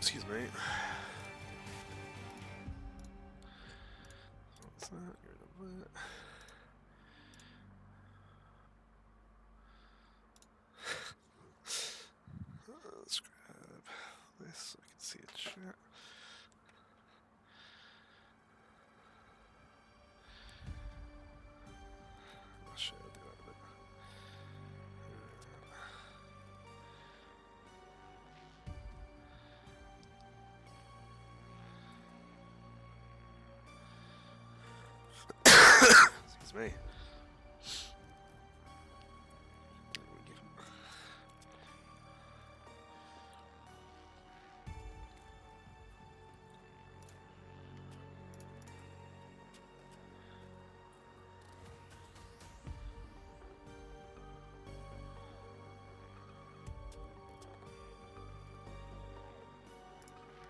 Excuse me. What's that? Get rid of that. Let's grab this so I can see a chat. I'll show you that a bit. Excuse me.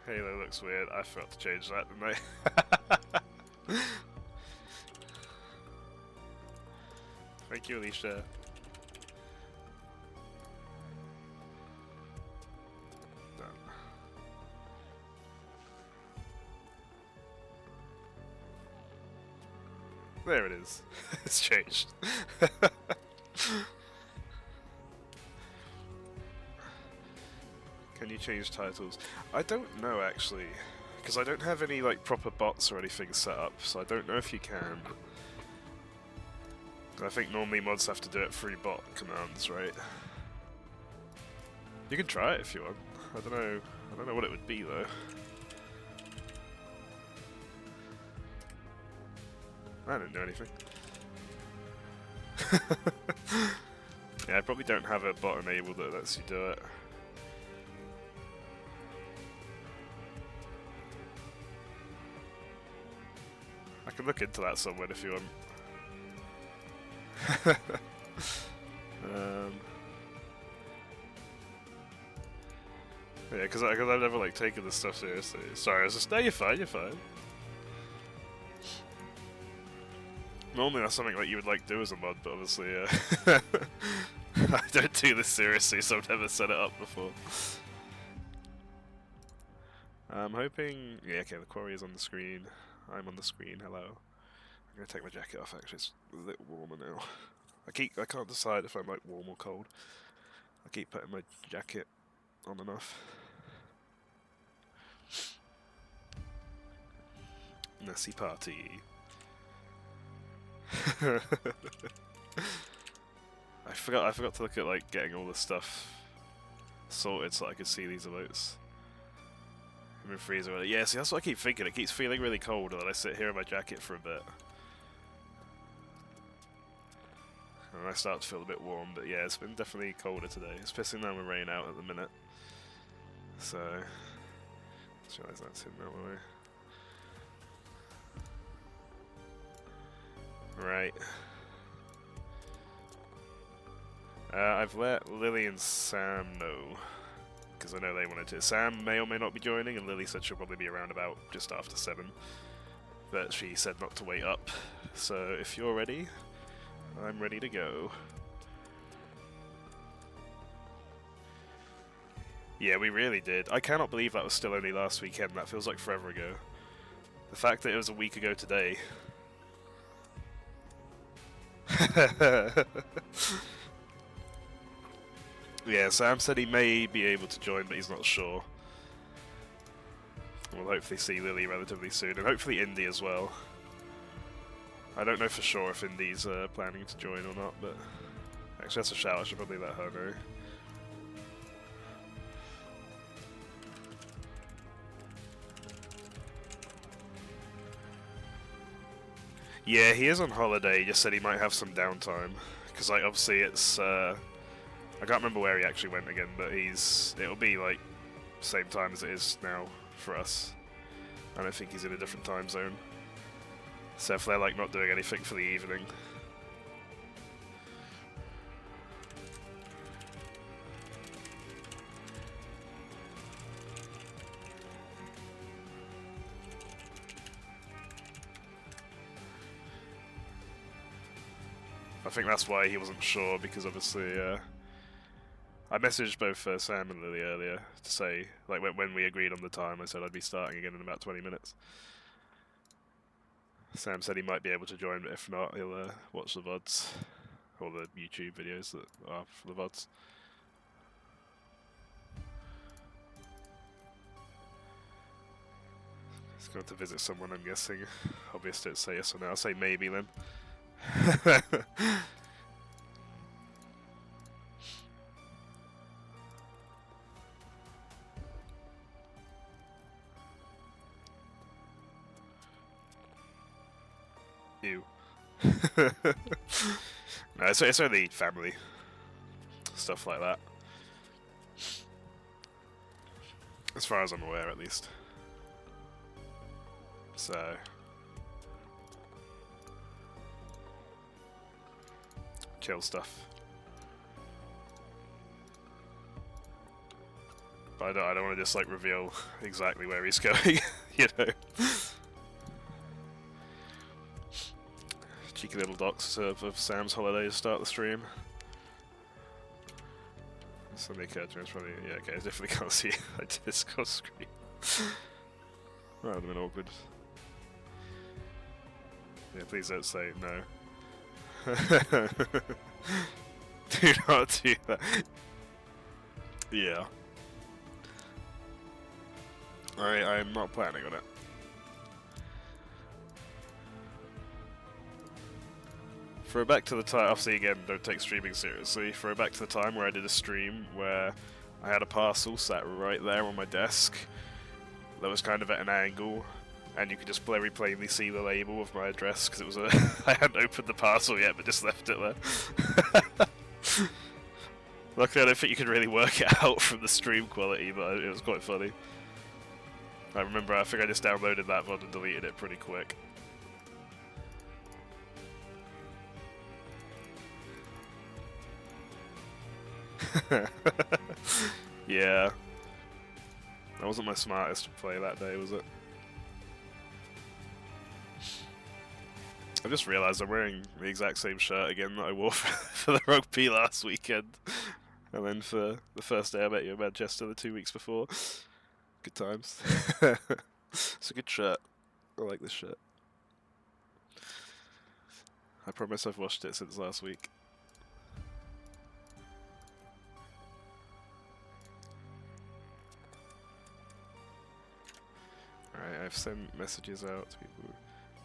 Halo looks weird. I forgot to change that, didn't I? Thank you, Alicia. Done. There it is. It's changed. Can you change titles? I don't know actually, because I don't have any like proper bots or anything set up, so I don't know if you can. I think normally mods have to do it through bot commands, right? You can try it if you want. I don't know what it would be though. I didn't do anything. Yeah, I probably don't have a bot enabled that lets you do it. I can look into that somewhere if you want. Yeah, because I've never like taken this stuff seriously. Sorry, I was just, no, you're fine, you're fine. Normally that's something like you would like do as a mod, but obviously I don't do this seriously, so I've never set it up before. I'm hoping, yeah, okay, the quarry is on the screen. I'm on the screen. Hello. I'm gonna take my jacket off. Actually, it's a little warmer now. I can't decide if I'm like warm or cold. I keep putting my jacket on and off. Messy party. I forgot to look at like getting all this stuff sorted so I could see these emotes. I'm in freezer. Yeah, see that's what I keep thinking. It keeps feeling really cold and then I sit here in my jacket for a bit. And I start to feel a bit warm, but yeah, it's been definitely colder today. It's pissing down with rain out at the minute. So, let's realize that's him that way. Right. I've let Lily and Sam know, because I know they wanted to. Sam may or may not be joining, and Lily said she'll probably be around about just after 7. But she said not to wait up. So if you're ready, I'm ready to go. Yeah, we really did. I cannot believe that was still only last weekend. That feels like forever ago. The fact that it was a week ago today. Yeah, Sam said he may be able to join, but he's not sure. We'll hopefully see Lily relatively soon, and hopefully Indy as well. I don't know for sure if Indy's planning to join or not, but actually that's a shout, I should probably let her know. Yeah, he is on holiday, he just said he might have some downtime, because like obviously it's, I can't remember where he actually went again, but it'll be like same time as it is now for us. I don't think he's in a different time zone. So if they're like not doing anything for the evening. I think that's why he wasn't sure, because obviously I messaged both Sam and Lily earlier to say, like, when we agreed on the time, I said I'd be starting again in about 20 minutes. Sam said he might be able to join, but if not, he'll watch the VODs. Or the YouTube videos that are for the VODs. He's going to visit someone, I'm guessing. Obvious to say yes or no. I'll say maybe then. Ew. No, it's only family. Stuff like that. As far as I'm aware, at least. So... chill stuff. But I don't want to just, like, reveal exactly where he's going, you know? Cheeky little docs of Sam's holiday to start the stream. Somebody characters probably, yeah, okay, I definitely can't see a Discord screen. That would have been awkward. Yeah, please don't say no. Do not do that. Yeah. I'm not planning on it. For back to the time, obviously again, don't take streaming seriously. For back to the time where I did a stream where I had a parcel sat right there on my desk that was kind of at an angle, and you could just very plainly see the label of my address because it was a. I hadn't opened the parcel yet, but just left it there. Luckily, I don't think you could really work it out from the stream quality, but it was quite funny. I remember, I think I just downloaded that VOD and deleted it pretty quick. Yeah. That wasn't my smartest play that day, was it? I just realised I'm wearing the exact same shirt again that I wore for the rugby last weekend. And then for the first day I met you in Manchester the 2 weeks before. Good times. It's a good shirt. I like this shirt. I promise I've washed it since last week. Alright, I've sent messages out to people.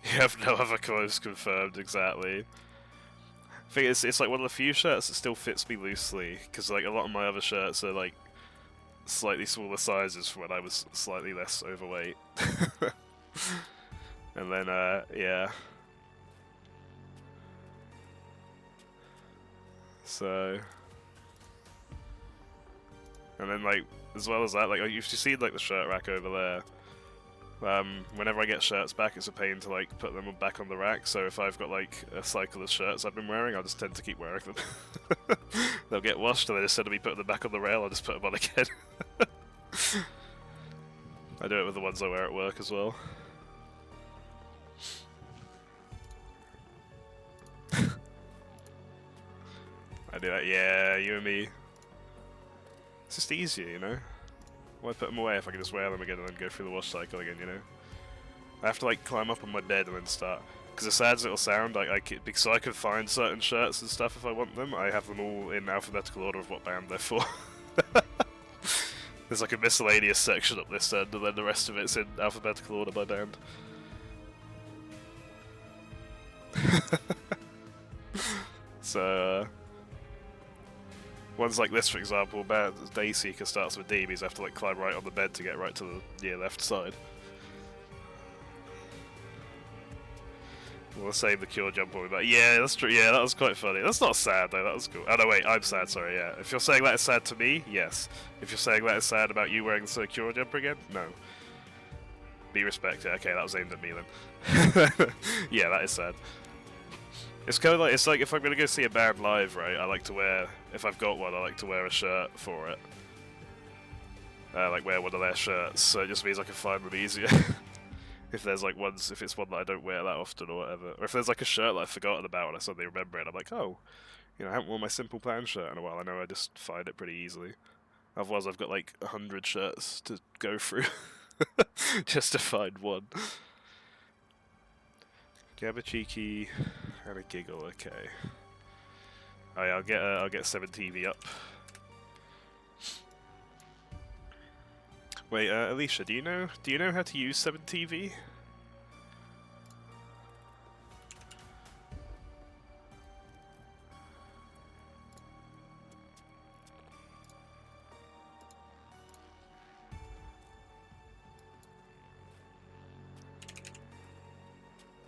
You have no other clothes confirmed, exactly. I think it's like one of the few shirts that still fits me loosely, because like a lot of my other shirts are like slightly smaller sizes from when I was slightly less overweight. And then, yeah. So... and then like, as well as that, like, you've seen like the shirt rack over there. Whenever I get shirts back, it's a pain to like put them back on the rack, so if I've got like a cycle of shirts I've been wearing, I'll just tend to keep wearing them. They'll get washed, and then instead of me putting them back on the rail, I'll just put them on again. I do it with the ones I wear at work as well. I do that, yeah, you and me. It's just easier, you know? Why put them away if I can just wear them again and then go through the wash cycle again, you know? I have to like climb up on my bed and then start. Because as sad as it'll sound, because I can find certain shirts and stuff if I want them, I have them all in alphabetical order of what band they're for. There's like a miscellaneous section up this end, and then the rest of it's in alphabetical order by band. So, ones like this, for example, Dayseeker starts with D, because I have to like climb right on the bed to get right to the near left side. Well, save the cure jump on me back. Yeah, that's true. Yeah, that was quite funny. That's not sad though. That was cool. Oh no, wait, I'm sad. Sorry. Yeah, if you're saying that is sad to me, yes. If you're saying that is sad about you wearing the cure jumper again, no. Be respected. Okay, that was aimed at me then. Yeah, that is sad. It's kind of like, it's like if I'm gonna go see a band live, right? I like to wear, if I've got one, I like to wear a shirt for it. Like wear one of their shirts, so it just means I can find them easier. If there's like ones, if it's one that I don't wear that often or whatever, or if there's like a shirt that I've forgotten about and I suddenly remember it, I'm like, oh, You know, I haven't worn my Simple Plan shirt in a while. I know I just find it pretty easily. Otherwise, I've got like 100 shirts to go through just to find one. Do you have a cheeky and a giggle? Okay. Oh yeah, I'll get 7TV up. Wait, Alicia, do you know how to use 7TV?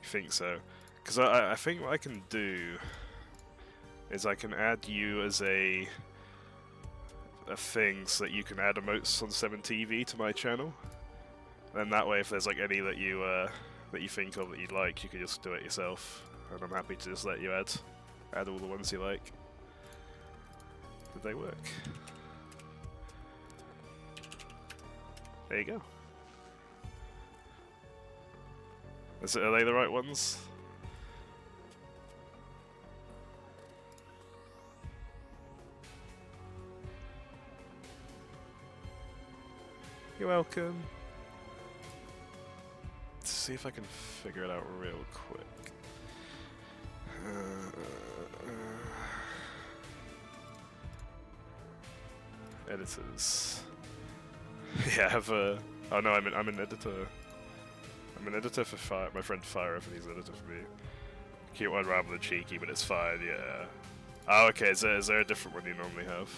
Think so, because I think what I can do is I can add you as a thing so that you can add emotes on 7TV to my channel. And that way, if there's like any that you think of that you'd like, you can just do it yourself. And I'm happy to just let you add all the ones you like. Did they work? There you go. Are they the right ones? You're welcome. Let's see if I can figure it out real quick. Editors. Yeah, I have a. Oh no, I'm an editor. I'm an editor for Fire. My friend Fire, and he's an editor for me. Cute one rather than cheeky, but it's fine. Yeah. Oh, okay. Is there a different one you normally have?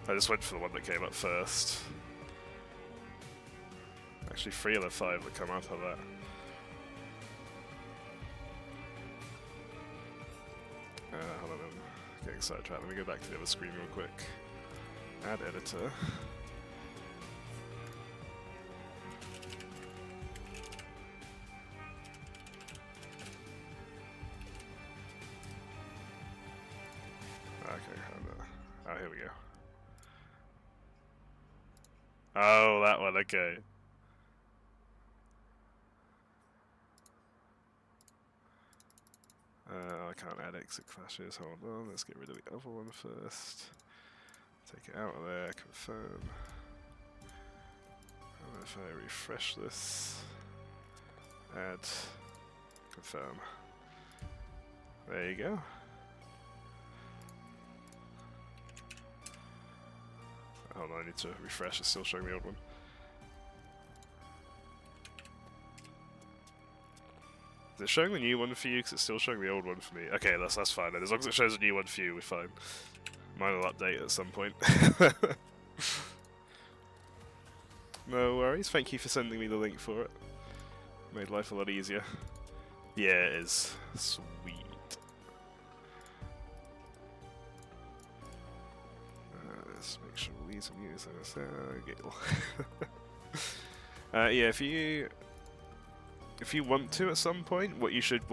I just went for the one that came up first. Actually, 3 of the 5 that come up are that. Hold on, I'm getting sidetracked. Let me go back to the other screen real quick. Add editor. Okay, oh, here we go. Oh, that one, okay. I can't add exit clashes, hold on, let's get rid of the other one first. Take it out of there, confirm. And if I refresh this, add, confirm. There you go. Hold on, I need to refresh, it's still showing the old one. Is it showing the new one for you? Because it's still showing the old one for me. Okay, that's fine then. As long as it shows a new one for you, we're fine. Mine will update at some point. No worries, thank you for sending me the link for it. Made life a lot easier. Yeah, it is. Sweet. Let's make sure these are muted. Giggle. Yeah, if you want to at some point, what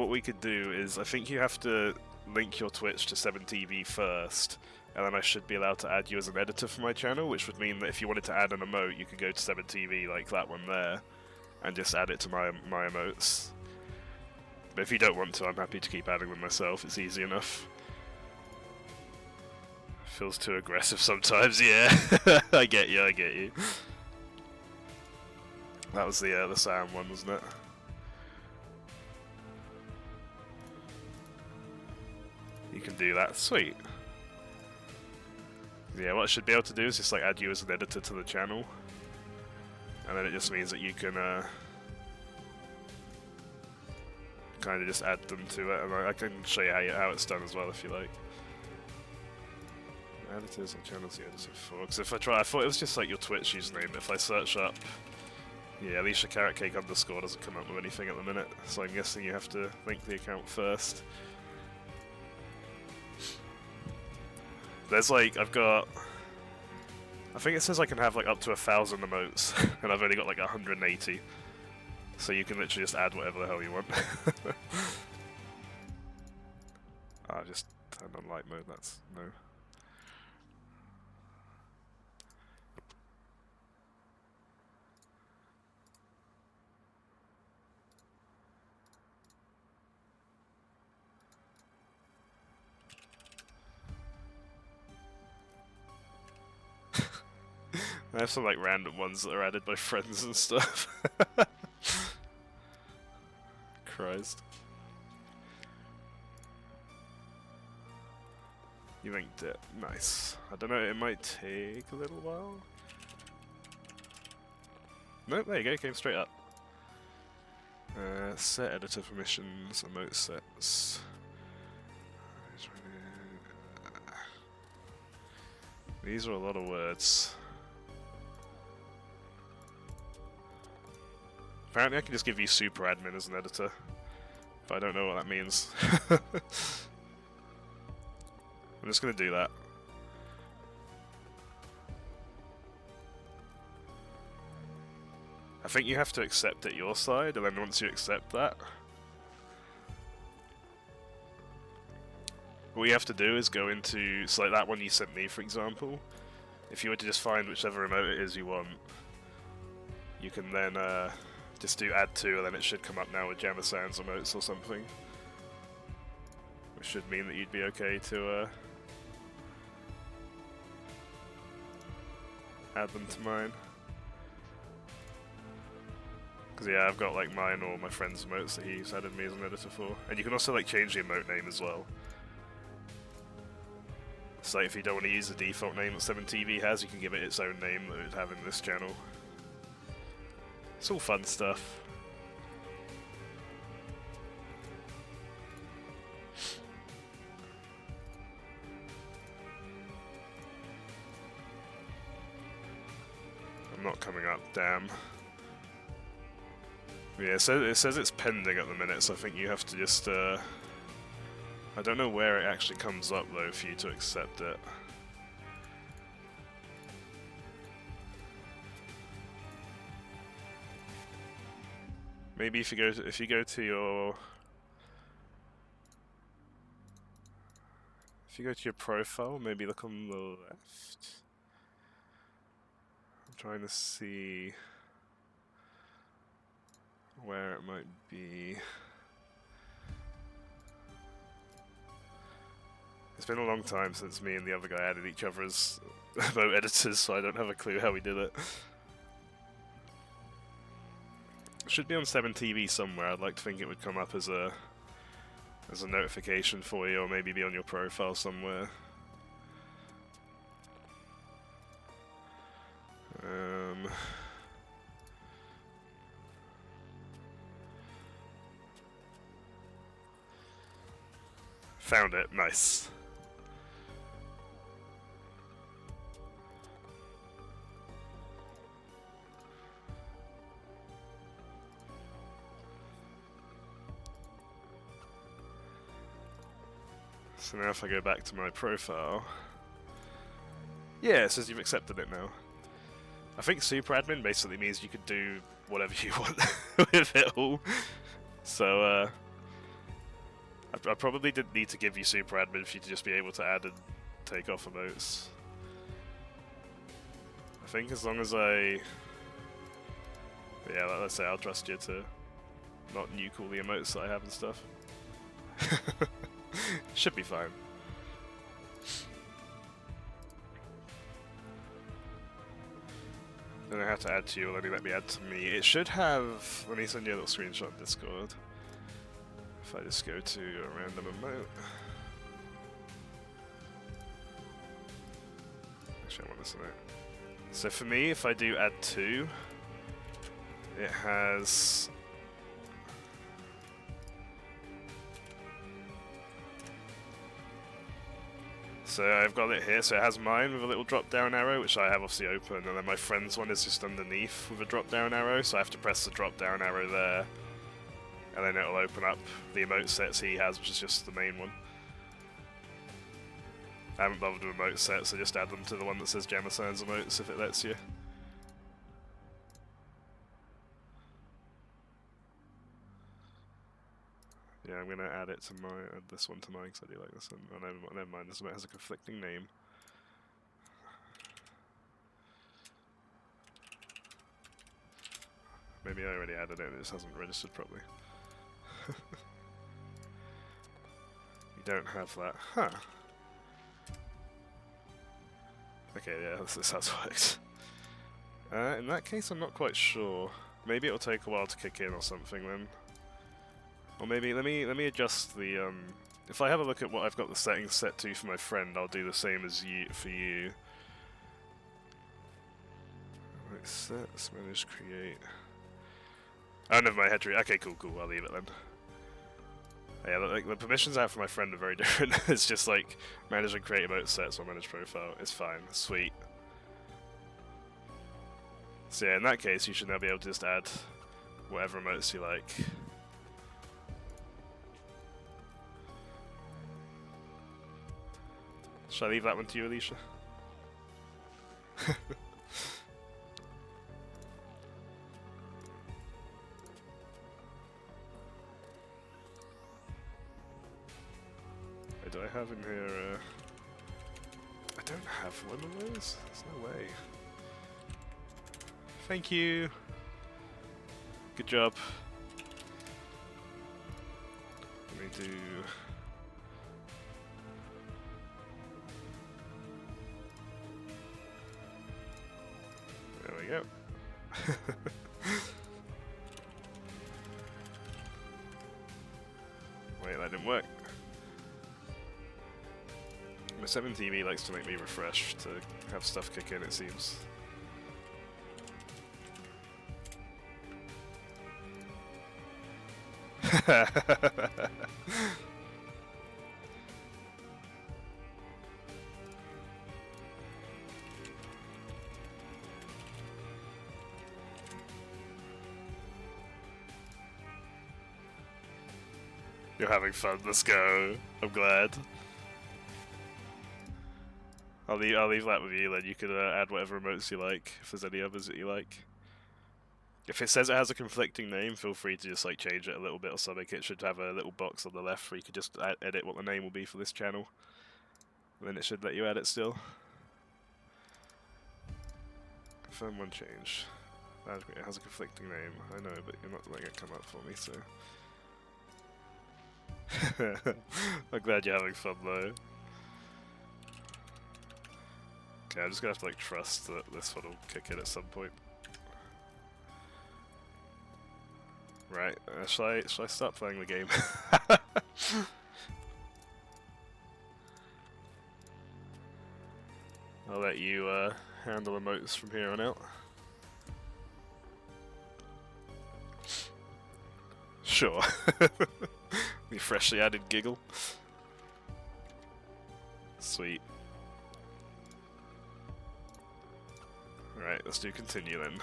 we could do is, I think you have to link your Twitch to 7TV first, and then I should be allowed to add you as an editor for my channel, which would mean that if you wanted to add an emote, you could go to 7TV, like that one there, and just add it to my emotes. But if you don't want to, I'm happy to keep adding them myself, it's easy enough. Feels too aggressive sometimes, yeah. I get you. That was the Sam one, wasn't it? You can do that, sweet. Yeah, what I should be able to do is just like add you as an editor to the channel, and then it just means that you can kind of just add them to it, and I can show you how it's done as well if you like. Editors and channels the editor for. Because if I thought it was just like your Twitch username, but if I search up, yeah, Alicia Carrot Cake underscore doesn't come up with anything at the minute, so I'm guessing you have to link the account first. There's like, I think it says I can have like up to 1,000 emotes, and I've only got like 180. So you can literally just add whatever the hell you want. I've just turned on light mode, that's no. I have some like random ones that are added by friends and stuff. Christ. You linked it. Nice. I don't know, it might take a little while. Nope, there you go, came straight up. Set editor permissions, emote sets. These are a lot of words. Apparently I can just give you super admin as an editor, but I don't know what that means. I'm just gonna do that. I think you have to accept it your side, and then once you accept that, what you have to do is go into, so like that one you sent me for example, if you were to just find whichever emote it is you want, you can then just do add to, and then it should come up now with Jammer Sans emotes or something. Which should mean that you'd be okay to add them to mine. Because yeah, I've got like mine or my friend's emotes that he's added me as an editor for. And you can also like change the emote name as well. So if you don't want to use the default name that 7TV has, you can give it its own name that it would have in this channel. It's all fun stuff. I'm not coming up, damn. Yeah, so it says it's pending at the minute, so I think you have to just, I don't know where it actually comes up though for you to accept it. Maybe if you go to your profile, maybe look on the left. I'm trying to see where it might be. It's been a long time since me and the other guy added each other as emote editors, so I don't have a clue how we did it. It should be on 7TV somewhere. I'd like to think it would come up as a notification for you, or maybe be on your profile somewhere. Found it, nice. So now if I go back to my profile, yeah, it says you've accepted it now. I think super admin basically means you could do whatever you want with it all. So I probably didn't need to give you super admin for you to just be able to add and take off emotes. I think as long as yeah, let's say I'll trust you to not nuke all the emotes that I have and stuff. Should be fine. Then I have to add to you, or then let me add to me. It should have, let me send you a little screenshot in Discord. If I just go to a random emote. Actually, I want this emote. So for me, if I do add to, it has... So I've got it here, so it has mine with a little drop down arrow, which I have obviously open, and then my friend's one is just underneath with a drop down arrow, so I have to press the drop down arrow there, and then it'll open up the emote sets he has, which is just the main one. I haven't bothered with emote sets, so just add them to the one that says Jammer Sans emotes if it lets you. Yeah, I'm gonna add it to add this one to mine because I do like this one. Oh, never mind, this one has a conflicting name. Maybe I already added it and it just hasn't registered properly. You don't have that. Huh. Okay, yeah, this is how it works. In that case, I'm not quite sure. Maybe it'll take a while to kick in or something then. Or maybe let me adjust the if I have a look at what I've got the settings set to for my friend, I'll do the same as you for you. Right, sets, manage, create. Oh, never mind, okay, cool, I'll leave it then. Yeah, like, the permissions I have for my friend are very different. It's just like manage and create emote sets or manage profile. It's fine, sweet. So yeah, in that case, you should now be able to just add whatever emotes you like. Should I leave that one to you, Alicia? Wait, do I have in here, I don't have one of those? There's no way. Thank you! Good job. Let me do... There we go. Wait, that didn't work. My 7TV likes to make me refresh to have stuff kick in, it seems. You're having fun, let's go. I'm glad. I'll leave that with you, then you can add whatever emotes you like, if there's any others that you like. If it says it has a conflicting name, feel free to just like change it a little bit or something. It should have a little box on the left where you could just edit what the name will be for this channel. And then it should let you add it still. Confirm one change. It has a conflicting name, I know, but you're not letting it come up for me, so... I'm glad you're having fun though. Okay, I'm just gonna have to like trust that this one will kick in at some point. Right, shall I start playing the game? I'll let you handle emotes from here on out. Sure. The freshly added giggle. Sweet. Alright, let's do continue then.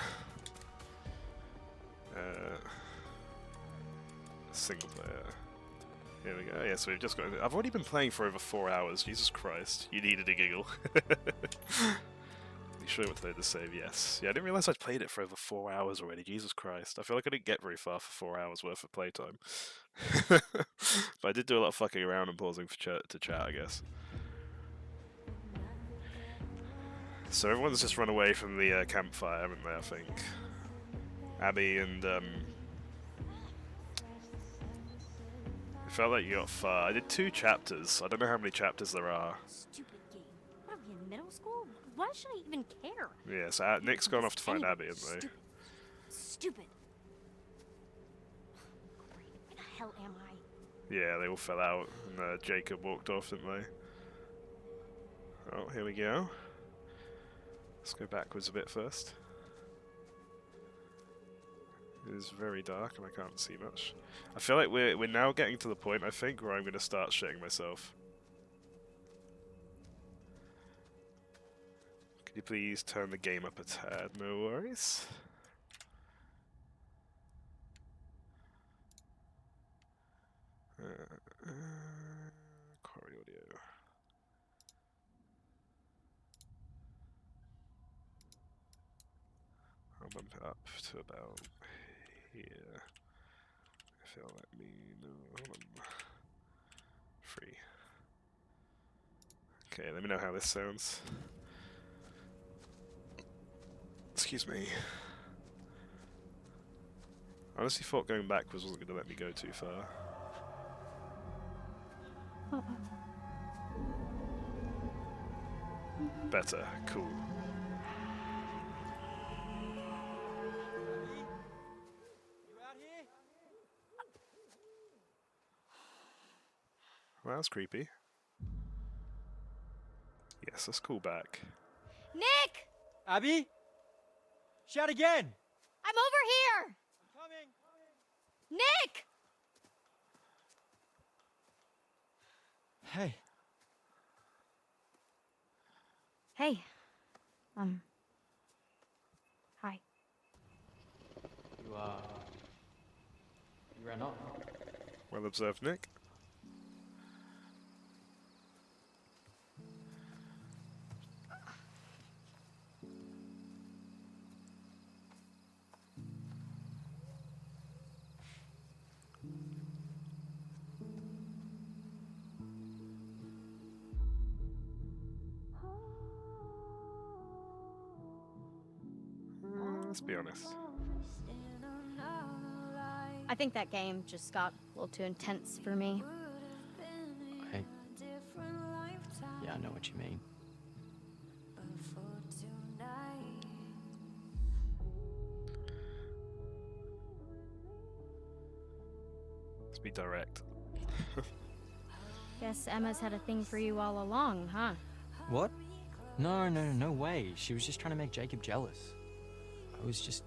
Single player. Here we go. Yeah, so we've just got... I've already been playing for over 4 hours. Jesus Christ. You needed a giggle. You sure what to save? Yes. Yeah, I didn't realize I'd played it for over 4 hours already. Jesus Christ. I feel like I didn't get very far for 4 hours worth of playtime. But I did do a lot of fucking around and pausing for to chat, I guess. So everyone's just run away from the campfire, haven't they, I think? Abby and, It felt like you got far. I did 2 chapters. I don't know how many chapters there are. Stupid game. What are we in middle school? Why should I even care? Yeah, so Nick's gone off to find Abby, isn't he? Stupid. Great. Where the hell am I? Yeah, they all fell out, and Jacob walked off, didn't they? Oh, here we go. Let's go backwards a bit first. It is very dark and I can't see much. I feel like we're now getting to the point, I think, where I'm going to start shitting myself. Could you please turn the game up a tad? No worries. Quarry audio. I'll bump it up to about here. If it'll let me know. Hold on. Free. Okay, let me know how this sounds. Excuse me. I honestly thought going backwards wasn't going to let me go too far. Better. Cool. Well, that's creepy. Yes, let's call back. Nick! Abby? Shout again! I'm over here! I'm coming! Nick! Hey. Hey. Hi. You ran off. Well observed, Nick. Let's be honest. I think that game just got a little too intense for me. Yeah, I know what you mean. Let's be direct. Guess Emma's had a thing for you all along, huh? What? No way. She was just trying to make Jacob jealous. I was just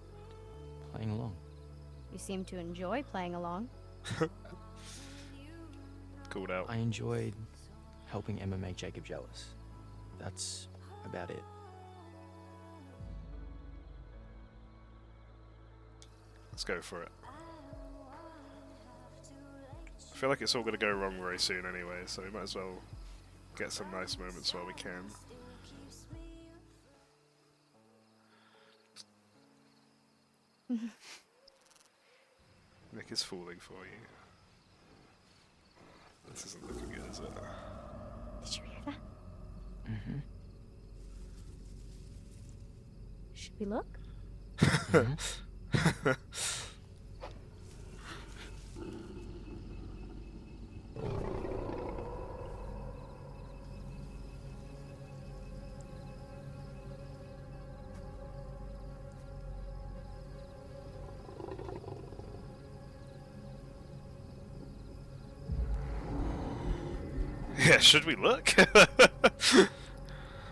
playing along. You seem to enjoy playing along. Called out. I enjoyed helping Emma make Jacob jealous. That's about it. Let's go for it. I feel like it's all going to go wrong very soon anyway, so we might as well get some nice moments while we can. Nick is falling for you. This isn't looking good, is it? Did you hear that? Mm-hmm. Should we look? Yeah, should we look?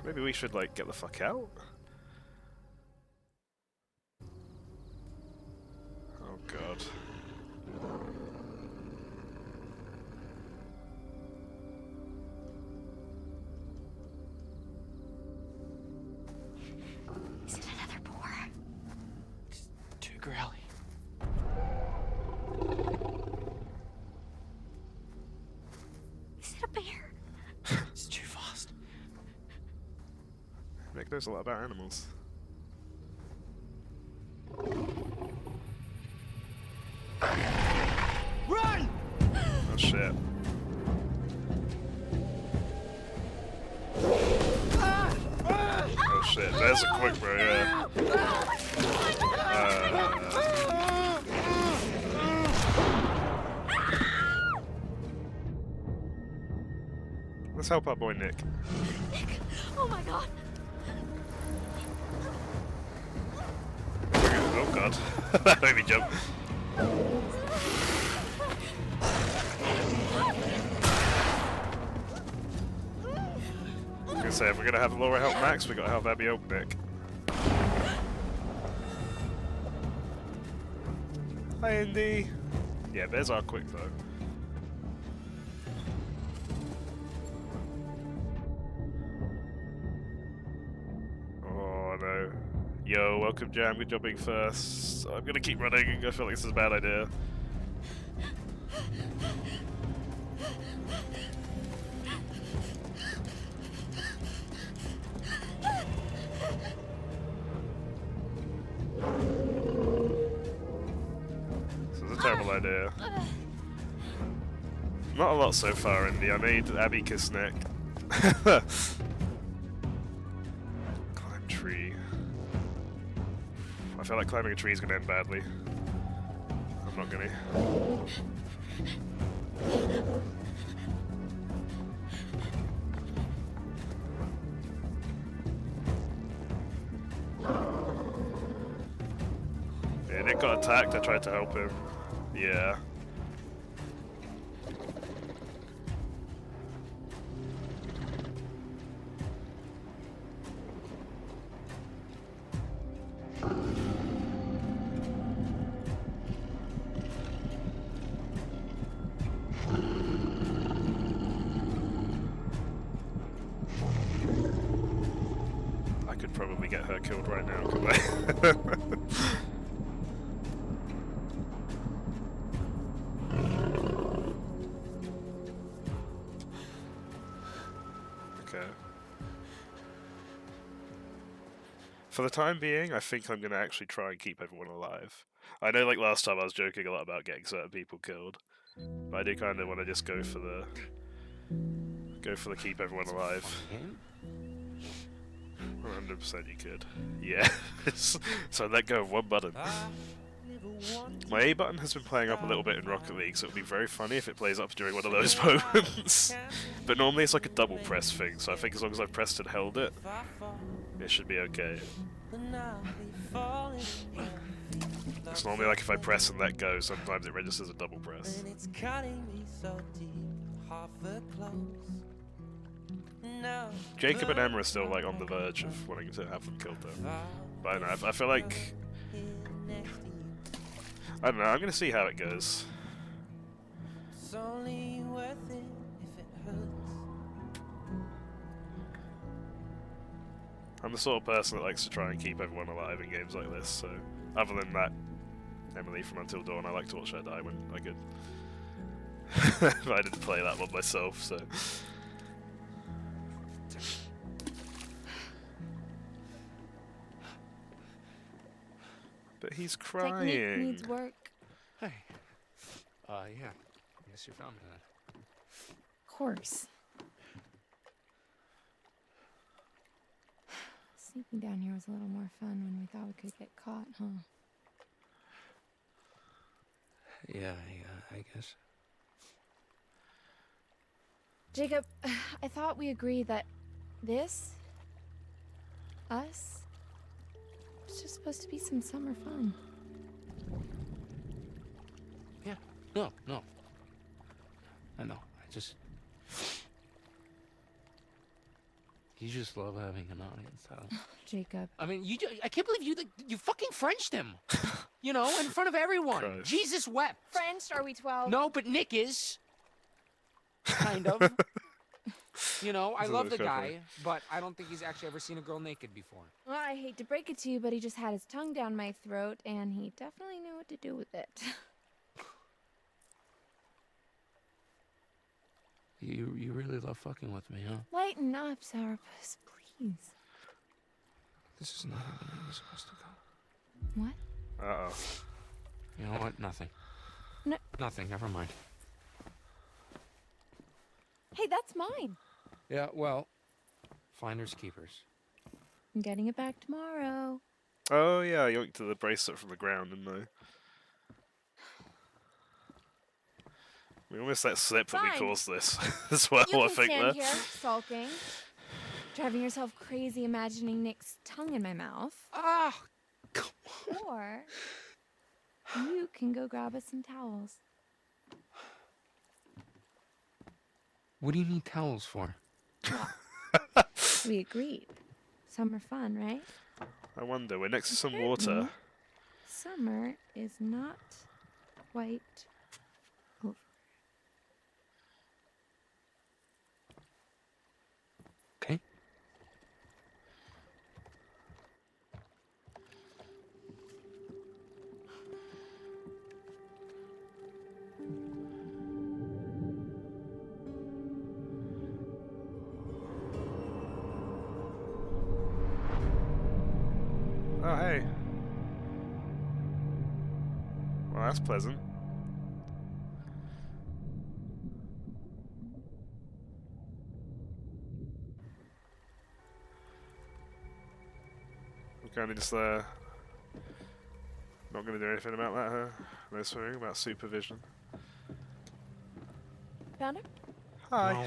Maybe we should, like, get the fuck out? Oh god. Is it another boar? It's too growly. Is it a bear? It's too fast. Nick knows a lot about animals. Run! Oh shit. Oh shit, there's a quick bro, yeah. Let's help our boy Nick. Nick! Oh my god! Oh god, that made me jump. I was gonna say, if we're gonna have Laura help Max, we gotta help Abby help Nick. Hi Indy! Yeah, bears are quick though. Oh no. Yo, welcome Jam, good job being first. I'm gonna keep running, I feel like this is a bad idea. This is a terrible idea. Not a lot so far, Indy. I made Abby kiss Nick. Climb tree. I feel like climbing a tree is going to end badly. I'm not going to. Yeah, Nick got attacked. I tried to help him. Yeah. probably get her killed right now, couldn't I? Okay. For the time being, I think I'm gonna actually try and keep everyone alive. I know, like last time, I was joking a lot about getting certain people killed, but I do kind of want to just go for the keep everyone alive. 100% you could. Yeah. So let go of one button. My A button has been playing up a little bit in Rocket League, so it would be very funny if it plays up during one of those moments. But normally it's like a double press thing, so I think as long as I've pressed and held it, it should be okay. It's normally like if I press and let go, sometimes it registers a double press. Jacob and Emma are still like on the verge of wanting to have them killed though. But I don't know, I feel like... I don't know, I'm gonna see how it goes. I'm the sort of person that likes to try and keep everyone alive in games like this, so... Other than that, Emily from Until Dawn, I like to watch her die when I could. I didn't play that one myself, so... But he's crying. Technique needs work. Hey. Yeah. Guess you found that. Of course. Sneaking down here was a little more fun when we thought we could get caught, huh? Yeah, I guess. Jacob, I thought we agreed that this, us, it's just supposed to be some summer fun. Yeah. No. I know. You just love having an audience, huh? Jacob. I mean, I can't believe you fucking Frenched him. You know, in front of everyone. Christ. Jesus wept. French, are we 12? No, but Nick is. Kind of. You know, I love the guy, but I don't think he's actually ever seen a girl naked before. Well, I hate to break it to you, but he just had his tongue down my throat, and he definitely knew what to do with it. You really love fucking with me, huh? Lighten up, Sourpuss, please. This is not how the night is supposed to go. What? Uh-oh. You know what? Nothing. No. Nothing. Never mind. Hey, that's mine. Yeah, well, finders keepers. I'm getting it back tomorrow. Oh yeah, I yoinked the bracelet from the ground, didn't I? We almost let slip that we Fine. caused this as well, You I can think stand there. here, sulking, driving yourself crazy imagining Nick's tongue in my mouth. Ah! Or you can go grab us some towels. What do you need towels for? We agreed. Summer fun, right? I wonder, we're next to some water. Summer is not quite over. Okay. Oh, hey. Well, that's pleasant. I'm kind of just not going to do anything about that, huh? No swimming, about supervision. Found her? Hi.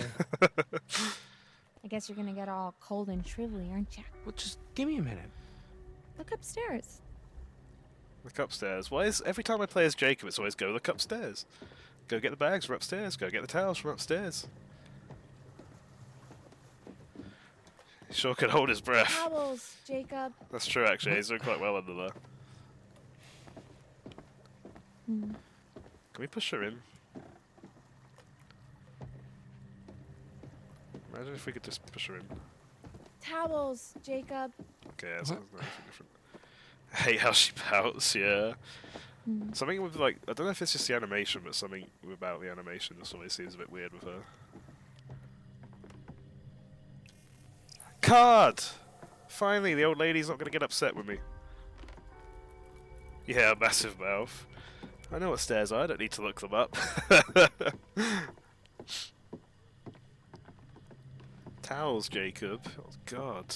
I guess you're gonna get all cold and shrivelly, aren't you? Well, just give me a minute. Look upstairs. Look upstairs. Why is every time I play as Jacob, it's always go look upstairs. Go get the bags from upstairs. Go get the towels from upstairs. He sure could hold his breath. Towels, Jacob. That's true, actually. He's doing quite well under there. Hmm. Can we push her in? Imagine if we could just push her in. Towels, Jacob. Okay, yeah, so What? there's not anything different. I hate how she pouts, yeah. Hmm. Something with, like, I don't know if it's just the animation, but something about the animation just always seems a bit weird with her. Card! Finally, the old lady's not going to get upset with me. Yeah, massive mouth. I know what stairs are, I don't need to look them up. Towels, Jacob. Oh, God.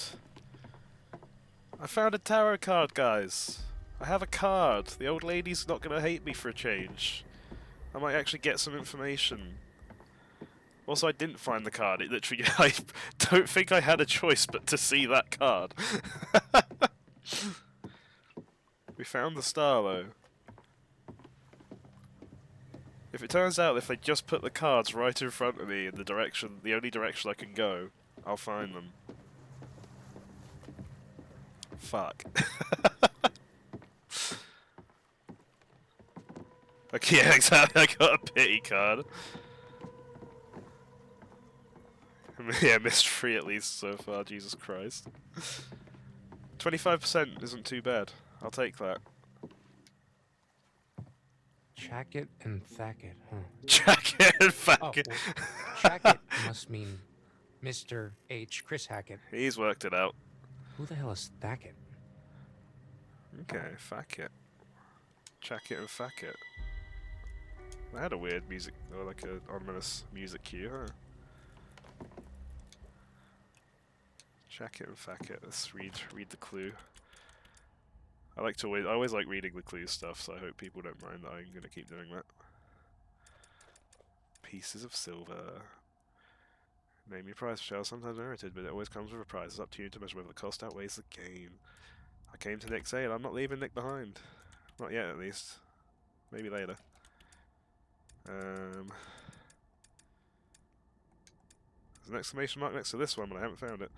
I found a tarot card, guys. I have a card. The old lady's not going to hate me for a change. I might actually get some information. Also, I didn't find the card. It literally, I don't think I had a choice but to see that card. We found the star, though. If it turns out if they just put the cards right in front of me in the direction, the only direction I can go, I'll find them. Fuck. Okay, yeah, exactly. I got a pity card. Yeah, missed 3 at least so far, Jesus Christ. 25% isn't too bad. I'll take that. Chack it and thack it, huh? Jacket and fuck Oh, it. well, Chack it must mean Mr. H. Chris Hackett. He's worked it out. Who the hell is Thackett? Okay, fuck it. Chack it and fuck it. I had a weird music, or like a ominous music cue, huh? Check it and fuck it. Let's read the clue. I always like reading the clue stuff, so I hope people don't mind that I'm gonna keep doing that. Pieces of silver. Name your price, shall sometimes merited, but it always comes with a price. It's up to you to measure whether the cost outweighs the gain. I came to Nick saying I'm not leaving Nick behind. Not yet, at least. Maybe later. There's an exclamation mark next to this one, but I haven't found it.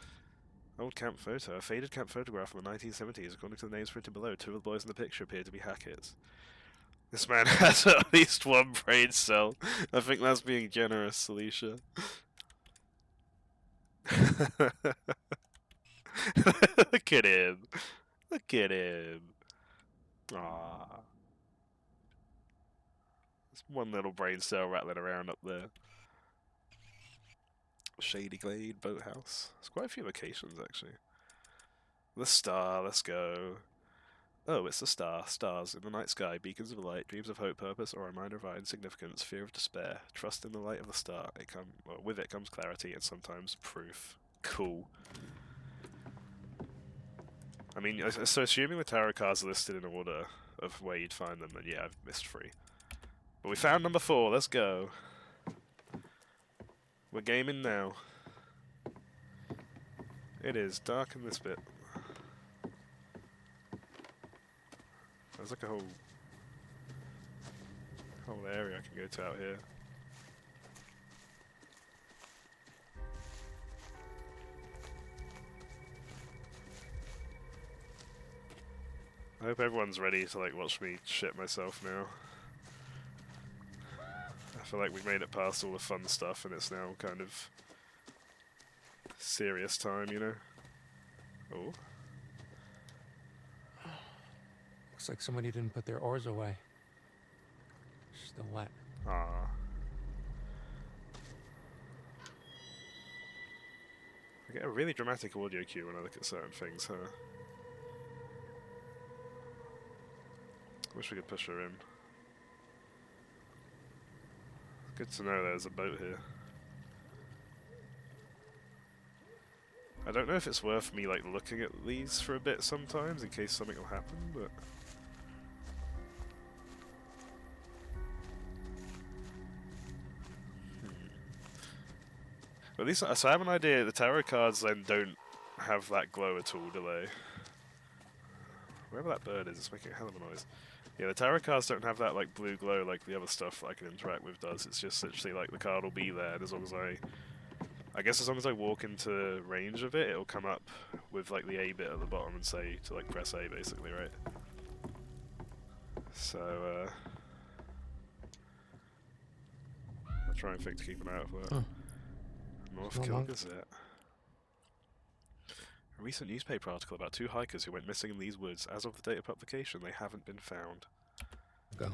Old camp photo. A faded camp photograph from the 1970s. According to the names printed below, 2 of the boys in the picture appear to be Hackett's. This man has at least 1 brain cell. I think that's being generous, Alicia. Look at him. Look at him. Aww. There's 1 little brain cell rattling around up there. Shady Glade Boathouse. There's quite a few locations, actually. The star, let's go. Oh, it's the star. Stars in the night sky, beacons of light, dreams of hope, purpose, or a reminder of our insignificance, fear of despair. Trust in the light of the star. With it comes clarity and sometimes proof. Cool. I mean, so assuming the tarot cards are listed in order of where you'd find them, then yeah, I've missed 3. But we found number 4. Let's go. We're gaming now. It is dark in this bit. There's like a whole area I can go to out here. I hope everyone's ready to like watch me shit myself now. I feel like we've made it past all the fun stuff and it's now kind of serious time, you know? Oh. Looks like somebody didn't put their oars away. Still wet. Ah. I get a really dramatic audio cue when I look at certain things, huh? Wish we could push her in. Good to know there's a boat here. I don't know if it's worth me like looking at these for a bit sometimes in case something will happen, but at least so I have an idea. The tarot cards then don't have that glow at all, do they? Wherever that bird is, it's making a hell of a noise. Yeah, the tarot cards don't have that like blue glow like the other stuff that I can interact with does. It's just literally like the card will be there, and as long as I guess as long as I walk into range of it, it'll come up with like the A bit at the bottom and say to like press A basically, right? So I'll try and think to keep an eye out for that. Huh. North No Kill monk. Gazette. A recent newspaper article about 2 hikers who went missing in these woods. As of the date of publication, they haven't been found. Go.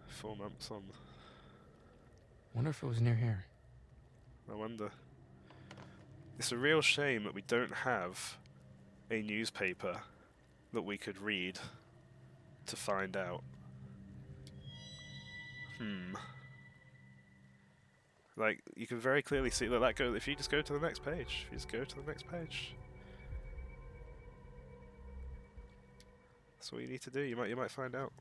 4 months on. Wonder if it was near here. I wonder. It's a real shame that we don't have a newspaper that we could read to find out. Like, you can very clearly see that go. If you just go to the next page, that's all you need to do. You might find out.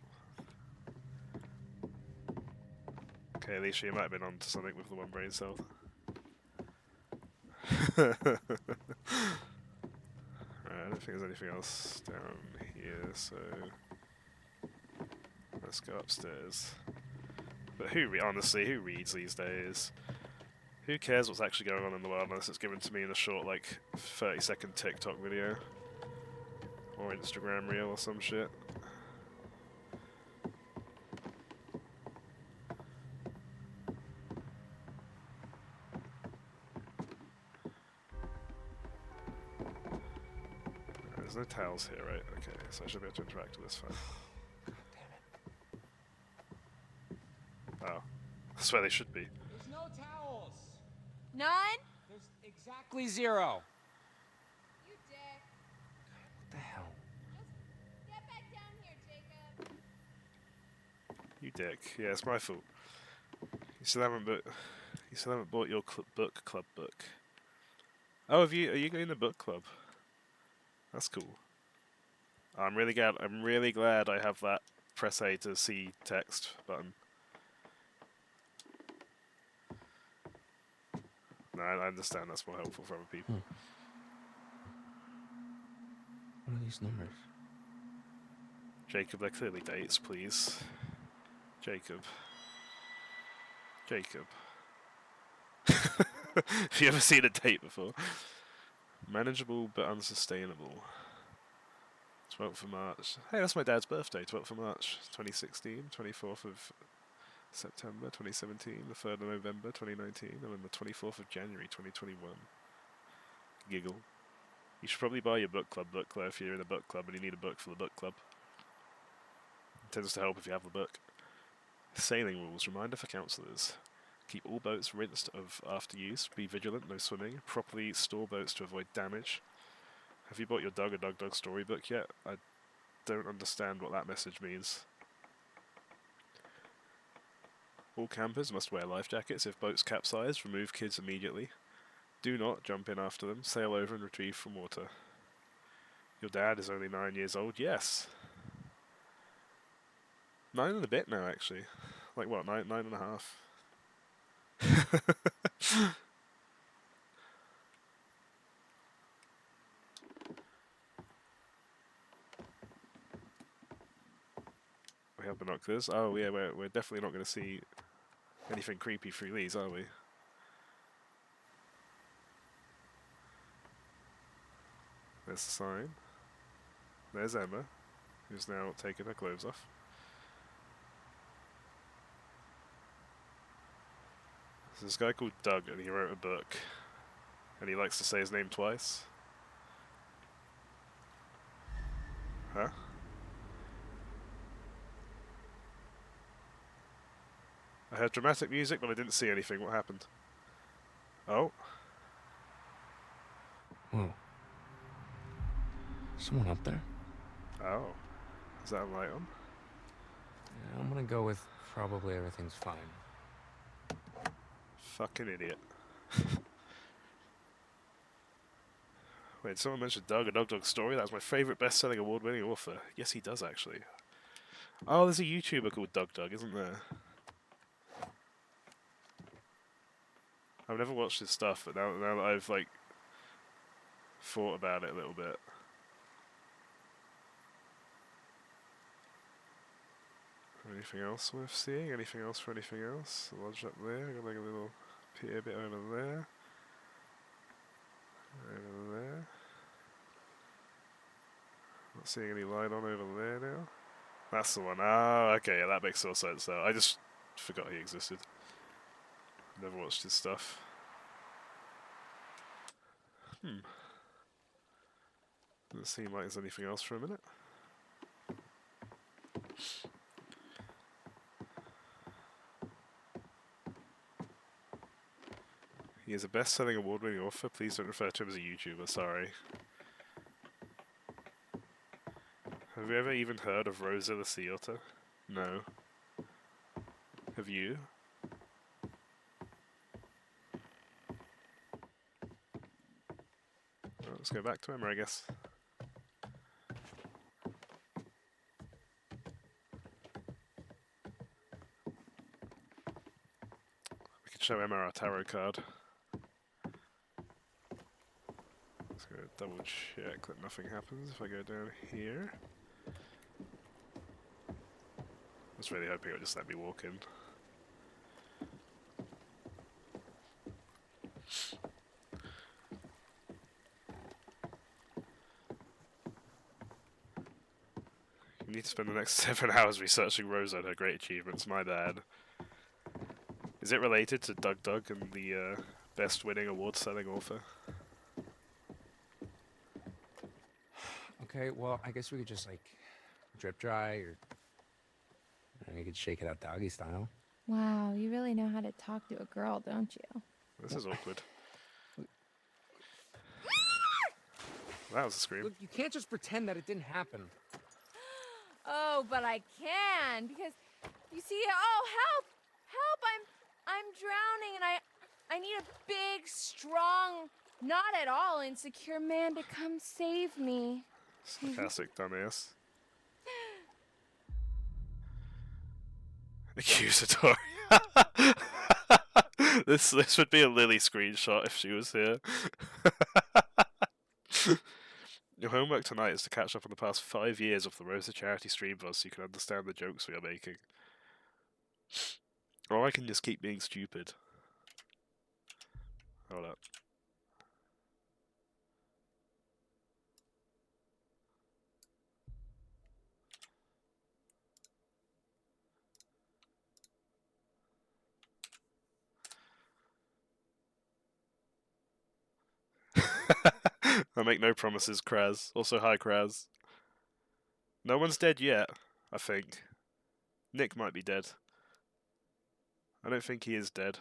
Okay, Alicia, you might have been on to something with the one brain cell. Alright, I don't think there's anything else down here, so let's go upstairs. But honestly, who reads these days? Who cares what's actually going on in the world unless it's given to me in a short, like, 30-second TikTok video? Or Instagram reel or some shit. There's no towels here, right? Okay, so I should be able to interact with this fine. Oh. That's where they should be. There's no towels. None? There's exactly 0. You dick. What the hell? Just get back down here, Jacob. You dick. Yeah, it's my fault. You still haven't bought your book club book. Oh, are you going to book club? That's cool. I'm really glad I have that press A to see text button. No, I understand that's more helpful for other people. What are these numbers? Jacob, they're clearly dates, please. Jacob. Have you ever seen a date before? Manageable but unsustainable. 12th of March. Hey, that's my dad's birthday, 12th of March, 2016, 24th of September, 2017, the 3rd of November, 2019, and then the 24th of January, 2021. Giggle. You should probably buy your book club booklet if you're in a book club and you need a book for the book club. It tends to help if you have the book. Sailing rules. Reminder for counsellors. Keep all boats rinsed after use. Be vigilant, no swimming. Properly store boats to avoid damage. Have you bought your dog a dog storybook yet? I don't understand what that message means. All campers must wear life jackets if boats capsize. Remove kids immediately. Do not jump in after them. Sail over and retrieve from water. Your dad is only 9 years old. Yes. 9 and a bit now, actually. Like what? 9.5. We have binoculars. Oh yeah, we're definitely not going to see anything creepy through these, are we? There's the sign. There's Emma, who's now taken her clothes off. There's this guy called Doug, and he wrote a book, and he likes to say his name twice. Huh? I heard dramatic music, but I didn't see anything. What happened? Oh. Whoa. Someone up there? Oh. Is that a light on? Yeah, I'm gonna go with probably everything's fine. Fucking idiot. Wait, someone mentioned Doug, a dog story? That was my favourite best-selling award-winning author. Yes, he does, actually. Oh, there's a YouTuber called Doug, isn't there? I've never watched his stuff, but now that I've, like, thought about it a little bit. Anything else worth seeing? Anything else for anything else? The lodge up there, got like a little pier bit over there. Over there. Not seeing any light on over there now. That's the one. Oh, okay, yeah, that makes all sense though. I just forgot he existed. Never watched his stuff. Doesn't seem like there's anything else for a minute. He is a best-selling award-winning author. Please don't refer to him as a YouTuber, sorry. Have you ever even heard of Rosa the Sea Otter? No. Have you? Well, let's go back to Emma, I guess. We can show Emma our tarot card. Let's go double check that nothing happens if I go down here. I was really hoping it would just let me walk in. You need to spend the next 7 hours researching Rosa and her great achievements, my bad. Is it related to Doug Doug and the best winning award-selling author? Okay, well, I guess we could just, like, drip dry, or you could shake it out doggy style. Wow, you really know how to talk to a girl, don't you? This is awkward. That was a scream. Look, you can't just pretend that it didn't happen. Oh, but I can, because you see, oh, help! Help! I'm drowning, and I need a big, strong, not at all insecure man to come save me. Sarcastic dumbass. Accusatory. This would be a Lily screenshot if she was here. Your homework tonight is to catch up on the past 5 years of the Rosa charity stream for us so you can understand the jokes we are making. Or I can just keep being stupid. Hold up. I make no promises, Kraz. Also, hi, Kraz. No one's dead yet, I think. Nick might be dead. I don't think he is dead.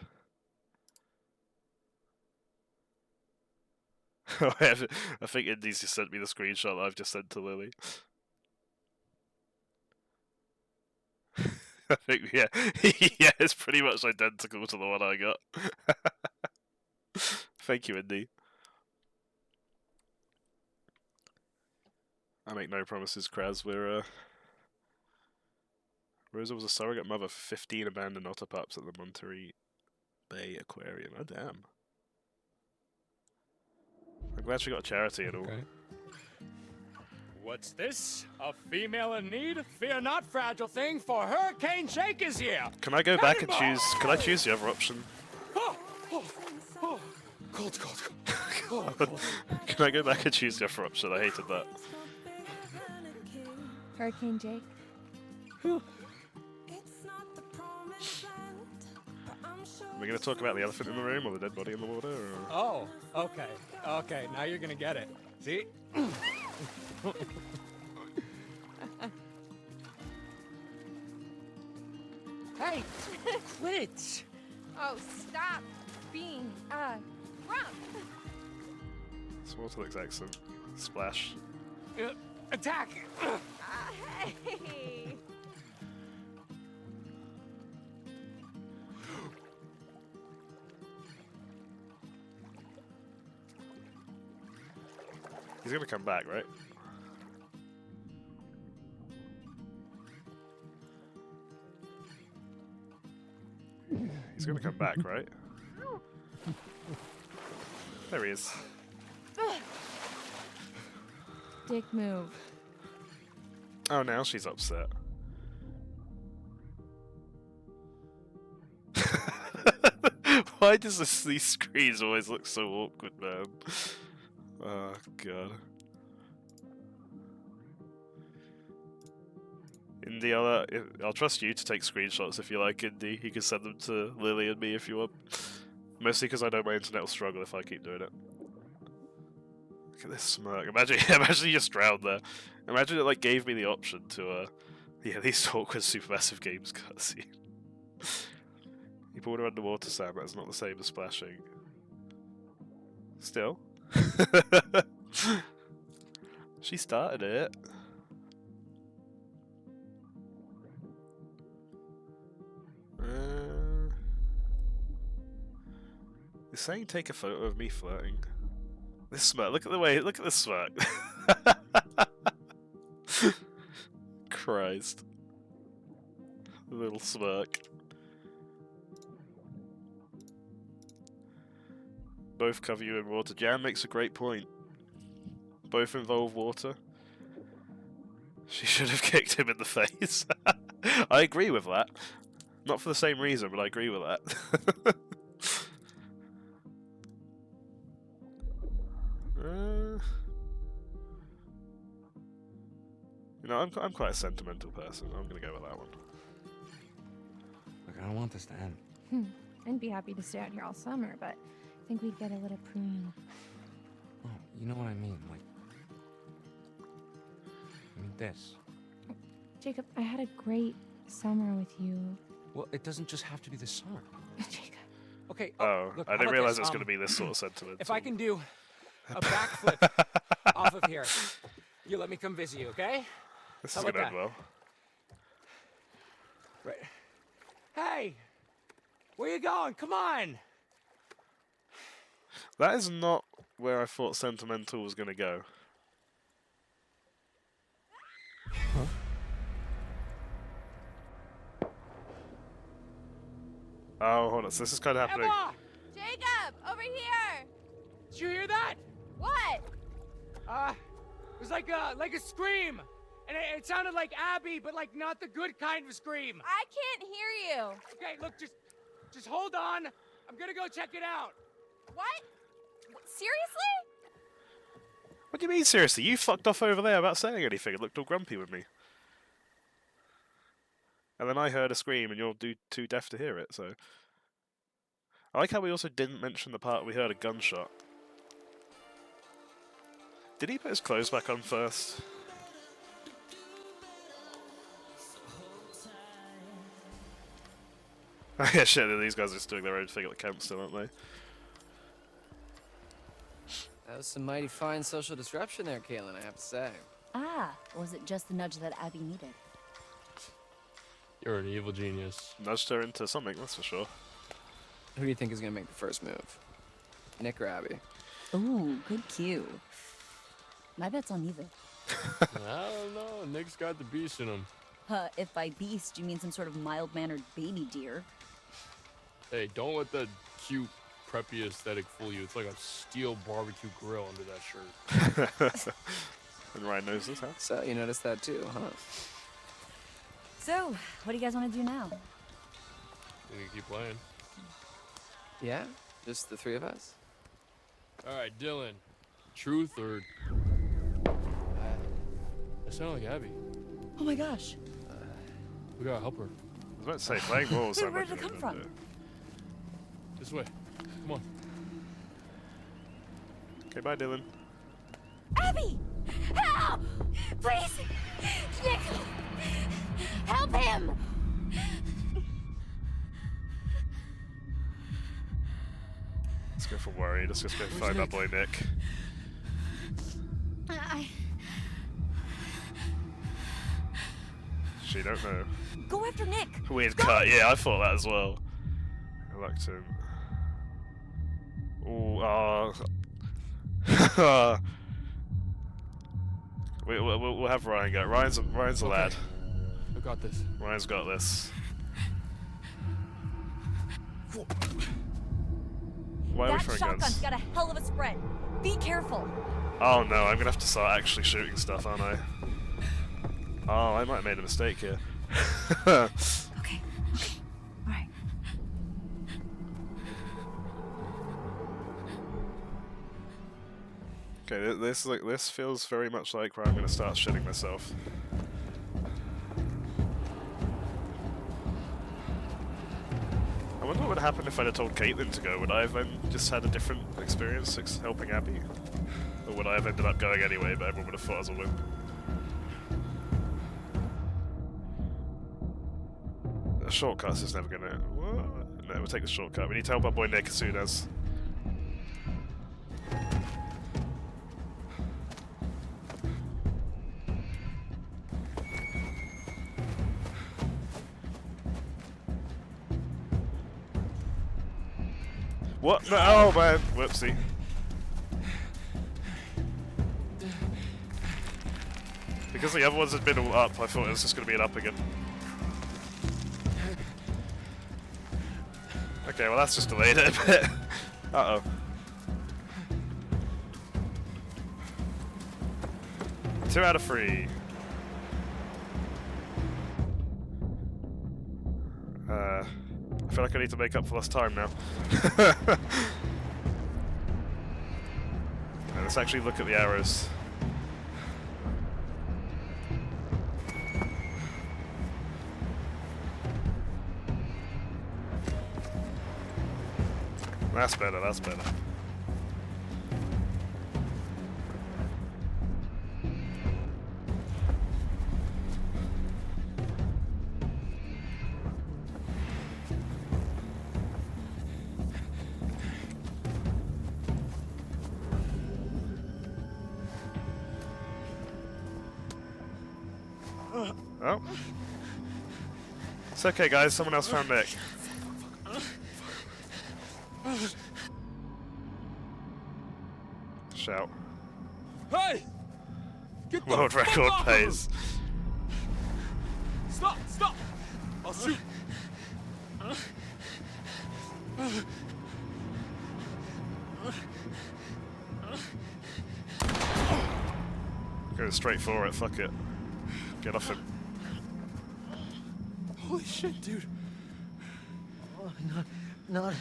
I think Indy's just sent me the screenshot that I've just sent to Lily. I think, yeah. Yeah, it's pretty much identical to the one I got. Thank you, Indy. I make no promises, Kraz. Rosa was a surrogate mother for 15 abandoned otter pups at the Monterey Bay Aquarium. Oh, damn. I'm glad she got a charity and all. Okay. What's this? A female in need? Fear not, fragile thing, for Hurricane Jake is here! Can I go back and choose... Can I choose the other option? Oh, oh, oh. Cold, cold, cold. Oh, cold. Can I go back and choose the other option? I hated that. Hurricane Jake. Are we going to talk about the elephant in the room or the dead body in the water? Or... Oh, okay. Okay, now you're gonna get it. See? Hey, quit it! Oh, stop being drunk. This water looks excellent. Splash. Attack! Hey. He's going to come back, right? He's going to come back, right? There he is. Dick move. Oh, now she's upset. Why does these screens always look so awkward, man? Oh, God. Indy, I'll trust you to take screenshots if you like, Indy. You can send them to Lily and me if you want. Mostly because I know my internet will struggle if I keep doing it. Look at this smirk. Imagine, imagine you just drowned there. Imagine it like gave me the option to, yeah, these awkward Supermassive Games cutscene. You pulled her underwater, Sam. That's not the same as splashing. Still. She started it. He's saying take a photo of me flirting. This smirk, look at the way, look at this smirk. Christ. Little smirk. Both cover you in water. Jan makes a great point. Both involve water. She should have kicked him in the face. I agree with that. Not for the same reason, but I agree with that. You know, I'm quite a sentimental person. I'm gonna go with that one. Look, I don't want this to end. I'd be happy to stay out here all summer, but I think we'd get a little prune. Oh, you know what I mean, like... I mean this. Jacob, I had a great summer with you. Well, it doesn't just have to be this summer. Jacob. Okay, Oh, look, I how didn't about realize this? it was gonna be this sort of sentiment. If I can do a backflip off of here, you let me come visit you, okay? This how is about gonna end that? well. Right. Hey! Where you going? Come on! That is not where I thought sentimental was gonna go. Huh? Oh, hold on. So this is kind of happening. Emma! Jacob, over here! Did you hear that? What? It was like a scream! And it sounded like Abby, but like not the good kind of scream. I can't hear you. Okay, look, just hold on. I'm gonna go check it out. What? Seriously? What do you mean, seriously? You fucked off over there without saying anything. It looked all grumpy with me. And then I heard a scream, and you're too deaf to hear it, so... I like how we also didn't mention the part we heard a gunshot. Did he put his clothes back on first? Yeah, shit, these guys are just doing their own thing at the camp still, aren't they? That was some mighty fine social disruption there, Kaylin, I have to say. Ah, was it just the nudge that Abby needed? You're an evil genius. Nudged her into something, that's for sure. Who do you think is gonna make the first move? Nick or Abby? Ooh, good cue. My bet's on neither. I don't know. Nick's got the beast in him. If by beast you mean some sort of mild-mannered baby deer. Hey, don't let that cute, preppy aesthetic fool you. It's like a steel barbecue grill under that shirt. And Ryan knows this, huh? So, you noticed that too, huh? So, what do you guys want to do now? We can keep playing. Yeah? Just the three of us? Alright, Dylan. Truth or... I sound like Abby. Oh my gosh. We gotta help her. I was about to say, playing walls. Where did it come from? This way. Come on. Okay, bye, Dylan. Abby! Help! Please! Nick! Help him! Let's go for Worry. Let's just go find our boy Nick. She don't know. Go after Nick! Weird cut. Yeah, I thought that as well. Reluctant. Ooh, we'll have Ryan go. Ryan's a lad. I got this. Ryan's got this. Why are we That throwing shotgun's guns? got a hell of a spread. Be careful. Oh no, I'm gonna have to start actually shooting stuff, aren't I? Oh, I might have made a mistake here. Okay. Alright. Okay, this feels very much like where I'm gonna start shitting myself. I wonder what would happen if I'd have told Caitlin to go. Would I have then just had a different experience helping Abby? Or would I have ended up going anyway, but everyone would have thought I was a win. A shortcut's just never gonna... What? No, we'll take the shortcut. We need to help our boy Nick as soon as... What? No, oh man, whoopsie. Because the other ones had been all up, I thought it was just going to be an up again. Okay, well that's just delayed it a bit. Uh-oh. Two out of 3. I feel like I need to make up for lost time now. Let's actually look at the arrows. That's better, that's better. Oh. It's okay, guys. Someone else found Nick. Shout. Hey! Get the World fuck record off of pace. him! Stop! Stop! I'll shoot! Go straight for it. Fuck it. Get off him. Holy shit, dude. Oh, not.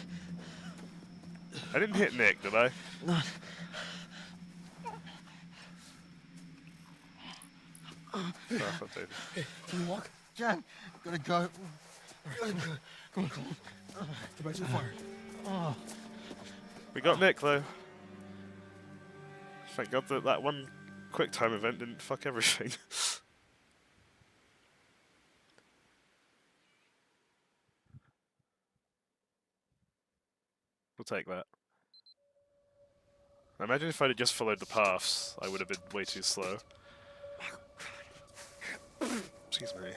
I didn't hit Nick, did I? Not. Oh, I did. Can you walk? John, gotta go. Come on. Get back to the fire. Oh. We got Nick though. Thank God that that one quick time event didn't fuck everything. We'll take that. I imagine if I'd just followed the paths, I would have been way too slow. Excuse me.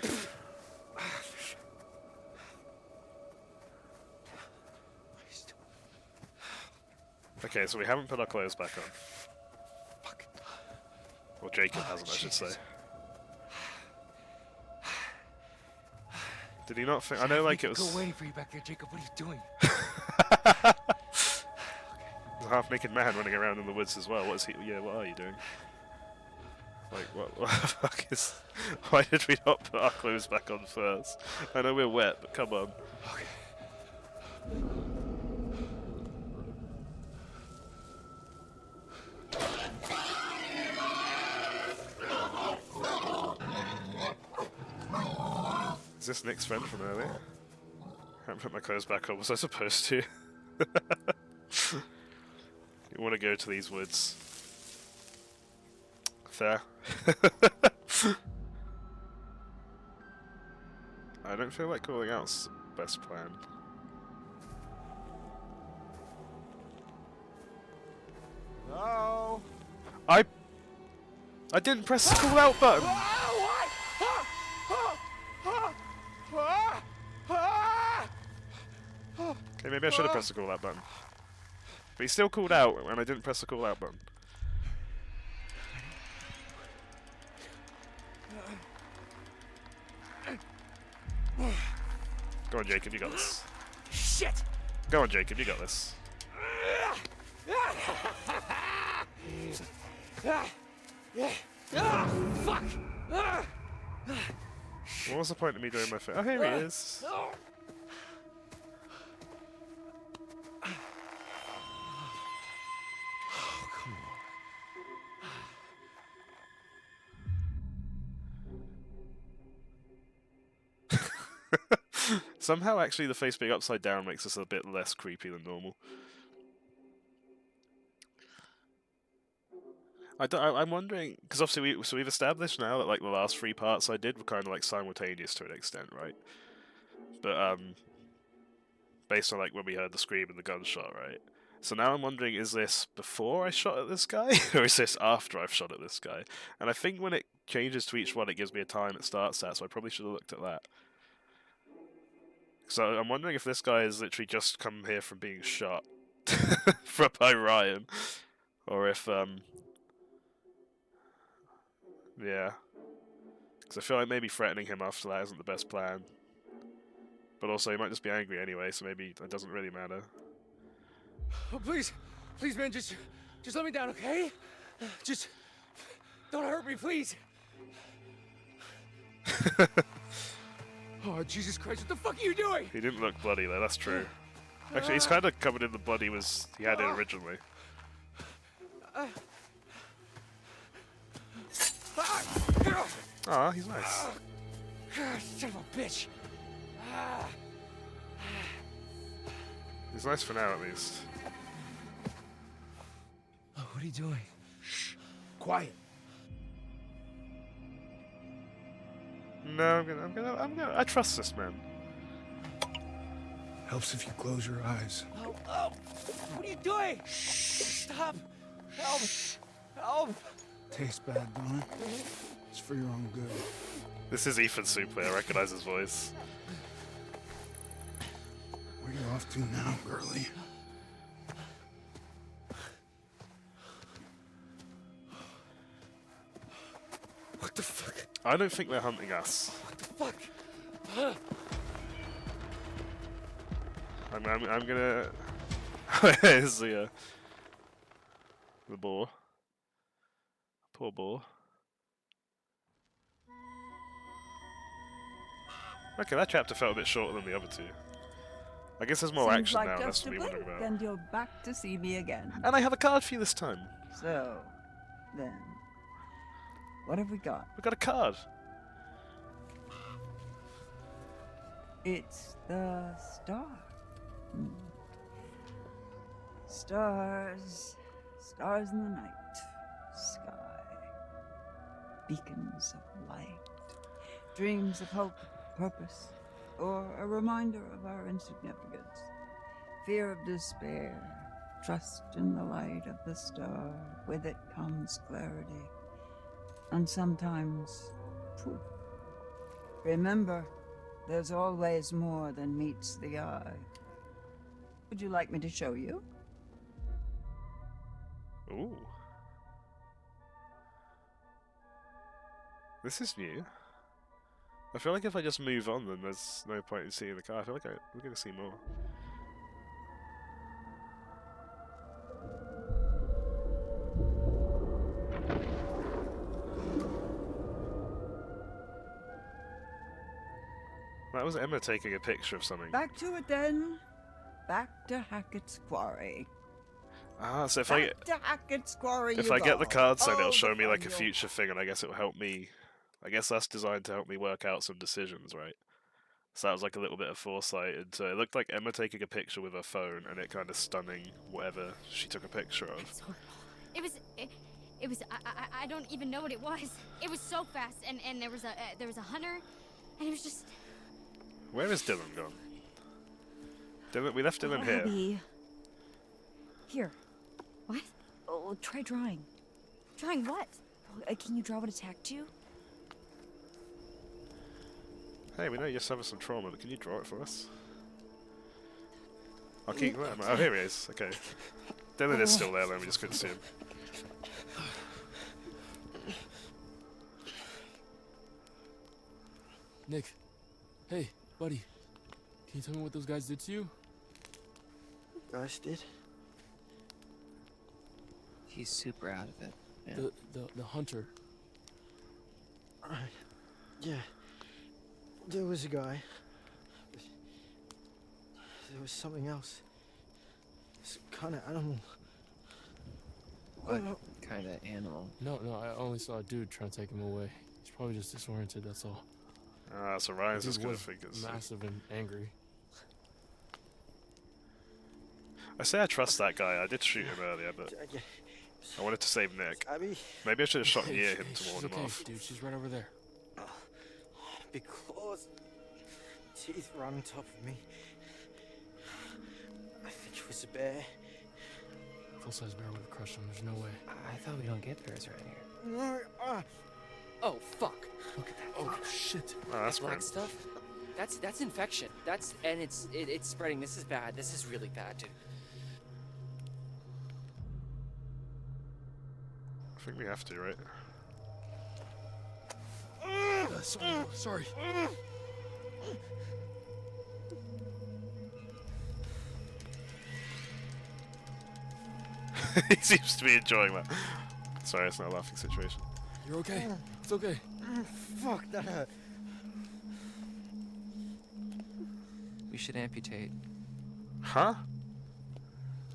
Okay, so we haven't put our clothes back on. Fuck. Or Jacob hasn't, I should say. Did he not think? I know, like, it was... Go waiting for you back there, Jacob. What are you doing? There's a half-naked man running around in the woods as well. What is he? Yeah, what are you doing? Like, what the fuck is... Why did we not put our clothes back on first? I know we're wet, but come on. Okay. Is this Nick's friend from earlier? I haven't put my clothes back on, was I supposed to? You want to go to these woods. Fair. I don't feel like calling out's the best plan. Hello? I didn't press the call out button! Okay, maybe I should have pressed the call out button. But he still called out and I didn't press the call out button. Go on, Jacob, you got this. Shit! Go on, Jacob, you got this. Fuck! What was the point of me doing my thing? Oh, here he is. Somehow, actually, the face being upside down makes us a bit less creepy than normal. I'm wondering because obviously we've established now that like the last three parts I did were kind of like simultaneous to an extent, right? But based on like when we heard the scream and the gunshot, right? So now I'm wondering, is this before I shot at this guy, or is this after I've shot at this guy? And I think when it changes to each one, it gives me a time it starts at, so I probably should have looked at that. So I'm wondering if this guy has literally just come here from being shot by Ryan, or if yeah, because I feel like maybe threatening him after that isn't the best plan. But also, he might just be angry anyway, so maybe it doesn't really matter. Oh, please, please, man, just let me down, okay? Just don't hurt me, please. Oh, Jesus Christ, what the fuck are you doing? He didn't look bloody though, that's true. Actually, he's kind of covered in the blood he had it originally. Ah, he's nice. God, son of a bitch. He's nice for now, at least. Oh, what are you doing? Shh. Quiet. No, I trust this man. Helps if you close your eyes. Oh, oh. What are you doing? Stop. Help. Help. Tastes bad, don't it? It's for your own good. This is Ethan Suplee, I recognize his voice. Where are you off to now, girlie? What the fuck? I don't think they're hunting us. What the fuck? I'm gonna... Where's the boar? Poor boar. Okay, that chapter felt a bit shorter than the other two. I guess there's more Seems action like now, that's just what a we wondering blink about. and you're back to see me again. And I have a card for you this time. So, then, what have we got? We got a card. It's the star. Hmm. Stars, stars in the night, sky, beacons of light, dreams of hope, purpose, or a reminder of our insignificance, fear of despair, trust in the light of the star. With it comes clarity, and sometimes proof. Remember, there's always more than meets the eye. Would you like me to show you? Ooh. This is new. I feel like if I just move on, then there's no point in seeing the car. I feel like we're going to see more. That was Emma taking a picture of something. Back to it then. Back to Hackett's Quarry. Ah, so if Back to Hackett's Quarry if you I get the go. card signed, Oh, it'll show the me like a fun you'll future thing, and I guess it'll help me. I guess that's designed to help me work out some decisions, right? So that was like a little bit of foresight. And so it looked like Emma taking a picture with her phone, and it kind of stunning whatever she took a picture of. It's horrible. It was. I don't even know what it was. It was so fast, and there was a hunter, and it was just. Where is Dylan gone? Dylan, we left Dylan here. Abby. Here. What? Oh, try drawing. Drawing what? Can you draw what attacked you? Hey, we know you suffered some trauma, but can you draw it for us? I'll keep. Oh, here he is. Okay. Dylan is still there, then we just couldn't see him. Nick, hey, buddy. Can you tell me what those guys did to you? Guys did? He's super out of it. Yeah. The hunter. Yeah. There was a guy. There was something else. Some kind of animal. What kind of animal? No, I only saw a dude trying to take him away. He's probably just disoriented, that's all. Ah, so Ryan's just Dude gonna was think it's massive and angry. I say I trust that guy. I did shoot him earlier, but I wanted to save Nick. Abby? Maybe I should have shot near him to She's warn him okay, off. dude. She's right over there. Big claws. Teeth were on top of me. I think it was a bear. Full-size bear would have crushed him. There's no way. I thought we don't get bears around here. Oh, fuck. Look at that. Oh, shit. Oh, that's black grim. stuff. That's infection. It's spreading. This is bad. This is really bad, dude. I think we have to, right? Sorry. He seems to be enjoying that. Sorry, it's not a laughing situation. You're okay. It's okay. Fuck, that hurt. We should amputate. Huh?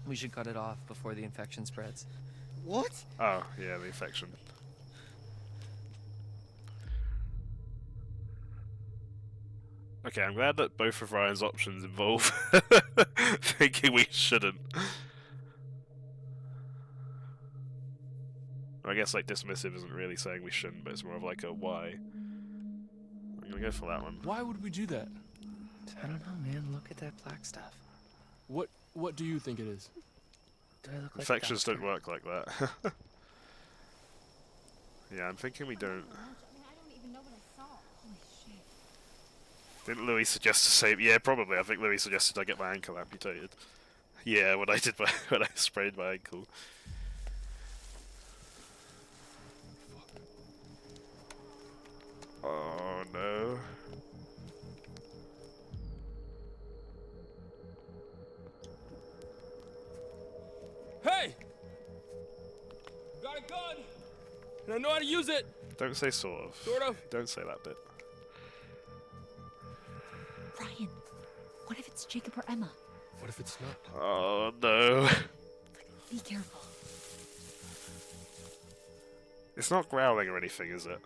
We should cut it off before the infection spreads. What? Oh, yeah, the infection. Okay, I'm glad that both of Ryan's options involve thinking we shouldn't. I guess like dismissive isn't really saying we shouldn't, but it's more of like a why. I'm gonna go for that one. Why would we do that? I don't know, man. Look at that black stuff. What do you think it is? Do I look like Infections a doctor? don't work like that. Yeah, I'm thinking we don't. I don't even know what I saw. Holy shit. Didn't Louis suggest to save? Yeah, probably. I think Louis suggested I get my ankle amputated. Yeah, when I did when I sprained my ankle. Oh no. Hey! You got a gun! And I know how to use it! Don't say sort of. Sort of. Don't say that bit. Ryan, what if it's Jacob or Emma? What if it's not? Oh no. Be careful. It's not growling or anything, is it?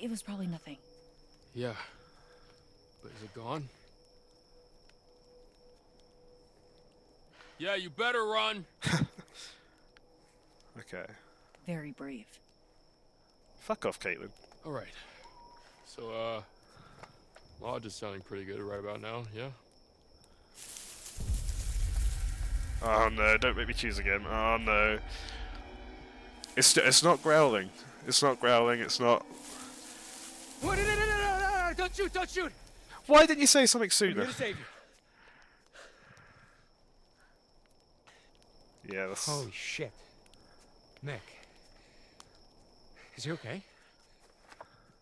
It was probably nothing. Yeah. But is it gone? Yeah, you better run! Okay. Very brave. Fuck off, Caitlin. Alright. So, Lodge is sounding pretty good right about now, yeah? Oh no, don't make me choose again. Oh no. It's not growling. It's not growling, it's not... Wait, no, don't shoot, don't shoot! Why didn't you say something I'm sooner? here to save you. Yeah, that's... Holy shit. Nick. Is he okay?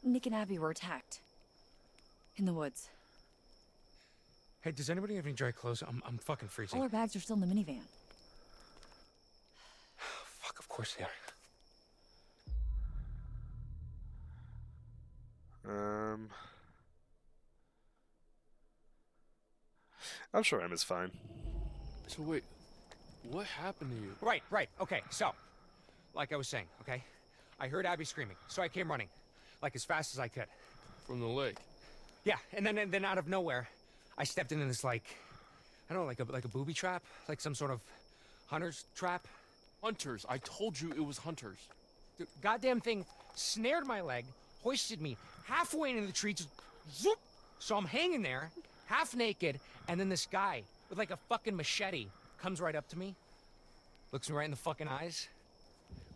Nick and Abby were attacked. In the woods. Hey, does anybody have any dry clothes? I'm fucking freezing. All our bags are still in the minivan. Fuck, of course they are. I'm sure Emma's fine. So wait, what happened to you? Right, okay, so, like I was saying, okay? I heard Abby screaming, so I came running, like as fast as I could. From the lake? Yeah, and then out of nowhere, I stepped into this like, I don't know, like a booby trap? Like some sort of hunter's trap? Hunters, I told you it was hunters. The goddamn thing snared my leg, hoisted me halfway into the tree, just zoop! So I'm hanging there, half naked, and then this guy with like a fucking machete comes right up to me, looks me right in the fucking eyes.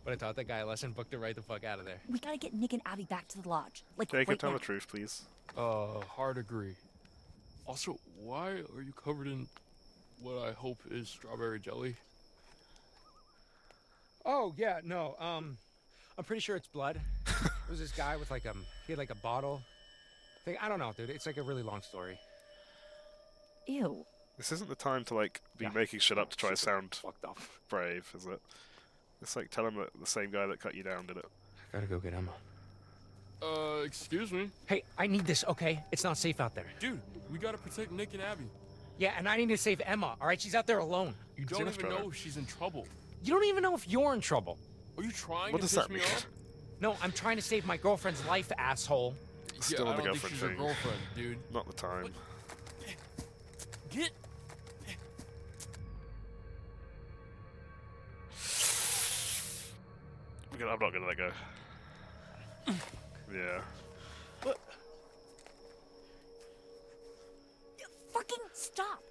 But I taught that guy a lesson, booked it right the fuck out of there. We gotta get Nick and Abby back to the lodge. Like, Jacob, right tell now. the truth, please. Hard agree. Also, why are you covered in what I hope is strawberry jelly? Oh, yeah, no, I'm pretty sure it's blood. It was this guy with like, he had like a bottle thing. I don't know, dude. It's like a really long story. Ew. This isn't the time to, like, be Yeah. making shit up to try to sound Fucked up. brave, is it? It's like, tell him that the same guy that cut you down did it. I gotta go get Emma. Excuse me? Hey, I need this, okay? It's not safe out there. Dude, we gotta protect Nick and Abby. Yeah, and I need to save Emma, all right? She's out there alone. You It's don't in even Australia. know if she's in trouble. You don't even know if you're in trouble. Are you trying What to does piss that me mean? off? No, I'm trying to save my girlfriend's life, asshole. Still yeah, on the I don't think girlfriend she's your thing. girlfriend, dude. Not the time. Get I'm not gonna let go. Yeah. Fucking stop!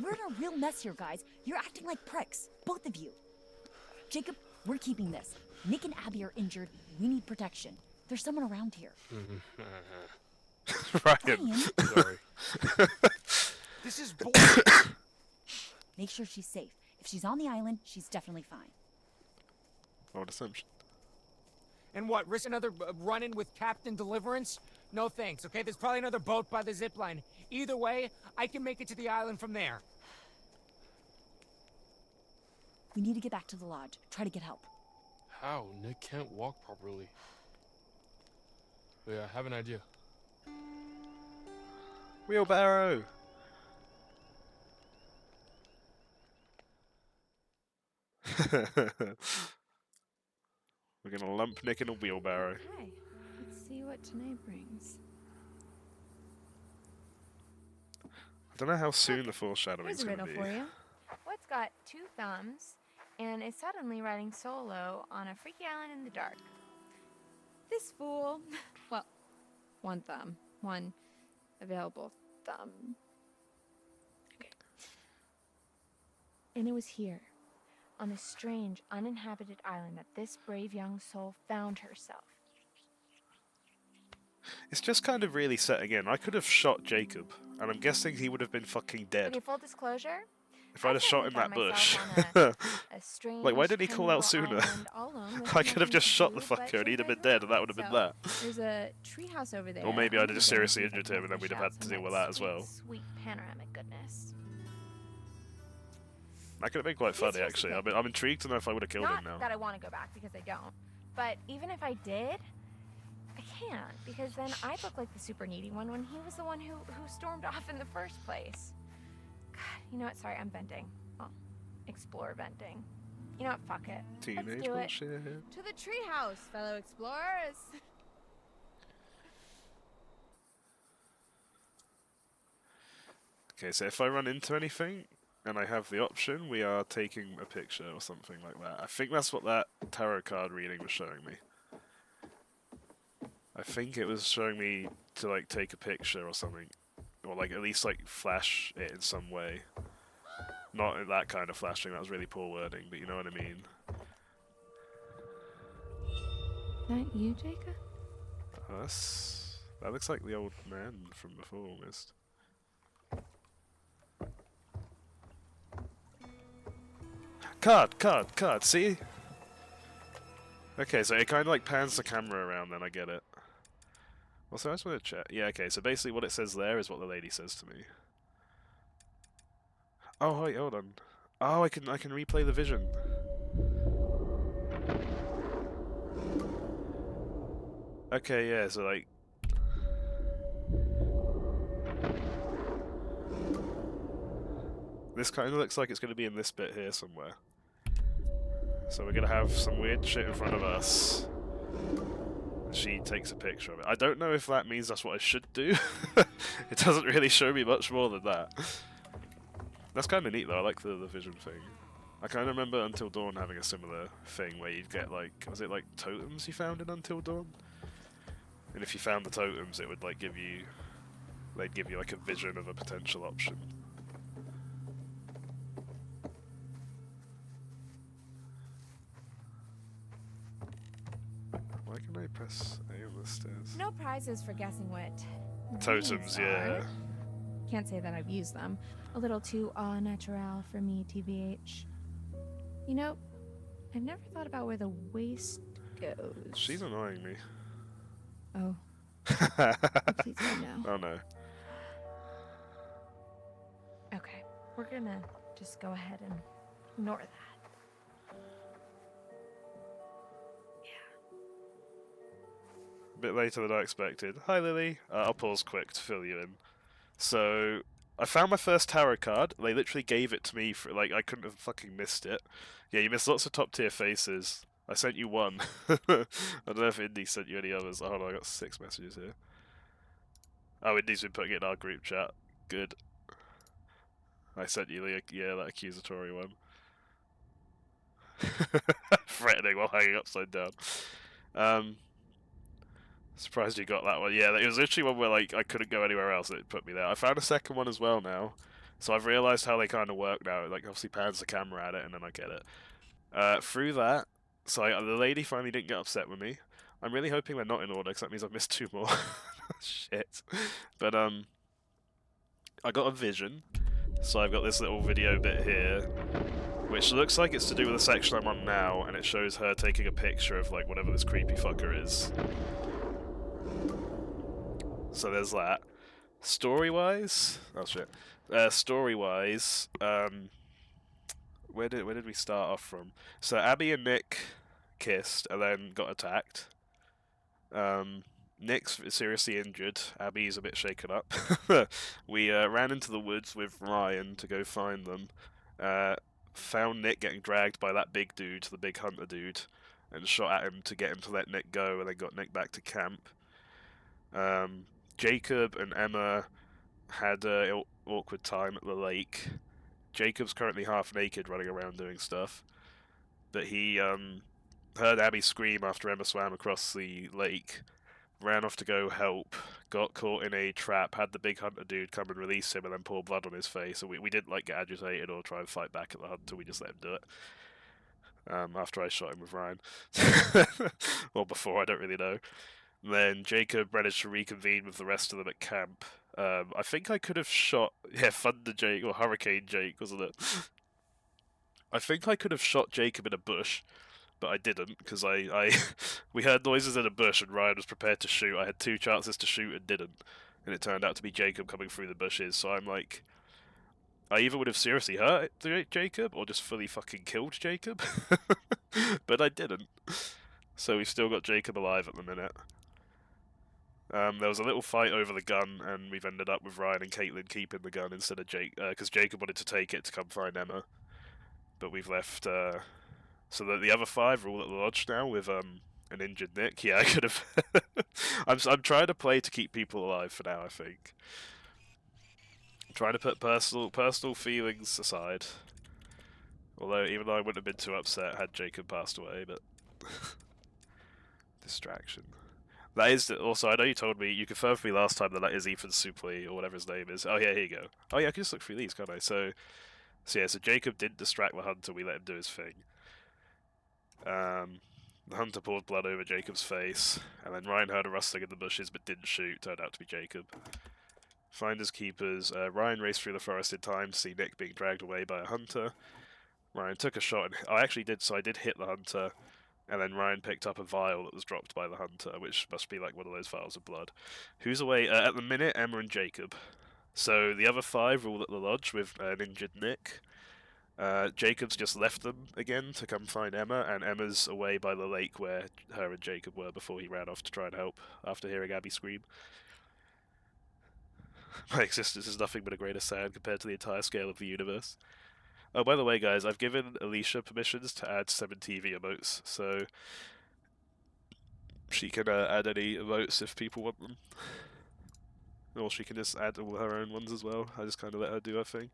We're in a real mess here, guys. You're acting like pricks, both of you. Jacob, we're keeping this. Nick and Abby are injured. We need protection. There's someone around here. Ryan. Sorry. This is bullshit. Make sure she's safe. If she's on the island, she's definitely fine. Odd assumption. And what, risk another run-in with Captain Deliverance? No thanks, okay? There's probably another boat by the zipline. Either way, I can make it to the island from there. We need to get back to the lodge. Try to get help. How? Nick can't walk properly. But yeah, I have an idea. Wheelbarrow! We're gonna lump Nick in a wheelbarrow. Okay, let's see what tonight brings. I don't know how soon the foreshadowing's Here's a gonna riddle be. for you. What's got 2 thumbs and is suddenly riding solo on a freaky island in the dark? This fool. Well, 1 thumb. 1 available thumb. Okay. And it was here, on this strange, uninhabited island, that this brave young soul found herself. It's just kind of really setting in. I could have shot Jacob, and I'm guessing he would have been fucking dead. Okay, full disclosure. If I'd have shot in that found bush. myself on a strange, Like, why didn't he call out tiny sooner? little island all alone with I could have nothing just to shot do the but fucker and he'd have chase been dead, and that would have my been friend. that. So, there's a treehouse over there. Or maybe I'm I'd have just gonna go seriously see if I injured can him, and then we'd fish have out had to some deal with that as sweet, well. Sweet panoramic goodness. That could have been quite funny, Here's the actually. thing. I'm intrigued to know if I would have killed Not him now. that I want to go back because I don't, but even if I did, I can't, because then I'd look like the super needy one when he was the one who stormed off in the first place. God, you know what? Sorry, I'm venting. Oh, explore venting. You know what? Fuck it. Let's Teenage do it. bullshit. To the treehouse, fellow explorers. Okay, so if I run into anything, and I have the option, we are taking a picture or something like that. I think that's what that tarot card reading was showing me. I think it was showing me to, like, take a picture or something. Or, like, at least, like, flash it in some way. Not that kind of flashing, that was really poor wording, but you know what I mean. That you, Jacob? That looks like the old man from before, almost. Card, see? Okay, so it kind of like pans the camera around, then I get it. Also, I just want to check. Yeah, okay, so basically what it says there is what the lady says to me. Oh, wait, hold on. Oh, I can replay the vision. Okay, yeah, so like... This kind of looks like it's going to be in this bit here somewhere. So we're going to have some weird shit in front of us. She takes a picture of it. I don't know if that means that's what I should do. It doesn't really show me much more than that. That's kind of neat though, I like the vision thing. I kind of remember Until Dawn having a similar thing where you'd get like, was it like totems you found in Until Dawn? And if you found the totems it would like give you, they'd give you like a vision of a potential option. Why can I press A on the stairs? No prizes for guessing what Totems, these yeah. are. Can't say that I've used them. A little too au naturel for me, TBH. You know, I've never thought about where the waist goes. She's annoying me. Oh. Please God, no. Oh no. Okay, we're gonna just go ahead and ignore that. A bit later than I expected. Hi Lily. I'll pause quick to fill you in. So, I found my first tarot card. They literally gave it to me for, like, I couldn't have fucking missed it. Yeah, you missed lots of top tier faces. I sent you one. I don't know if Indy sent you any others. Oh, hold on, I got 6 messages here. Oh, Indy's been putting it in our group chat. Good. I sent you, that accusatory one. Threatening while hanging upside down. Surprised you got that one. Yeah, it was literally one where like I couldn't go anywhere else. It put me there. I found a second one as well now, so I've realised how they kind of work now. It, like obviously pans the camera at it, and then I get it. Through that, so the lady finally didn't get upset with me. I'm really hoping they're not in order, because that means I've missed 2 more. Shit. But I got a vision. So I've got this little video bit here, which looks like it's to do with the section I'm on now, and it shows her taking a picture of like whatever this creepy fucker is. So there's that. Story-wise, oh shit. Story-wise, where did we start off from? So Abby and Nick kissed and then got attacked. Nick's seriously injured. Abby's a bit shaken up. We ran into the woods with Ryan to go find them. Found Nick getting dragged by that big dude, the big hunter dude, and shot at him to get him to let Nick go, and then got Nick back to camp. Jacob and Emma had an awkward time at the lake. Jacob's currently half naked running around doing stuff, but he heard Abby scream after Emma swam across the lake, ran off to go help, got caught in a trap, had the big hunter dude come and release him and then pour blood on his face, and we didn't like get agitated or try and fight back at the hunter, we just let him do it. After I shot him with Ryan. Or before, I don't really know. And then Jacob managed to reconvene with the rest of them at camp. I think I could have shot... Yeah, Thunder Jake, or Hurricane Jake, wasn't it? I think I could have shot Jacob in a bush, but I didn't, because we heard noises in a bush and Ryan was prepared to shoot. I had 2 chances to shoot and didn't, and it turned out to be Jacob coming through the bushes, so I'm like... I either would have seriously hurt Jacob, or just fully fucking killed Jacob. But I didn't. So we've still got Jacob alive at the minute. There was a little fight over the gun, and we've ended up with Ryan and Caitlin keeping the gun instead of Jake, because Jacob wanted to take it to come find Emma. But we've left, so that the other 5 are all at the lodge now with, an injured Nick. Yeah, I could have... I'm trying to play to keep people alive for now, I think. I'm trying to put personal feelings aside. Although, even though I wouldn't have been too upset had Jacob passed away, but... Distraction. That is also, I know you told me, you confirmed for me last time that is Ethan Supley, or whatever his name is. Oh yeah, here you go. Oh yeah, I can just look through these, can't I? So yeah, so Jacob didn't distract the hunter, we let him do his thing. The hunter poured blood over Jacob's face, and then Ryan heard a rustling in the bushes but didn't shoot, turned out to be Jacob. Finders keepers, Ryan raced through the forest in time to see Nick being dragged away by a hunter. Ryan took a shot, and I did hit the hunter, and then Ryan picked up a vial that was dropped by the hunter, which must be like one of those vials of blood. Who's away? At the minute, Emma and Jacob. So the other 5 are all at the lodge with an injured Nick. Jacob's just left them again to come find Emma, and Emma's away by the lake where her and Jacob were before he ran off to try and help after hearing Abby scream. My existence is nothing but a grain of sand compared to the entire scale of the universe. Oh, by the way, guys, I've given Alicia permissions to add 7 TV emotes, so she can add any emotes if people want them. Or she can just add all her own ones as well. I just kind of let her do her thing.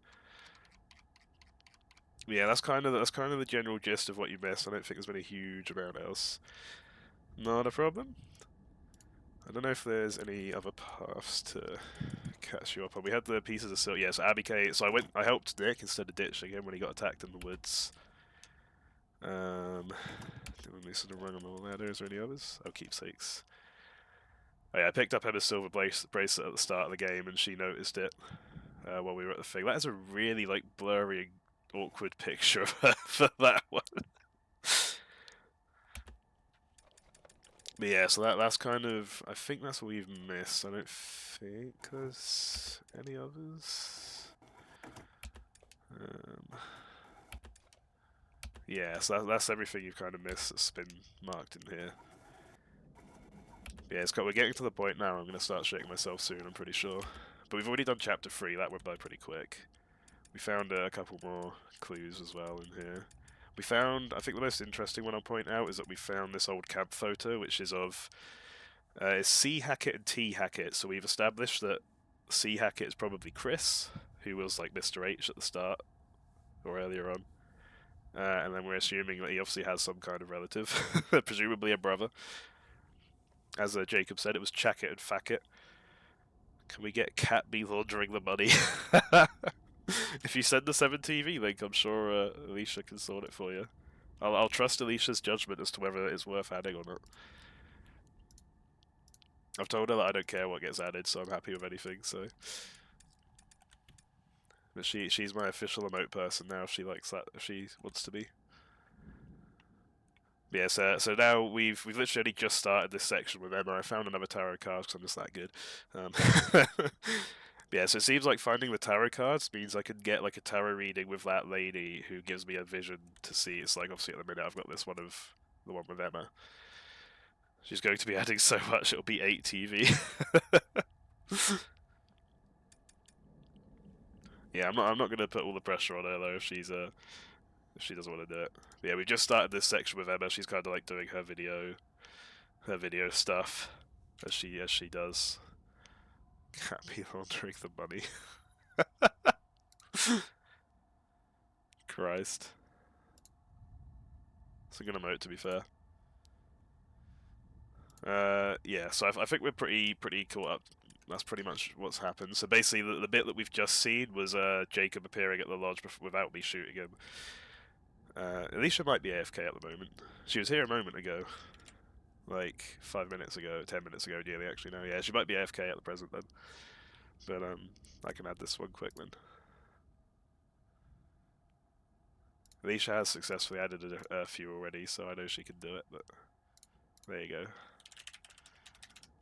Yeah, that's kind of the general gist of what you missed. I don't think there's been a huge amount else. Not a problem. I don't know if there's any other paths to catch you up on. We had the pieces of silk. Yeah, so Abby Kay. So I helped Nick instead of ditching him when he got attacked in the woods. Didn't listen to run on the ladder. Is there any others? Oh, keepsakes. Oh yeah, I picked up Emma's silver bracelet at the start of the game, and she noticed it while we were at the thing. That is a really like blurry, awkward picture of her for that one. But yeah, so that's kind of... I think that's what we've missed. I don't think there's any others. Yeah, so that's everything you've kind of missed that's been marked in here. Yeah, we're getting to the point now. I'm going to start shitting myself soon, I'm pretty sure. But we've already done Chapter 3. That went by pretty quick. We found a couple more clues as well in here. We found, I think the most interesting one I'll point out is that we found this old camp photo, which is of C. Hackett and T. Hackett. So we've established that C. Hackett is probably Chris, who was like Mr. H at the start, or earlier on. And then we're assuming that he obviously has some kind of relative, presumably a brother. As Jacob said, it was Chack it and Fack it. Can we get Cat be laundering the money? If you send the 7TV link, I'm sure Alicia can sort it for you. I'll trust Alicia's judgment as to whether it is worth adding or not. I've told her that I don't care what gets added, so I'm happy with anything. So, but she's my official emote person now. If she likes that, if she wants to be. Yeah, so now we've literally just started this section with Emma. I found another tarot card because I'm just that good. Yeah, so it seems like finding the tarot cards means I can get like a tarot reading with that lady who gives me a vision to see. It's like obviously at the minute I've got this one of the one with Emma. She's going to be adding so much it'll be 8 TV. Yeah, I'm not gonna put all the pressure on her though if she doesn't want to do it. But yeah, we just started this section with Emma. She's kind of like doing her video stuff as she does. Can't be laundering the money. Christ. It's a good emote, to be fair. Yeah, so I think we're pretty caught up. That's pretty much what's happened. So basically, the bit that we've just seen was Jacob appearing at the lodge without me shooting him. Alicia might be AFK at the moment. She was here a moment ago. Like 5 minutes ago, 10 minutes ago, nearly actually. No, yeah, she might be AFK at the present then. But I can add this one quick then. Alicia has successfully added a few already, so I know she can do it, but there you go.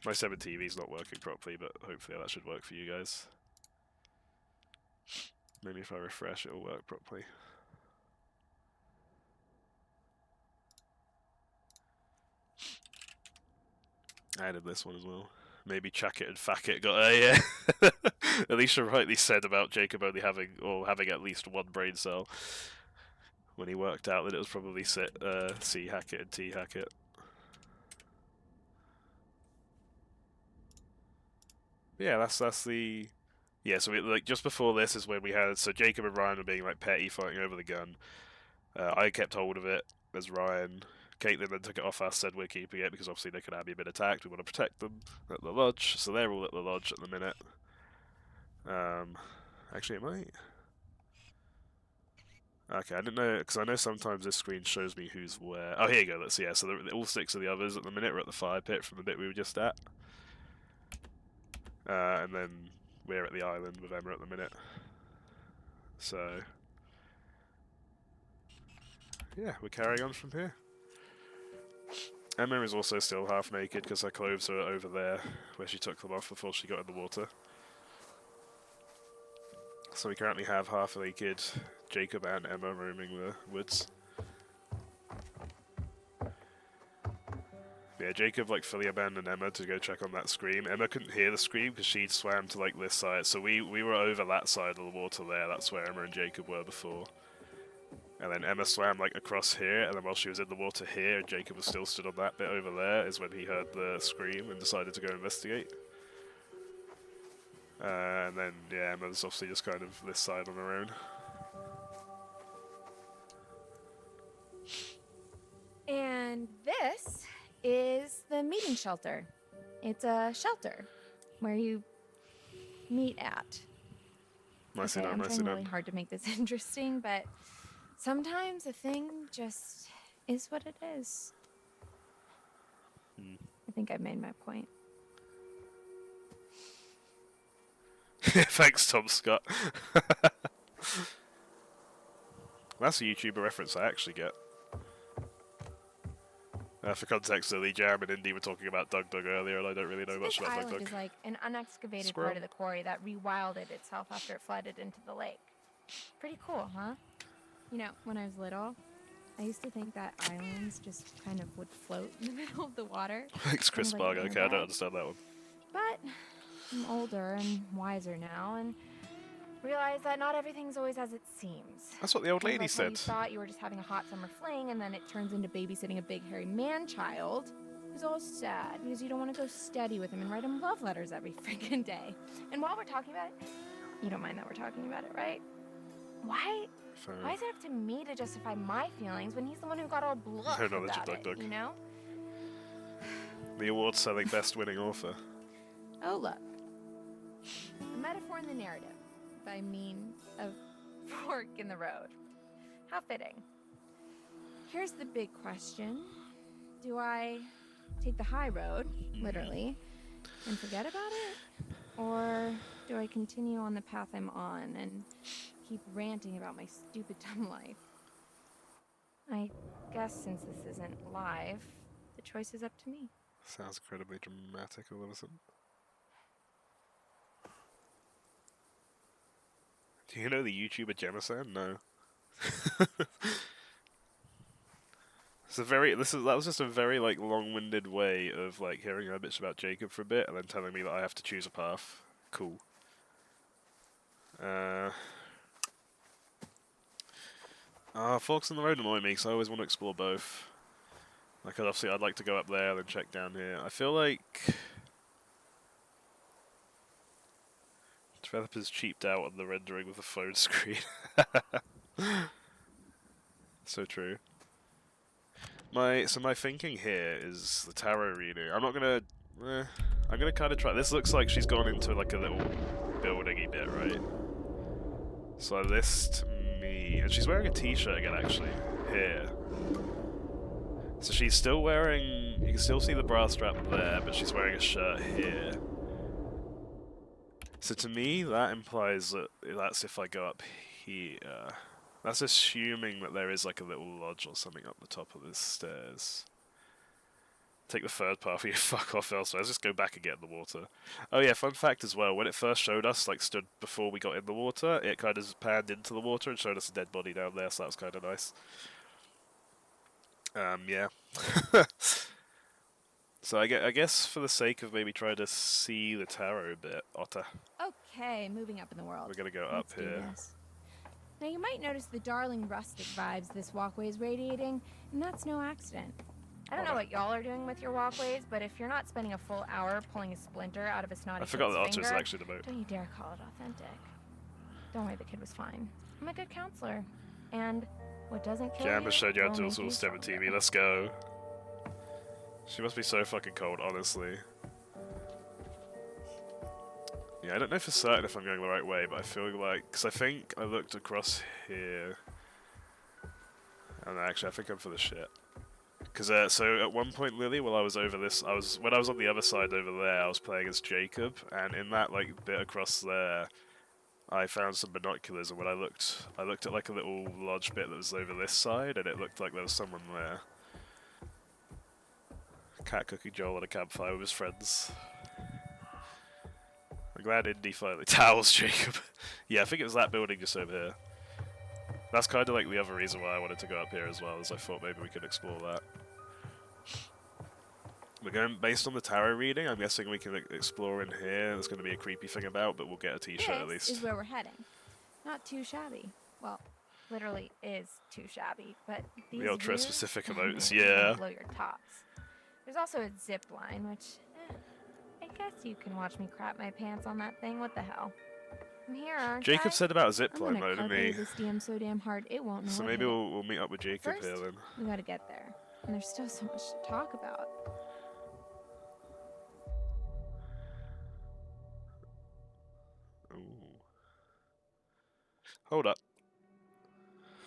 My 7TV's not working properly, but hopefully that should work for you guys. Maybe if I refresh it'll work properly. I added this one as well. Maybe Chack it and Fack it got yeah. Alicia rightly said about Jacob only having at least one brain cell when he worked out that it was probably C hack it and T hack it. Yeah, that's the so we, like just before this is when we had Jacob and Ryan were being like petty fighting over the gun. I kept hold of it as Ryan. Caitlin then took it off us, said we're keeping it because obviously they could have been attacked. We want to protect them at the lodge, so they're all at the lodge at the minute. Actually, it might. Okay, I didn't know because I know sometimes this screen shows me who's where. Oh, here you go. Let's see. Yeah, so all 6 of the others at the minute are at the fire pit from the bit we were just at, and then we're at the island with Emma at the minute. So yeah, we're carrying on from here. Emma is also still half naked because her clothes are over there where she took them off before she got in the water. So we currently have half naked Jacob and Emma roaming the woods. Yeah, Jacob like fully abandoned Emma to go check on that scream. Emma couldn't hear the scream because she'd swam to like this side, so we were over that side of the water there. That's where Emma and Jacob were before. And then Emma swam like across here, and then while she was in the water here, and Jacob was still stood on that bit over there, is when he heard the scream and decided to go investigate. And then, yeah, Emma's obviously just kind of this side on her own. And this is the meeting shelter. It's a shelter where you meet at. Nicely done, I'm nicely trying done. really hard to make this interesting, but sometimes a thing just is what it is. I think I've made my point. Thanks, Tom Scott. That's a YouTuber reference I actually get. For context, Lee Jam and Indy were talking about Dug Dug earlier, and I don't really know much This about Dug island Dug. is like an unexcavated Squirrel. part of the quarry that rewilded itself after it flooded into the lake. Pretty cool, huh? You know, when I was little, I used to think that islands just kind of would float in the middle of the water. Thanks, Chris Kind of like Spargo. an Okay, I don't airbag. understand that one. But I'm older and wiser now, and realize that not everything's always as it seems. That's what the old Kind of lady like how said. you thought you were just having a hot summer fling, and then it turns into babysitting a big hairy man-child who's all sad because you don't want to go steady with him and write him love letters every freaking day. And while we're talking about it, you don't mind that we're talking about it, right? Why Fair. is it up to me to justify my feelings when he's the one who got all bluff No knowledge of about Dug it, Dug. you know? The award selling best winning author. Oh, look. A metaphor in the narrative by means of fork in the road. How fitting. Here's the big question. Do I take the high road, literally, and forget about it? Or do I continue on the path I'm on and keep ranting about my stupid dumb life? I guess since this isn't live, the choice is up to me. Sounds incredibly dramatic all of a sudden. Do you know the YouTuber Jemasan? No. That was just a very like long-winded way of like hearing her bitch about Jacob for a bit and then telling me that I have to choose a path. Cool. Forks in the road annoy me because I always want to explore both. Like obviously I'd like to go up there and then check down here. I feel like developers cheaped out on the rendering with the phone screen. So true. My thinking here is the tarot reading. I'm not gonna. I'm gonna kind of try. This looks like she's gone into like a little building-y bit, right? So this to me, and she's wearing a t-shirt again, actually. Here. So she's still wearing. You can still see the bra strap there, but she's wearing a shirt here. So to me, that implies that that's if I go up here. That's assuming that there is like a little lodge or something up the top of the stairs. Take the third path, you fuck off elsewhere. Let's just go back and get in the water. Oh yeah, fun fact as well, when it first showed us, like stood before we got in the water, it kind of panned into the water and showed us a dead body down there, so that was kind of nice. Yeah. So I guess for the sake of maybe trying to see the tarot a bit, Otter, Okay, moving up in the world. we're gonna go Let's up do here. this. Now you might notice the darling rustic vibes this walkway is radiating, and that's no accident. I don't know what y'all are doing with your walkways, but if you're not spending a full hour pulling a splinter out of a snotty I forgot kid's that Otter is finger, actually the boat. don't you dare call it authentic. Don't worry, the kid was fine. I'm a good counselor, and what doesn't kill Gamma you showed you how will to make also you stem a stronger. TV, let's go. She must be so fucking cold, honestly. Yeah, I don't know for certain if I'm going the right way, but I feel like... Because I think I looked across here... And actually, I think I'm for the shit. Because, so at one point, Lily, while I was over this... when I was on the other side over there, I was playing as Jacob, and in that, like, bit across there, I found some binoculars, and when I looked at, like, a little lodge bit that was over this side, and it looked like there was someone there. Cat cooking Joel at a campfire with his friends. I'm glad Indy finally towels Jacob. Yeah, I think it was that building just over here. That's kind of like the other reason why I wanted to go up here as well, is I thought maybe we could explore that. We're going based on the tarot reading. I'm guessing we can explore in here. There's going to be a creepy thing about, but we'll get a t-shirt at This least. is where we're heading. Not too shabby. Well, literally is too shabby, but these The ultra views, specific they're emotes, gonna yeah. blow your tops. There's also a zip line, which, I guess you can watch me crap my pants on that thing. What the hell? I'm here, aren't Jacob I? said about a I'm zipline gonna mode, didn't carpe he? this DM so damn hard it won't know So what maybe hit it. we'll meet up with Jacob First, here then. we gotta get there, and there's still so much to talk about. Ooh. Hold up.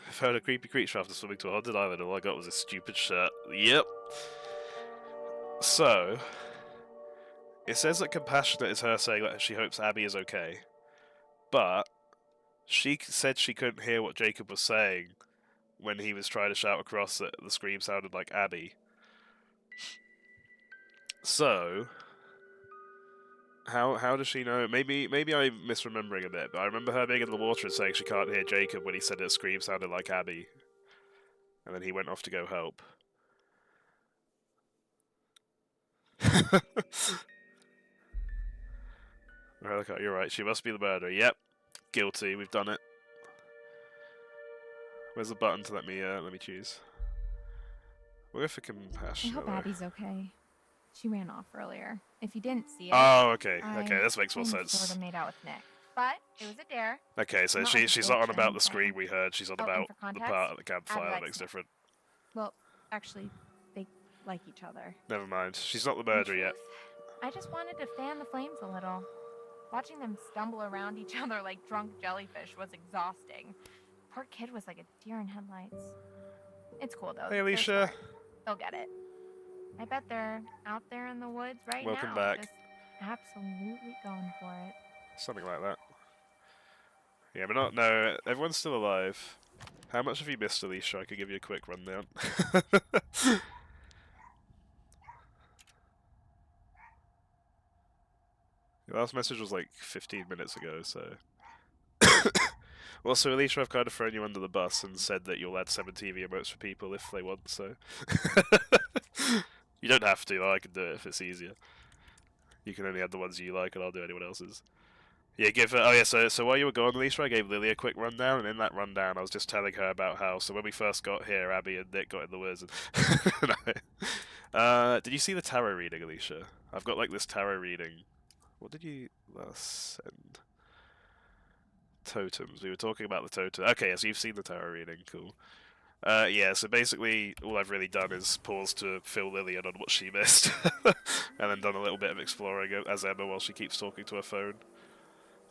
I found a creepy creature after swimming to a haunted island. All I got was a stupid shirt. Yep. So, it says that compassionate is her saying that she hopes Abby is okay. But, she said she couldn't hear what Jacob was saying when he was trying to shout across that the scream sounded like Abby. So, how does she know? Maybe I'm misremembering a bit, but I remember her being in the water and saying she can't hear Jacob when he said her scream sounded like Abby. And then he went off to go help. Okay, you're right. She must be the murderer. Yep, guilty. We've done it. Where's the button to let me choose? We'll go for I compassion. hope Abby's okay. She ran off earlier. If you didn't see it, Oh, okay. I Okay, this makes more sort sense. of made out with Nick. but it was a dare. Okay, so Not like a she's bitch not on or about the anything. scream we heard. She's on Oh, and about for the context, part of the Abby campfire that likes makes me. different. Well, actually, they like each other. Never mind. She's not the In murderer yet. truth, I just wanted to fan the flames a little. Watching them stumble around each other like drunk jellyfish was exhausting. Poor kid was like a deer in headlights. It's cool though. Hey, They're Alicia. smart. They'll get it. I bet they're out there in the woods right now. Welcome back. Just absolutely going for it. Something like that. Yeah, but not. No, everyone's still alive. How much have you missed, Alicia? I could give you a quick rundown. Your last message was like 15 minutes ago, so. Well, so Alicia, I've kind of thrown you under the bus and said that you'll add 7 TV emotes for people if they want, so. You don't have to, though. I can do it if it's easier. You can only add the ones you like, and I'll do anyone else's. Yeah, oh yeah, so while you were gone, Alicia, I gave Lily a quick rundown, and in that rundown I was just telling her about how, so when we first got here, Abby and Nick got in the woods, and did you see the tarot reading, Alicia? I've got, like, this tarot reading. What did you last send? Totems. We were talking about the totem. Okay, yeah, so you've seen the tarot reading, cool. Yeah, so basically, all I've really done is pause to fill Lily in on what she missed, and then done a little bit of exploring as Emma while she keeps talking to her phone.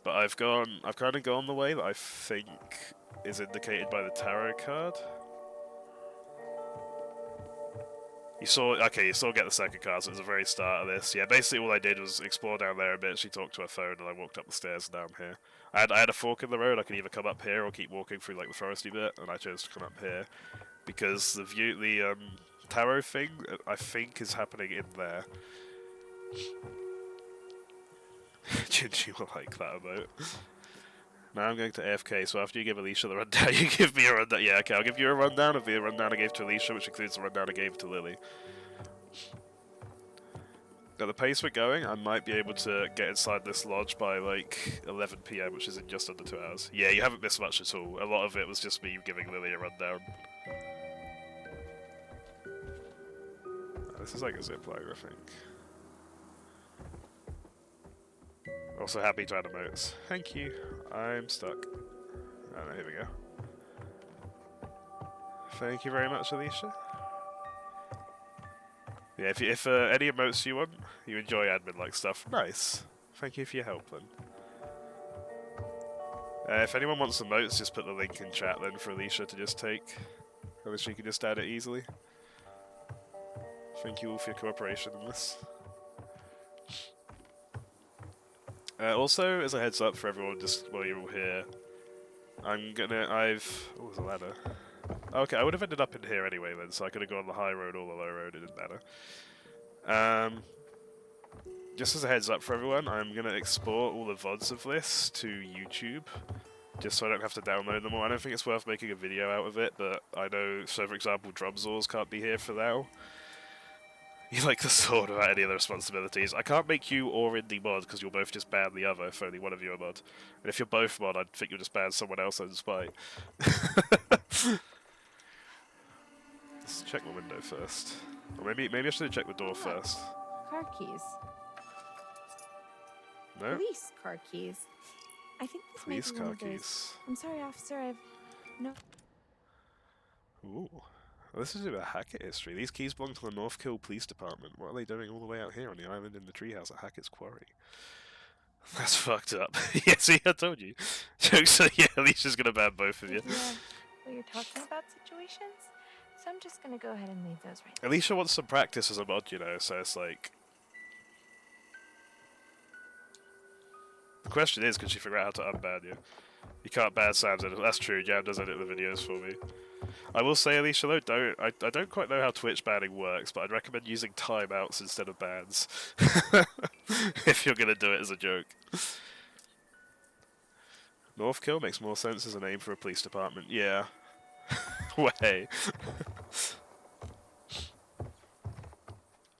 But I've kind of gone the way that I think is indicated by the tarot card. You still get the second card, so it was the very start of this. Yeah, basically all I did was explore down there a bit, she talked to her phone, and I walked up the stairs down here. I had a fork in the road, I could either come up here or keep walking through like the foresty bit, and I chose to come up here. Because the tarot thing, I think, is happening in there. Gingy will like that emote. Now I'm going to AFK, so after you give Alicia the rundown, you give me a rundown. Yeah, okay, I'll give you a rundown of the rundown I gave to Alicia, which includes the rundown I gave to Lily. At the pace we're going, I might be able to get inside this lodge by like 11 PM, which is in just under 2 hours. Yeah, you haven't missed much at all. A lot of it was just me giving Lily a rundown. This is like a zipline, I think. Also happy to add emotes. Thank you. I'm stuck. Oh no, here we go. Thank you very much, Alicia. Yeah, if any emotes you want, you enjoy admin-like stuff, nice. Thank you for your help, then. If anyone wants emotes, just put the link in chat then for Alicia to just take. And then she can just add it easily. Thank you all for your cooperation in this. Also, as a heads up for everyone, just while you're all here, oh, there's a ladder. Okay, I would have ended up in here anyway then, so I could have gone the high road or the low road, it didn't matter. Just as a heads up for everyone, I'm going to export all the VODs of this to YouTube, just so I don't have to download them all. I don't think it's worth making a video out of it, but I know, so for example, Drumsaws can't be here for now. You like the sword without any other responsibilities. I can't make you or Indy mod, because you'll both just ban the other if only one of you are mod. And if you're both mod, I think you'll just ban someone else in spite. Let's check the window first. Or maybe I should check the door first. Car keys. No? Police car keys. I think this Police might be one car of those. keys. I'm sorry, officer. I've no. Ooh. Well, this is a Hackett history. These keys belong to the North Kill Police Department. What are they doing all the way out here on the island in the treehouse at Hackett's Quarry? That's fucked up. Yeah, see, I told you. So yeah, Alicia's gonna ban both of you. Yeah, well, you're talking about situations, so I'm just gonna go ahead and leave those right. Alicia wants some practice as a mod, you know, so it's like... The question is, can she figure out how to unban you? You can't ban Sam's edit. That's true, Jam does edit the videos for me. I will say, Alicia, though, I don't quite know how Twitch banning works, but I'd recommend using timeouts instead of bans. If you're gonna do it as a joke. Northkill makes more sense as a name for a police department. Yeah. Way.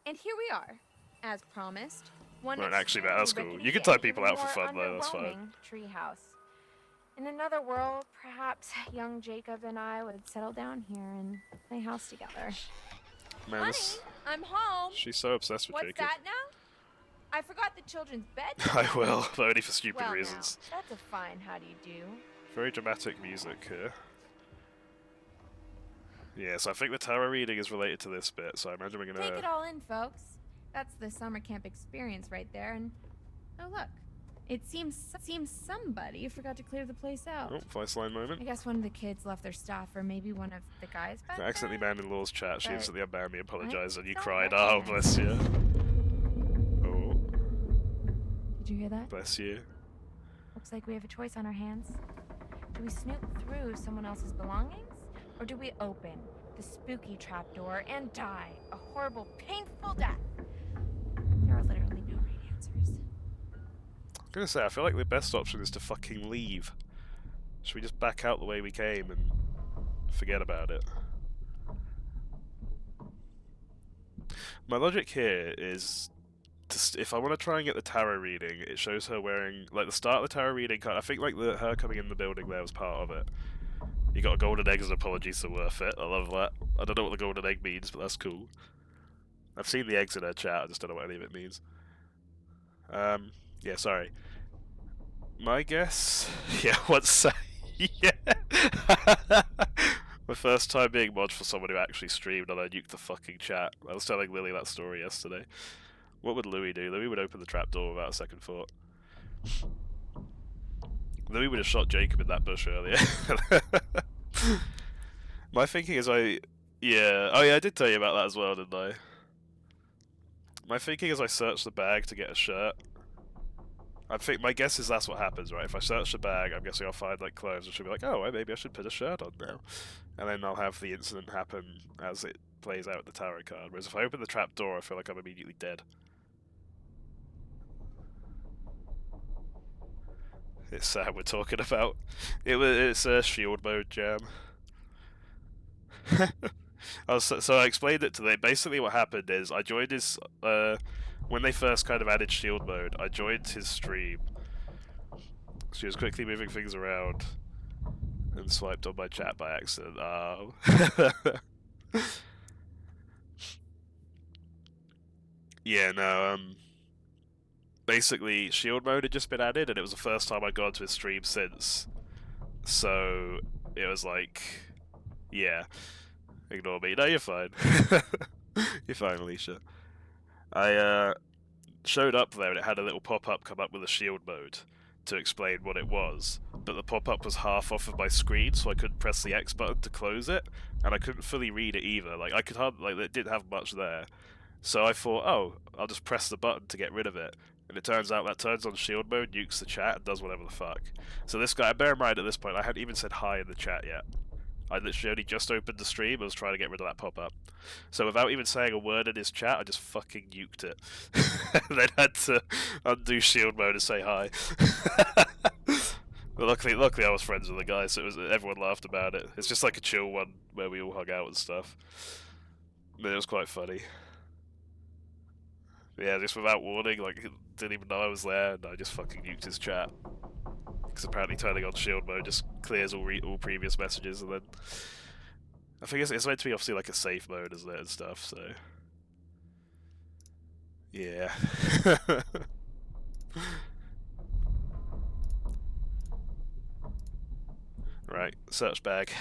And here we are, as promised. One Well, actually, that's extremely cool. rickety You can type and people even out for more fun, though, that's fine. underwhelming treehouse. In another world, perhaps young Jacob and I would settle down here and play house together. Man, Honey, I'm home. she's so obsessed with What's Jacob. that now? I forgot the children's bed. I will, but only for stupid Well, reasons. now, that's a fine how do you do. Very dramatic music here. Yes, I think the tarot reading is related to this bit, so I imagine we're gonna... Take it all in, folks. That's the summer camp experience right there, and... Oh, look. It seems somebody forgot to clear the place out. Oh, voice line moment. I guess one of the kids left their stuff, or maybe one of the guys back I accidentally there. banned in Law's chat. She But- instantly unbanned me, apologized, and you It's cried. alright. Oh, bless you. Oh, Did you hear that? bless you. Looks like we have a choice on our hands. Do we snoop through someone else's belongings? Or do we open the spooky trapdoor and die a horrible, painful death? There are literally no right answers. I'm gonna say, I feel like the best option is to fucking leave. Should we just back out the way we came and forget about it? My logic here is, if I want to try and get the tarot reading, it shows her wearing, like, the start of the tarot reading, I think, like, her coming in the building there was part of it. You got a golden egg as an apology, so worth it. I love that. I don't know what the golden egg means, but that's cool. I've seen the eggs in her chat, I just don't know what any of it means. Yeah, sorry. My guess... Yeah, what's... yeah! My first time being mod for someone who actually streamed and I nuked the fucking chat. I was telling Lily that story yesterday. What would Louis do? Louis would open the trapdoor without a second thought. Louis would have shot Jacob in that bush earlier. My thinking is yeah. Oh yeah, I did tell you about that as well, didn't I? My thinking is I search the bag to get a shirt. My guess is that's what happens, right? If I search the bag, I'm guessing I'll find, like, clothes, and she'll be like, oh, well, maybe I should put a shirt on now. And then I'll have the incident happen as it plays out the tarot card. Whereas if I open the trap door, I feel like I'm immediately dead. It's sad we're talking about. It's a shield mode jam. So I explained it to them. Basically what happened is I joined his... when they first kind of added shield mode, I joined his stream. She was quickly moving things around and swiped on my chat by accident. Oh. Yeah, no, basically, shield mode had just been added, and it was the first time I'd gone to his stream since. So, it was like, yeah, ignore me. No, you're fine. You're fine, Alicia. I showed up there, and it had a little pop-up come up with a shield mode to explain what it was, but the pop-up was half off of my screen, so I couldn't press the X button to close it, and I couldn't fully read it either. Like, I could hardly, like, it didn't have much there. So I thought, oh, I'll just press the button to get rid of it. And it turns out that turns on shield mode, nukes the chat, and does whatever the fuck. So this guy, bear in mind at this point, I hadn't even said hi in the chat yet. I literally only just opened the stream, I was trying to get rid of that pop-up. So without even saying a word in his chat, I just fucking nuked it. Then had to undo shield mode and say hi. But luckily I was friends with the guy, so everyone laughed about it. It's just like a chill one where we all hung out and stuff. But it was quite funny. Yeah, just without warning, like, he didn't even know I was there, and I just fucking nuked his chat. Because apparently turning on shield mode just clears all previous messages, and then... I think it's meant to be obviously like a safe mode, isn't it, and stuff, so... Yeah. Right, search bag.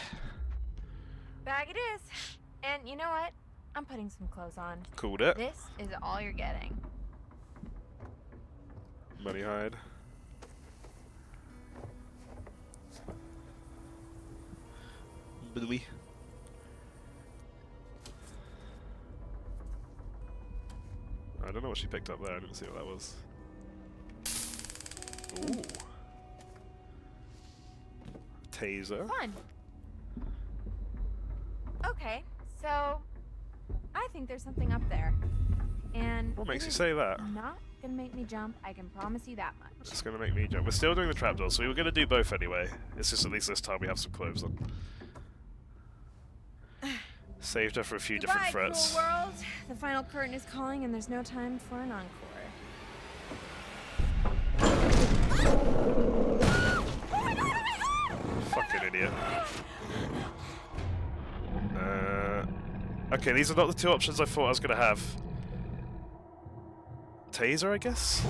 Bag it is. And you know what? I'm putting some clothes on. Called it. This is all you're getting. Money hide. Billy. I don't know what she picked up there. I didn't see what that was. Ooh. Taser. Fun. Okay, so I think there's something up there. And What makes it you is say that? Not gonna make me jump, I can promise you that much. It's gonna make me jump. We're still doing the trapdoor, so we were gonna do both anyway. It's just at least this time we have some clothes on. Saved her for a few different Goodbye, threats. cruel world. The final curtain is calling and there's no time for an encore. Fucking idiot. Okay, these are not the two options I thought I was gonna have. taser, I guess?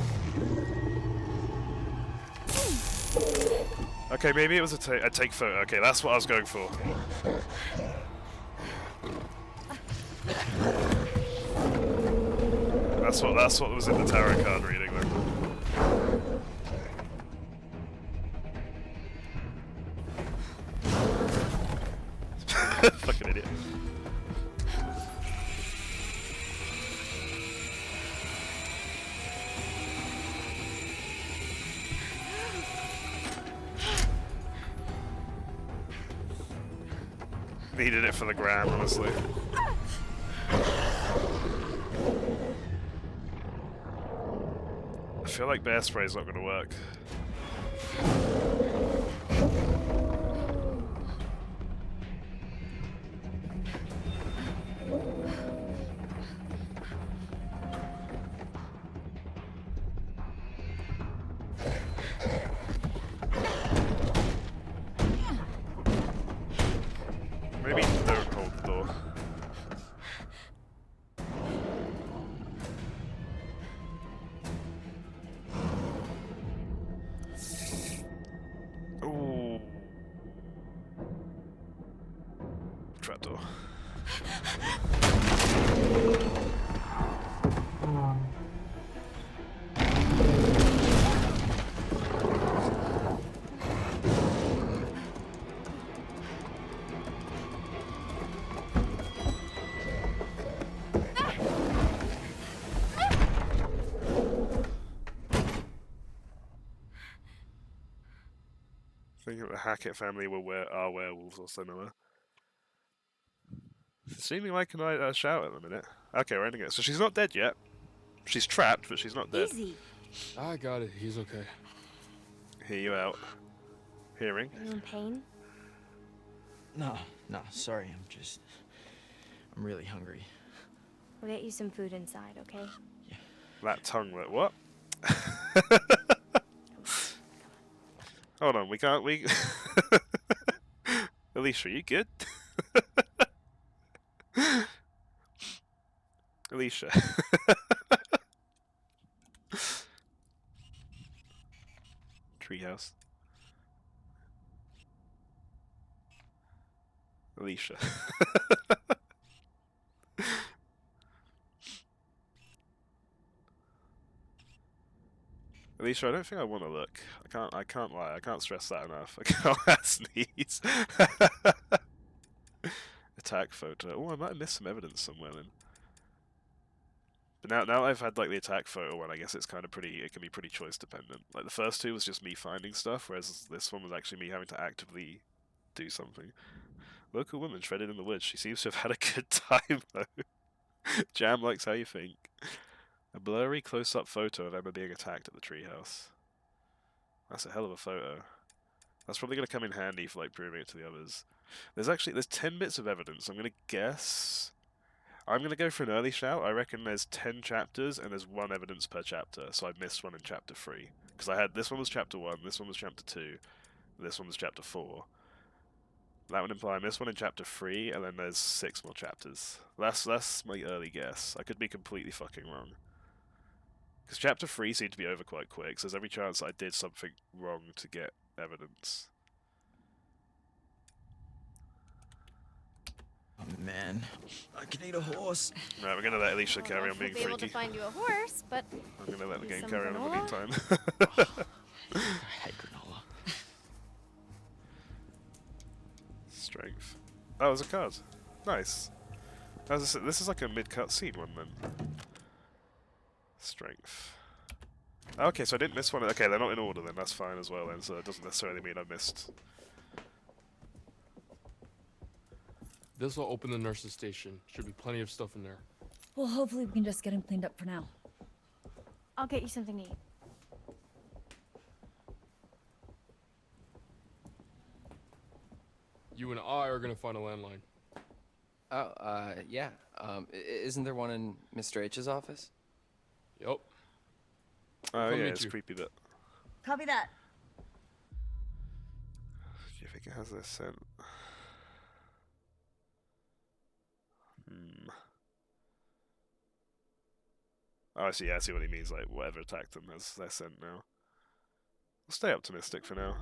Okay, maybe it was a take photo. Okay, that's what I was going for. That's what was in the tarot card reading then. Fucking idiot. Needed it for the gram, honestly. I feel like bear spray's not gonna work. Maybe don't hold the door. Ooh. Trapdoor. I think the Hackett family are werewolves or similar. Seeming like a shout at the minute. Okay, we're ending it. So she's not dead yet. She's trapped, but she's not dead. Easy. I got it. He's okay. Hear you out. Hearing. Are you in pain? No, sorry. I'm really hungry. We'll get you some food inside, okay? That tongue, what? Hold on, we... Alicia, you good? Alicia. Treehouse. Alicia. Alicia, I don't think I want to look. I can't lie. I can't stress that enough. I can't sneeze. Attack photo. Oh, I might have missed some evidence somewhere then. But now I've had like the attack photo one, I guess it's kind of it can be pretty choice dependent. Like the first two was just me finding stuff, whereas this one was actually me having to actively do something. Local woman shredded in the woods. She seems to have had a good time though. Jam likes how you think. A blurry close-up photo of Emma being attacked at the treehouse. That's a hell of a photo. That's probably going to come in handy for like proving it to the others. There's 10 bits of evidence. I'm going to guess. I'm going to go for an early shout. I reckon there's 10 chapters and there's 1 evidence per chapter. So I missed one in chapter 3 because this one was chapter 1, this one was chapter 2, this one was chapter 4. That would imply I missed one in chapter 3, and then there's 6 more chapters. That's my early guess. I could be completely fucking wrong. Because chapter 3 seemed to be over quite quick, so there's every chance I did something wrong to get evidence. Oh man, I can eat a horse. Right, we're gonna let Alicia carry on being We'll be able to freaky. find you a horse, but I'm gonna let the maybe game some carry on in the granola? meantime. I hate granola. Strength. Oh, there's a card. Nice. This is like a mid-cut scene one then. Strength. Okay, so I didn't miss one. Okay, they're not in order then. That's fine as well then. So it doesn't necessarily mean I missed. This will open the nurse's station. Should be plenty of stuff in there. Well, hopefully we can just get him cleaned up for now. I'll get you something to eat. You and I are gonna find a landline. Oh, yeah. Isn't there one in Mr. H's office? Yep. Oh Come yeah, meet it's you. creepy bit. Copy that. Do you think it has this scent? Oh, I see. Yeah, I see what he means. Like whatever attacked them, they're sent now. I'll stay optimistic for now.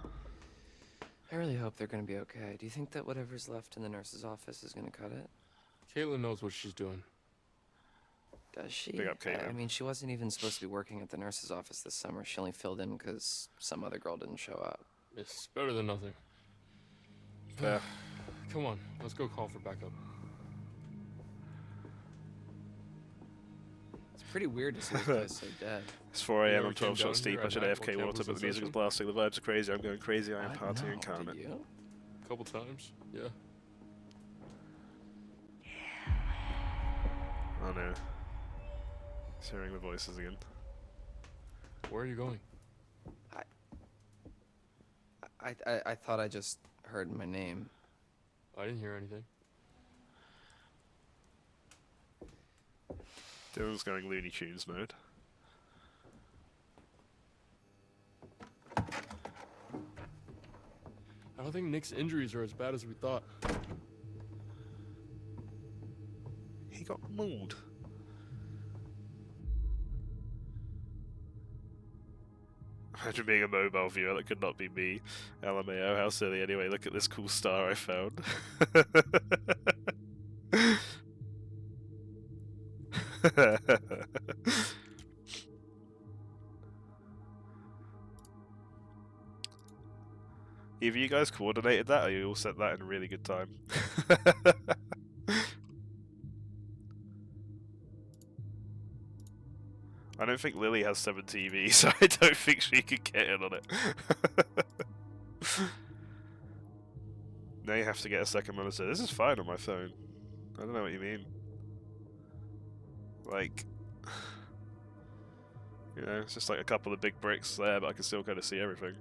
I really hope they're gonna be okay. Do you think that whatever's left in the nurse's office is gonna cut it? Caitlin knows what she's doing. Does she? Big up, I Caitlin. mean, she wasn't even supposed to be working at the nurse's office this summer. She only filled in because some other girl didn't show up. It's better than nothing. Fair. Come on, let's go call for backup. It's pretty weird to see this place so dead. It's 4 a.m. You I'm 12 shots came deep. down I should here have at AFK night water, while but the music is campus blasting. The vibes are crazy. I'm going crazy. I am What? partying No, incarnate. did you? A couple times, yeah. Oh no. He's hearing the voices again. Where are you going? I thought I just heard my name. I didn't hear anything. Dylan's going Looney Tunes mode. I don't think Nick's injuries are as bad as we thought. He got mauled. Imagine being a mobile viewer, that could not be me. LMAO, how silly. Anyway, look at this cool star I found. Either you guys coordinated that, or you all set that in a really good time. I don't think Lily has 7 TVs, so I don't think she could get in on it. Now you have to get a second monitor. This is fine on my phone. I don't know what you mean. Like, you know, it's just like a couple of big bricks there, but I can still kind of see everything.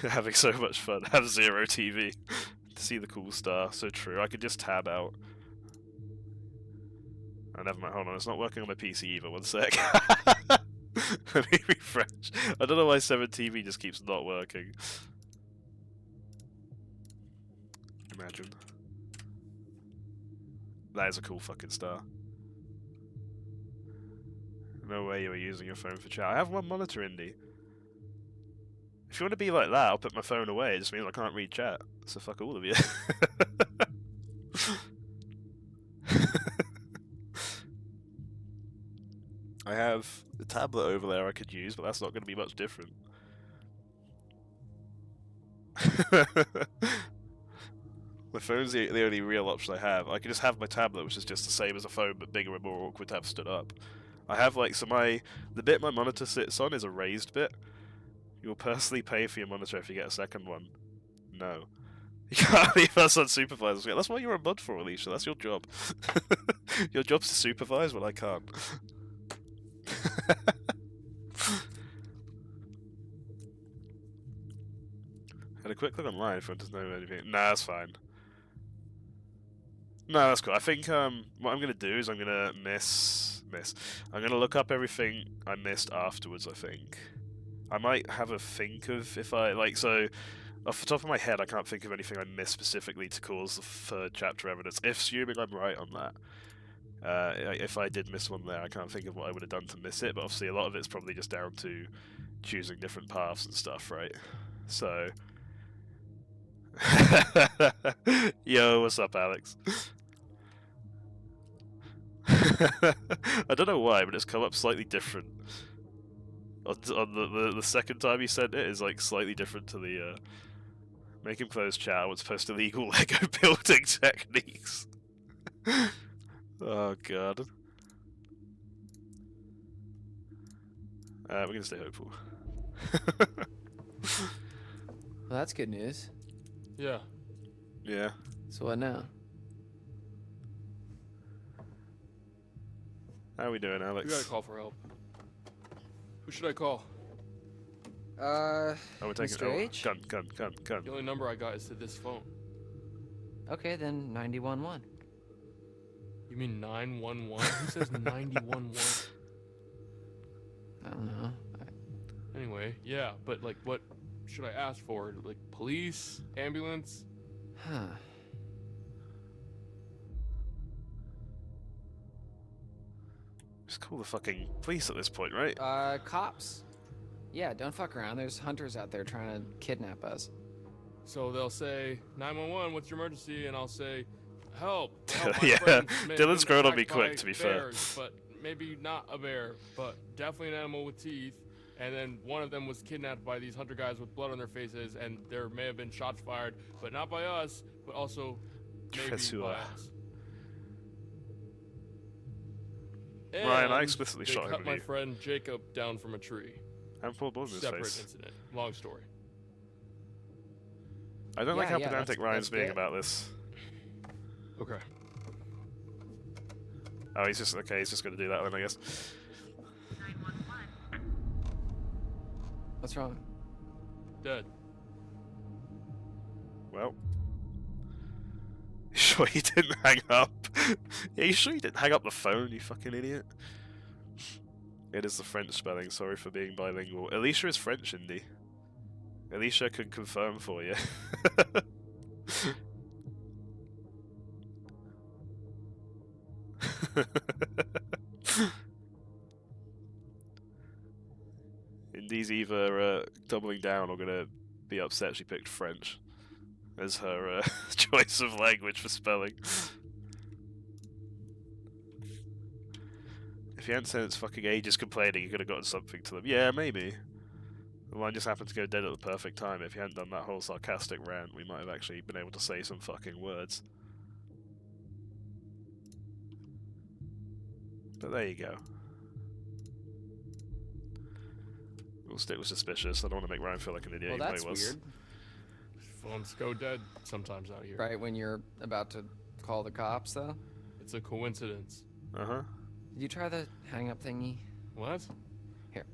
Having so much fun. Have 0 TV. To see the cool star. So true. I could just tab out. Oh, never mind. Hold on. It's not working on my PC either. One sec. Let me refresh. I don't know why 7 TV just keeps not working. Imagine. That is a cool fucking star. No way you were using your phone for chat. I have one monitor, Indy. If you want to be like that, I'll put my phone away. It just means I can't read chat. So fuck all of you. I have the tablet over there I could use, but that's not going to be much different. My phone's the only real option I have. I can just have my tablet, which is just the same as a phone, but bigger and more awkward to have stood up. I have like, so the bit my monitor sits on is a raised bit. You'll personally pay for your monitor if you get a second one. No. You can't leave us unsupervised. That's what you're a mod for, Alicia. That's your job. Your job's to supervise, but I can't. Had a quick look online if one doesn't know anything. Nah, that's fine. No, that's cool. I think what I'm gonna do is I'm gonna I'm gonna look up everything I missed afterwards. I think I might have a think of if I like so. Off the top of my head, I can't think of anything I missed specifically to cause the 3rd chapter evidence. If assuming I'm right on that, if I did miss one there, I can't think of what I would have done to miss it. But obviously, a lot of it's probably just down to choosing different paths and stuff, right? So. Yo, what's up, Alex? I don't know why, but it's come up slightly different. On the second time you sent it is like slightly different to the make him close chat. What's post illegal Lego building techniques? Oh god. We're gonna stay hopeful. Well, that's good news. Yeah. Yeah. So what now? How are we doing, Alex? We gotta call for help. Who should I call? Oh, we're taking Mr. H? Gun. The only number I got is to this phone. Okay, then 911. You mean 911? Who says 911? I don't know. Anyway, yeah, but like, what should I ask for? Like, police? Ambulance? Huh. Just call the fucking police at this point, right? Cops. Yeah, don't fuck around. There's hunters out there trying to kidnap us. So they'll say, 911, what's your emergency? And I'll say, help. My Yeah, friend's been Dylan's grown on me attacked quick, by to be fair. bears, but maybe not a bear, but definitely an animal with teeth. And then one of them was kidnapped by these hunter guys with blood on their faces, and there may have been shots fired, but not by us, but also maybe by us. Ryan, I And explicitly they shot him cut with my you. friend Jacob down from a tree. And pulled blood in his Separate face. incident. Long story. I don't like how Yeah, pedantic that's Ryan's being good. about this. Okay. Oh, he's just okay. He's just gonna do that then, I guess. What's wrong? Dead. Well, you sure he didn't hang up? Yeah, you sure you didn't hang up the phone? You fucking idiot. It is the French spelling. Sorry for being bilingual. Alicia is French, Indy. Alicia can confirm for you. Indy's either doubling down or gonna be upset she picked French as her choice of language for spelling. If you hadn't spent its fucking ages complaining, you could have gotten something to them. Yeah, maybe. The line just happened to go dead at the perfect time. If you hadn't done that whole sarcastic rant, we might have actually been able to say some fucking words. But there you go. We'll stick with suspicious. I don't want to make Ryan feel like an idiot. Well, even though that's he was. weird. Phones go dead sometimes out here. Right when you're about to call the cops, though? It's a coincidence. Uh-huh. Did you try the hang up thingy? What? Here.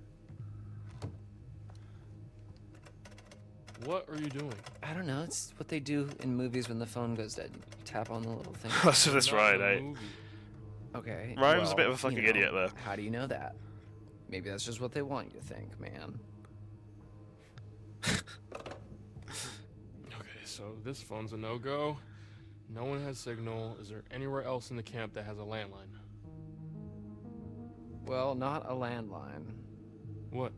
What are you doing? I don't know. It's what they do in movies when the phone goes dead. You tap on the little thing. So that's Not right, a eh? movie. Okay. Ryan's a well, bit of a fucking you know, idiot there. How do you know that? Maybe that's just what they want you to think, man. Okay, so this phone's a no-go. No one has signal. Is there anywhere else in the camp that has a landline? Well, not a landline. What?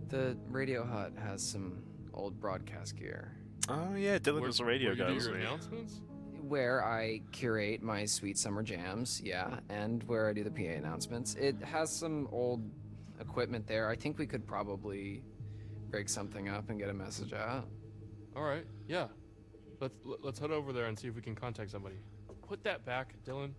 The radio hut has some old broadcast gear. Oh yeah, Dylan was a radio where guy, you do wasn't your he? announcements? Where I curate my sweet summer jams, yeah, and where I do the PA announcements. It has some old equipment there. I think we could probably rig something up and get a message out. All right, yeah. Let's head over there and see if we can contact somebody. Put that back, Dylan.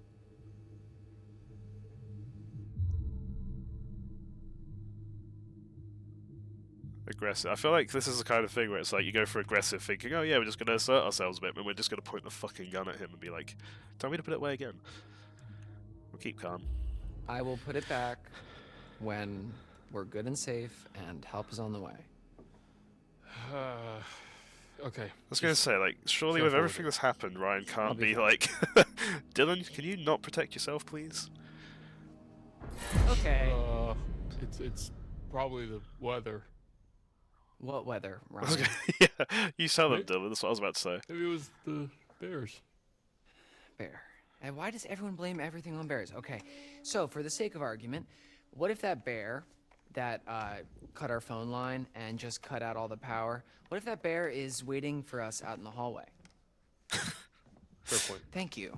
Aggressive. I feel like this is the kind of thing where it's like you go for aggressive thinking, oh yeah, we're just going to assert ourselves a bit, but we're just going to point the fucking gun at him and be like, tell me to put it away again. We'll keep calm. I will put it back when we're good and safe and help is on the way. Okay. I was going to say, like, surely Go with forward. everything that's happened, Ryan I'll can't be be fine. like, Dylan, can you not protect yourself, please? Okay. It's probably the weather. What weather, I was Ryan? gonna- yeah, you tell them, Maybe- Dylan, that's what I was about to say. Maybe it was the bears. Bear. And why does everyone blame everything on bears? Okay, so for the sake of argument, what if that bear that cut our phone line and just cut out all the power, what if that bear is waiting for us out in the hallway? Fair point. Thank you.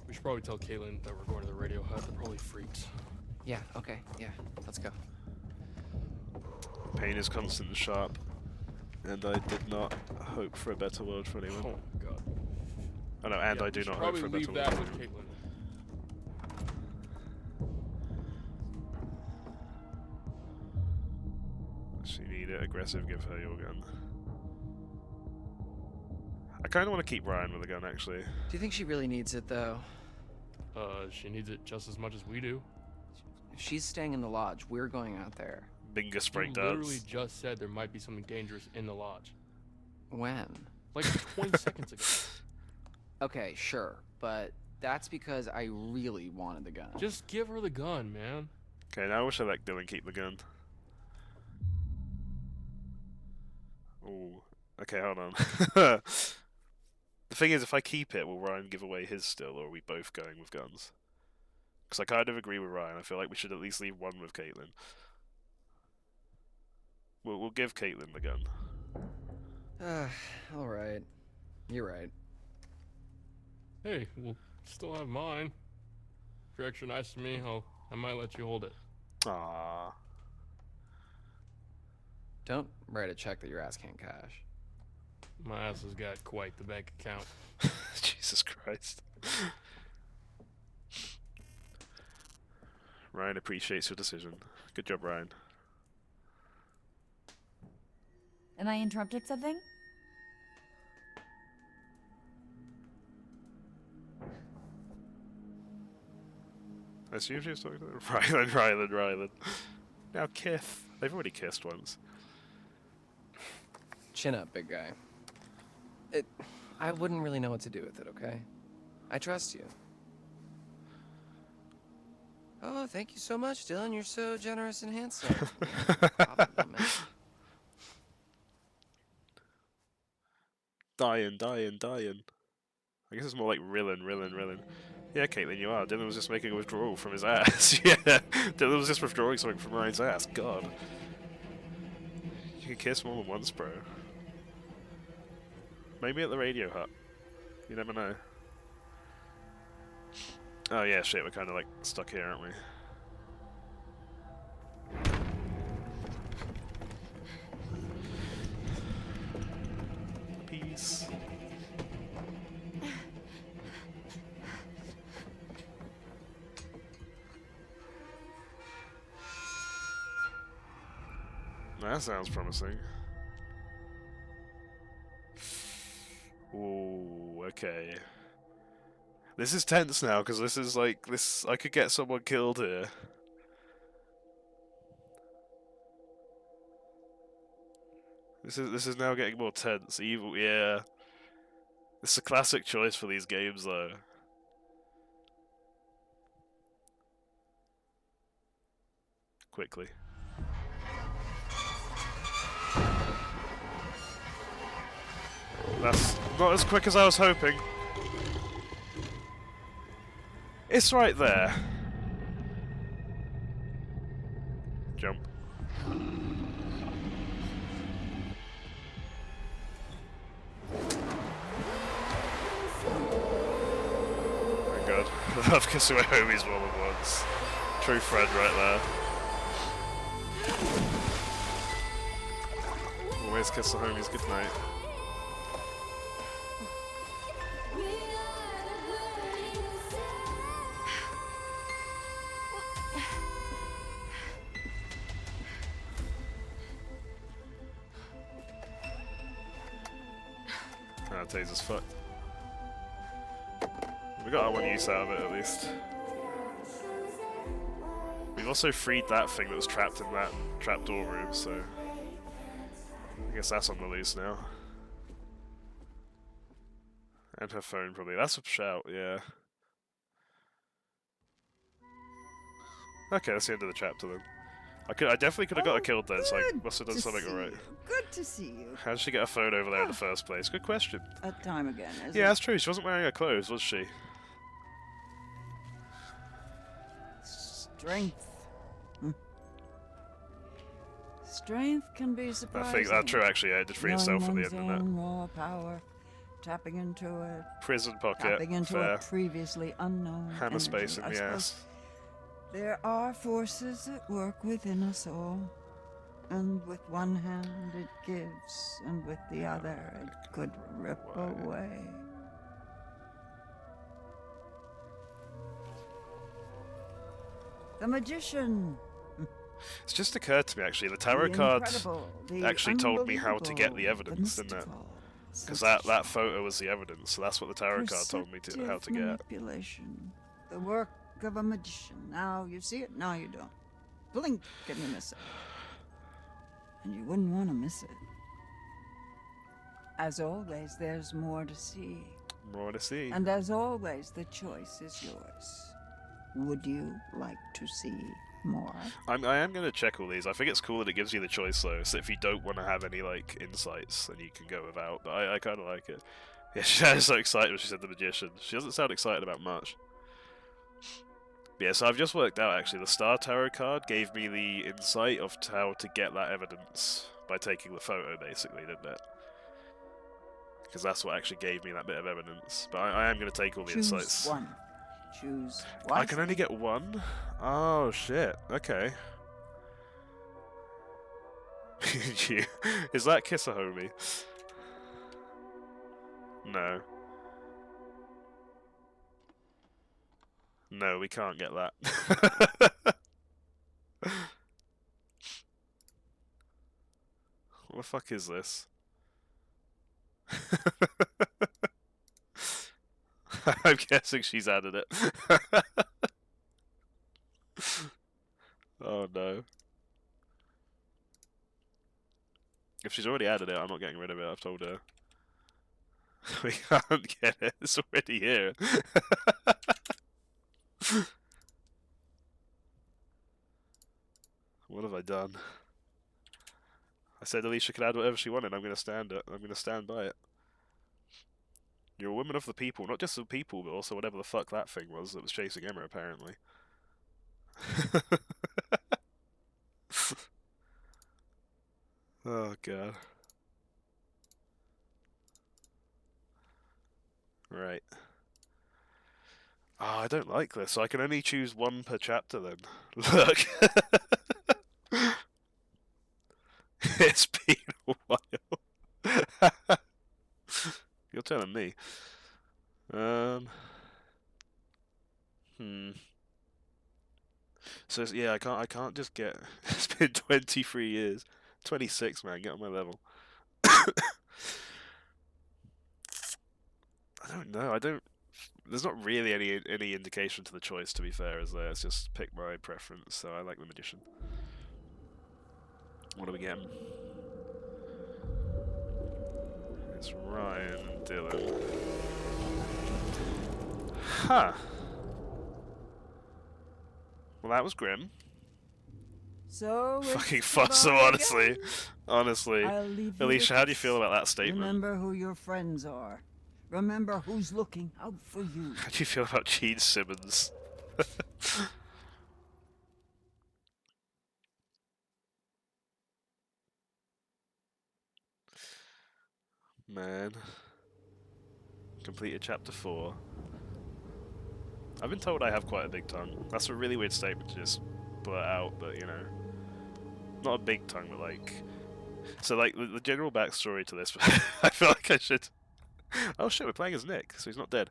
We should probably tell Caitlin that we're going to the radio hut. They're probably freaks. Yeah, okay, yeah, let's go. Pain is constant and sharp, and I did not hope for a better world for anyone. Oh my god. Oh no, and Yeah, I do we should not hope probably for a better leave world that for with anyone. Caitlin. She need it aggressive, give her your gun. I kind of want to keep Ryan with a gun, actually. Do you think she really needs it, though? She needs it just as much as we do. If she's staying in the lodge, we're going out there. Bingus You literally breakdance. just said there might be something dangerous in the lodge. When? Like 20 seconds ago. Okay, sure, but that's because I really wanted the gun. Just give her the gun, man. Okay, now I wish I let Dylan keep the gun. Ooh. Okay, hold on. The thing is, if I keep it, will Ryan give away his still, or are we both going with guns? Because I kind of agree with Ryan. I feel like we should at least leave one with Caitlin. We'll give Caitlin the gun. Alright. You're right. Hey, we'll still have mine. If you're extra nice to me, I might let you hold it. Ah. Don't write a check that your ass can't cash. My ass has got quite the bank account. Jesus Christ. Ryan appreciates your decision. Good job, Ryan. Am I interrupted something? I assume she was talking to Rylan. Now Kith. They've already kissed once. Chin up, big guy. I wouldn't really know what to do with it, okay? I trust you. Oh, thank you so much, Dylan. You're so generous and handsome. Problem, man. Dying. I guess it's more like Rillin. Yeah, Caitlin, you are. Dylan was just making a withdrawal from his ass. Yeah, Dylan was just withdrawing something from Ryan's ass. God. You can kiss more than once, bro. Maybe at the radio hut. You never know. Oh yeah, shit, we're kind of like stuck here, aren't we? Peace. That sounds promising. Ooh, okay. This is tense now, because this is like, I could get someone killed here. This is now getting more tense. Evil, yeah. It's a classic choice for these games, though. Quickly. That's not as quick as I was hoping. It's right there. Jump. Oh my god. I love kissing my homies all at once. True friend right there. Always kiss the homies goodnight. Taser's fucked. We got our one use out of it at least. We've also freed that thing that was trapped in that trapdoor room, so I guess that's on the loose now. And her phone probably. That's a shout, yeah. Okay, that's the end of the chapter then. I definitely could have got her killed then, so I must have done something alright. Good to see you. How did she get her phone over there in the first place? Good question. That time again, is Yeah, it? that's true. She wasn't wearing her clothes, was she? Strength. Strength can be surprising. I think that's true, actually. Yeah, it did free itself at the end, didn't it? Raw power, tapping into a Prison pocket. tapping into Fair. a previously unknown Hammer energy. space in I the suppose ass. there are forces at work within us all, and with one hand it gives, and with the other it could rip away. The magician. It's just occurred to me, actually. The tarot The cards incredible, the actually told me how to get the unbelievable, evidence, the didn't it? mystical, Because that photo was the evidence, so that's what the tarot card told me how to perceptive get. manipulation. The work of a magician. Now you see it, now you don't. Blink and you miss it. And you wouldn't want to miss it. As always, there's more to see. More to see. And as always, the choice is yours. Would you like to see more? I am going to check all these. I think it's cool that it gives you the choice, though, so if you don't want to have any, like, insights, then you can go without, but I kind of like it. Yeah, she sounded so excited when she said the magician. She doesn't sound excited about much. Yeah, so I've just worked out, actually, the Star Tarot card gave me the insight of how to get that evidence by taking the photo, basically, didn't it? Because that's what actually gave me that bit of evidence. But I am going to take all the Choose insights. one. Choose I can wisely. only get one? Oh, shit. Okay. Is that Kiss a Homie? No. No, we can't get that. What the fuck is this? I'm guessing she's added it. Oh no. If she's already added it, I'm not getting rid of it, I've told her. We can't get it, it's already here. What have I done? I said Alicia could add whatever she wanted, I'm gonna stand by it. You're a woman of the people, not just the people, but also whatever the fuck that thing was that was chasing Emma, apparently. Oh god. Right. Oh, I don't like this. So I can only choose one per chapter then. Look. It's been a while. You're telling me. So yeah, I can't just get. It's been 23 years. 26, man. Get on my level. I don't know. I don't. There's not really any indication to the choice, to be fair, is there? It's just pick my preference. So I like the magician. What do we get? It's Ryan and Dylan. Huh. Well, that was grim. So Fucking it's fossil, goodbye honestly. again. Honestly. I'll leave you Alicia, with how do you this. feel about that statement? Remember who your friends are. Remember who's looking out for you. How do you feel about Gene Simmons? Man. Completed chapter 4. I've been told I have quite a big tongue. That's a really weird statement to just blurt out, but you know. Not a big tongue, but like... So like, the general backstory to this, I feel like I should... Oh shit, we're playing as Nick, so he's not dead.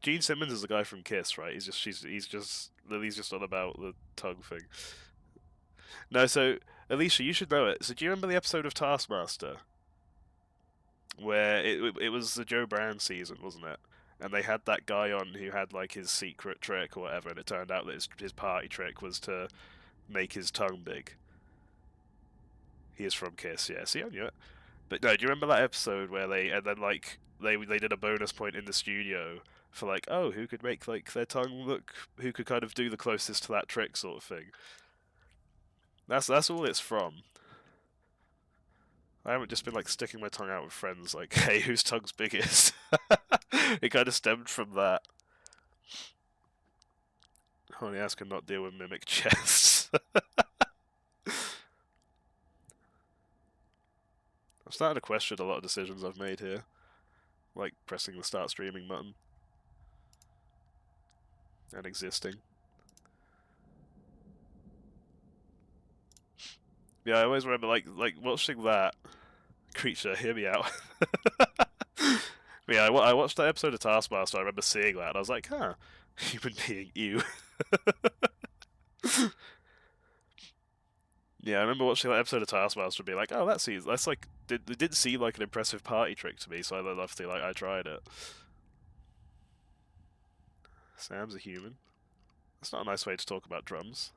Gene Simmons is the guy from Kiss, right? He's just on about the tongue thing. No, so Alicia, you should know it. So do you remember the episode of Taskmaster where it was the Joe Brown season, wasn't it? And they had that guy on who had like his secret trick or whatever, and it turned out that his party trick was to make his tongue big. He is from Kiss, yeah. See, I knew it. But no, do you remember that episode where they did a bonus point in the studio for like, oh, who could make like their tongue look, who could kind of do the closest to that trick sort of thing. That's all it's from. I haven't just been like sticking my tongue out with friends like, hey, whose tongue's biggest? It kind of stemmed from that. Honey ass cannot deal with mimic chests. I'm starting to question a lot of decisions I've made here. Like pressing the start streaming button. And existing. Yeah, I always remember like watching that. Creature, hear me out. Yeah, I watched that episode of Taskmaster, I remember seeing that, and I was like, huh, human being, you. Yeah, I remember watching that episode of Taskmaster and being like, oh, it did seem like an impressive party trick to me, so I love to, like, I tried it. Sam's a human. That's not a nice way to talk about drums.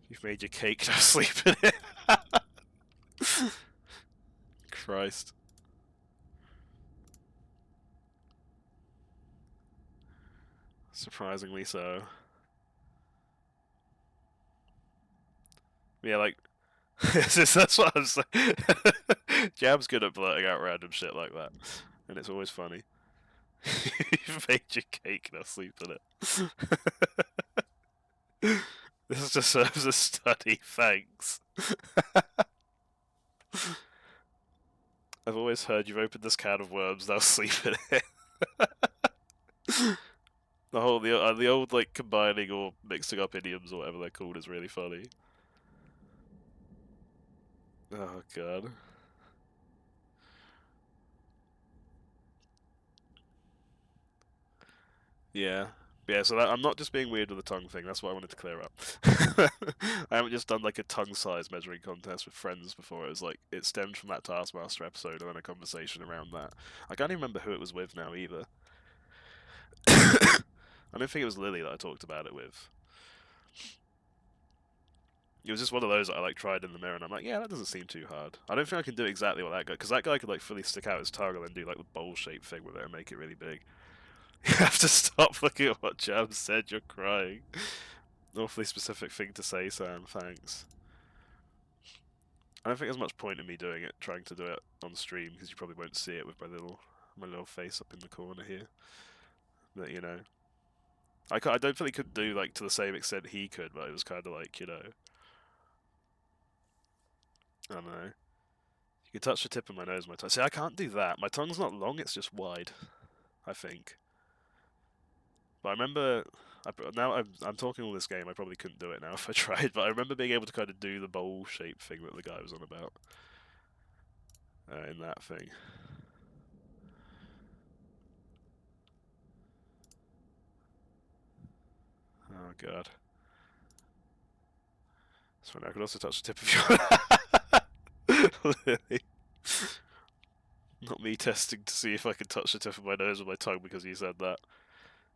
You've made your cake, now sleep in it. Christ. Surprisingly so. Yeah, like, That's what I'm saying. Jam's good at blurting out random shit like that, and it's always funny. You've made your cake, now sleep in it. This just serves as study, thanks. I've always heard you've opened this can of worms, now sleep in it. The old like combining or mixing up idioms or whatever they're called is really funny. Oh god. Yeah. Yeah, so I'm not just being weird with the tongue thing, that's what I wanted to clear up. I haven't just done like a tongue size measuring contest with friends before, it was like, it stemmed from that Taskmaster episode and then a conversation around that. I can't even remember who it was with now either. I don't think it was Lily that I talked about it with. It was just one of those that I like tried in the mirror and I'm like, yeah, that doesn't seem too hard. I don't think I can do exactly what that guy, because that guy could like fully stick out his tongue and then do like the bowl shape thing with it and make it really big. You have to stop looking at what Jam said, you're crying. Awfully specific thing to say, Sam, thanks. I don't think there's much point in me doing it, trying to do it on stream, because you probably won't see it with my little face up in the corner here. But, you know. I don't think he could do, like, to the same extent he could, but it was kind of like, you know. I don't know. You can touch the tip of my nose, my tongue. See, I can't do that. My tongue's not long, it's just wide, I think. But I remember, now I'm talking all this game, I probably couldn't do it now if I tried, but I remember being able to kind of do the bowl shape thing that the guy was on about. In that thing. Oh god. That's fine, I could also touch the tip of your... Not me testing to see if I can touch the tip of my nose with my tongue because you said that.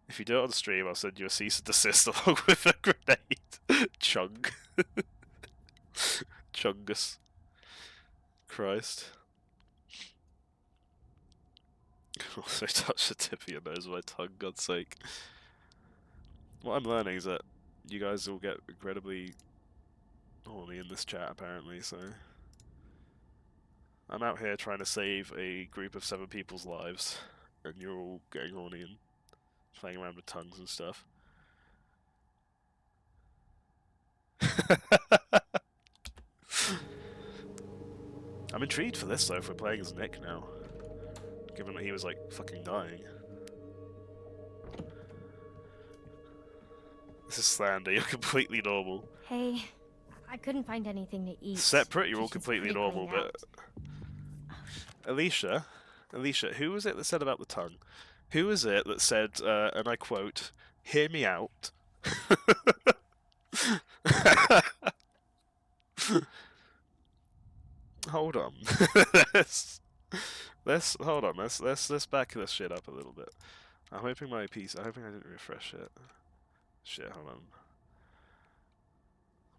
If you do it on stream, I'll send you a cease and desist along with a grenade. Chung. Chungus. Christ. Also touch the tip of your nose with my tongue, God's sake. What I'm learning is that you guys all get incredibly horny in this chat, apparently, so... I'm out here trying to save a group of 7 people's lives, and you're all getting horny and playing around with tongues and stuff. I'm intrigued for this though, if we're playing as Nick now. Given that he was like fucking dying. This is slander, you're completely normal. Hey, I couldn't find anything to eat. Separate, you're all Kitchen's completely pretty normal, cleaned but... Alicia, who was it that said about the tongue? Who was it that said, and I quote, "Hear me out"? Hold on. Hold on. Let's back this shit up a little bit. I'm hoping my PC. I'm hoping I didn't refresh it. Shit, hold on.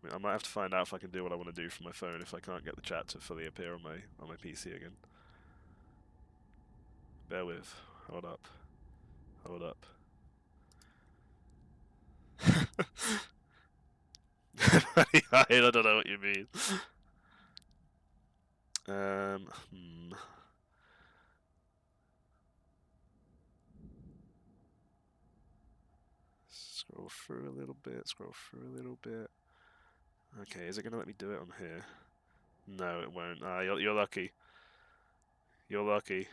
I mean, I might have to find out if I can do what I want to do from my phone if I can't get the chat to fully appear on my PC again. Bear with. Hold up. Hold up. I don't know what you mean. Scroll through a little bit, Okay, is it going to let me do it on here? No, it won't. Ah, you're lucky. You're lucky.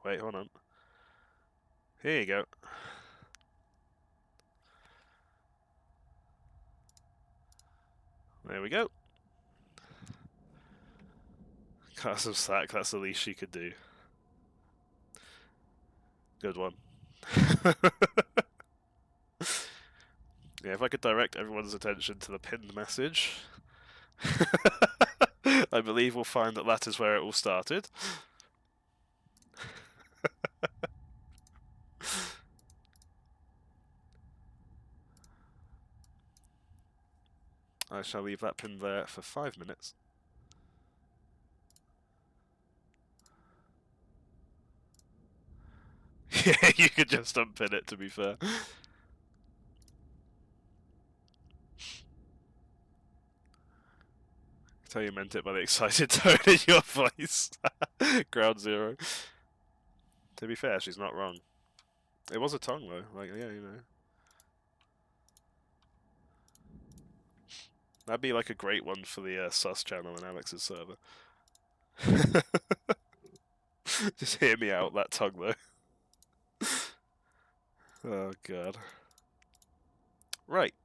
Wait, hold on. Here you go. There we go. Cast some sack, that's the least she could do. Good one. Yeah, if I could direct everyone's attention to the pinned message, I believe we'll find that that is where it all started. I shall leave that pinned there for 5 minutes. Yeah, you could just unpin it, to be fair. Tell you meant it by the excited tone in your voice. Ground zero. To be fair, she's not wrong. It was a tongue though, like, yeah, you know. That'd be like a great one for the sus channel on Alex's server. Just hear me out, that tongue though. Oh god. Right.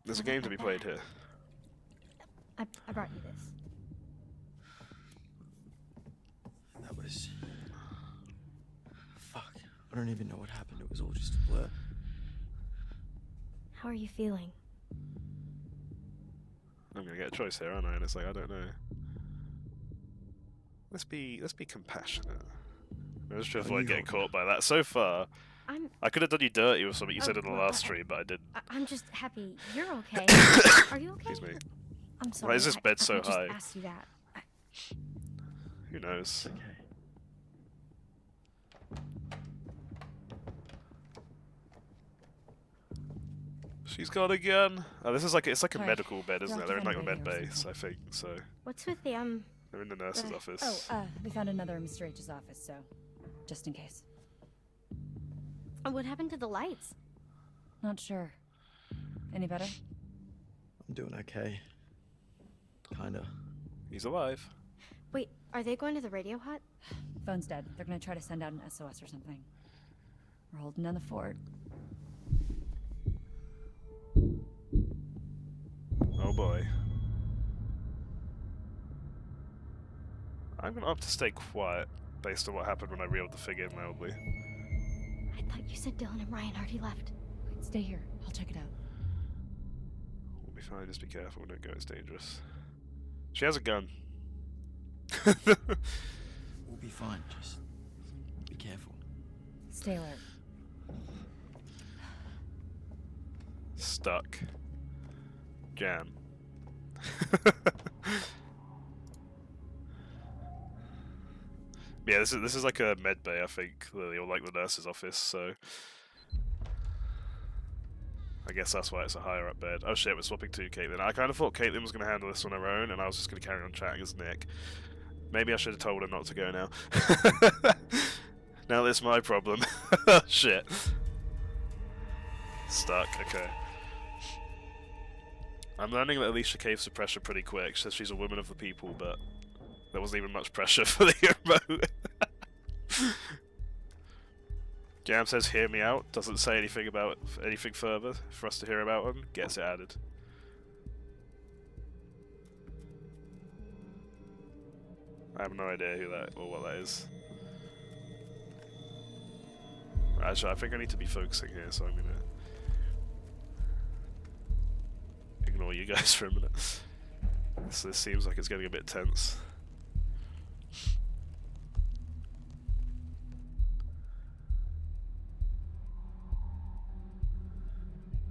There's a game to be played here. I brought you this. That was... Fuck. I don't even know what happened. It was all just a blur. How are you feeling? I'm gonna get a choice here, aren't I? And it's like, I don't know. Let's be compassionate. I'm just trying to avoid getting caught by that. So far, I could have done you dirty with something you said in the last stream, but I didn't. I'm just happy you're okay. Are you okay? Excuse me. I'm sorry. Why is this bed so I high? just asked you that. Who knows? Okay. She's gone again. Oh, this is like it's like a Sorry. medical bed, isn't You'll it? They're have in to like a find med a radio or base, I think. So What's with the they're in the nurse's office. We found another in Mr. H's office, so just in case. What happened to the lights? Not sure. Any better? I'm doing okay. Kinda. He's alive. Wait, are they going to the radio hut? Phone's dead. They're gonna try to send out an SOS or something. We're holding down the fort. Oh boy. I'm gonna opt to stay quiet based on what happened when I reeled the figure in loudly. I thought you said Dylan and Ryan already left. Wait, stay here. I'll check it out. We'll be fine, just be careful, don't go, it's dangerous. She has a gun. We'll be fine. Just be careful. Stay alert. Stuck. Jam. Yeah, this is like a med bay, I think, Lily, or like the nurse's office, so I guess that's why it's a higher up bed. Oh shit, we're swapping to Caitlin. I kind of thought Caitlin was going to handle this on her own, and I was just going to carry on chatting as Nick. Maybe I should have told her not to go now. Now that's my problem. Shit. Stuck, okay. I'm learning that Alicia caves to pressure pretty quick. She says she's a woman of the people, but there wasn't even much pressure for the remote. Jam says, hear me out. Doesn't say anything about anything further for us to hear about him. Gets it added. I have no idea who that or what that is. Actually, I think I need to be focusing here, so I'm gonna ignore you guys for a minute. So this seems like it's getting a bit tense.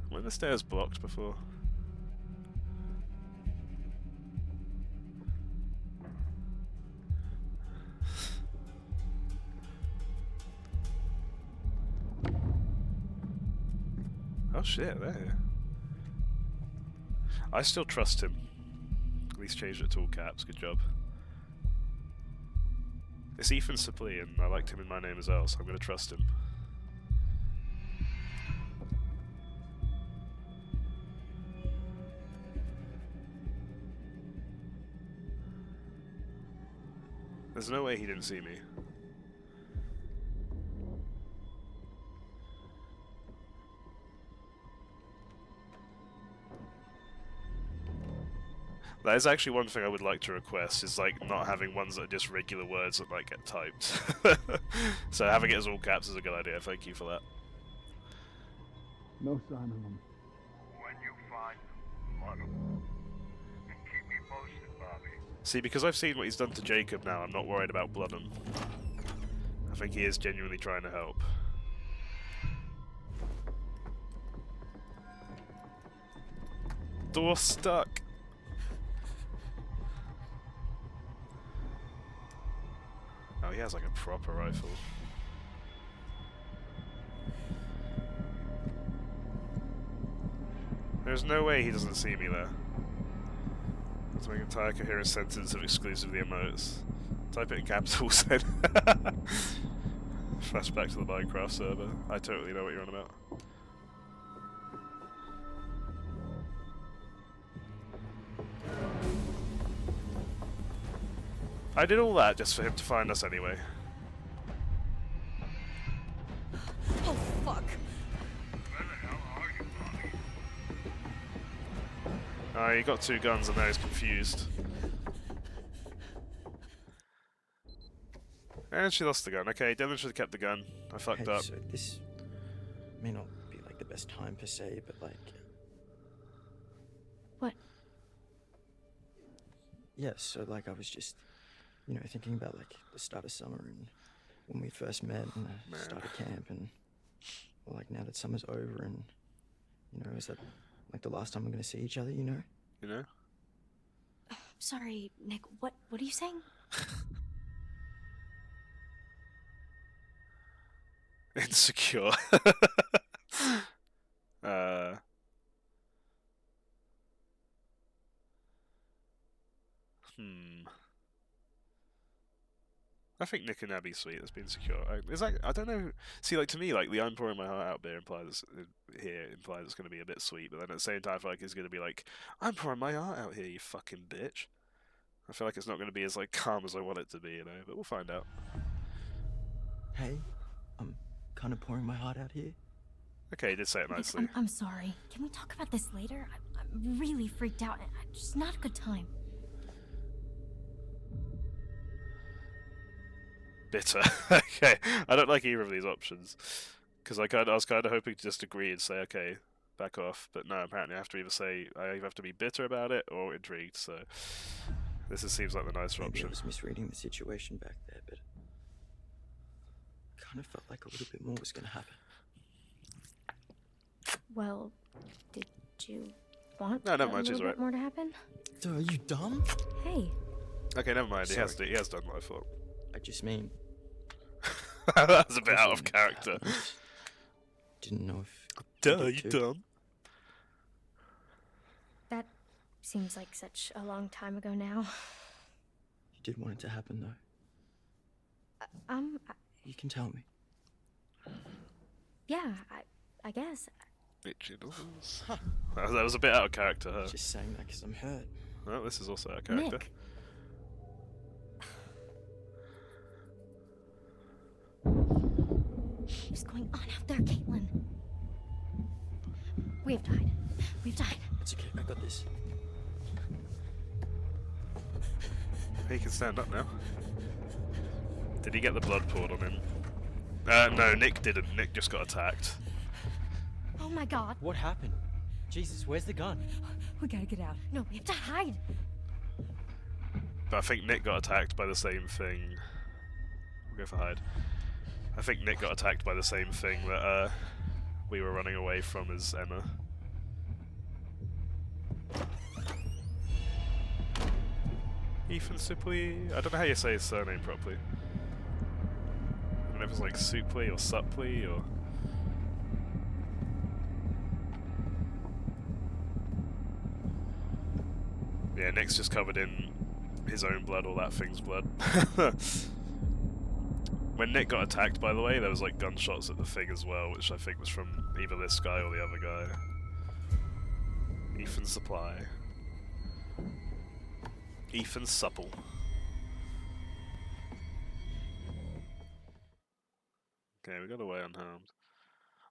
Were the stairs blocked before? Oh shit, they're here. I still trust him. At least changed it to all caps, good job. It's Ethan Suplee, and I liked him in My Name as well, so I'm gonna trust him. There's no way he didn't see me. That is actually one thing I would like to request, is like not having ones that are just regular words that like get typed. So having it as all caps is a good idea, thank you for that. No sign of them. When you find them, let them. And keep me posted, Bobby. See, because I've seen what he's done to Jacob now, I'm not worried about Bloodham. I think he is genuinely trying to help. Door stuck. Oh, he has like a proper rifle. There's no way he doesn't see me there. To make an entire coherent sentence of exclusively emotes. Type it in capitals then. Flashback to the Minecraft server. I totally know what you're on about. I did all that just for him to find us anyway. Oh, fuck. He got 2 guns and now he's confused. And she lost the gun. Okay, Dylan should have kept the gun. I fucked up. So this may not be like the best time per se, but like. What? Yeah, so like I was just, you know, thinking about like the start of summer and when we first met and the start of camp and well, like now that summer's over and you know, is that like the last time we're gonna see each other, you know? You know? Sorry, Nick, what are you saying? Insecure. I think Nick and Abby's sweet. That's been secure. Is that, I don't know. See, like to me, like the "I'm pouring my heart out" beer implies it's going to be a bit sweet, but then at the same time, I feel like it's going to be like "I'm pouring my heart out here, you fucking bitch." I feel like it's not going to be as like calm as I want it to be, you know. But we'll find out. Hey, I'm kind of pouring my heart out here. Okay, you did say it nicely. Nick, I'm sorry. Can we talk about this later? I'm really freaked out. It's just not a good time. Bitter. Okay, I don't like either of these options because I was kind of hoping to just agree and say okay, back off. But no, apparently I have to either say I either have to be bitter about it or intrigued. So seems like the nicer Maybe option. I was misreading the situation back there, but kind of felt like a little bit more was going to happen. Well, did you want No, never a mind. She's little right. bit more to happen? Dude, are you dumb? Hey. Okay, never mind. Sorry. He has done what I thought. I just mean. That was a bit out of character. Didn't know if. Duh, you dumb. That seems like such a long time ago now. You did want it to happen, though. You can tell me. Yeah, I guess. Originals. That was a bit out of character, huh? Just saying that because I'm hurt. Well, this is also out of character. Nick. What's going on out there, Caitlin? We have died. We've died. It's okay. I got this. He can stand up now. Did he get the blood poured on him? No, Nick didn't. Nick just got attacked. Oh my god. What happened? Jesus, where's the gun? We gotta get out. No, we have to hide. But I think Nick got attacked by the same thing. We'll go for hide. I think Nick got attacked by the same thing that we were running away from as Emma. Ethan Suplee? I don't know how you say his surname properly. I don't know if it's like Suplee or Suplee or... Yeah, Nick's just covered in his own blood, all that thing's blood. When Nick got attacked, by the way, there was like gunshots at the thing as well, which I think was from either this guy or the other guy. Ethan Supply. Ethan Supple. Okay, we got away unharmed.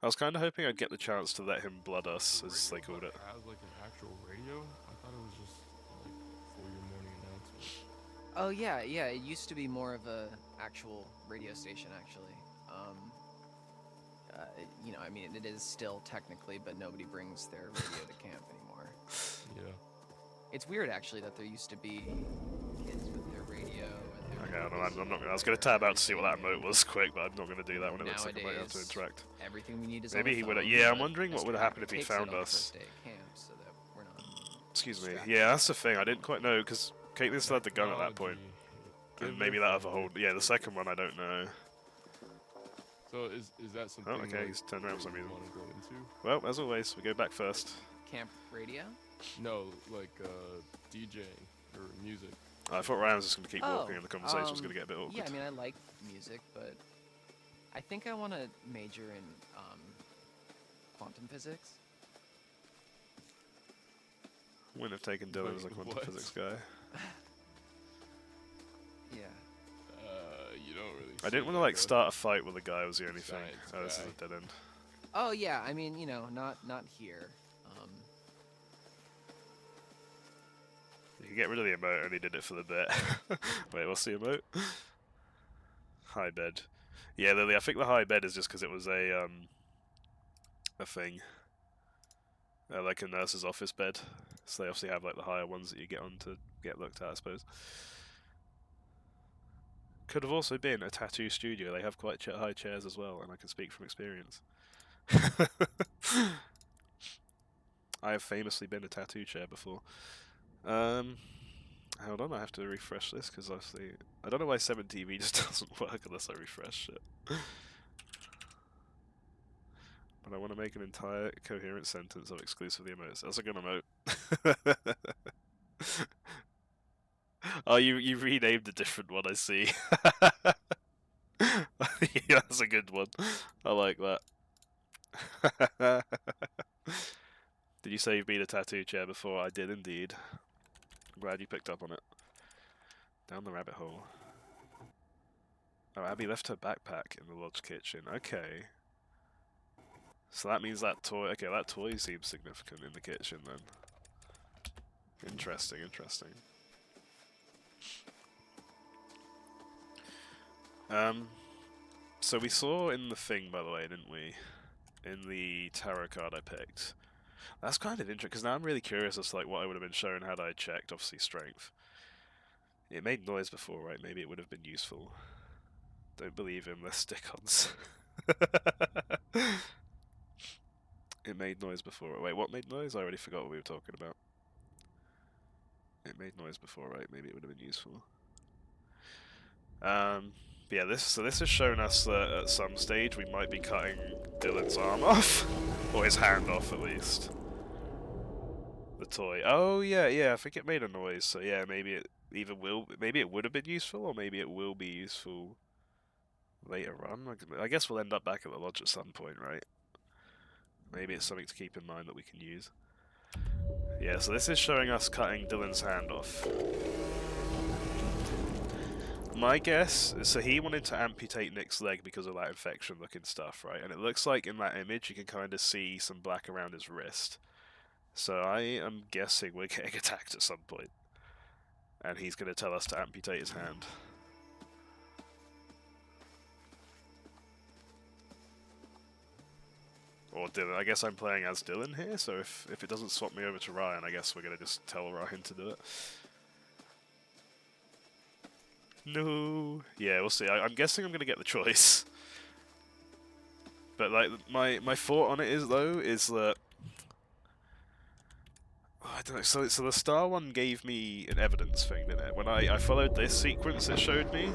I was kind of hoping I'd get the chance to let him blood us, as they called it. Has like an actual radio? I thought it was just like for your morning announcement. Oh yeah, it used to be more of a actual radio station actually. You know, I mean, it is still technically, but nobody brings their radio to camp anymore. Yeah. It's weird actually that there used to be kids with their radio. And their Okay, I'm not. I was going to tab out to see what that emote was quick, but I'm not going to do that when it looks like I might have to Nowadays, interact. everything we need is Maybe on he the would. phone, Yeah, I'm but wondering what Mr. would have happened if he takes it found on the us. first day of camp so that we're not Excuse me. distracted. Yeah, that's the thing. I didn't quite know because Caitlin still had the gun at that point, and maybe that other whole. Yeah, the second one I don't know. So is that something? Oh, okay, like, he's turned around for some you reason. want to go into? Well, as always, we go back first. Camp radio? No, like DJing. music? I thought Ryan was just going to keep walking and the conversation was going to get a bit awkward. Yeah, I mean, I like music, but I think I want to major in quantum physics. Wouldn't have taken Dylan as a quantum physics guy. Yeah. You don't really. I didn't want to like start a fight with a guy was the only thing. Oh, this is a dead end. Oh yeah, I mean, you know, not here. You can get rid of the emote, I only did it for the bit. Wait, what's the emote? High bed. Yeah, Lily, I think the high bed is just because it was a thing. Like a nurse's office bed. So they obviously have like the higher ones that you get on to get looked at, I suppose. Could have also been a tattoo studio. They have quite high chairs as well, and I can speak from experience. I have famously been a tattoo chair before. Hold on, I have to refresh this because obviously I don't know why 7TV just doesn't work unless I refresh it. But I want to make an entire coherent sentence of exclusively emotes. That's a good emote. Oh, you renamed a different one, I see. Yeah, that's a good one. I like that. Did you say you've been a tattoo chair before? I did indeed. I'm glad you picked up on it. Down the rabbit hole. Oh, Abby left her backpack in the lodge kitchen. Okay. So that means that toy... Okay, that toy seems significant in the kitchen then. Interesting, interesting. So we saw in the thing, by the way, didn't we? In the tarot card I picked. That's kind of interesting, because now I'm really curious as to like, what I would have been shown had I checked, obviously, strength. It made noise before, right? Maybe it would have been useful. Don't believe him, they're stick-ons. It made noise before. Wait, what made noise? I already forgot what we were talking about. It made noise before, right? Maybe it would have been useful. Yeah, this has shown us that at some stage we might be cutting Dylan's arm off. Or his hand off, at least. The toy. Oh, yeah, I think it made a noise, so yeah, maybe it either will... Maybe it would have been useful, or maybe it will be useful later on. I guess we'll end up back at the lodge at some point, right? Maybe it's something to keep in mind that we can use. Yeah, so this is showing us cutting Dylan's hand off. My guess is, so he wanted to amputate Nick's leg because of that infection looking stuff, right? And it looks like in that image you can kind of see some black around his wrist. So I am guessing we're getting attacked at some point. And he's going to tell us to amputate his hand. Or Dylan. I guess I'm playing as Dylan here, so if it doesn't swap me over to Ryan, I guess we're going to just tell Ryan to do it. No. Yeah, we'll see. I'm guessing I'm going to get the choice. But like my thought on it is though is that I don't know. So the star one gave me an evidence thing, didn't it? When I followed this sequence, it showed me,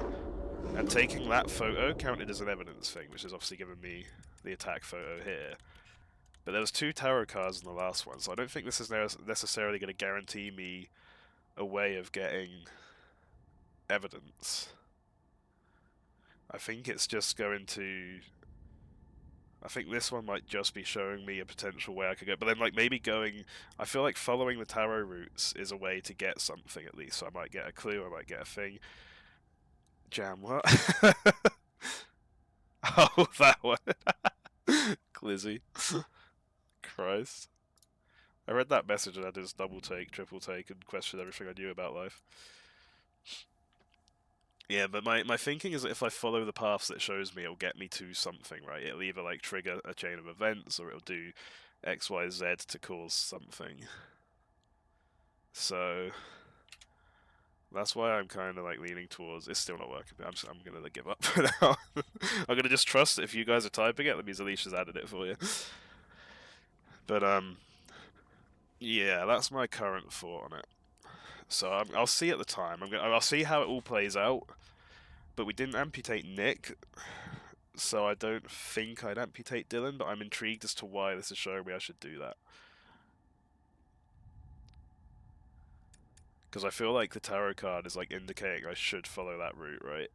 and taking that photo counted as an evidence thing, which is obviously given me the attack photo here. But there was 2 tarot cards in the last one, so I don't think this is necessarily going to guarantee me a way of getting evidence. I think it's just going to... I think this one might just be showing me a potential way I could go, but then like maybe going... I feel like following the tarot routes is a way to get something at least, so I might get a clue, I might get a thing. Jam, what? Oh, that one. Glizzy. Christ. I read that message and I just double take, triple take, and questioned everything I knew about life. Yeah, but my thinking is that if I follow the paths that it shows me, it'll get me to something, right? It'll either like trigger a chain of events, or it'll do X, Y, Z to cause something. So that's why I'm kind of like leaning towards. It's still not working. I'm gonna give up for now. I'm gonna just trust that if you guys are typing it, that means Alicia's added it for you. But yeah, that's my current thought on it. So I'll see at the time. I'll see how it all plays out. But we didn't amputate Nick, so I don't think I'd amputate Dylan. But I'm intrigued as to why this is showing me I should do that. Because I feel like the tarot card is like indicating I should follow that route, right?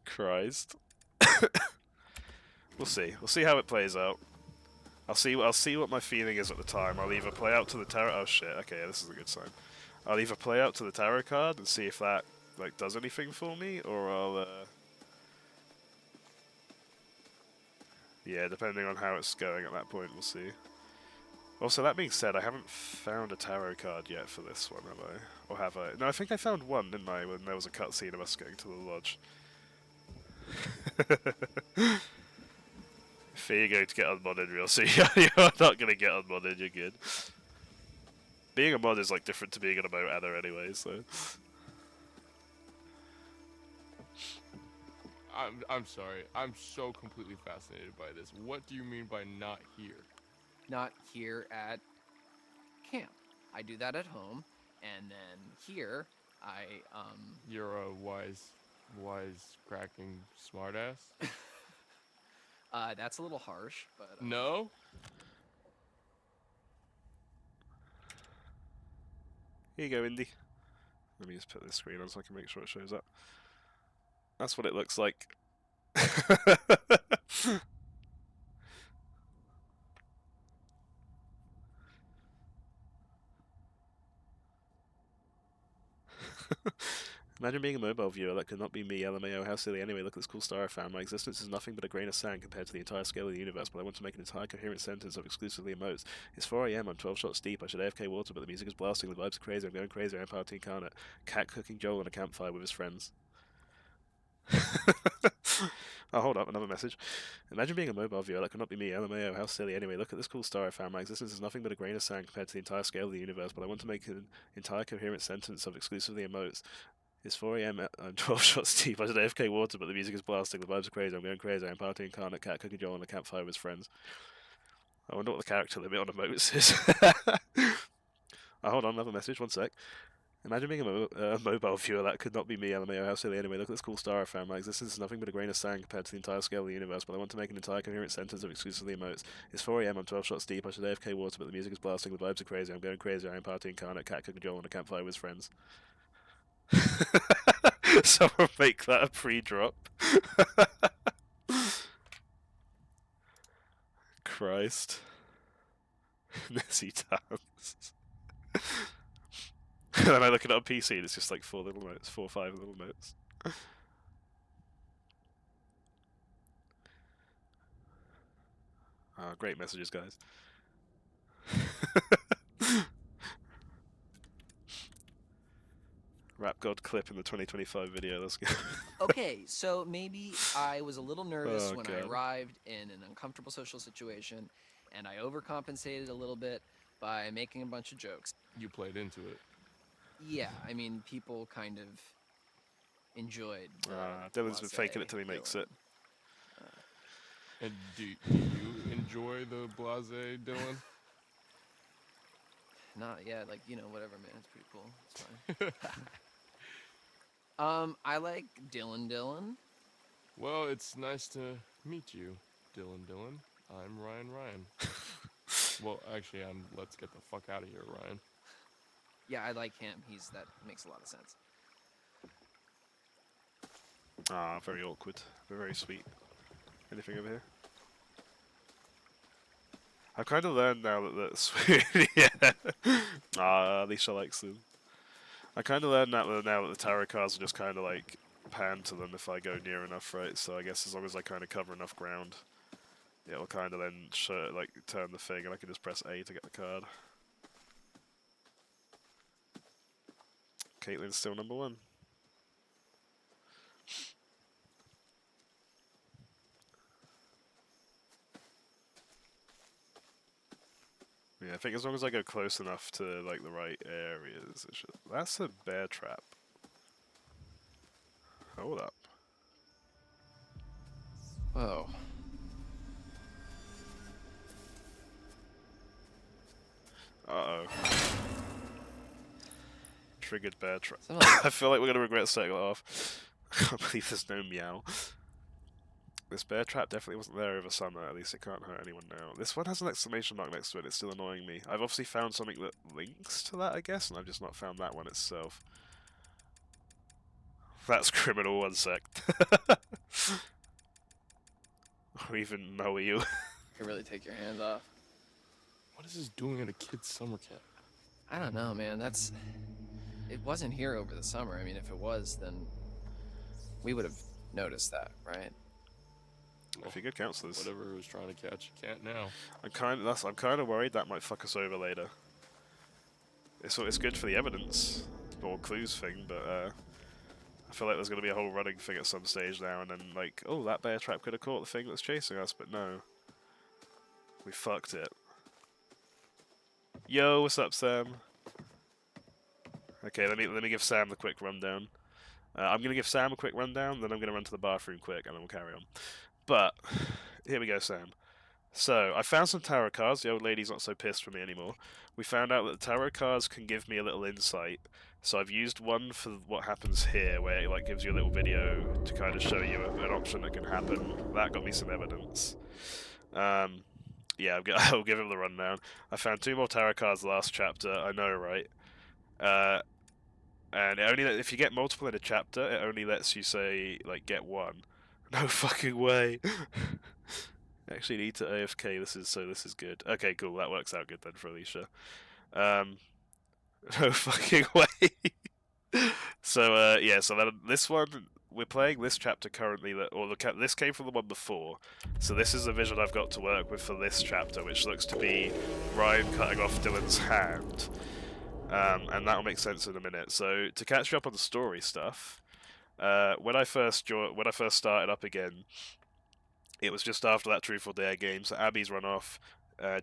Christ. We'll see. We'll see how it plays out. I'll see what my feeling is at the time. I'll either play out to the tarot. Oh shit. Okay, yeah, this is a good sign. I'll either play out to the tarot card and see if that like does anything for me, or I'll yeah, depending on how it's going at that point, we'll see. Also, that being said, I haven't found a tarot card yet for this one, have I? Or have I? No, I think I found one, didn't I, when there was a cutscene of us going to the lodge. Fear you're going to get unmodded real soon. You're not going to get unmodded, you're good. Being a mod is like different to being an emote adder anyway, so... I'm sorry. I'm so completely fascinated by this. What do you mean by not here? Not here at camp. I do that at home, and then here, You're a wise cracking smartass? That's a little harsh, but... No? Here you go, Indy. Let me just put this screen on so I can make sure it shows up. That's what it looks like. Imagine being a mobile viewer. That could not be me, LMAO. How silly. Anyway, look at this cool star I found. My existence is nothing but a grain of sand compared to the entire scale of the universe, but I want to make an entire coherent sentence of exclusively emotes. It's 4 AM, I'm 12 shots deep. I should AFK water, but the music is blasting, the vibes are crazy, I'm going crazy, I'm Power Incarnate. Cat cooking Joel on a campfire with his friends. Oh, hold up, another message. Imagine being a mobile viewer. That could not be me, LMAO. How silly. Anyway, look at this cool star I found. My existence is nothing but a grain of sand compared to the entire scale of the universe, but I want to make an entire coherent sentence of exclusively emotes. It's 4 AM, I'm 12 shots deep. I should AFK water, but the music is blasting, the vibes are crazy, I'm going crazy, I'm Power Incarnate, Cat cooking Joel on a campfire with his friends. I wonder what the character limit on emotes is. Oh, hold on, another message, one sec. Imagine being a mobile viewer. That could not be me, LMAO. How silly. Anyway, look at this cool star I found. My existence is nothing but a grain of sand compared to the entire scale of the universe, but I want to make an entire coherent sentence of exclusively emotes. It's 4 AM, I'm 12 shots deep. I should AFK water, but the music is blasting, the vibes are crazy, I'm going crazy, I am Power Incarnate, Cat cooking Joel on a campfire with his friends. Someone make that a pre-drop. Christ. Nessie dance. And then I look at it on PC and it's just like 4 little notes, 4 or 5 little notes. Ah, great messages, guys. Rap God clip in the 2025 video, let's go. Okay, so maybe I was a little nervous Oh, when I God. arrived in an uncomfortable social situation, and I overcompensated a little bit by making a bunch of jokes. You played into it. Yeah, I mean, people kind of enjoyed. Dylan's been faking it till he makes it. And do you enjoy the blase, Dylan? Not yet, like, you know, whatever, man. It's pretty cool. It's fine. I like Dylan. Well, it's nice to meet you, Dylan. I'm Ryan. Well, actually, let's get the fuck out of here, Ryan. Yeah, I like him. That makes a lot of sense. Ah, very awkward, but very sweet. Anything over here? I've kind of learned now that that's yeah. Alicia likes them. I kind of learned that now that the tarot cards are just kind of like pan to them if I go near enough, right? So I guess as long as I kind of cover enough ground, it'll kind of then like turn the thing, and I can just press A to get the card. Caitlin's still number 1. Yeah, I think as long as I go close enough to like the right areas, it should... That's a bear trap. Hold up. Oh. Uh-oh. Triggered bear trap. I feel like we're gonna regret setting that off. I can't believe there's no meow. This bear trap definitely wasn't there over summer. At least it can't hurt anyone now. This one has an exclamation mark next to it. It's still annoying me. I've obviously found something that links to that, I guess, and I've just not found that one itself. That's criminal. 1 sec. Who even know you? You can really take your hands off. What is this doing at a kid's summer camp? I don't know, man. It wasn't here over the summer. I mean, if it was, then we would have noticed that, right? I think good counselors. Whatever it was trying to catch, you can't now. I'm kind of worried that might fuck us over later. It's good for the evidence or clues thing, but I feel like there's going to be a whole running thing at some stage now, and then like, oh, that bear trap could have caught the thing that's chasing us, but no, we fucked it. Yo, what's up, Sam? Okay, let me give Sam the quick rundown. I'm gonna give Sam a quick rundown, then I'm gonna run to the bathroom quick, and then we'll carry on. But here we go, Sam. So I found some tarot cards. The old lady's not so pissed for me anymore. We found out that the tarot cards can give me a little insight. So I've used one for what happens here, where it like gives you a little video to kind of show you an option that can happen. That got me some evidence. Yeah, I'll give him the rundown. I found 2 more tarot cards last chapter. I know, right? And it only if you get multiple in a chapter, it only lets you say like get 1. No fucking way. Actually need to AFK. This is good. Okay, cool. That works out good then for Alicia. No fucking way. So yeah. So then this one we're playing this chapter currently. This came from the one before. So this is the vision I've got to work with for this chapter, which looks to be Ryan cutting off Dylan's hand. And that'll make sense in a minute. So to catch you up on the story stuff, when I first started up again, it was just after that Truth or Dare game. So Abby's run off,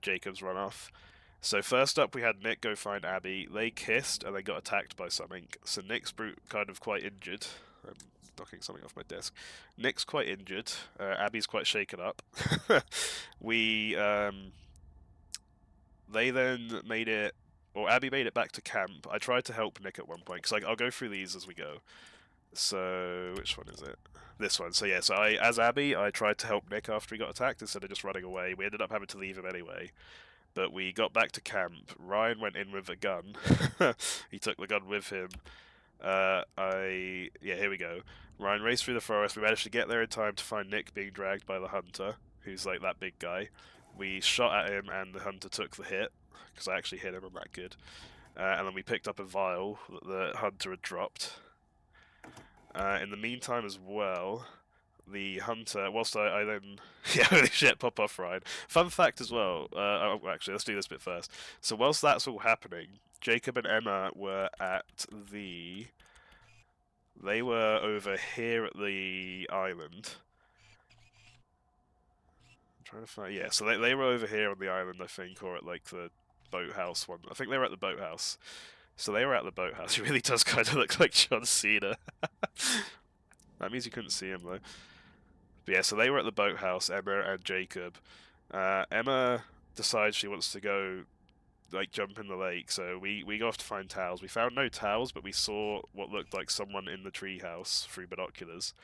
Jacob's run off. So first up, we had Nick go find Abby. They kissed and they got attacked by something. So Nick's kind of quite injured. I'm knocking something off my desk. Nick's quite injured. Abby's quite shaken up. They then made it. Or Abby made it back to camp. I tried to help Nick at one point, because I'll go through these as we go. So, which one is it? This one. So yeah, so as Abby, I tried to help Nick after he got attacked instead of just running away. We ended up having to leave him anyway. But we got back to camp. Ryan went in with a gun. He took the gun with him. Yeah, here we go. Ryan raced through the forest. We managed to get there in time to find Nick being dragged by the hunter, who's like that big guy. We shot at him and the hunter took the hit, because I actually hit him, I'm that good. And then we picked up a vial that the hunter had dropped. In the meantime as well, the hunter, whilst I then... yeah, holy shit, pop off, Ryan. Fun fact as well, actually, let's do this bit first. So whilst that's all happening, Jacob and Emma were at the... They were over here at the island. I'm trying to find... Yeah, so they were over here on the island, I think, or at like the boathouse one. I think they were at the boathouse. So they were at the boathouse. He really does kind of look like John Cena. That means you couldn't see him though. But yeah, so they were at the boathouse, Emma and Jacob. Emma decides she wants to go, like, jump in the lake. So we go off to find towels. We found no towels, but we saw what looked like someone in the treehouse through binoculars.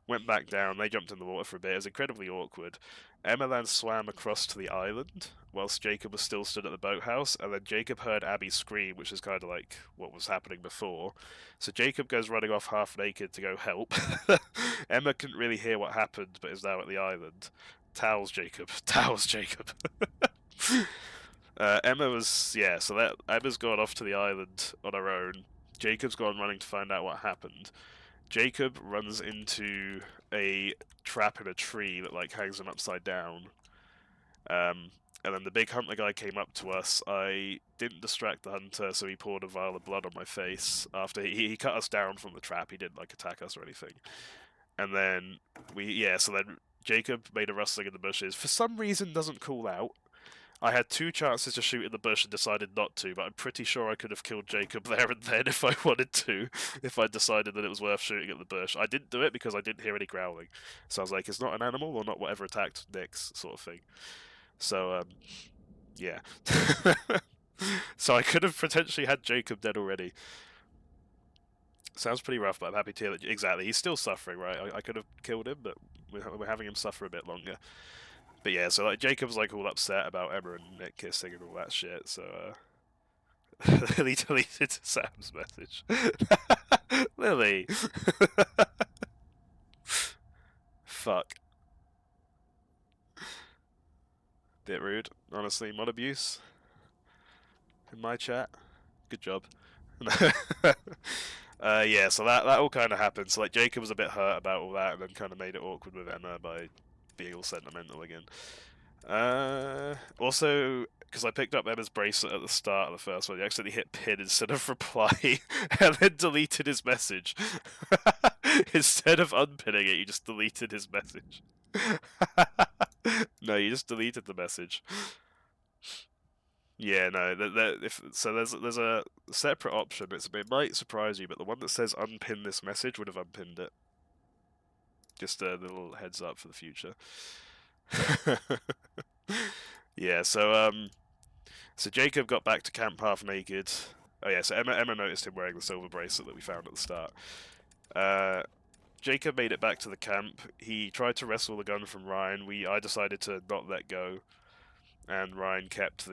Went back down. They jumped in the water for a bit. It was incredibly awkward. Emma then swam across to the island, whilst Jacob was still stood at the boathouse, and then Jacob heard Abby scream, which is kind of like what was happening before. So Jacob goes running off half naked to go help. Emma couldn't really hear what happened, but is now at the island. Towels, Jacob. Towels, Jacob. Emma was... yeah, so Emma's gone off to the island on her own. Jacob's gone running to find out what happened. Jacob runs into a trap in a tree that like hangs him upside down. And then the big hunter guy came up to us. I didn't distract the hunter, so he poured a vial of blood on my face. After he cut us down from the trap, he didn't like attack us or anything. And then so then Jacob made a rustling in the bushes. For some reason, doesn't call out. I had 2 chances to shoot in the bush and decided not to, but I'm pretty sure I could have killed Jacob there and then if I wanted to, if I decided that it was worth shooting at the bush. I didn't do it because I didn't hear any growling. So I was like, it's not an animal or not whatever attacked Nick's sort of thing. So, yeah. So I could have potentially had Jacob dead already. Sounds pretty rough, but I'm happy to hear that... Exactly, he's still suffering, right? I could have killed him, but we're having him suffer a bit longer. But yeah, so like Jacob's like all upset about Emma and Nick kissing and all that shit. So Lily deleted Sam's message. Lily. Fuck. Bit rude, honestly. Mod abuse in my chat. Good job. Yeah, so that all kind of happened. So like Jacob was a bit hurt about all that, and then kind of made it awkward with Emma by being all sentimental again. Also, because I picked up Emma's bracelet at the start of the first one, he accidentally hit pin instead of reply, and then deleted his message. Instead of unpinning it, you just deleted his message. No, you just deleted the message. Yeah, no. There's a separate option. It might surprise you, but the one that says unpin this message would have unpinned it. Just a little heads up for the future. Yeah, so Jacob got back to camp half naked. Oh yeah, so Emma noticed him wearing the silver bracelet that we found at the start. Jacob made it back to the camp. He tried to wrestle the gun from Ryan. I decided to not let go, and Ryan kept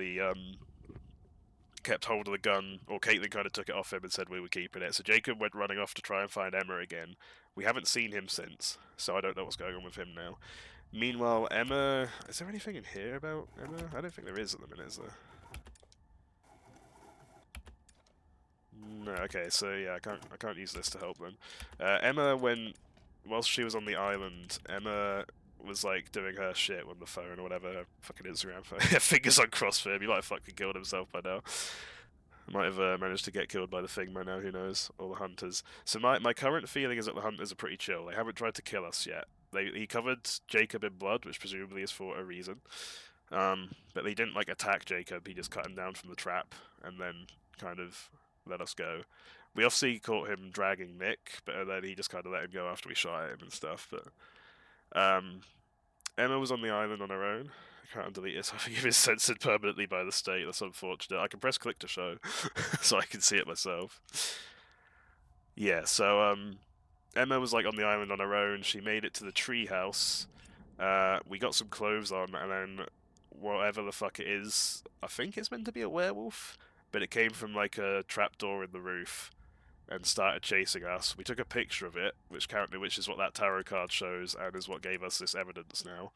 hold of the gun, or Caitlin kind of took it off him and said we were keeping it. So Jacob went running off to try and find Emma again. We haven't seen him since, so I don't know what's going on with him now. Meanwhile, Emma... Is there anything in here about Emma? I don't think there is at the minute, is there? No, okay, so yeah, I can't use this to help them. Emma, whilst she was on the island, Emma was like doing her shit on the phone or whatever, her fucking Instagram phone. Fingers uncrossed for him, he might have fucking killed himself by now. Might have managed to get killed by the thing by now, who knows, or the hunters. So my current feeling is that the hunters are pretty chill. They haven't tried to kill us yet. He covered Jacob in blood, which presumably is for a reason. But they didn't like attack Jacob, he just cut him down from the trap and then kind of let us go. We obviously caught him dragging Nick, but then he just kind of let him go after we shot at him and stuff. But Emma was on the island on her own. I can't delete it, so I think it was censored permanently by the state. That's unfortunate. I can press click to show, so I can see it myself. Yeah, so Emma was like on the island on her own. She made it to the tree house. We got some clothes on, and then whatever the fuck it is, I think it's meant to be a werewolf, but it came from like a trapdoor in the roof and started chasing us. We took a picture of it, which is what that tarot card shows, and is what gave us this evidence now.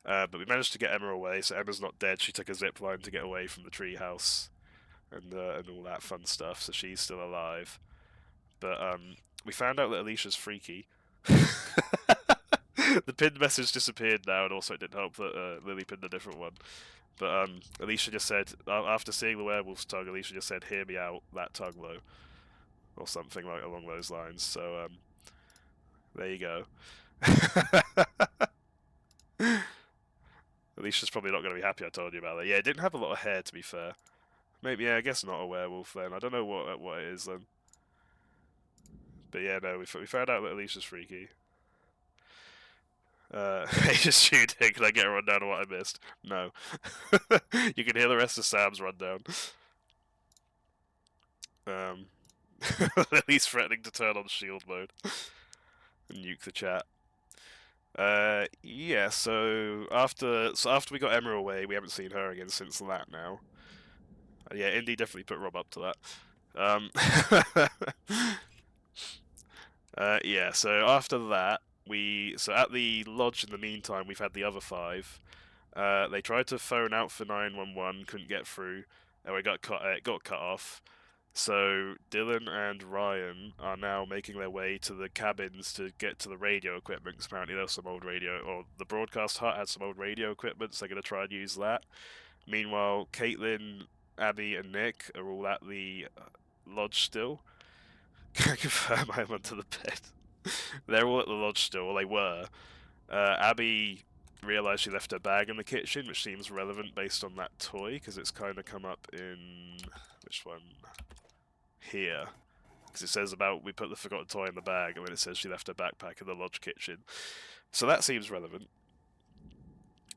But we managed to get Emma away, so Emma's not dead. She took a zip line to get away from the treehouse, and all that fun stuff. So she's still alive. But we found out that Alicia's freaky. The pinned message disappeared now, and also it didn't help that Lily pinned a different one. But Alicia just said, after seeing the werewolf's tongue, Alicia just said, "Hear me out, that tongue low," or something like along those lines. So there you go. Alicia's probably not going to be happy I told you about that. Yeah, it didn't have a lot of hair, to be fair. Maybe, yeah, I guess not a werewolf then. I don't know what it is then. But yeah, no, we found out that Alicia's freaky. Just shooting. Can I get a rundown of what I missed? No. You can hear the rest of Sam's rundown. Lily's threatening to turn on shield mode and nuke the chat. Yeah, so after we got Emma away, we haven't seen her again since that now. Yeah, Indy definitely put Rob up to that. Yeah, so after that, so at the lodge in the meantime, we've had the other 5. They tried to phone out for 911, couldn't get through, and it got cut off. So Dylan and Ryan are now making their way to the cabins to get to the radio equipment, because apparently there's some old radio, or the broadcast hut had some old radio equipment, so they're going to try and use that. Meanwhile, Caitlin, Abby, and Nick are all at the lodge still. Can I confirm I'm under the bed? They're all at the lodge still, or they were. Abby realised she left her bag in the kitchen, which seems relevant based on that toy, because it's kind of come up in... which one? Here. Because it says about we put the forgotten toy in the bag, and then it says she left her backpack in the lodge kitchen. So that seems relevant.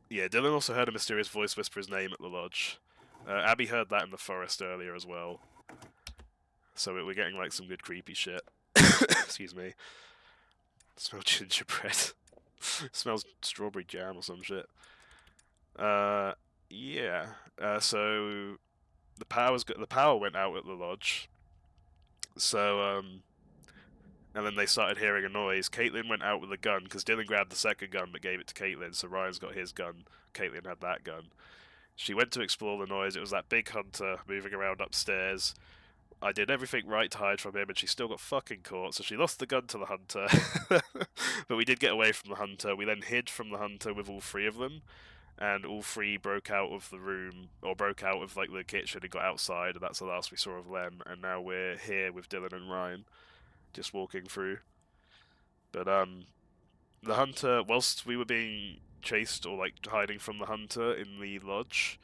Yeah, Dylan also heard a mysterious voice whisper his name at the lodge. Abby heard that in the forest earlier as well. So we're getting like some good creepy shit. Excuse me. Smell gingerbread. Smells strawberry jam or some shit. Yeah. So the power went out at the lodge. So and then they started hearing a noise. Caitlin went out with a gun because Dylan grabbed the second gun but gave it to Caitlin. So Ryan's got his gun. Caitlin had that gun. She went to explore the noise. It was that big hunter moving around upstairs. I did everything right to hide from him, and she still got fucking caught, so she lost the gun to the hunter. But we did get away from the hunter. We then hid from the hunter with all three of them, and all three broke out of the room, or broke out of like the kitchen and got outside, and that's the last we saw of them. And now we're here with Dylan and Ryan, just walking through. But the hunter, whilst we were being chased or like hiding from the hunter in the lodge,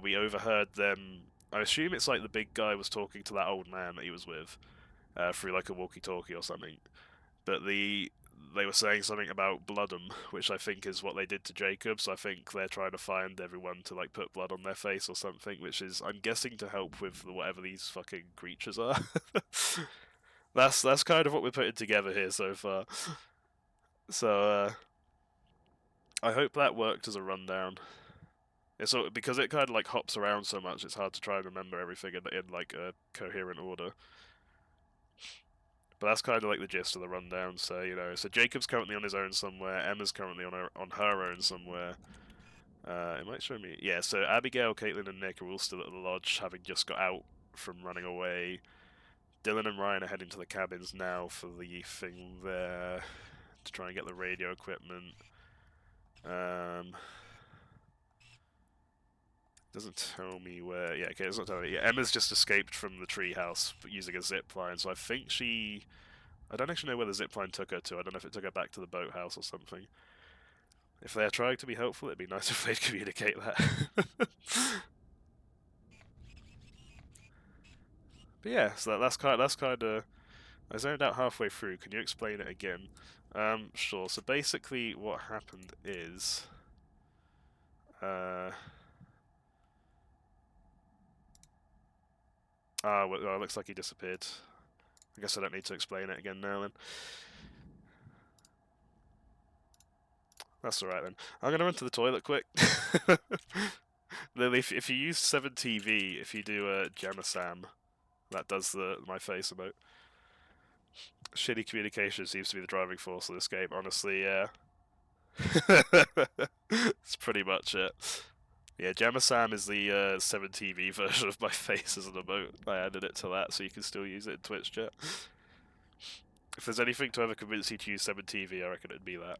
we overheard them. I assume it's like the big guy was talking to that old man that he was with through like a walkie-talkie or something. But they were saying something about blood 'em, which I think is what they did to Jacob. So I think they're trying to find everyone to like put blood on their face or something, which is I'm guessing to help with whatever these fucking creatures are. That's kind of what we're putting together here so far. So I hope that worked as a rundown. It's because it kind of like hops around so much, it's hard to try and remember everything in like a coherent order. But that's kind of like the gist of the rundown. So so Jacob's currently on his own somewhere. Emma's currently on her own somewhere. It might show me. Yeah. So Abigail, Caitlin, and Nick are all still at the lodge, having just got out from running away. Dylan and Ryan are heading to the cabins now for the thing there to try and get the radio equipment. Doesn't tell me where. Yeah, okay, it's not telling me. Yeah, Emma's just escaped from the treehouse using a zip line, so I think she. I don't actually know where the zip line took her to. I don't know if it took her back to the boathouse or something. If they're trying to be helpful, it'd be nice if they'd communicate that. But yeah, so that's kind of. I zoned out halfway through. Can you explain it again? Sure. So basically, what happened is. Well, it looks like he disappeared. I guess I don't need to explain it again now then. That's alright then. I'm gonna run to the toilet quick. Lily, if you use 7TV, if you do a Jamasam, that does my face emote. Shitty communication seems to be the driving force of this game, honestly, yeah. That's pretty much it. Yeah, Jamasam is the 7TV version of my face as an emote. I added it to that so you can still use it in Twitch chat. If there's anything to ever convince you to use 7TV, I reckon it'd be that.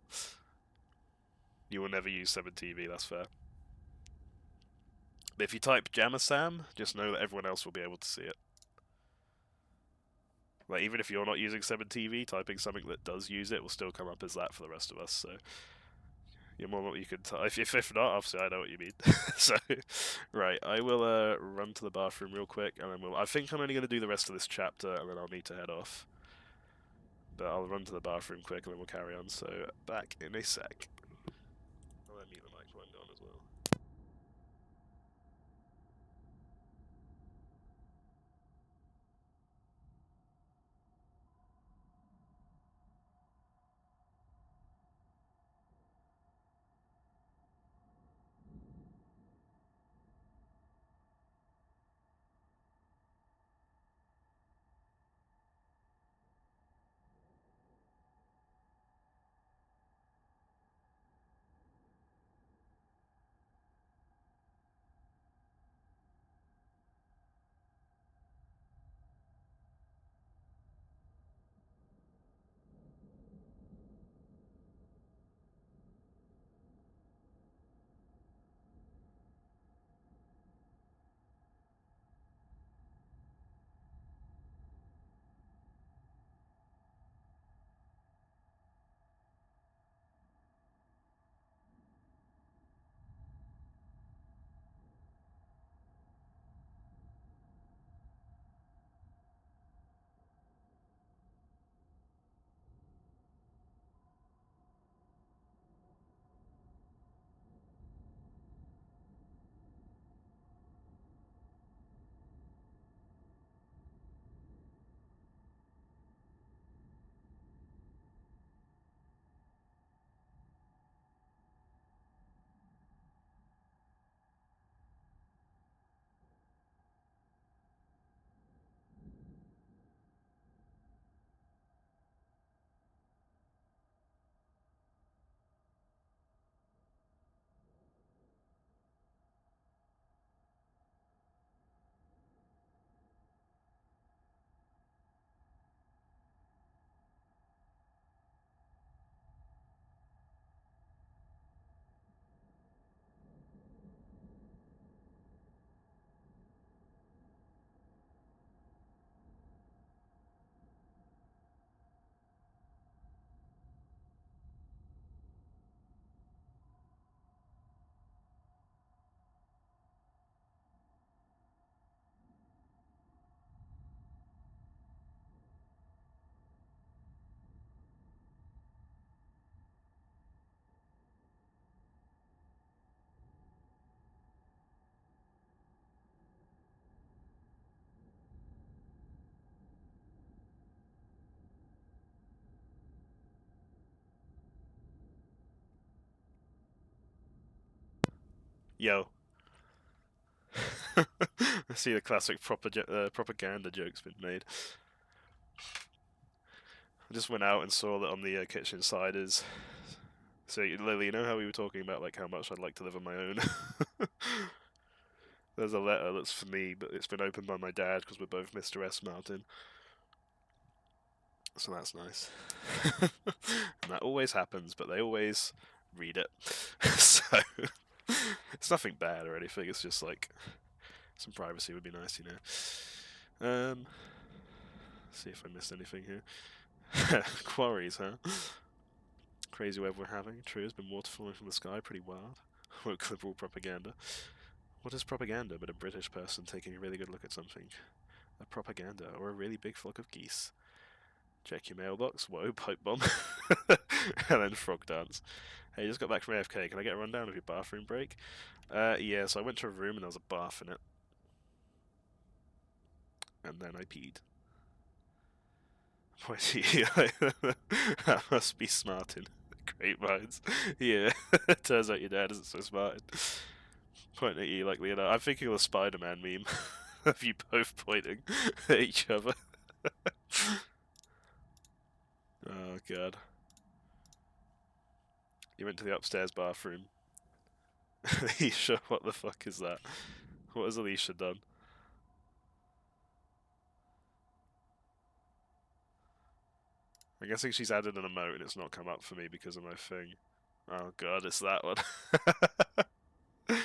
You will never use 7TV, that's fair. But if you type Jamasam, just know that everyone else will be able to see it. Like, even if you're not using 7TV, typing something that does use it will still come up as that for the rest of us, so... You're more what you could type. If not, obviously I know what you mean. So, right, I will run to the bathroom real quick, and then I think I'm only going to do the rest of this chapter, and then I'll need to head off. But I'll run to the bathroom quick, and then we'll carry on, so back in a sec. I'll mute the mic when I'm gone as well. Yo. I see the classic propaganda joke's been made. I just went out and saw that on the kitchen side is. So, Lily, you know how we were talking about like how much I'd like to live on my own? There's a letter that's for me, but it's been opened by my dad because we're both Mr. S. Martin. So that's nice. And that always happens, but they always read it. So it's nothing bad or anything. It's just like some privacy would be nice, you know. See if I missed anything here. Quarries, huh? Crazy weather we're having. True, has been water falling from the sky. Pretty wild. Woke liberal propaganda. What is propaganda but a British person taking a really good look at something? A propaganda, or a really big flock of geese. Check your mailbox. Whoa, pipe bomb. And then frog dance. Hey, you just got back from AFK. Can I get a rundown of your bathroom break? Yeah, so I went to a room and there was a bath in it. And then I peed. Why is he? That must be Smartin. Great minds. Yeah, turns out your dad isn't so smart. Pointing at you like Leonardo. I'm thinking of the Spider-Man meme of you both pointing at each other. Oh god. You went to the upstairs bathroom. Alicia, what the fuck is that? What has Alicia done? I'm guessing she's added an emote and it's not come up for me because of my thing. Oh god, it's that one. I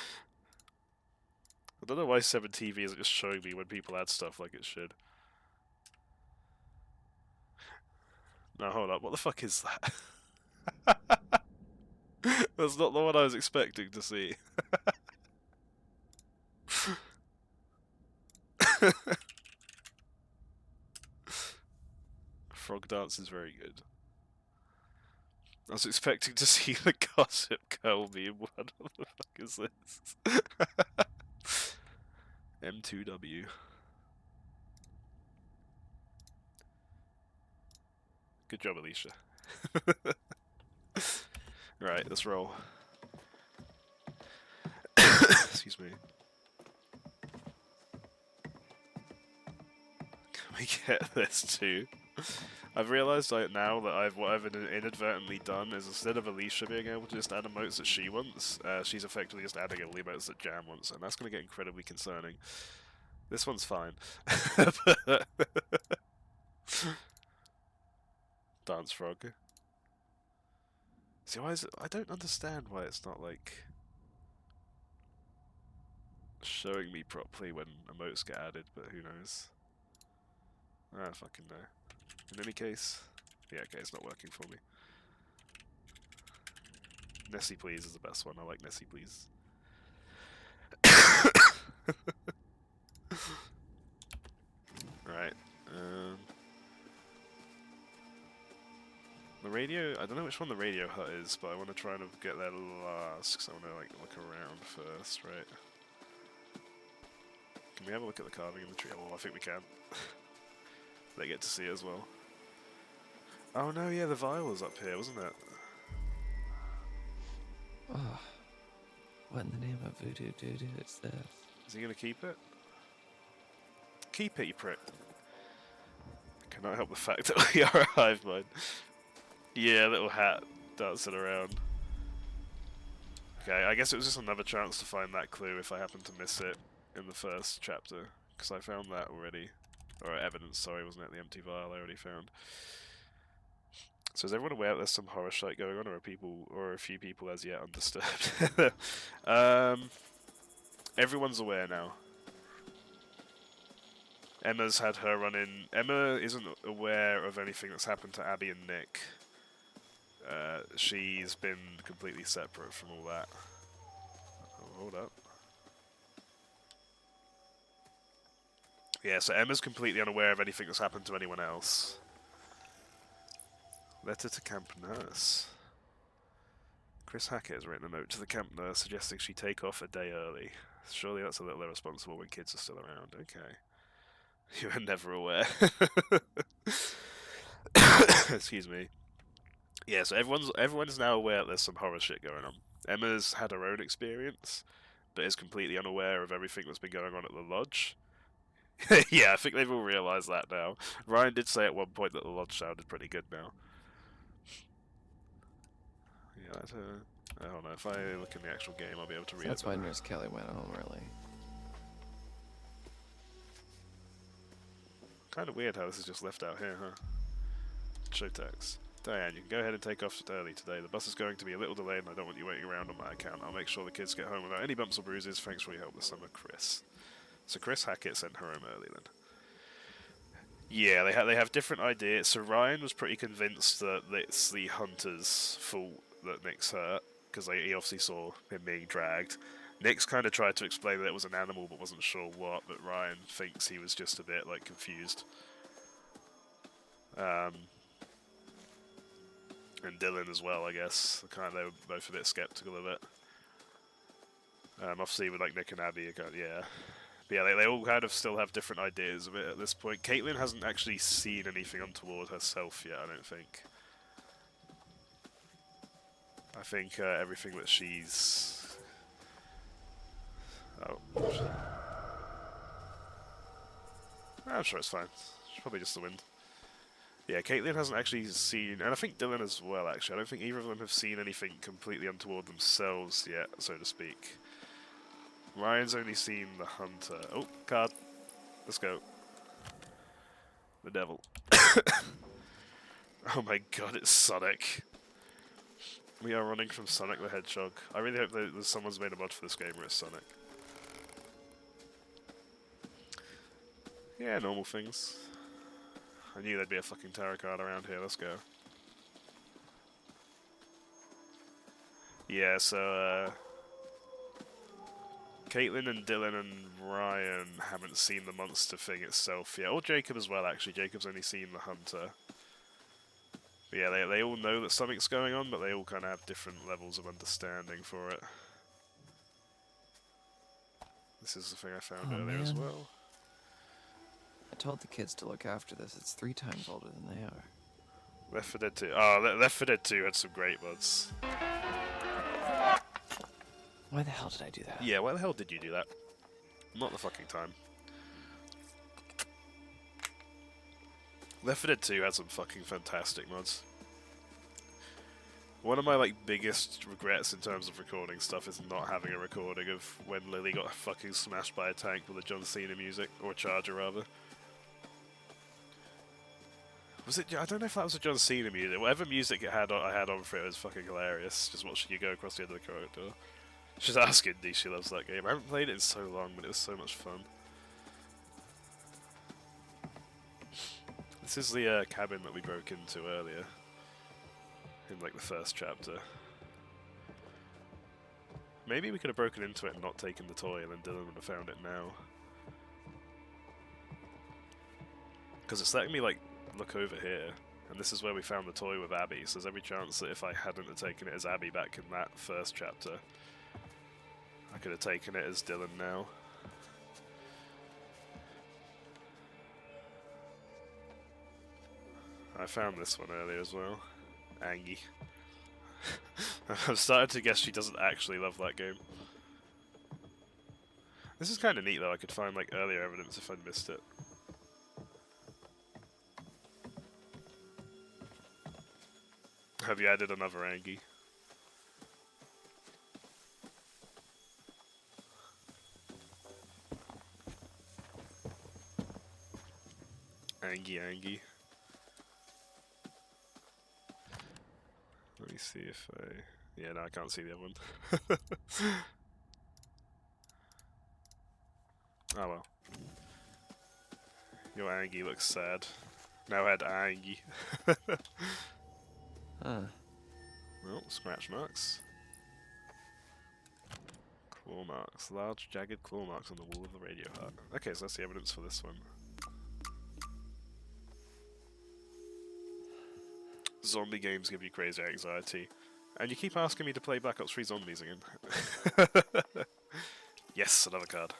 don't know why 7TV isn't just showing me when people add stuff like it should. No, hold up, what the fuck is that? That's not the one I was expecting to see. Frog dance is very good. I was expecting to see the Gossip Girl meme. What the fuck is this? M2W. Good job, Alicia. Right, let's roll. Excuse me. Can we get this too? I've realised now that what I've inadvertently done is instead of Alicia being able to just add emotes that she wants, she's effectively just adding all the emotes that Jam wants, and that's going to get incredibly concerning. This one's fine. Dance frog. See, why is it? I don't understand why it's not like showing me properly when emotes get added, but who knows? I don't fucking know. In any case, yeah, okay, it's not working for me. Nessie Please is the best one. I like Nessie Please. Right. The radio, I don't know which one the radio hut is, but I want to try and get there last, because I want to like look around first, right? Can we have a look at the carving in the tree? Well, I think we can. They get to see it as well. Oh no, yeah, the vial was up here, wasn't it? Oh, what in the name of voodoo doo-doo is this? Is he gonna keep it? Keep it, you prick. Cannot help the fact that we are a hive mind. Yeah, little hat dancing around. Okay, I guess it was just another chance to find that clue if I happened to miss it in the first chapter, because I found that already. Or evidence, sorry, wasn't it? The empty vial I already found. So is everyone aware that there's some horror shit going on, or are a few people as yet undisturbed? Everyone's aware now. Emma's had her run in. Emma isn't aware of anything that's happened to Abby and Nick. She's been completely separate from all that. Oh, hold up. Yeah, so Emma's completely unaware of anything that's happened to anyone else. Letter to camp nurse. Chris Hackett has written a note to the camp nurse suggesting she take off a day early. Surely that's a little irresponsible when kids are still around. Okay. You were never aware. Excuse me. Yeah, so everyone's now aware that there's some horror shit going on. Emma's had her own experience, but is completely unaware of everything that's been going on at the lodge. Yeah, I think they've all realised that now. Ryan did say at one point that the lodge sounded pretty good now. Yeah, that's I don't know, if I look in the actual game, I'll be able to read That's it. why Nurse Kelly went home early. Kind of weird how this is just left out here, huh? Show text. Diane, you can go ahead and take off early today. The bus is going to be a little delayed and I don't want you waiting around on my account. I'll make sure the kids get home without any bumps or bruises. Thanks for your help this summer, Chris. So Chris Hackett sent her home early then. Yeah, they have different ideas. So Ryan was pretty convinced that it's the hunter's fault that Nick's hurt, because he obviously saw him being dragged. Nick's kind of tried to explain that it was an animal but wasn't sure what, but Ryan thinks he was just a bit, like, confused. And Dylan as well, I guess. They were both a bit skeptical of it. Obviously with, like, Nick and Abby, yeah. But yeah, they all kind of still have different ideas of it at this point. Caitlin hasn't actually seen anything untoward herself yet, I don't think. I think everything that she's... Oh. I'm sure it's fine. It's probably just the wind. Yeah, Caitlin hasn't actually seen... And I think Dylan as well, actually. I don't think either of them have seen anything completely untoward themselves yet, so to speak. Ryan's only seen the hunter. Oh, card. Let's go. The devil. Oh my god, it's Sonic. We are running from Sonic the Hedgehog. I really hope that someone's made a mod for this game where it's Sonic. Yeah, normal things. I knew there'd be a fucking tarot card around here. Let's go. Yeah, so, Caitlin and Dylan and Ryan haven't seen the monster thing itself yet. Or Jacob as well, actually. Jacob's only seen the hunter. But yeah, they all know that something's going on, but they all kind of have different levels of understanding for it. This is the thing I found earlier as well. I told the kids to look after this. It's 3 times older than they are. Left 4 Dead 2. Oh, Left 4 Dead 2 had some great mods. Why the hell did I do that? Yeah, why the hell did you do that? Not the fucking time. Left 4 Dead 2 had some fucking fantastic mods. One of my, like, biggest regrets in terms of recording stuff is not having a recording of when Lily got fucking smashed by a tank with the John Cena music, or a charger rather. Was it? I don't know if that was a John Cena music. Whatever music I had on for it was fucking hilarious. Just watching you go across the end of the corridor. She's asking Dee, she loves that game. I haven't played it in so long, but it was so much fun. This is the cabin that we broke into earlier. In, like, the first chapter. Maybe we could have broken into it and not taken the toy, and then Dylan would have found it now. Because it's letting me, like, look over here, and this is where we found the toy with Abby, so there's every chance that if I hadn't have taken it as Abby back in that first chapter, I could have taken it as Dylan now. I found this one earlier as well. Angie. I'm starting to guess she doesn't actually love that game. This is kind of neat though, I could find like earlier evidence if I'd missed it. Have you added another Angie? Angie. Let me see if I... Yeah, no, I can't see the other one. Oh well. Your Angie looks sad. Now add Angie. Huh. Well, scratch marks. Claw marks. Large, jagged claw marks on the wall of the radio hut. Okay, so that's the evidence for this one. Zombie games give you crazy anxiety. And you keep asking me to play Black Ops 3 Zombies again. Yes, another card.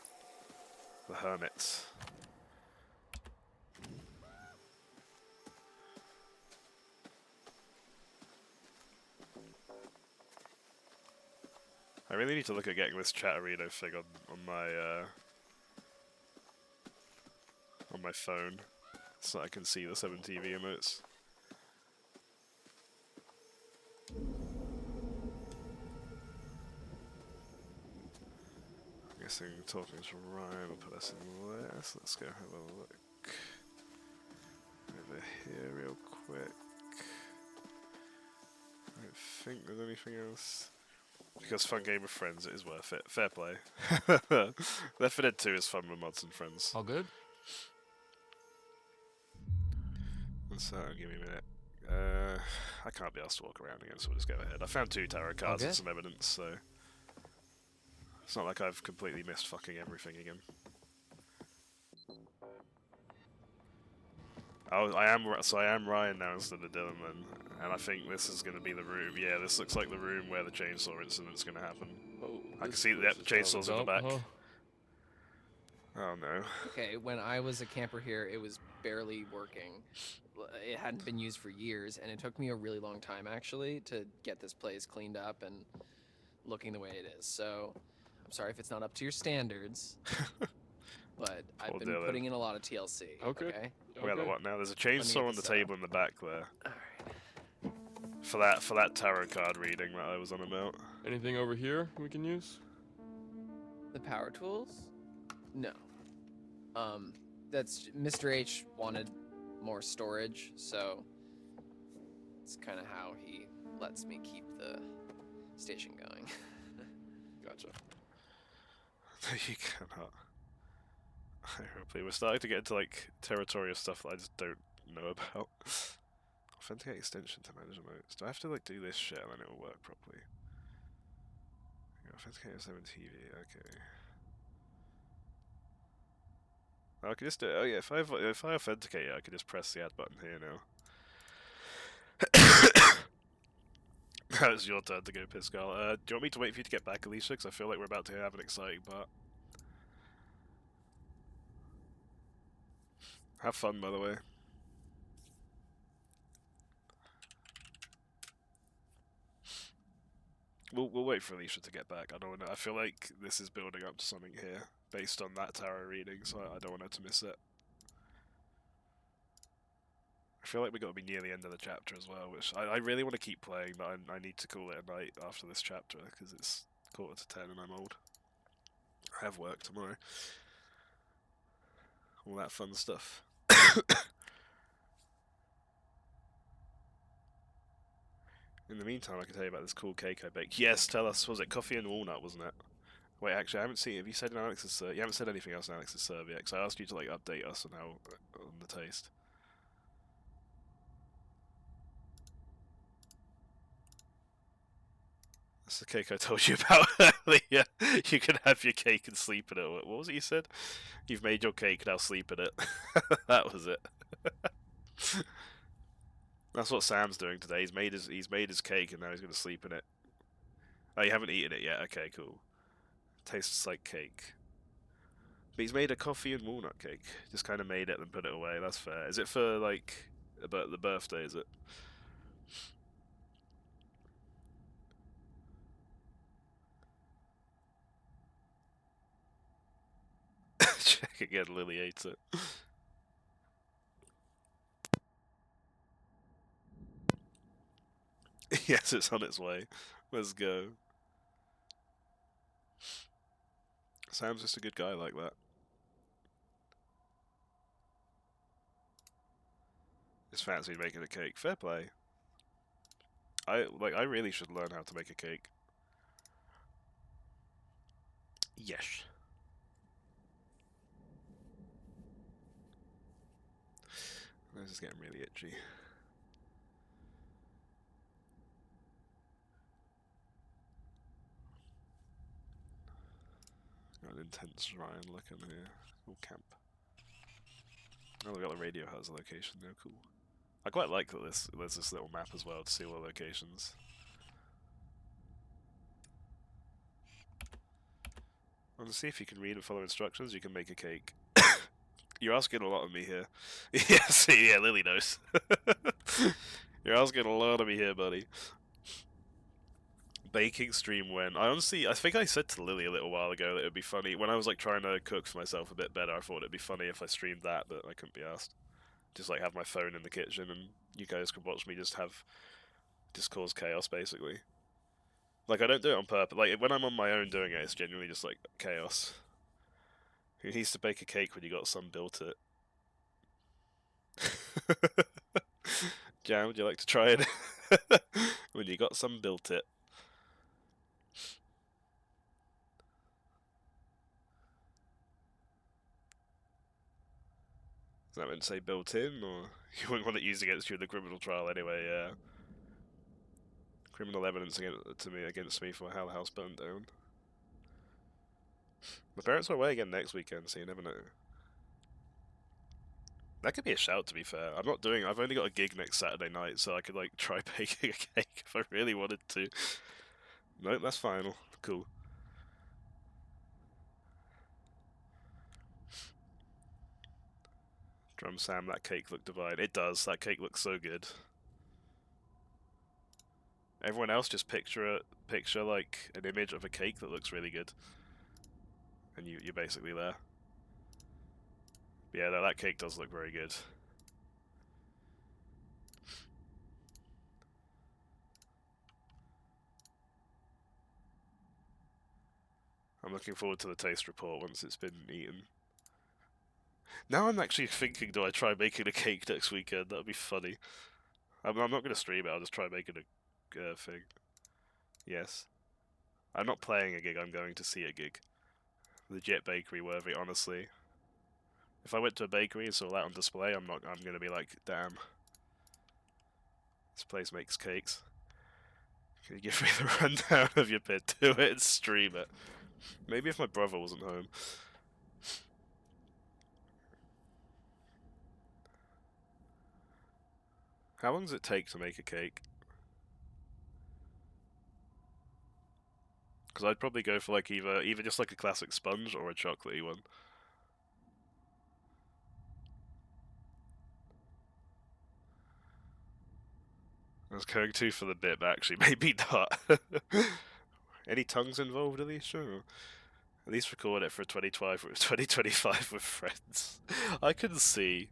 The Hermit. I really need to look at getting this Chatterino thing on my phone, so I can see the 7TV emotes. I'm guessing talking to Ryan will put us in less. Let's go have a look over here real quick. I don't think there's anything else. Because fun game with friends, it is worth it. Fair play. Left 4 Dead 2 is fun with mods and friends. All good? So, give me a minute. I can't be asked to walk around again, so we'll just go ahead. I found 2 tarot cards and some evidence, so it's not like I've completely missed fucking everything again. Oh, I am Ryan now instead of Dylan then, and I think this is going to be the room. Yeah, this looks like the room where the chainsaw incident's going to happen. Oh, I can see the chainsaw's in the back. Oh no. Okay, when I was a camper here, it was barely working. It hadn't been used for years, and it took me a really long time actually to get this place cleaned up and looking the way it is. So, I'm sorry if it's not up to your standards. But I've been putting in a lot of TLC. Okay. Well, what now? There's a chainsaw on the table in the back there. Alright. For that tarot card reading that I was on about. Anything over here we can use? The power tools? No. That's Mr. H wanted more storage, so it's kind of how he lets me keep the station going. Gotcha. You cannot. We're starting to get into like territory of stuff that I just don't know about. Authenticate extension to manage emotes. Do I have to like do this shit and then it will work properly? Authenticate 7TV, okay. Oh, I can just do it. Oh yeah, if I authenticate it, I can just press the add button here now. Now it's your turn to go, Piscal. Do you want me to wait for you to get back, Alicia? Because I feel like we're about to have an exciting part. Have fun, by the way. We'll wait for Alicia to get back. I don't want. I feel like this is building up to something here, based on that tarot reading, so I don't want her to miss it. I feel like we got to be near the end of the chapter as well, which I really want to keep playing, but I need to call it a night after this chapter because it's 9:45 and I'm old. I have work tomorrow. All that fun stuff. In the meantime, I can tell you about this cool cake I baked. Yes, tell us. Was it coffee and walnut, wasn't it? Wait, actually, I haven't seen. Have you said in Alex's? You haven't said anything else in Alex's serve yet. Because I asked you to like update us on how on the taste. That's the cake I told you about earlier. You can have your cake and sleep in it. What was it you said? You've made your cake, now sleep in it. That was it. That's what Sam's doing today. He's made his cake and now he's gonna sleep in it. Oh, you haven't eaten it yet? Okay, cool. Tastes like cake. But he's made a coffee and walnut cake. Just kind of made it and put it away. That's fair. Is it for like about the birthday? Is it? Check again. Lily ate it. Yes, it's on its way. Let's go. Sam's just a good guy like that. Just fancied making a cake. Fair play. I really should learn how to make a cake. Yes. This is getting really itchy. Got an intense Ryan looking here. Cool camp. Oh, we got the radio has a location there. Cool. I quite like that there's this little map as well to see all the locations. I want to see if you can read and follow instructions. You can make a cake. You're asking a lot of me here. Yeah, see, yeah, Lily knows. You're asking a lot of me here, buddy. baking stream when I think I said to Lily a little while ago that it would be funny when I was like trying to cook for myself a bit better. I thought it'd be funny if I streamed that, but I couldn't be asked. Just like have my phone in the kitchen and you guys could watch me just cause chaos basically. Like I don't do it on purpose. Like when I'm on my own doing it, it's genuinely just like chaos. Who needs to bake a cake when you got some built it? Jam, would you like to try it? When you got some built it. Is that meant to say built in, or you wouldn't want it used against you in the criminal trial anyway? Yeah. Criminal evidence against me for how the house burned down. My parents are away again next weekend, so you never know. That could be a shout, to be fair. I've only got a gig next Saturday night, so I could, like, try baking a cake if I really wanted to. Nope, that's final. Cool. Drum Sam, that cake looked divine. It does. That cake looks so good. Everyone else just picture like an image of a cake that looks really good, and you're basically there. But yeah, that cake does look very good. I'm looking forward to the taste report once it's been eaten. Now I'm actually thinking, do I try making a cake next weekend? That'd be funny. I'm not going to stream it, I'll just try making a thing. Yes. I'm not playing a gig, I'm going to see a gig. Legit bakery worthy, honestly. If I went to a bakery and saw that on display, I'm going to be like, damn. This place makes cakes. Can you give me the rundown of your bit? Do it and stream it. Maybe if my brother wasn't home. How long does it take to make a cake? Because I'd probably go for like either just like a classic sponge or a chocolatey one. I was going to for the bit, but actually maybe not. Any tongues involved, Alicia? At least record it for 2025 with friends. I can see.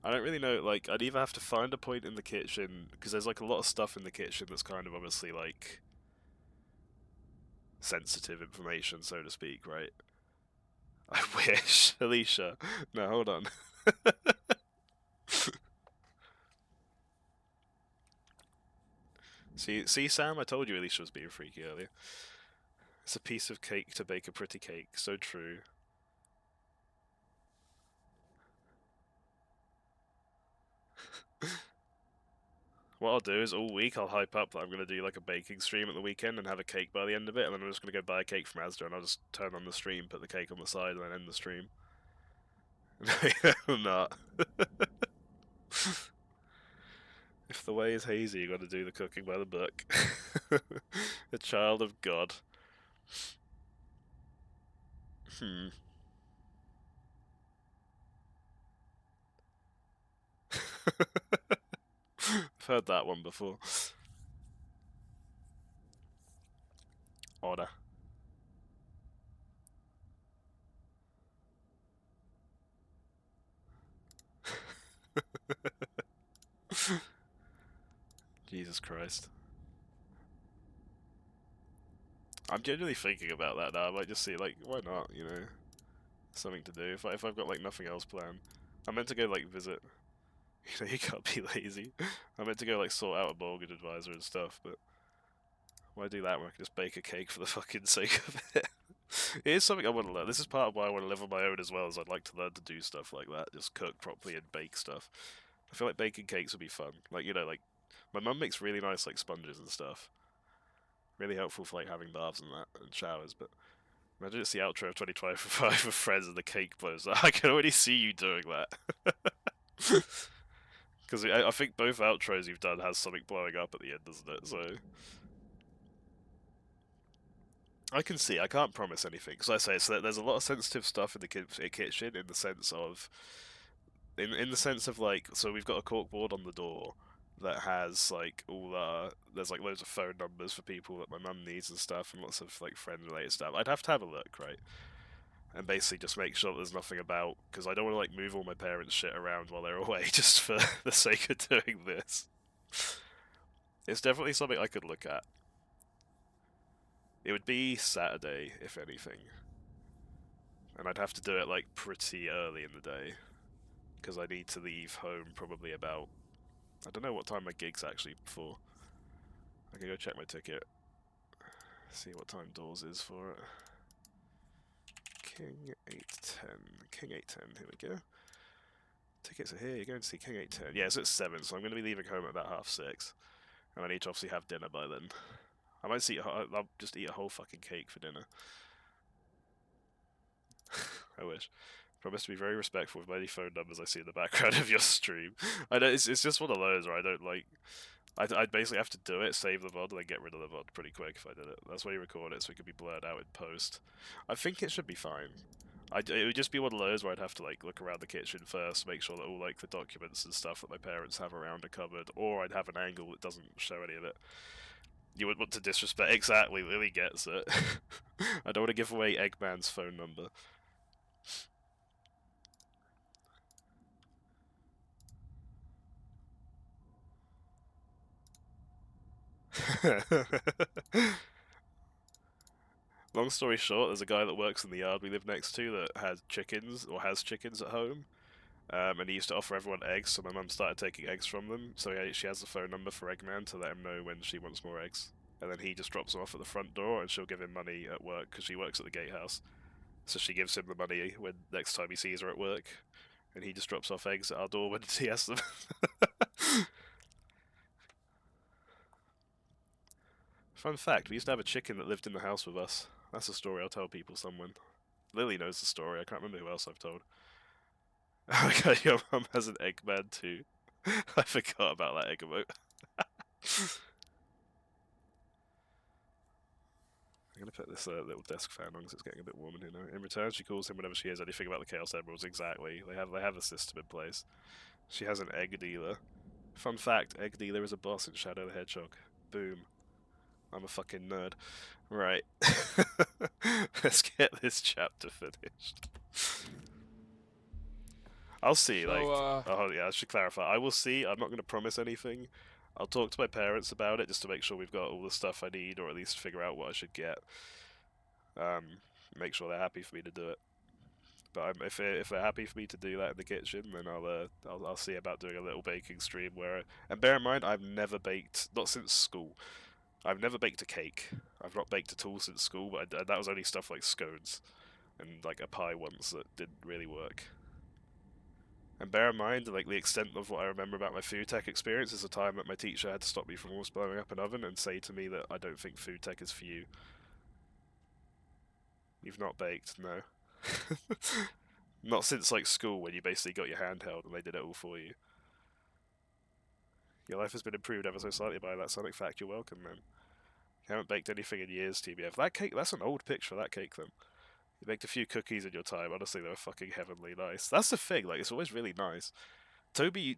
I don't really know, like, I'd either have to find a point in the kitchen, because there's like a lot of stuff in the kitchen that's kind of obviously like sensitive information, so to speak, right? I wish, Alicia. No, hold on. See, Sam, I told you Alicia was being freaky earlier. It's a piece of cake to bake a pretty cake. So true. What I'll do is all week I'll hype up that I'm going to do like a baking stream at the weekend and have a cake by the end of it, and then I'm just going to go buy a cake from Asda and I'll just turn on the stream, put the cake on the side, and then end the stream. No, I'm not. If the way is hazy, you got to do the cooking by the book. A child of God. I've heard that one before. Order. Jesus Christ. I'm genuinely thinking about that now. I might just see, like, why not, you know? Something to do. If I've got, like, nothing else planned. I meant to go, like, visit. You know, you can't be lazy. I meant to go, like, sort out a mortgage advisor and stuff, but why do that when I can just bake a cake for the fucking sake of it? It is something I want to learn. This is part of why I want to live on my own as well, as I'd like to learn to do stuff like that. Just cook properly and bake stuff. I feel like baking cakes would be fun. Like, you know, like, my mum makes really nice, like, sponges and stuff. Really helpful for, like, having baths and that, and showers, but imagine it's the outro of 2025 with friends and the cake blows up. I can already see you doing that. Because I think both outros you've done has something blowing up at the end, doesn't it? So I can see. I can't promise anything because I say so. There's a lot of sensitive stuff in the kitchen in the sense of, in the sense of like, so we've got a cork board on the door, that has like all there's like loads of phone numbers for people that my mum needs and stuff, and lots of like friend related stuff. I'd have to have a look, right? And basically just make sure that there's nothing about, because I don't want to like move all my parents' shit around while they're away just for the sake of doing this. It's definitely something I could look at. It would be Saturday, if anything. And I'd have to do it like pretty early in the day, because I need to leave home probably about, I don't know what time my gig's actually for. I can go check my ticket. See what time doors is for it. King 810. King 810, here we go. Tickets are here, you're going to see King 810. Yeah, it's at 7, so I'm going to be leaving home at about 6:30. And I need to obviously have dinner by then. I might see, I'll just eat a whole fucking cake for dinner. I wish. Promise to be very respectful with any phone numbers I see in the background of your stream. I know, it's just one of those where I don't like... I'd basically have to do it, save the VOD, and then get rid of the VOD pretty quick if I did it. That's why you record it, so it could be blurred out in post. I think it should be fine. It would just be one of those where I'd have to like look around the kitchen first, make sure that all like the documents and stuff that my parents have around are covered, or I'd have an angle that doesn't show any of it. You would want to disrespect... Exactly, Lily gets it. I don't want to give away Eggman's phone number. Long story short, there's a guy that works in the yard we live next to that has chickens at home, and he used to offer everyone eggs, so my mum started taking eggs from them, so she has the phone number for Eggman to let him know when she wants more eggs, and then he just drops them off at the front door, and she'll give him money at work, because she works at the gatehouse, so she gives him the money when next time he sees her at work, and he just drops off eggs at our door when he has them. Fun fact, we used to have a chicken that lived in the house with us. That's a story I'll tell people someone. Lily knows the story, I can't remember who else I've told. Oh my god, your mum has an Eggman too. I forgot about that egg emote. I'm gonna put this little desk fan on because it's getting a bit warm in here now. In return, she calls him whenever she hears anything about the Chaos Emeralds. Exactly. They have a system in place. She has an egg dealer. Fun fact, egg dealer is a boss in Shadow the Hedgehog. Boom. I'm a fucking nerd. Right. Let's get this chapter finished. I'll see, oh yeah, I should clarify. I will see, I'm not going to promise anything. I'll talk to my parents about it just to make sure we've got all the stuff I need, or at least figure out what I should get. Make sure they're happy for me to do it. But if they're happy for me to do that in the kitchen, then I'll see about doing a little baking stream where... And bear in mind, I've never baked, not since school. I've never baked a cake. I've not baked at all since school, but that was only stuff like scones and like a pie once that didn't really work. And bear in mind, like, the extent of what I remember about my food tech experience is the time that my teacher had to stop me from almost blowing up an oven and say to me that I don't think food tech is for you. You've not baked, no. Not since, like, school, when you basically got your hand held and they did it all for you. Your life has been improved ever so slightly by that sonic fact. You're welcome, man. You haven't baked anything in years, TBF. That cake, that's an old picture of that cake, then. You baked a few cookies in your time. Honestly, they were fucking heavenly nice. That's the thing, like, it's always really nice. Toby,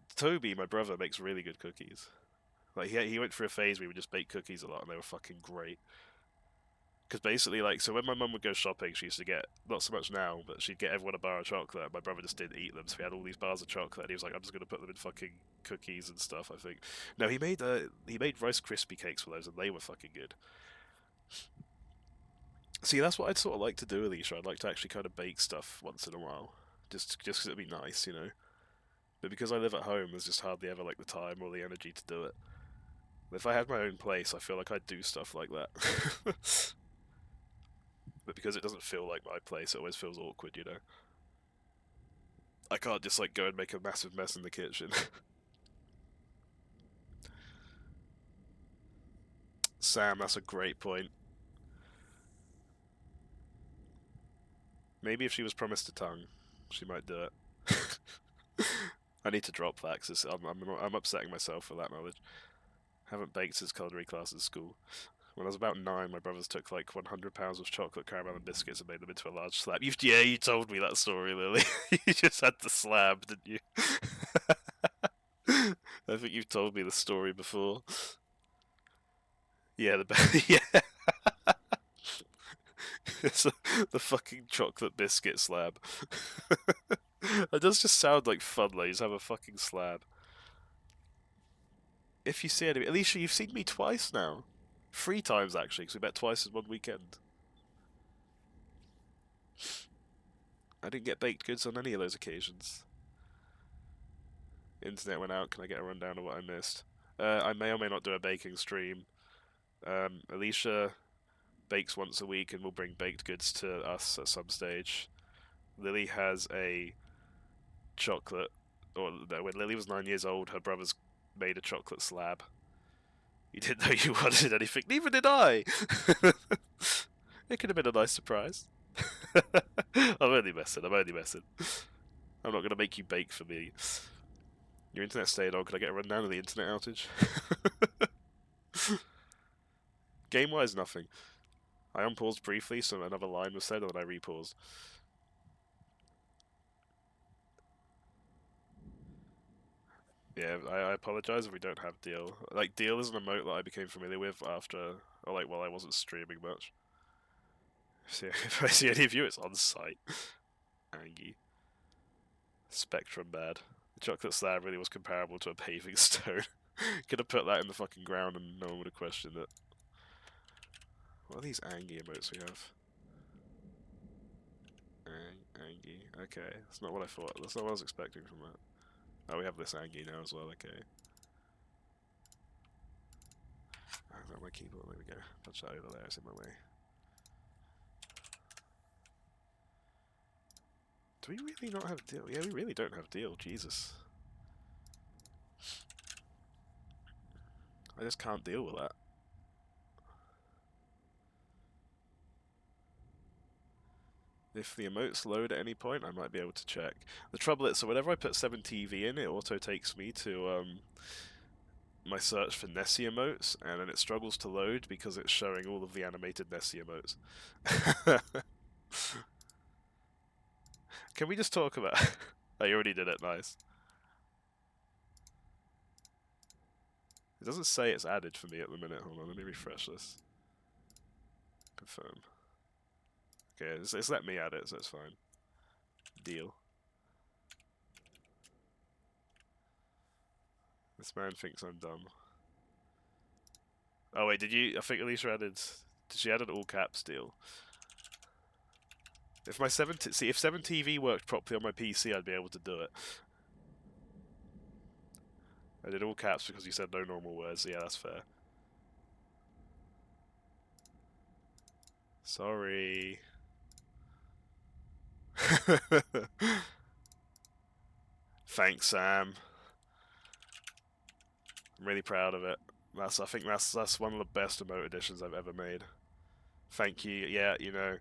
my brother, makes really good cookies. Like, he went through a phase where he would just bake cookies a lot, and they were fucking great. Because basically, like, so when my mum would go shopping, she used to get, not so much now, but she'd get everyone a bar of chocolate, and my brother just didn't eat them, so he had all these bars of chocolate, and he was like, I'm just going to put them in fucking cookies and stuff, I think. No, he made Rice Krispie cakes for those, and they were fucking good. See, that's what I'd sort of like to do, Alicia. I'd like to actually kind of bake stuff once in a while. Just because it'd be nice, you know? But because I live at home, there's just hardly ever, like, the time or the energy to do it. If I had my own place, I feel like I'd do stuff like that. But because it doesn't feel like my place, it always feels awkward, you know? I can't just, like, go and make a massive mess in the kitchen. Sam, that's a great point. Maybe if she was promised a tongue, she might do it. I need to drop that because I'm upsetting myself for that knowledge. Haven't baked since culinary class in school. When I was about 9, my brothers took like 100 pounds of chocolate, caramel, and biscuits and made them into a large slab. You told me that story, Lily. You just had the slab, didn't you? I think you've told me the story before. Yeah, yeah. It's the fucking chocolate biscuit slab. It does just sound like fun, like you just have a fucking slab. If you see any, Alicia, you've seen me twice now. 3 times actually, because we met twice in one weekend. I didn't get baked goods on any of those occasions. Internet went out, can I get a rundown of what I missed? I may or may not do a baking stream. Alicia bakes once a week and will bring baked goods to us at some stage. Lily has a chocolate, or no, when Lily was 9 years old, her brothers made a chocolate slab. You didn't know you wanted anything, neither did I! It could have been a nice surprise. I'm only messing. I'm not going to make you bake for me. Your internet stayed on, could I get a rundown of the internet outage? Game-wise, nothing. I unpaused briefly, so another line was said, and then I repaused. Yeah, I apologize if we don't have Deal. Like, Deal is an emote that I became familiar with after, or like, while I wasn't streaming much. So if I see any of you, it's on site. Angie. Spectrum bad. The chocolate slab really was comparable to a paving stone. Could have put that in the fucking ground and no one would have questioned it. What are these Angie emotes we have? Angie. Okay, that's not what I thought. That's not what I was expecting from that. Oh, we have this Angie now as well, okay. I've got my keyboard, there we go. Touch that over there, it's in my way. Do we really not have Deal? Yeah, we really don't have Deal, Jesus. I just can't deal with that. If the emotes load at any point, I might be able to check. The trouble is, so whenever I put 7TV in, it auto takes me to my search for Nessie emotes, and then it struggles to load because it's showing all of the animated Nessie emotes. Can we just talk about... Oh, you already did it, nice. It doesn't say it's added for me at the minute. Hold on, let me refresh this. Confirm. Okay, it's let me add it, so it's fine. Deal. This man thinks I'm dumb. Oh wait, did you... I think Alicia added... Did she add an all caps deal? If my 7... See, if 7TV worked properly on my PC, I'd be able to do it. I did all caps because you said no normal words. Yeah, that's fair. Sorry. Thanks, Sam. I'm really proud of it. I think that's one of the best emote additions I've ever made. Thank you. Yeah, you know.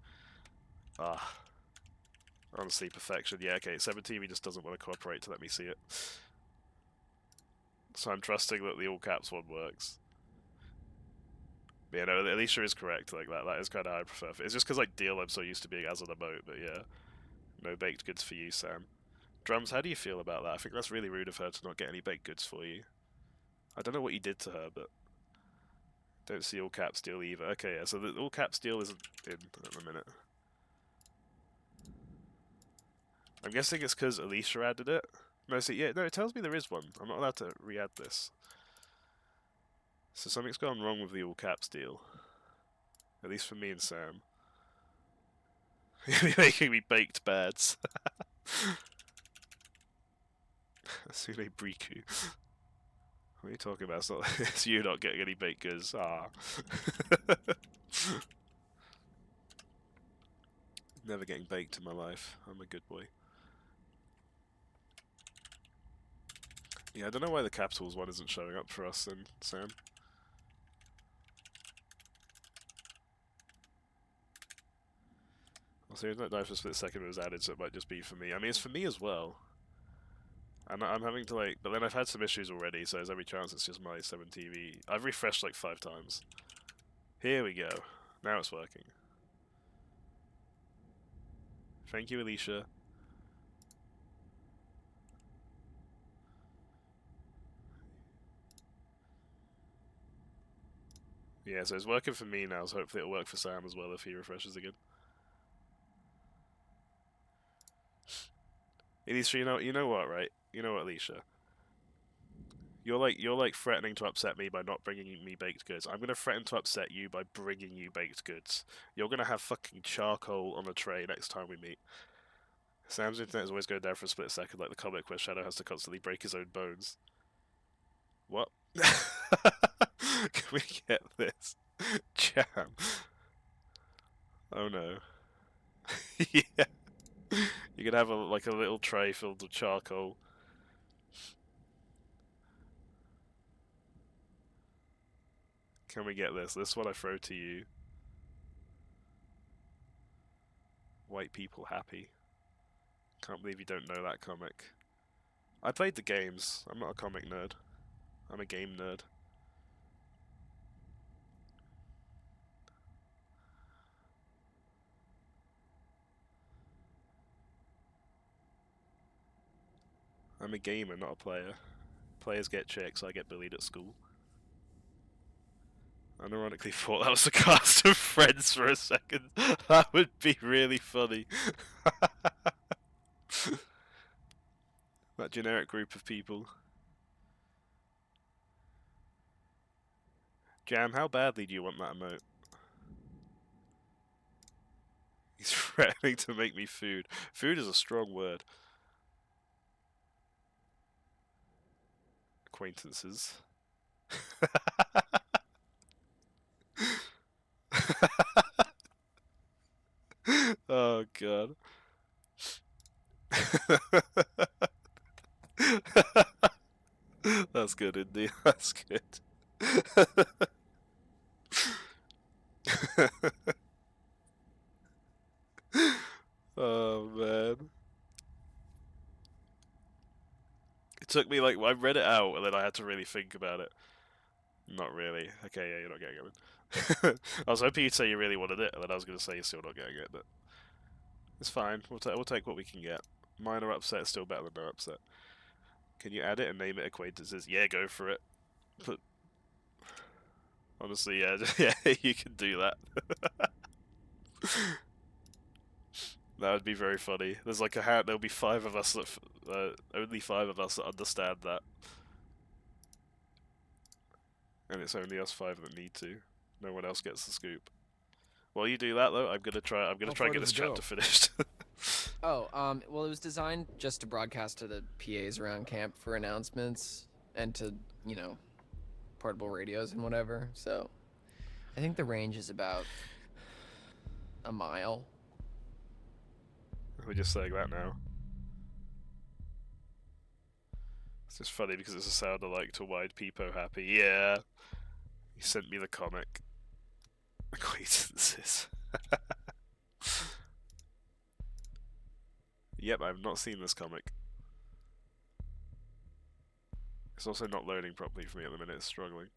Honestly, perfection. Yeah, okay. 7TV just doesn't want to cooperate to let me see it. So I'm trusting that the all caps one works. But yeah, no, Alicia is correct. Like that is kind of how I prefer. It's just because like Deal, I'm so used to being as an emote. But yeah, no baked goods for you, Sam. Drums, how do you feel about that? I think that's really rude of her to not get any baked goods for you. I don't know what you did to her, but don't see all caps Deal either. Okay, yeah, so the all caps Deal isn't in at the minute. I'm guessing it's because Alicia added it. No, see, yeah, no, it tells me there is one. I'm not allowed to re-add this. So something's gone wrong with the all caps deal. At least for me and Sam. You're making me baked bads. Sule Briku. What are you talking about? It's, not, it's you not getting any baked goods. Ah. Never getting baked in my life. I'm a good boy. Yeah, I don't know why the Capitals one isn't showing up for us then, Sam. I'll see, I don't know for a split second it was added, so it might just be for me. I mean, it's for me as well. And I'm having to like, but then I've had some issues already, so there's every chance it's just my 7TV. I've refreshed like 5 times. Here we go. Now it's working. Thank you, Alicia. Yeah, so it's working for me now, so hopefully it'll work for Sam as well if he refreshes again. Alicia, you know what, right? You know what, Alicia? You're like threatening to upset me by not bringing me baked goods. I'm gonna threaten to upset you by bringing you baked goods. You're gonna have fucking charcoal on a tray next time we meet. Sam's internet is always going down for a split second, like the comic where Shadow has to constantly break his own bones. What? Can we get this? Jam. Oh no. Yeah. You could have like a little tray filled with charcoal. Can we get this? This one I throw to you. White people happy. Can't believe you don't know that comic. I played the games. I'm not a comic nerd. I'm a game nerd. I'm a gamer, not a player. Players get chicks, I get bullied at school. I ironically thought that was a cast of Friends for a second. That would be really funny. That generic group of people. Jam, how badly do you want that emote? He's threatening to make me food. Food is a strong word. Acquaintances. Oh god. That's good, Indy. That's good. Oh man. It took me like I read it out and then I had to really think about it. Not really. Okay, yeah, you're not getting it. I was hoping you'd say you really wanted it, and then I was going to say you're still not getting it, but it's fine. We'll take what we can get. Minor upset is still better than no upset. Can you add it and name it acquaintances? Yeah, go for it. But honestly, yeah, yeah, you can do that. That would be very funny. There's like a hat. There'll be 5 of us that only 5 of us that understand that, and it's only us 5 that need to. No one else gets the scoop. While you do that, though, I'm gonna try and get this chapter finished. Oh, well, it was designed just to broadcast to the PAs around camp for announcements and to, you know, portable radios and whatever. So, I think the range is about a mile. We're just saying that now. It's just funny because it's a sound alike to Wide Peepo Happy. Yeah. He sent me the comic. Acquaintances. Yep, I've not seen this comic. It's also not loading properly for me at the minute, it's struggling.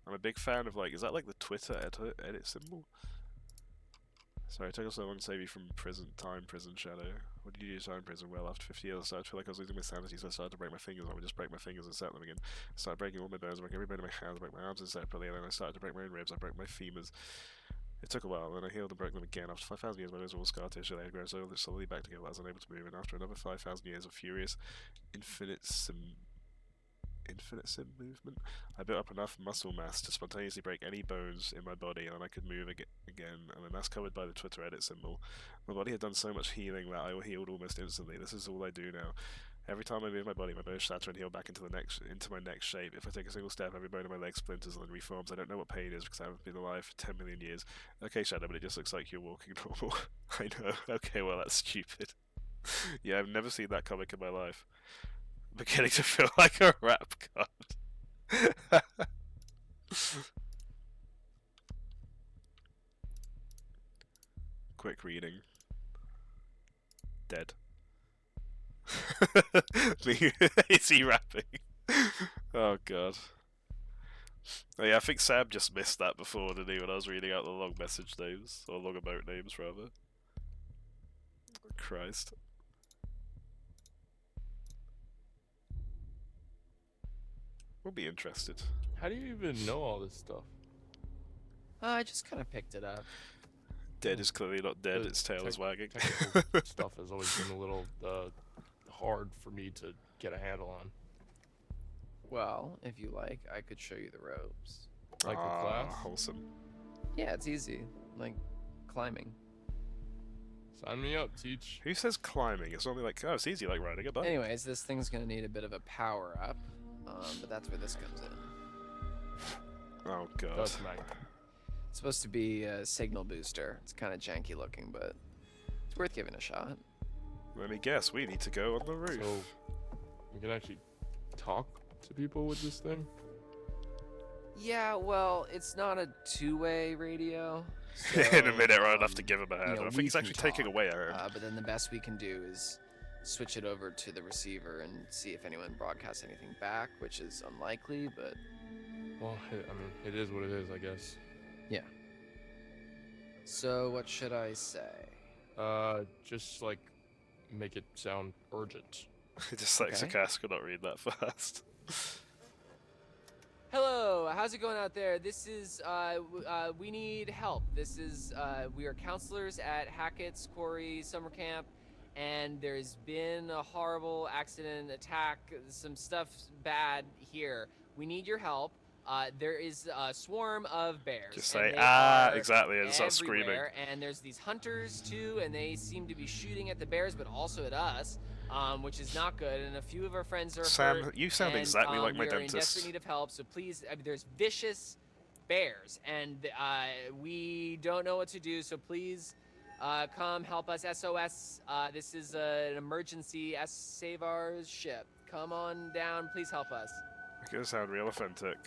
I'm a big fan of like, is that like the Twitter edit symbol? Sorry, it took us so long to save you from prison shadow. What did you do to time prison? Well, after 50 years I started to feel like I was losing my sanity, so I started to break my fingers. I would just break my fingers and set them again. I started breaking all my bones, I broke every bone in my hands, I broke my arms separately, and then I started to break my own ribs, I broke my femurs. It took a while, then I healed and broke them again. After 5,000 years, my bones were all scar tissue. They had grown slowly back together as unable to move, and after another 5,000 years of furious, infinite sim movement, I built up enough muscle mass to spontaneously break any bones in my body, and then I could move again, and then that's covered by the Twitter edit symbol. My body had done so much healing that I healed almost instantly. This is all I do now. Every time I move my body, my bones shatter and heal back into my next shape. If I take a single step, every bone in my leg splinters and then reforms. I don't know what pain is because I haven't been alive for 10 million years. Okay, Shadow, but it just looks like you're walking normal. I know. Okay, well, that's stupid. Yeah, I've never seen that comic in my life. I'm beginning to feel like a rap god. Quick reading. Dead. Is he rapping? Oh god. Oh yeah, I think Sam just missed that before, didn't he, when I was reading out the long message names, or long emote names, rather. Christ. We'll be interested. How do you even know all this stuff? I just kind of picked it up. Dead is clearly not dead, The its tail is wagging. technical stuff has always been a little hard for me to get a handle on. Well, if you like, I could show you the ropes. Like with class? Wholesome. Yeah, it's easy. Like climbing. Sign me up, Teach. Who says climbing? It's only like, oh, it's easy like riding a bike. Anyways, this thing's gonna need a bit of a power up, but that's where this comes in. Oh god. That's Mag. It's supposed to be a signal booster. It's kind of janky looking, but it's worth giving a shot. Let me guess, we need to go on the roof. So, we can actually talk to people with this thing? Yeah, well, it's not a two-way radio. So, In a minute, I'd have to give him a hand. you know, I think we he's actually can taking talk, away Aaron. but then the best we can do is switch it over to the receiver and see if anyone broadcasts anything back, which is unlikely, but... Well, I mean, it is what it is, I guess. Yeah. So, what should I say? Just, like, make it sound urgent. Dyslexic Okay. ass could not read that fast. Hello, how's it going out there? This is, we need help. This is, we are counselors at Hackett's Quarry Summer Camp, and there's been a horrible accident, attack, some stuff bad here. We need your help. There is a swarm of bears. Just and say, they ah, are exactly, and start screaming. everywhere, and there's these hunters, too, and they seem to be shooting at the bears, but also at us. Which is not good, and a few of our friends are Sam, hurt, you sound and, exactly like my we are in dentist. desperate need of help, so please, I mean, there's vicious bears, and we don't know what to do, so please come help us. SOS, this is an emergency. Save our ship. Come on down, please help us. Make it sound real authentic.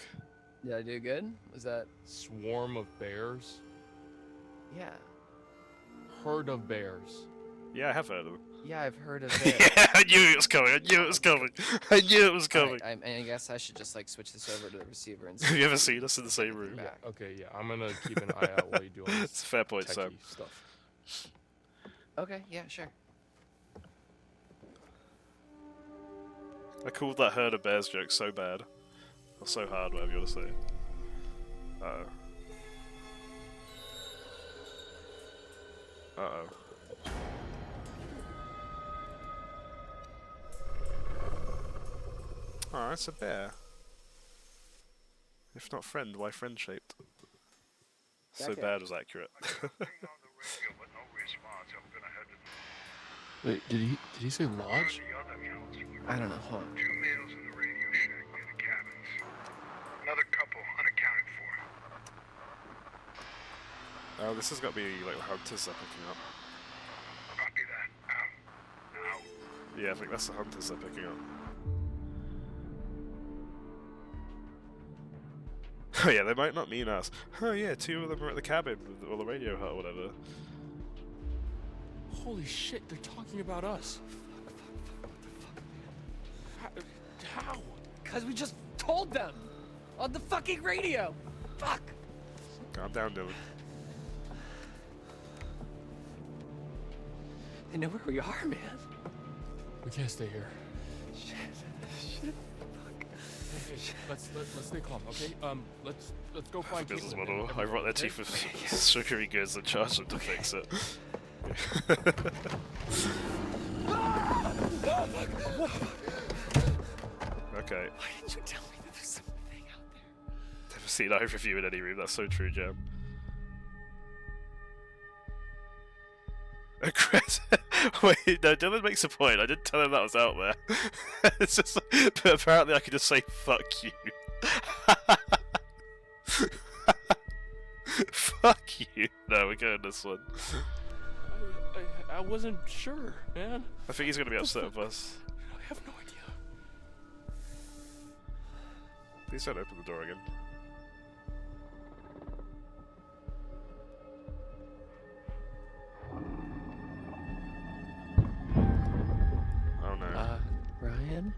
Did I do good? Was that... Swarm of bears? Yeah. Herd of bears. Yeah, I have heard of them. Yeah, I've heard of it. Yeah, I knew it was coming. I knew it was coming. I knew it was coming. Alright, I guess I should just, like, switch this over to the receiver and Have you ever seen us in the same room? back. Okay, yeah, I'm gonna keep an eye out while you do all this It's a fair point, techie Sam. stuff. Okay, yeah, sure. I called that herd of bears joke so bad. Or so hard, whatever you want to say. Uh-oh. Uh-oh. Oh, it's a bear. If not friend, why friend-shaped? So Okay. bad was accurate. Wait, did he say lodge? I don't know, hold on. 2 males in the radio shack near the cabins. Another couple unaccounted for. Oh, this has got to be like the hunters are picking up. Copy that. Out. Out. Yeah, I think that's the hunters they're picking up. Oh yeah, they might not mean us. Oh yeah, 2 of them are at the cabin or the radio hut or whatever. Holy shit, they're talking about us. How? Because we just told them on the fucking radio. Fuck. Calm down, Dylan. They know where we are, man. We can't stay here. Shit. Hey, let's stay calm, okay? Let's go find Business Caitlin model. and I rot their everything, teeth with sugary goods and charge them to fix it. Okay. Why didn't you tell me that there's something out there? Never seen overview in any room. That's so true, Jam. Aggressive. Wait, no, Dylan makes a point. I didn't tell him that was out there. It's just, but apparently I could just say "fuck you." Fuck you. No, we're going this one. I wasn't sure, man. I think he's gonna be upset with us. I have no idea. Please don't open the door again. Oh no. Ryan?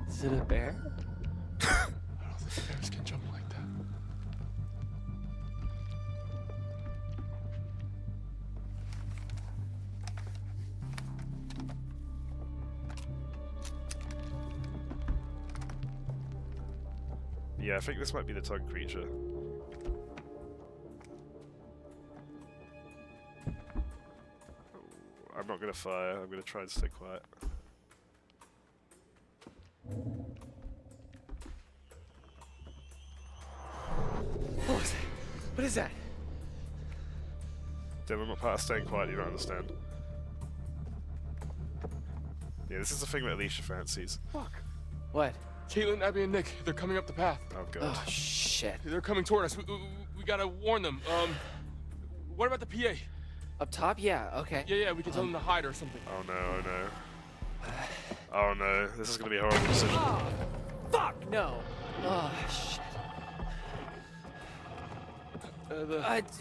Is it a bear? I don't think bears can jump like that. Yeah, I think this might be the tongue creature. I'm not gonna fire, I'm gonna try and stay quiet. What was that? What is that? Dylan, what part of staying quiet do you not understand? Yeah, this is the thing that Alicia fancies. Fuck. What? Caitlin, Abby, and Nick, they're coming up the path. Oh god. Oh, shit. They're coming toward us. We gotta warn them. What about the PA? Up top? Yeah, okay. Yeah, we can tell them to hide or something. Oh no, oh no. Oh no, this is gonna be a horrible decision. Oh, fuck, no. Oh, shit.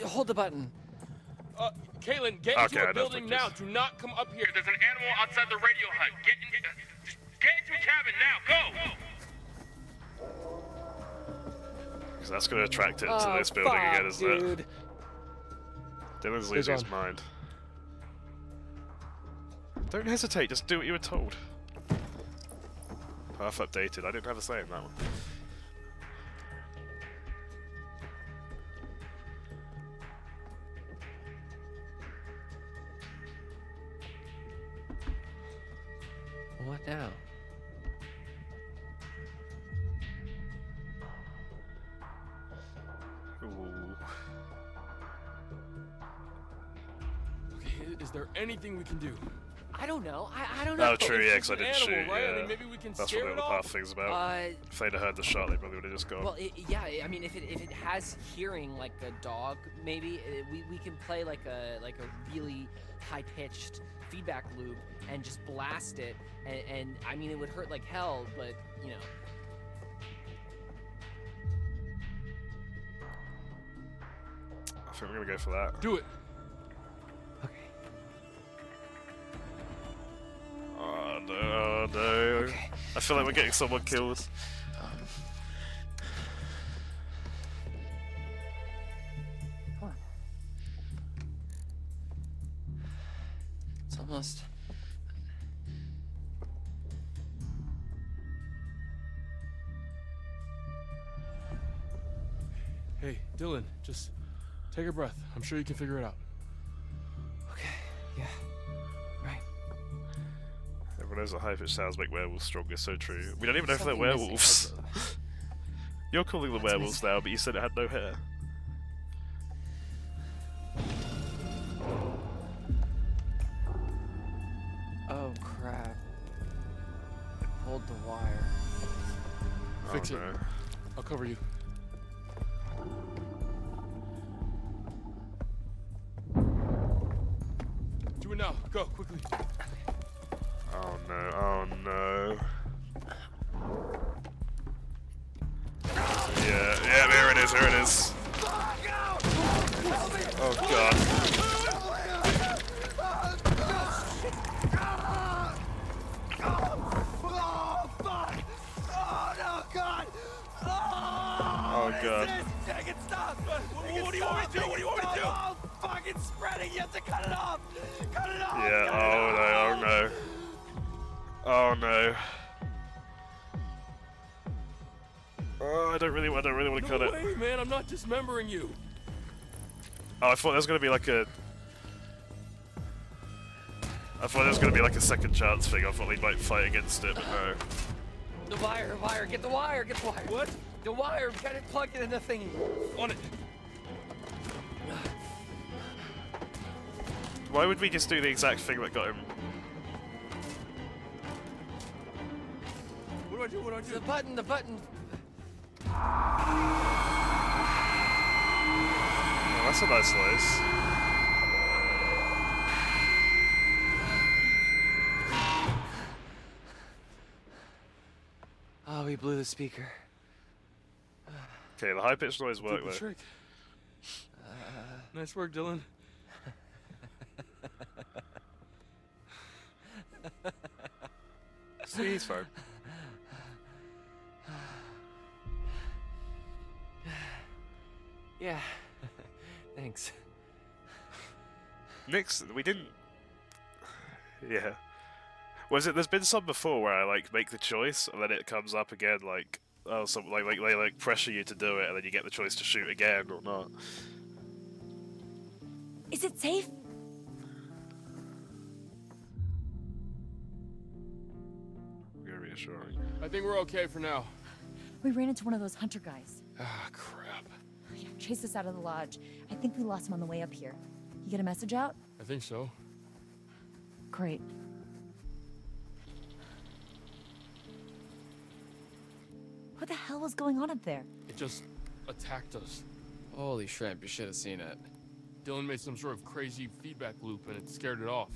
Hold the button. Caitlin, get into a building now. Do not come up here. There's an animal outside the radio hut. Just get into a cabin now. Go! Because that's gonna attract it to this building again, isn't it? Dylan's losing his mind. Don't hesitate, just do what you were told. Path updated. I didn't have a say in that one. What now? Ooh. Okay, is there anything we can do? I don't know. I don't know. Oh, true, yeah, because I It's an didn't shoot. animal, right? Yeah. I mean, maybe we can That's scare what it the off. path thing's about. If they'd have heard the shot, they probably would have just gone. Well, yeah. I mean, if it has hearing like a dog, maybe we can play like a really high pitched feedback loop and just blast it. And I mean, it would hurt like hell, but you know. I think we're gonna go for that. Do it. Oh no, oh no. Okay. I feel like we're getting someone killed. Come on. It's almost. Hey, Dylan, just take a breath. I'm sure you can figure it out. Okay, yeah. Right. Everyone knows that high-pitched sounds make werewolves stronger, so true. We don't even know if they're Something missing. werewolves. You're calling them werewolves now, but you said it had no hair. Oh crap. Hold the wire. Fix oh, it. No. I'll cover you. Do it now. Go, quickly. Oh no, oh no. Yeah, there it is, there it is. Oh god. Oh god. Take it, stop! What do you want me to do? What do you want me to do? Oh, fuck, it's spreading! You have to cut it off! Cut it off! Yeah, oh no, oh no. Oh no. Oh, I don't really want to cut it. No way, man! I'm not dismembering you. Oh, I thought there was gonna be like a. I thought there was gonna be like a second chance thing. I thought they might fight against it, but no. The wire, get the wire, get the wire. What? The wire, we gotta plug it in the thingy. On it. Why would we just do the exact thing that got him? What do I do? What do I do? The button. Oh, that's a nice noise. Oh, we blew the speaker. Okay, the high-pitched noise Did worked the though. trick. Nice work, Dylan. See, he's fine. Yeah. Thanks. Nick's, we didn't. Yeah. Was it? There's been some before where I like make the choice and then it comes up again like oh, so they like pressure you to do it, and then you get the choice to shoot again or not. Is it safe? Very reassuring. I think we're okay for now. We ran into one of those hunter guys. Ah, crap. Yeah, chased us out of the lodge. I think we lost him on the way up here. You get a message out? I think so. Great. What the hell was going on up there? It just attacked us. Holy shrimp, you should have seen it. Dylan made some sort of crazy feedback loop and it scared it off.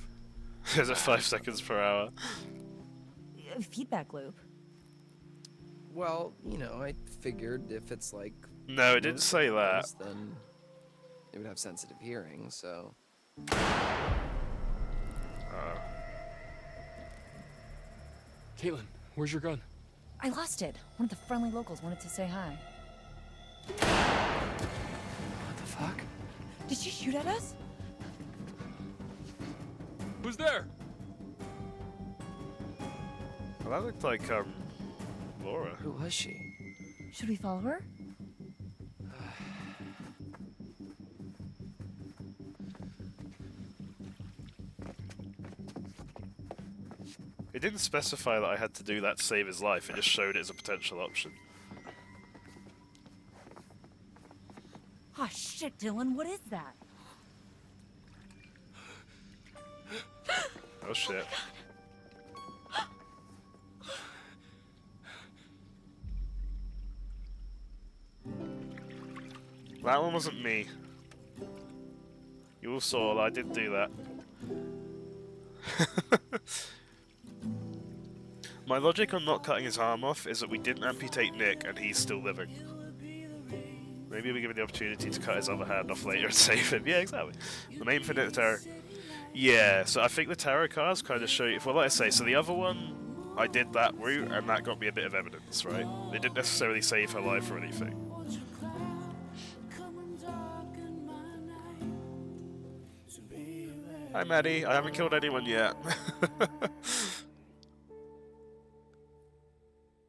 There's a 5 seconds per hour. A feedback loop. Well, you know, I figured if it's like... No, it didn't say that. Then it would have sensitive hearing, so... Caitlin, where's your gun? I lost it. One of the friendly locals wanted to say hi. What the fuck? Did she shoot at us? Who's there? Well, that looked like, Laura. Who was she? Should we follow her? It didn't specify that I had to do that to save his life, it just showed it as a potential option. Oh shit, Dylan, what is that? Oh shit. That one wasn't me. You all saw that I didn't do that. My logic on not cutting his arm off is that we didn't amputate Nick and he's still living. Maybe we give him the opportunity to cut his other hand off later and save him. Yeah, exactly. The main thing at the tarot. Yeah, so I think the tarot cards kind of show you. Well, like I say, so the other one, I did that route and that got me a bit of evidence, right? They didn't necessarily save her life or anything. Hi, Maddie. I haven't killed anyone yet.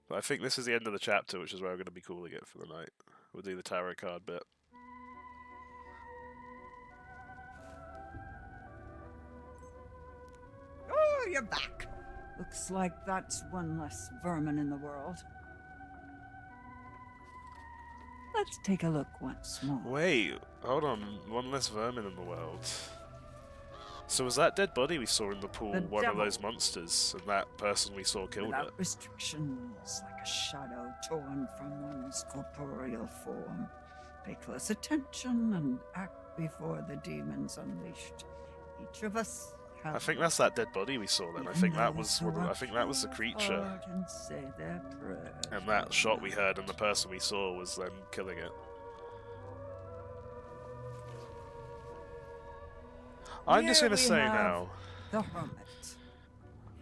But I think this is the end of the chapter, which is where I'm going to be calling it for the night. We'll do the tarot card bit. Oh, you're back. Looks like that's one less vermin in the world. Let's take a look once more. Wait, hold on. One less vermin in the world. So was that dead body we saw in the pool The one devil. of those monsters, and that person we saw killed Without it? restrictions, like a shadow torn from one's corporeal form. Pay close attention and act before the demons unleashed. Each of us has I think that's that dead body we saw then. I think that was I think that was the creature. heart and say their prayers. And that shot we heard and the person we saw was then killing it. I'm just Here gonna we say have now. The hermit.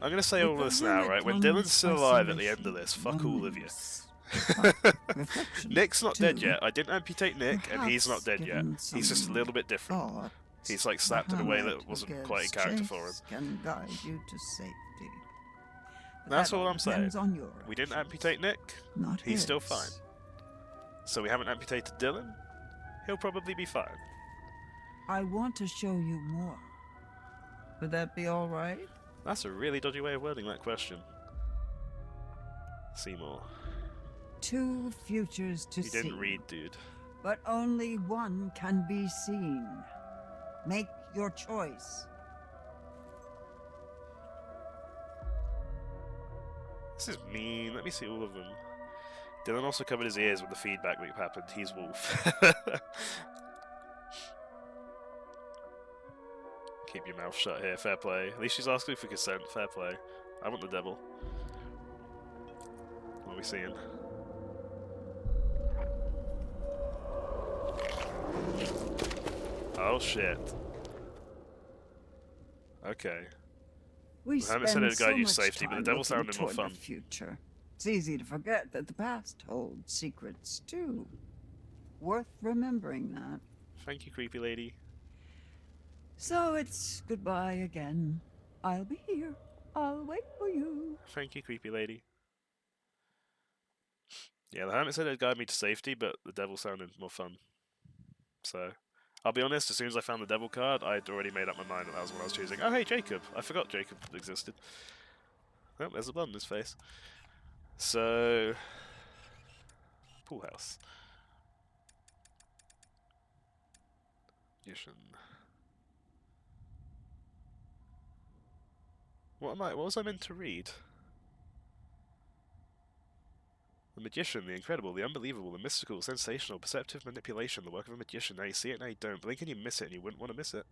I'm gonna say all With this the now, hermit right? When comes Dylan's still alive at the end of this, fuck all of you. Reflection, Nick's not dead too. yet. I didn't amputate Nick, and he's not dead yet. Given He's just a some little bit different. thought, He's like the snapped in a way hermit that who wasn't gives quite in character for him. chase Can guide you to safety. But That's that all I'm saying. depends on your We didn't amputate Nick. Not He's still his. fine. So we haven't amputated Dylan. He'll probably be fine. I want to show you more. Would that be all right? That's a really dodgy way of wording that question. Seymour. Two futures to You see. didn't read, dude. But only one can be seen. Make your choice. This is mean. Let me see all of them. Dylan also covered his ears when the feedback loop happened. He's Wolf. Keep your mouth shut here. Fair play. At least she's asking for consent. Fair play. I want the devil. What are we seeing? Oh shit. Okay. We The hermit spend said it'd so guide you much to safety, but the time devil looking sounded more toward fun. the future. It's easy to forget that the past holds secrets too. Worth remembering that. Thank you, creepy lady. So it's goodbye again. I'll be here. I'll wait for you. Thank you, creepy lady. Yeah, the hermit said it'd guide me to safety, but the devil sounded more fun. So, I'll be honest, as soon as I found the devil card, I'd already made up my mind that was what I was choosing. Oh, hey, Jacob! I forgot Jacob existed. Oh, there's a blood in his face. So, pool house. Magician. What was I meant to read? The magician, the incredible, the unbelievable, the mystical, sensational, perceptive manipulation, the work of a magician. Now you see it, now you don't. Blink and you miss it, and you wouldn't want to miss it.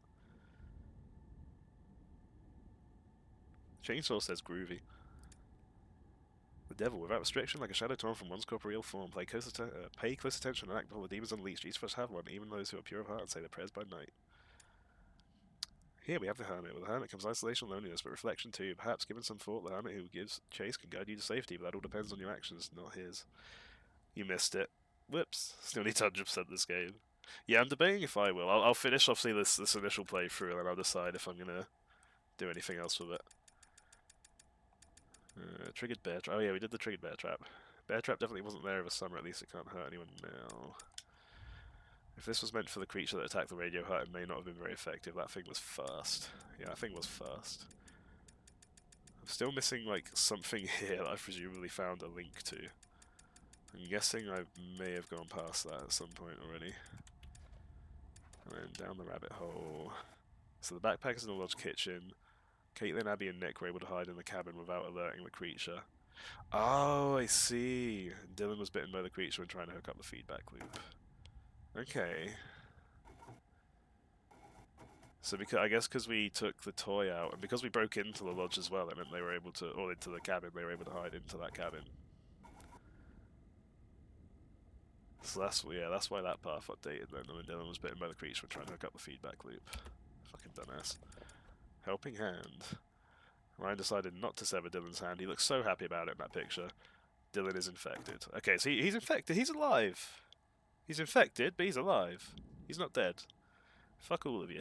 Chainsaw says groovy. The devil, without restriction, like a shadow torn from one's corporeal form. Pay close attention and act before the demons unleashed. Each of us have one, even those who are pure of heart and say their prayers by night. Here we have the hermit. With the hermit comes isolation and loneliness, but reflection too. Perhaps, given some thought, the hermit who gives chase can guide you to safety, but that all depends on your actions, not his. You missed it. Whoops. Still need 100% this game. Yeah, I'm debating if I will. I'll finish, obviously, this initial playthrough, and then I'll decide if I'm going to do anything else with it. Triggered bear trap. Oh yeah, we did the triggered bear trap. Bear trap definitely wasn't there over summer, at least it can't hurt anyone now. If this was meant for the creature that attacked the radio hut, it may not have been very effective. That thing was fast. Yeah, that thing was fast. I'm still missing, like, something here that I presumably found a link to. I'm guessing I may have gone past that at some point already. And then down the rabbit hole. So the backpack is in the lodge kitchen. Caitlin, Abby, and Nick were able to hide in the cabin without alerting the creature. Oh, I see. Dylan was bitten by the creature when trying to hook up the feedback loop. Okay. So I guess because we took the toy out, and because we broke into the lodge as well, it meant they were able to, or into the cabin, they were able to hide into that cabin. So that's why that path updated then, and when Dylan was bitten by the creature when trying to hook up the feedback loop. Fucking dumbass. Helping hand. Ryan decided not to sever Dylan's hand. He looks so happy about it in that picture. Dylan is infected. Okay, so he's infected. He's alive. He's infected, but he's alive. He's not dead. Fuck all of you.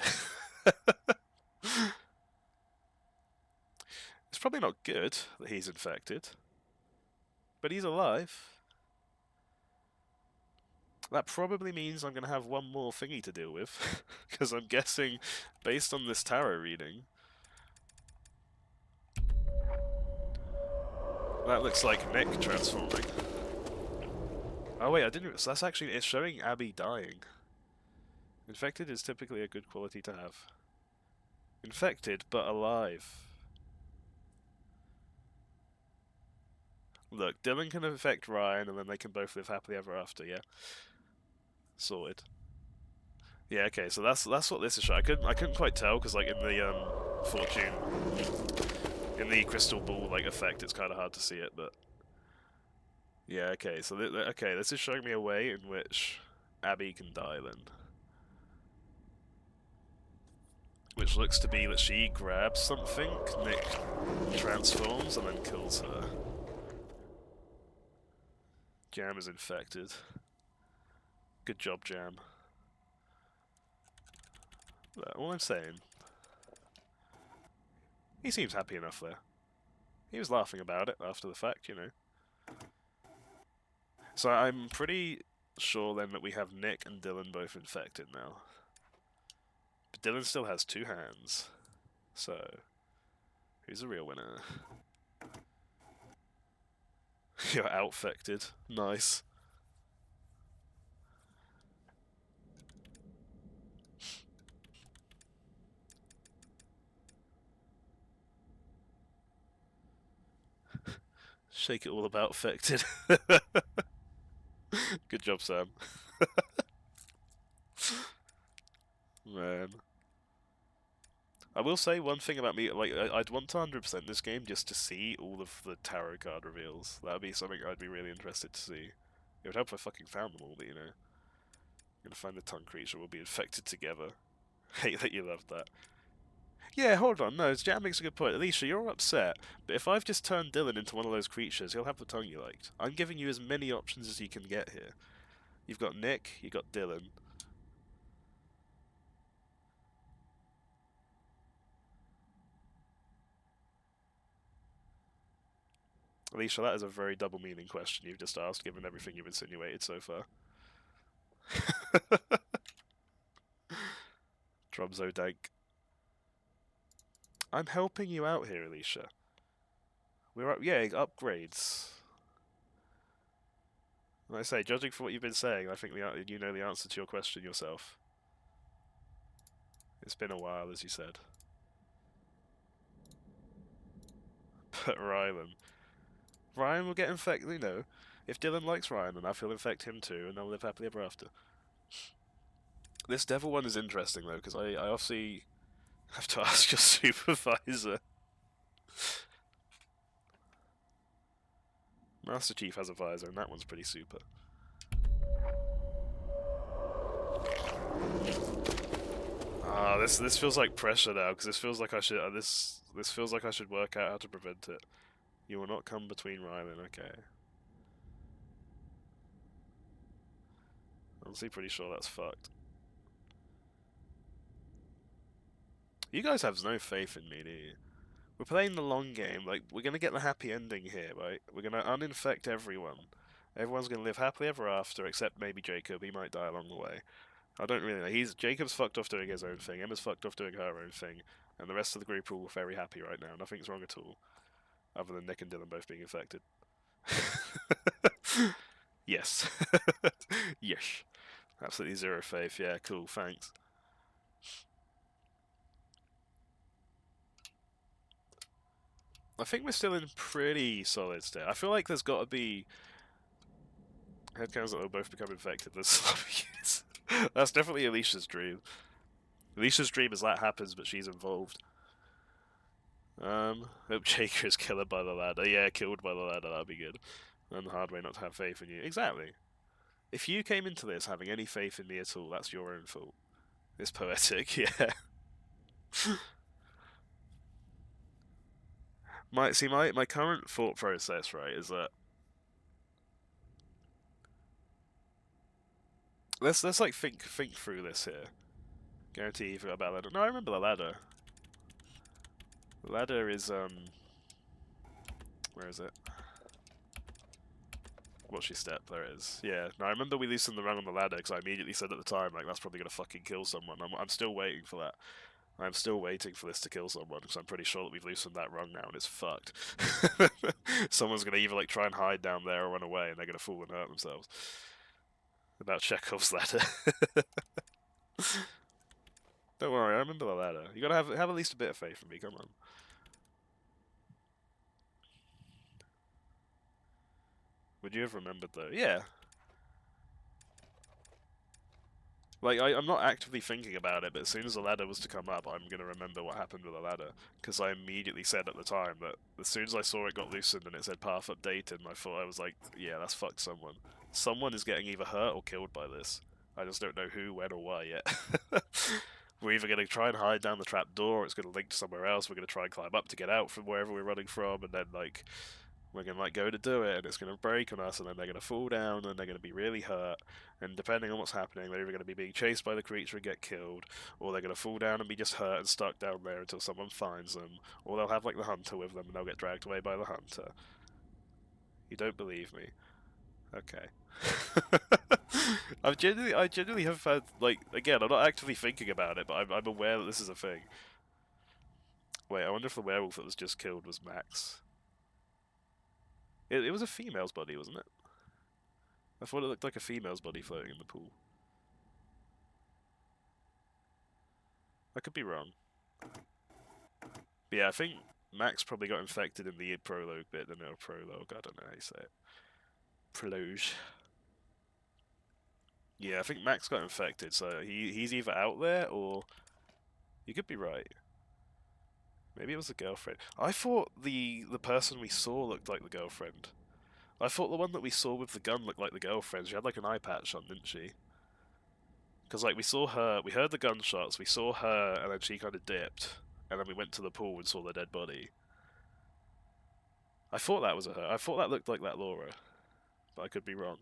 It's probably not good that he's infected, but he's alive. That probably means I'm going to have one more thingy to deal with, because I'm guessing, based on this tarot reading, that looks like Nick transforming. Oh wait, I didn't. So that's actually, it's showing Abby dying. Infected is typically a good quality to have. Infected, but alive. Look, Dylan can infect Ryan, and then they can both live happily ever after. Yeah, sorted. Yeah, okay. So that's what this is showing. I couldn't quite tell because like in the fortune, in the crystal ball like effect, it's kind of hard to see it, but yeah, okay. So okay, this is showing me a way in which Abby can die then. Which looks to be that she grabs something, Nick transforms, and then kills her. Jam is infected. Good job, Jam. But all I'm saying, he seems happy enough there. He was laughing about it after the fact, you know. So I'm pretty sure then that we have Nick and Dylan both infected now. But Dylan still has 2 hands. So, who's the real winner? You're outfected. Nice. Shake it all about affected. Good job, Sam. Man. I will say one thing about me, like, I'd want to 100% this game just to see all of the tarot card reveals. That would be something I'd be really interested to see. It would help if I fucking found them all, but you know. I'm gonna find the tongue creature, we'll be infected together. Hate that you loved that. Yeah, hold on, no, Jam makes a good point. Alicia, you're upset, but if I've just turned Dylan into one of those creatures, he'll have the tongue you liked. I'm giving you as many options as you can get here. You've got Nick, you've got Dylan. Alicia, that is a very double-meaning question you've just asked, given everything you've insinuated so far. Drumzo dank. I'm helping you out here, Alicia. We're up, yeah, upgrades. Like I say, judging from what you've been saying, I think you know the answer to your question yourself. It's been a while, as you said. But Ryan will get infected, you know. If Dylan likes Ryan enough, he'll infect him too, and they'll live happily ever after. This devil one is interesting, though, because I obviously have to ask your supervisor. Master Chief has a visor, and that one's pretty super. Ah, this feels like pressure now, because this feels like I should this feels like I should work out how to prevent it. You will not come between Rylan, okay. I'm honestly pretty sure that's fucked. You guys have no faith in me, do you? We're playing the long game, like, we're gonna get the happy ending here, right? We're gonna uninfect everyone. Everyone's gonna live happily ever after, except maybe Jacob, he might die along the way. I don't really know. Jacob's fucked off doing his own thing, Emma's fucked off doing her own thing, and the rest of the group are all very happy right now. Nothing's wrong at all. Other than Nick and Dylan both being infected. Yes. Yes. Absolutely zero faith. Yeah, cool, thanks. I think we're still in pretty solid state. I feel like there's got to be headcounts that will both become infected. That's definitely Alicia's dream. Alicia's dream is that happens, but she's involved. Hope Jaker is killed by the ladder. Yeah, killed by the ladder, that'd be good. And the hard way not to have faith in you. Exactly. If you came into this having any faith in me at all, that's your own fault. It's poetic, yeah. My current thought process, right, is that let's like think through this here. Guarantee you forgot about ladder. No, I remember the ladder. The ladder is where is it? What's your step? There it is. Yeah. No, I remember we loosened the rung on the ladder because I immediately said at the time, like, that's probably gonna fucking kill someone. I'm still waiting for that. I'm still waiting for this to kill someone because I'm pretty sure that we've loosened that rung now and it's fucked. Someone's gonna either like try and hide down there or run away and they're gonna fall and hurt themselves. About Chekhov's ladder. Don't worry, I remember the ladder. You gotta have at least a bit of faith in me. Come on. Would you have remembered though? Yeah. Like, I'm not actively thinking about it, but as soon as the ladder was to come up, I'm going to remember what happened with the ladder. Because I immediately said at the time that as soon as I saw it got loosened and it said path updated, and I was like, yeah, that's fucked someone. Someone is getting either hurt or killed by this. I just don't know who, when, or why yet. We're either going to try and hide down the trap door, or it's going to link to somewhere else, we're going to try and climb up to get out from wherever we're running from, and then, like, we're going to like go to do it and it's going to break on us and then they're going to fall down and they're going to be really hurt, and depending on what's happening they're either going to be being chased by the creature and get killed, or they're going to fall down and be just hurt and stuck down there until someone finds them, or they'll have like the hunter with them and they'll get dragged away by the hunter. You don't believe me? Okay. I genuinely have had, like, again, I'm not actively thinking about it, but I'm aware that this is a thing. Wait, I wonder if the werewolf that was just killed was Max. It was a female's body, wasn't it? I thought it looked like a female's body floating in the pool. I could be wrong. But yeah, I think Max probably got infected in the prologue bit, no, prologue, I don't know how you say it. Prologue. Yeah, I think Max got infected, so he's either out there, or... You could be right. Maybe it was the girlfriend. I thought the person we saw looked like the girlfriend. I thought the one that we saw with the gun looked like the girlfriend. She had like an eye patch on, didn't she? Because like we saw her, we heard the gunshots, we saw her, and then she kind of dipped, and then we went to the pool and saw the dead body. I thought that was her. I thought that looked like that Laura, but I could be wrong.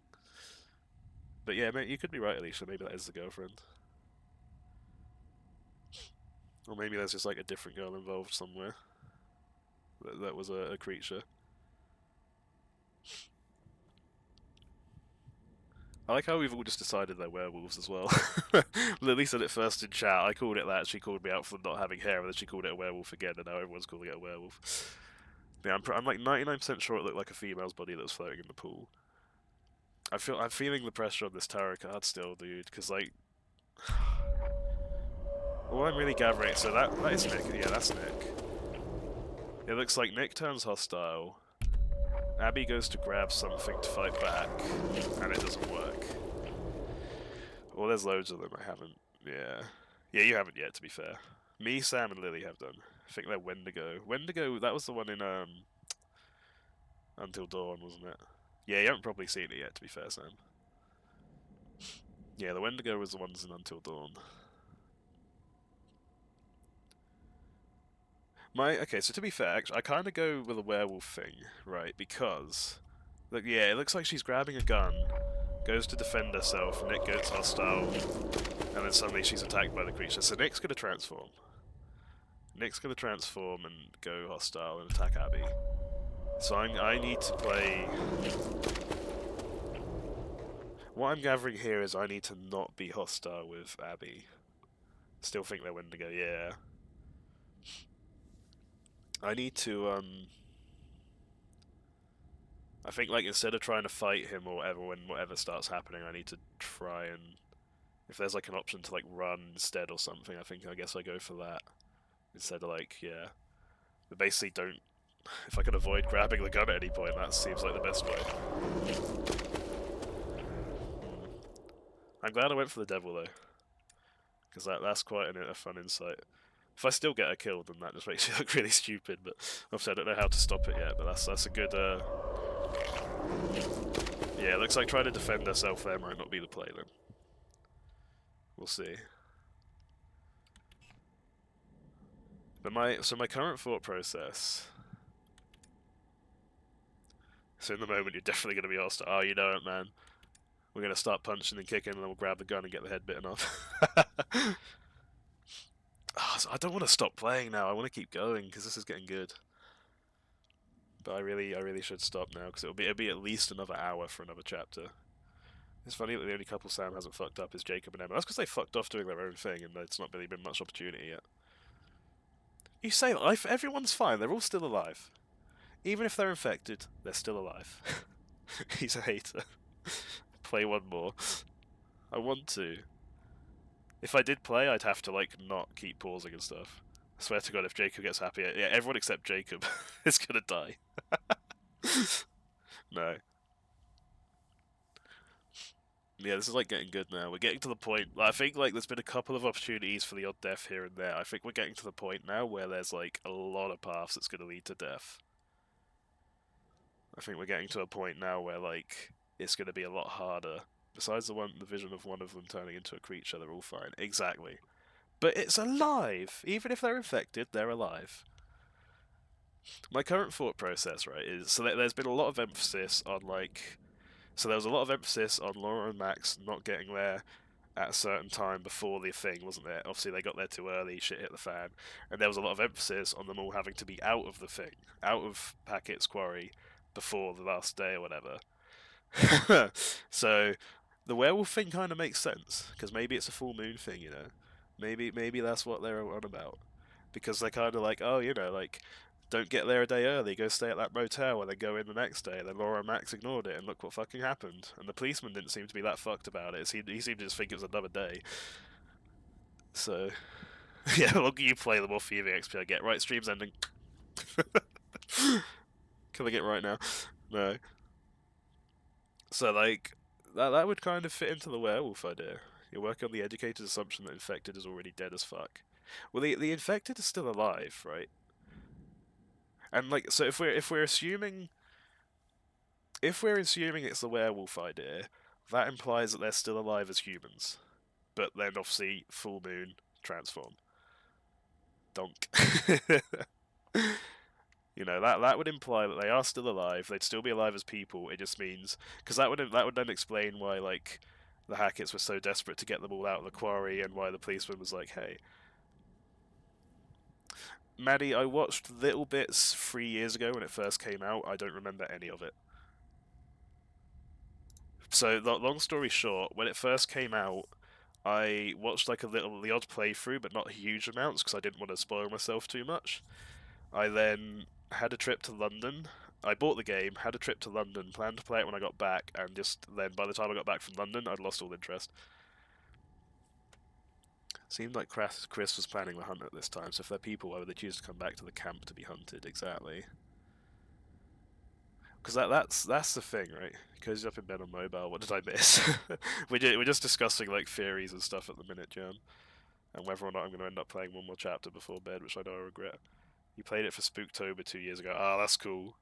But yeah, mate, you could be right, Alicia. Maybe that is the girlfriend. Or maybe there's just like a different girl involved somewhere. That was a creature. I like how we've all just decided they're werewolves as well. Lily said it first in chat. I called it that. She called me out for not having hair, and then she called it a werewolf again, and now everyone's calling it a werewolf. Yeah, I'm like 99% sure it looked like a female's body that was floating in the pool. I'm feeling the pressure on this tarot card still, dude, because like, all I'm really gathering. So that is Nick. Yeah, that's Nick. It looks like Nick turns hostile. Abby goes to grab something to fight back, and it doesn't work. Well, there's loads of them. I haven't. Yeah, you haven't yet. To be fair, me, Sam, and Lily have done. I think they're Wendigo. Wendigo. That was the one in Until Dawn, wasn't it? Yeah, you haven't probably seen it yet. To be fair, Sam. Yeah, the Wendigo was the ones in Until Dawn. Okay, so to be fair, actually, I kind of go with a werewolf thing, right? Because, look, yeah, it looks like she's grabbing a gun, goes to defend herself, Nick gets hostile, and then suddenly she's attacked by the creature. So Nick's gonna transform. Nick's gonna transform and go hostile and attack Abby. So I need to play. What I'm gathering here is I need to not be hostile with Abby. Still think they're Wendigo, yeah. I need to, I think, like, instead of trying to fight him or whatever, when whatever starts happening, I need to try and... If there's, like, an option to, like, run instead or something, I guess I go for that. Instead of, like, yeah. But basically don't... If I can avoid grabbing the gun at any point, that seems like the best way. I'm glad I went for the devil, though. Because that's quite a fun insight. If I still get her killed, then that just makes me look really stupid, but obviously I don't know how to stop it yet, but that's a good, yeah, it looks like trying to defend herself there might not be the play, then. We'll see. But my current thought process... So in the moment, you're definitely going to be asked, oh, you know it, man. We're going to start punching and kicking, and then we'll grab the gun and get the head bitten off. Oh, so I don't want to stop playing now. I want to keep going because this is getting good. But I really should stop now because it'll be at least another hour for another chapter. It's funny that the only couple Sam hasn't fucked up is Jacob and Emma. That's because they fucked off doing their own thing, and it's not really been much opportunity yet. You say life, everyone's fine. They're all still alive. Even if they're infected, they're still alive. He's a hater. Play one more. I want to. If I did play, I'd have to, like, not keep pausing and stuff. I swear to God, if Jacob gets happy, yeah, everyone except Jacob is gonna die. No. Yeah, this is, like, getting good now. We're getting to the point... I think, like, there's been a couple of opportunities for the odd death here and there. I think we're getting to the point now where there's, like, a lot of paths that's gonna lead to death. I think we're getting to a point now where, like, it's gonna be a lot harder. Besides the vision of one of them turning into a creature, they're all fine. Exactly. But it's alive! Even if they're infected, they're alive. My current thought process, right, is... So there's been a lot of emphasis on, like... So there was a lot of emphasis on Laura and Max not getting there at a certain time before the thing, wasn't there? Obviously, they got there too early, shit hit the fan. And there was a lot of emphasis on them all having to be out of the thing. Out of Packett's Quarry before the last day or whatever. So... The werewolf thing kind of makes sense, because maybe it's a full moon thing, you know? Maybe that's what they're on about. Because they're kind of like, oh, you know, like, don't get there a day early, go stay at that motel, and then go in the next day. And then Laura and Max ignored it, and look what fucking happened. And the policeman didn't seem to be that fucked about it. He seemed to just think it was another day. So, yeah, the longer you play, the more thieving XP I get. Right, stream's ending. Can I get right now? No. So, like... That would kind of fit into the werewolf idea. You work on the educated assumption that infected is already dead as fuck. Well, the infected is still alive, right? And like, so if we're assuming it's the werewolf idea, that implies that they're still alive as humans. But then obviously full moon transform. Donk. You know, that would imply that they are still alive. They'd still be alive as people. It just means... Because that would then explain why, like, the Hacketts were so desperate to get them all out of the quarry and why the policeman was like, hey... Maddie, I watched little bits 3 years ago when it first came out. I don't remember any of it. So, long story short, when it first came out, I watched like the odd playthrough, but not huge amounts because I didn't want to spoil myself too much. I then had a trip to London. I bought the game, had a trip to London, planned to play it when I got back, and just then by the time I got back from London, I'd lost all interest. Seemed like Chris was planning the hunt at this time, so if they're people, why would they choose to come back to the camp to be hunted? Exactly. Because that's the thing, right? Cozy's up in bed on mobile. What did I miss? We're just discussing like theories and stuff at the minute, Jam, and whether or not I'm going to end up playing one more chapter before bed, which I know I regret. You played it for Spooktober 2 years ago. Ah, that's cool.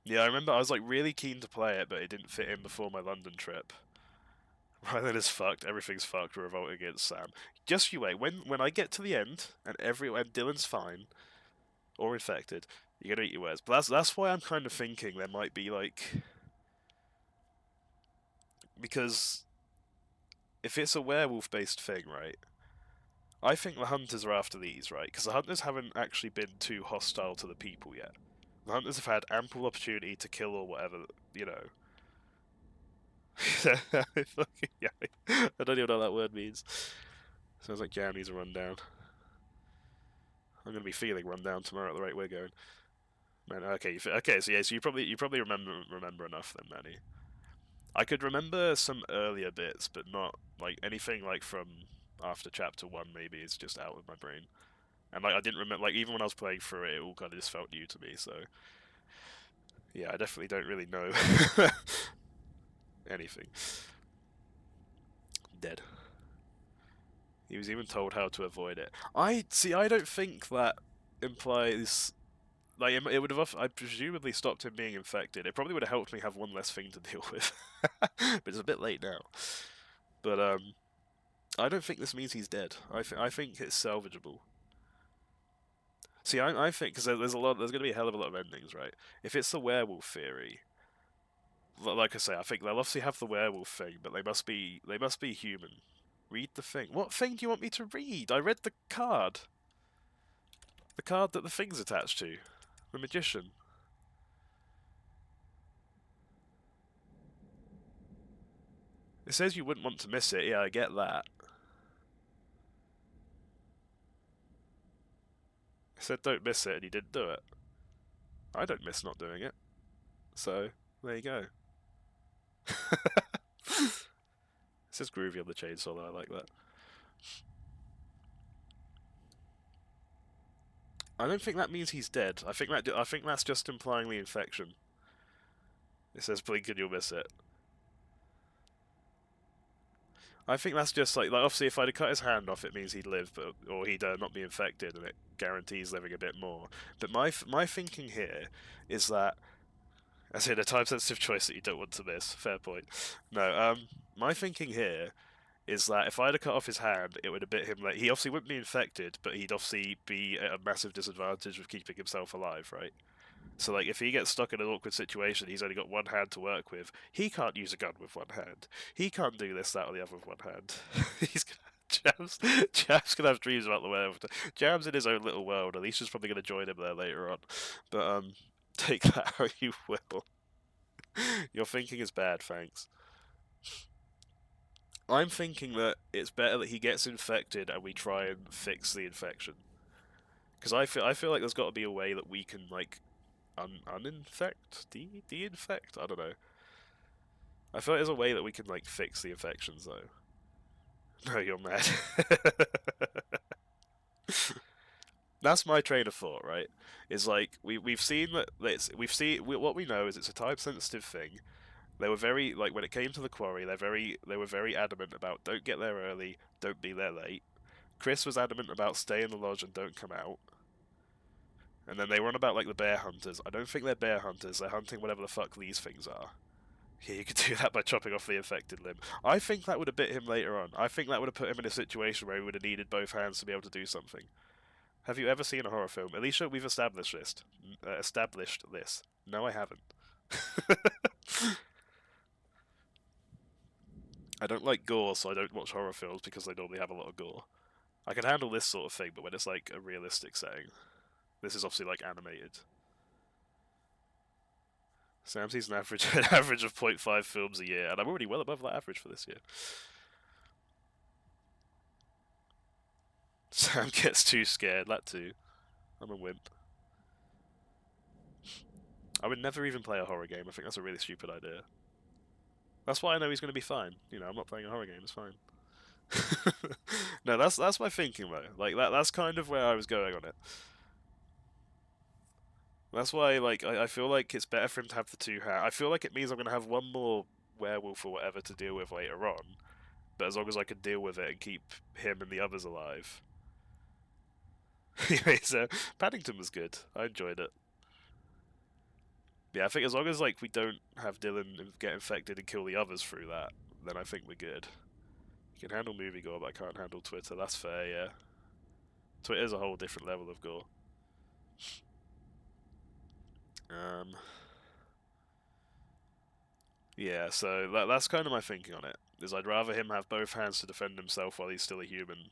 Yeah, I remember I was like really keen to play it, but it didn't fit in before my London trip. Rylan is fucked. Everything's fucked. We're revolting against Sam. Just you wait. When I get to the end and Dylan's fine or infected, you're gonna eat your words. But that's why I'm kind of thinking there might be like, because if it's a werewolf-based thing, right? I think the hunters are after these, right? Because the hunters haven't actually been too hostile to the people yet. The hunters have had ample opportunity to kill or whatever, you know. Yeah, I don't even know what that word means. Sounds like Jam needs a rundown. I'm gonna be feeling rundown tomorrow at the rate we're going. Man, okay, okay, so yeah, so you probably remember enough then, Manny. I could remember some earlier bits, but not like anything like from after chapter 1. Maybe is just out of my brain, and like I didn't remember, like even when I was playing through it, it all kind of just felt new to me. So yeah, I definitely don't really know anything. Dead. He was even told how to avoid it. I don't think that implies. Like, it would have, I presumably stopped him being infected. It probably would have helped me have one less thing to deal with. But it's a bit late now. But, I don't think this means he's dead. I think it's salvageable. See, I think, because there's going to be a hell of a lot of endings, right? If it's the werewolf theory, like I say, I think they'll obviously have the werewolf thing, but they must be human. Read the thing. What thing do you want me to read? I read the card. The card that the thing's attached to. The magician. It says you wouldn't want to miss it. Yeah, I get that. It said don't miss it, and you didn't do it. I don't miss not doing it. So, there you go. It says groovy on the chainsaw, though. I like that. I don't think that means he's dead. I think that's just implying the infection. It says blink and you'll miss it. I think that's just like obviously if I'd have cut his hand off, it means he'd live, or he'd not be infected, and it guarantees living a bit more. But my thinking here is that, as in a time-sensitive choice that you don't want to miss. Fair point. No, my thinking here is that if I'd have cut off his hand, it would have bit him. Like, he obviously wouldn't be infected, but he'd obviously be at a massive disadvantage of keeping himself alive, right? So, like, if he gets stuck in an awkward situation, he's only got one hand to work with. He can't use a gun with one hand. He can't do this, that, or the other with one hand. He's gonna, Jam's gonna have dreams about the werewolf. Jam's in his own little world. Alicia's probably gonna join him there later on. But take that how you will. Your thinking is bad, thanks. I'm thinking that it's better that he gets infected and we try and fix the infection. Because I feel like there's got to be a way that we can like uninfect, de-infect. I don't know. I feel like there's a way that we can like fix the infections though. No, you're mad. That's my train of thought, right? Is like we've seen that what we know is it's a time sensitive thing. They were very like when it came to the quarry, they were very adamant about don't get there early, don't be there late. Chris was adamant about stay in the lodge and don't come out. And then they were on about like the bear hunters. I don't think they're bear hunters. They're hunting whatever the fuck these things are. Yeah, you could do that by chopping off the infected limb. I think that would have bit him later on. I think that would have put him in a situation where he would have needed both hands to be able to do something. Have you ever seen a horror film? Alicia, we've established this. No, I haven't. I don't like gore, so I don't watch horror films because they normally have a lot of gore. I can handle this sort of thing, but when it's like a realistic setting, this is obviously like animated. Sam sees an average of 0.5 films a year, and I'm already well above that average for this year. Sam gets too scared, that too. I'm a wimp. I would never even play a horror game. I think that's a really stupid idea. That's why I know he's going to be fine. You know, I'm not playing a horror game. It's fine. No, that's my thinking though. Like that's kind of where I was going on it. That's why, like, I feel like it's better for him to have the two hands. I feel like it means I'm going to have one more werewolf or whatever to deal with later on. But as long as I can deal with it and keep him and the others alive. Anyway, so Paddington was good. I enjoyed it. Yeah, I think as long as like we don't have Dylan get infected and kill the others through that, then I think we're good. You can handle movie gore, but I can't handle Twitter. That's fair, yeah. Twitter's a whole different level of gore. Yeah, so that's kind of my thinking on it. Is I'd rather him have both hands to defend himself while he's still a human,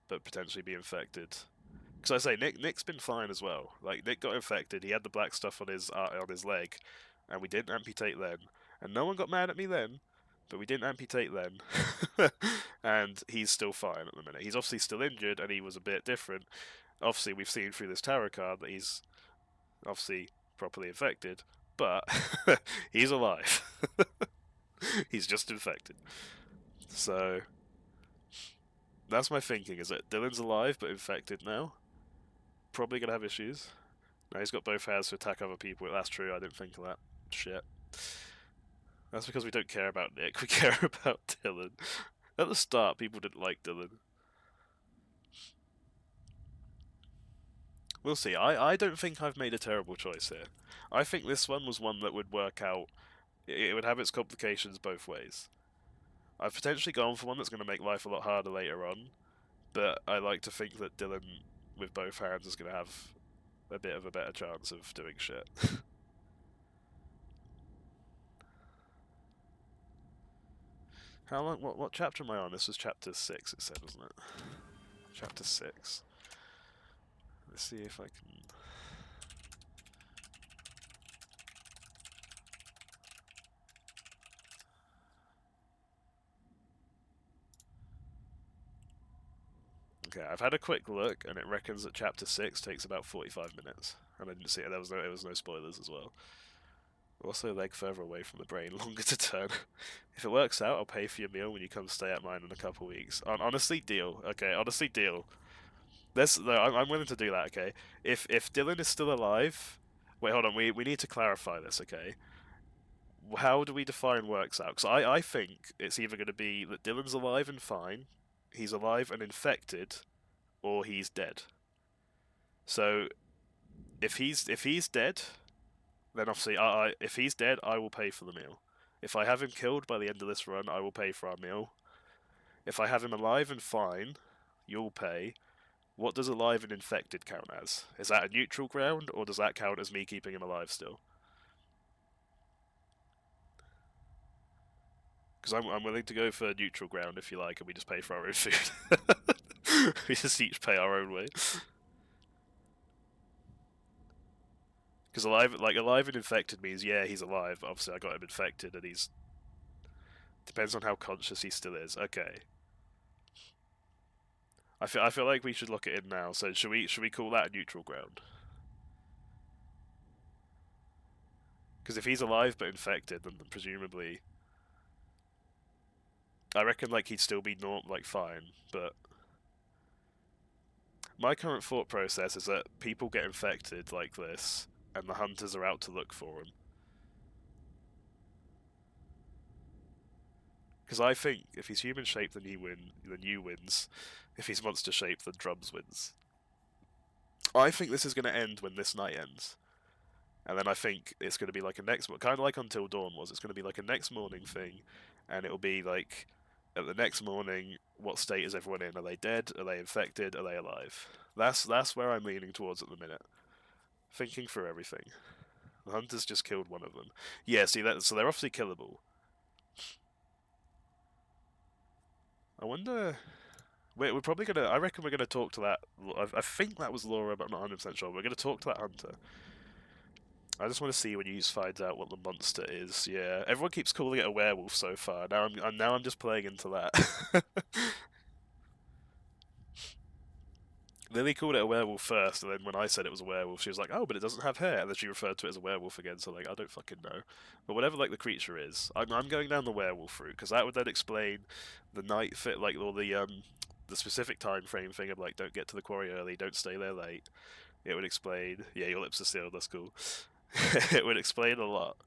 but potentially be infected. Because I say Nick's been fine as well. Like Nick got infected, he had the black stuff on his leg, and we didn't amputate then, and no one got mad at me then, but we didn't amputate then, and he's still fine at the minute. He's obviously still injured, and he was a bit different. Obviously, we've seen through this tarot card that he's obviously properly infected, but he's alive. He's just infected. So that's my thinking, is that Dylan's alive but infected now. Probably gonna have issues. Now he's got both hands to attack other people. That's true, I didn't think of that. Shit. That's because we don't care about Nick, we care about Dylan. At the start, people didn't like Dylan. We'll see. I don't think I've made a terrible choice here. I think this one was one that would work out. It would have its complications both ways. I've potentially gone for one that's going to make life a lot harder later on, but I like to think that Dylan, with both hands, is going to have a bit of a better chance of doing shit. How long? What chapter am I on? This was chapter 6, it said, wasn't it? Chapter 6. Let's see if I can... Okay, I've had a quick look, and it reckons that chapter 6 takes about 45 minutes. And I didn't see it. There was no spoilers as well. Also, leg further away from the brain, longer to turn. If it works out, I'll pay for your meal when you come stay at mine in a couple weeks. Honestly, deal. Okay, honestly, deal. I'm willing to do that. Okay, if Dylan is still alive, wait, hold on. We need to clarify this. Okay, how do we define works out? Because I think it's either going to be that Dylan's alive and fine, he's alive and infected, or he's dead. So if he's dead, then obviously if he's dead, I will pay for the meal. If I have him killed by the end of this run, I will pay for our meal. If I have him alive and fine, you'll pay. What does alive and infected count as? Is that a neutral ground, or does that count as me keeping him alive still? Because I'm willing to go for neutral ground if you like, and we just pay for our own food. We just each pay our own way. Because alive and infected means, yeah, he's alive, but obviously I got him infected, and he's... Depends on how conscious he still is. Okay. I feel like we should look at it now. So should we call that a neutral ground? Because if he's alive but infected, then presumably, I reckon like he'd still be fine. But my current thought process is that people get infected like this, and the hunters are out to look for him. Because I think if he's human shaped, then you wins. If he's monster shaped, then Drums wins. I think this is going to end when this night ends. And then I think it's going to be like a next... Kind of like Until Dawn was. It's going to be like a next morning thing. And it'll be like... At the next morning, what state is everyone in? Are they dead? Are they infected? Are they alive? That's where I'm leaning towards at the minute. Thinking through everything. The hunters just killed one of them. Yeah, see, so they're obviously killable. I wonder... We're probably going to... I reckon we're going to talk to that... I think that was Laura, but I'm not 100% sure. We're going to talk to that hunter. I just want to see when you find out what the monster is. Yeah, everyone keeps calling it a werewolf so far. Now I'm just playing into that. Lily called it a werewolf first, and then when I said it was a werewolf, she was like, "Oh, but it doesn't have hair," and then she referred to it as a werewolf again. So like, I don't fucking know. But whatever like the creature is, I'm going down the werewolf route because that would then explain the night fit, like all the specific time frame thing of like, don't get to the quarry early, don't stay there late. It would explain. Yeah, your lips are sealed. That's cool. It would explain a lot.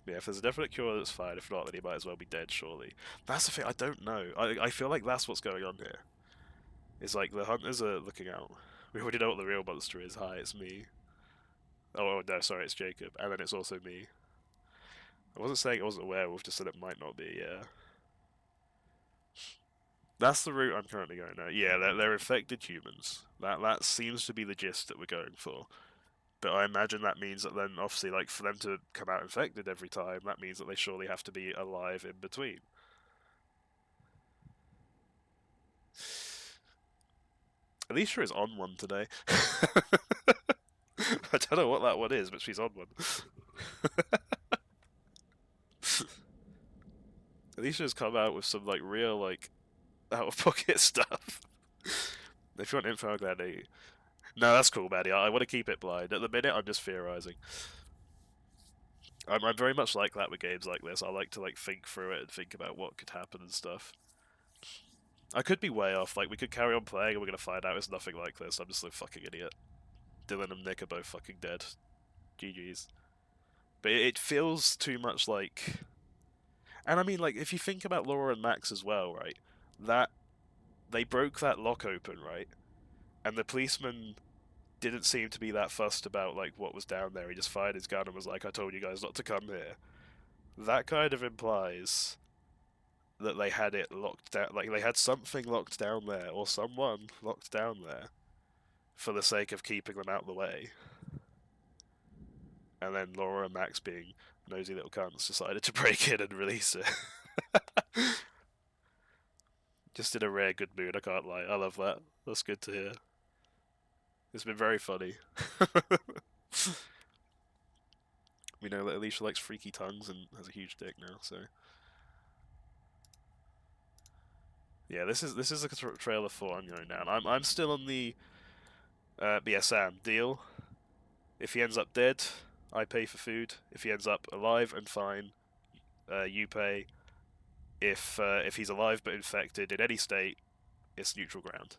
Yeah, if there's a definite cure, that's fine. If not, then he might as well be dead, surely. That's the thing, I don't know. I feel like that's what's going on here. It's like the hunters are looking out. We already know what the real monster is. Hi, it's me. Oh, no, sorry, it's Jacob. And then it's also me. I wasn't saying it wasn't a werewolf, just said it might not be, yeah. That's the route I'm currently going now. Yeah, they're infected humans. That seems to be the gist that we're going for. But I imagine that means that then, obviously, like, for them to come out infected every time, that means that they surely have to be alive in between. Alicia is on one today. I don't know what that one is, but she's on one. Alicia's come out with some, like, real, like, out-of-pocket stuff. If you want info, I'm glad to... No, that's cool, Maddie. I want to keep it blind. At the minute, I'm just theorizing. I'm very much like that with games like this. I like to like think through it and think about what could happen and stuff. I could be way off. Like, we could carry on playing and we're going to find out it's nothing like this. I'm just a fucking idiot. Dylan and Nick are both fucking dead. GG's. But it feels too much like... And I mean, like, if you think about Laura and Max as well, right? That... They broke that lock open, right? And the policeman didn't seem to be that fussed about, like, what was down there. He just fired his gun and was like, I told you guys not to come here. That kind of implies that they had it locked down, like they had something locked down there, or someone locked down there, for the sake of keeping them out of the way. And then Laura and Max, being nosy little cunts, decided to break in and release it. Just in a rare good mood, I can't lie. I love that. That's good to hear. It's been very funny. We know that Alicia likes freaky tongues and has a huge dick now, so... Yeah, this is a trailer for I'm going down. I'm still on the BSM deal. If he ends up dead, I pay for food. If he ends up alive and fine, you pay. If he's alive but infected in any state, it's neutral ground.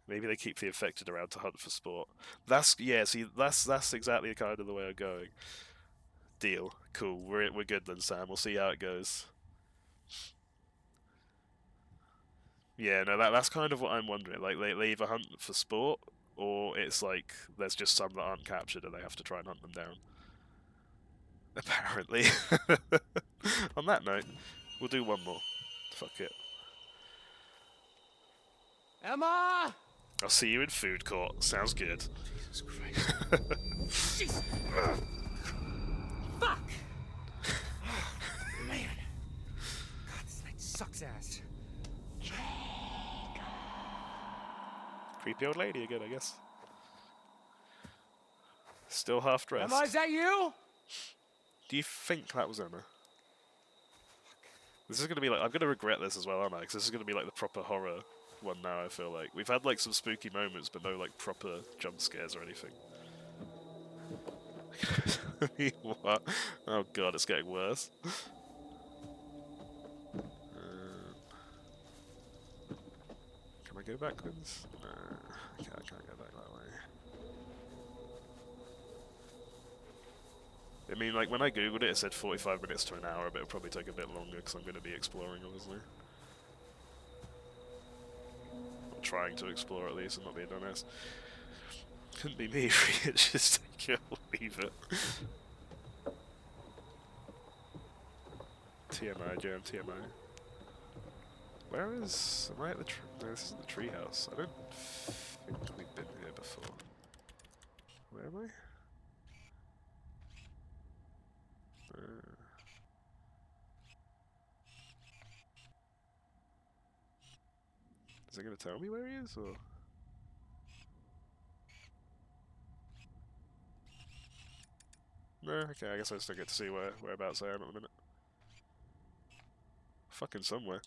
Maybe they keep the infected around to hunt for sport. That's exactly the kind of the way I'm going. Deal. Cool. We're good then, Sam. We'll see how it goes. Yeah, no, that's kind of what I'm wondering. Like, they either hunt for sport, or it's like there's just some that aren't captured and they have to try and hunt them down. Apparently. On that note, we'll do one more. Fuck it. Emma! I'll see you in food court. Sounds good. Jesus Christ. Jesus. Fuck! Man. God, this night sucks ass. Creepy old lady again, I guess. Still half dressed. Emma, is that you? Do you think that was Emma? This is gonna be like, I'm gonna regret this as well, aren't I? Because this is gonna be like the proper horror one now, I feel like. We've had like some spooky moments, but no like proper jump scares or anything. What? Oh god, it's getting worse. Can I go backwards? No, I can't go back that way. I mean, like, when I googled it, it said 45 minutes to an hour, but it'll probably take a bit longer because I'm going to be exploring, obviously. Or trying to explore, at least, and not being honest. Couldn't be me, it's just take it or leave it. TMI, jam, TMI. Where is... Am I at the no, this isn't the treehouse. I don't think we've been here before. Where am I? Is it going to tell me where he is, or...? No, okay, I guess I still get to see whereabouts I am at the minute. Fucking somewhere.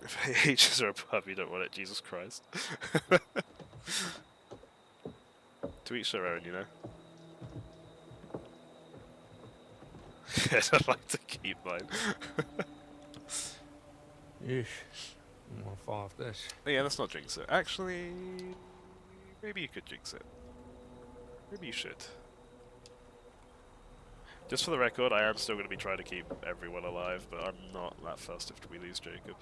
If H's are a pub, you don't want it, Jesus Christ. To each their own, you know? Yes, I'd like to keep mine. Yeesh. I'm gonna fall off this. Yeah, let's not jinx it. Actually, maybe you could jinx it. Maybe you should. Just for the record, I am still going to be trying to keep everyone alive, but I'm not that fussed if we lose Jacob.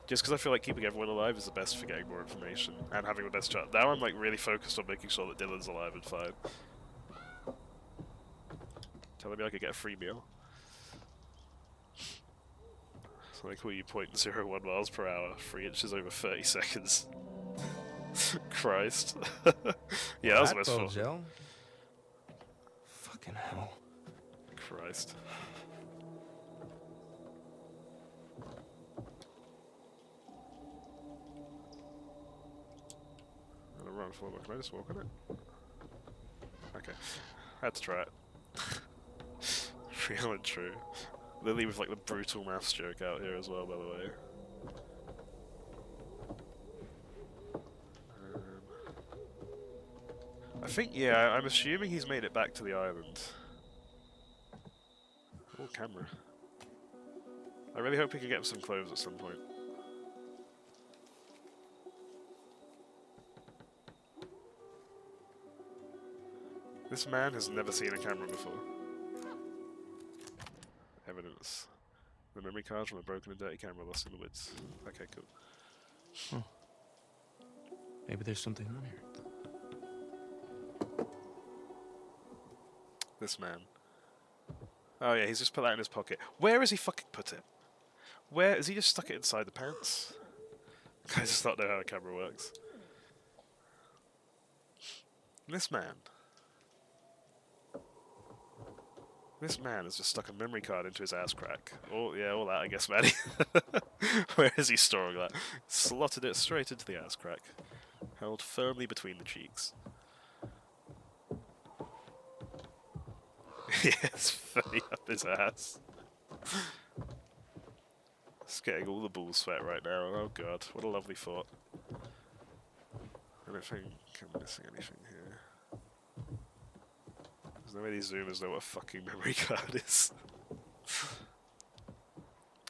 Just because I feel like keeping everyone alive is the best for getting more information and having the best chance. Now I'm like really focused on making sure that Dylan's alive and fine. Telling me I could get a free meal. So they call you 0.01 miles per hour, 3 inches over 30 seconds. Christ. Yeah, that was the best one. Gel. Fucking hell. Christ. I'm gonna run forward. Can I just walk on it? Okay. Had to try it. Real and true. Lily with like the brutal maths joke out here as well, by the way. I think, yeah, I'm assuming he's made it back to the island. Oh, camera. I really hope we can get him some clothes at some point. This man has never seen a camera before. Evidence. The memory card from a broken and dirty camera lost in the woods. Okay, cool. Huh. Maybe there's something on here. This man. Oh yeah, he's just put that in his pocket. Where has he fucking put it? Where? Has he just stuck it inside the pants? I just not know how a camera works. This man. This man has just stuck a memory card into his ass crack. Oh, yeah, all that, I guess, Maddie. Where is he storing that? Slotted it straight into the ass crack. Held firmly between the cheeks. Yes, fully up his ass. It's getting all the balls sweat right now. Oh god, what a lovely thought. I don't think I'm missing anything here. There's no way these zoomers know what a fucking memory card is.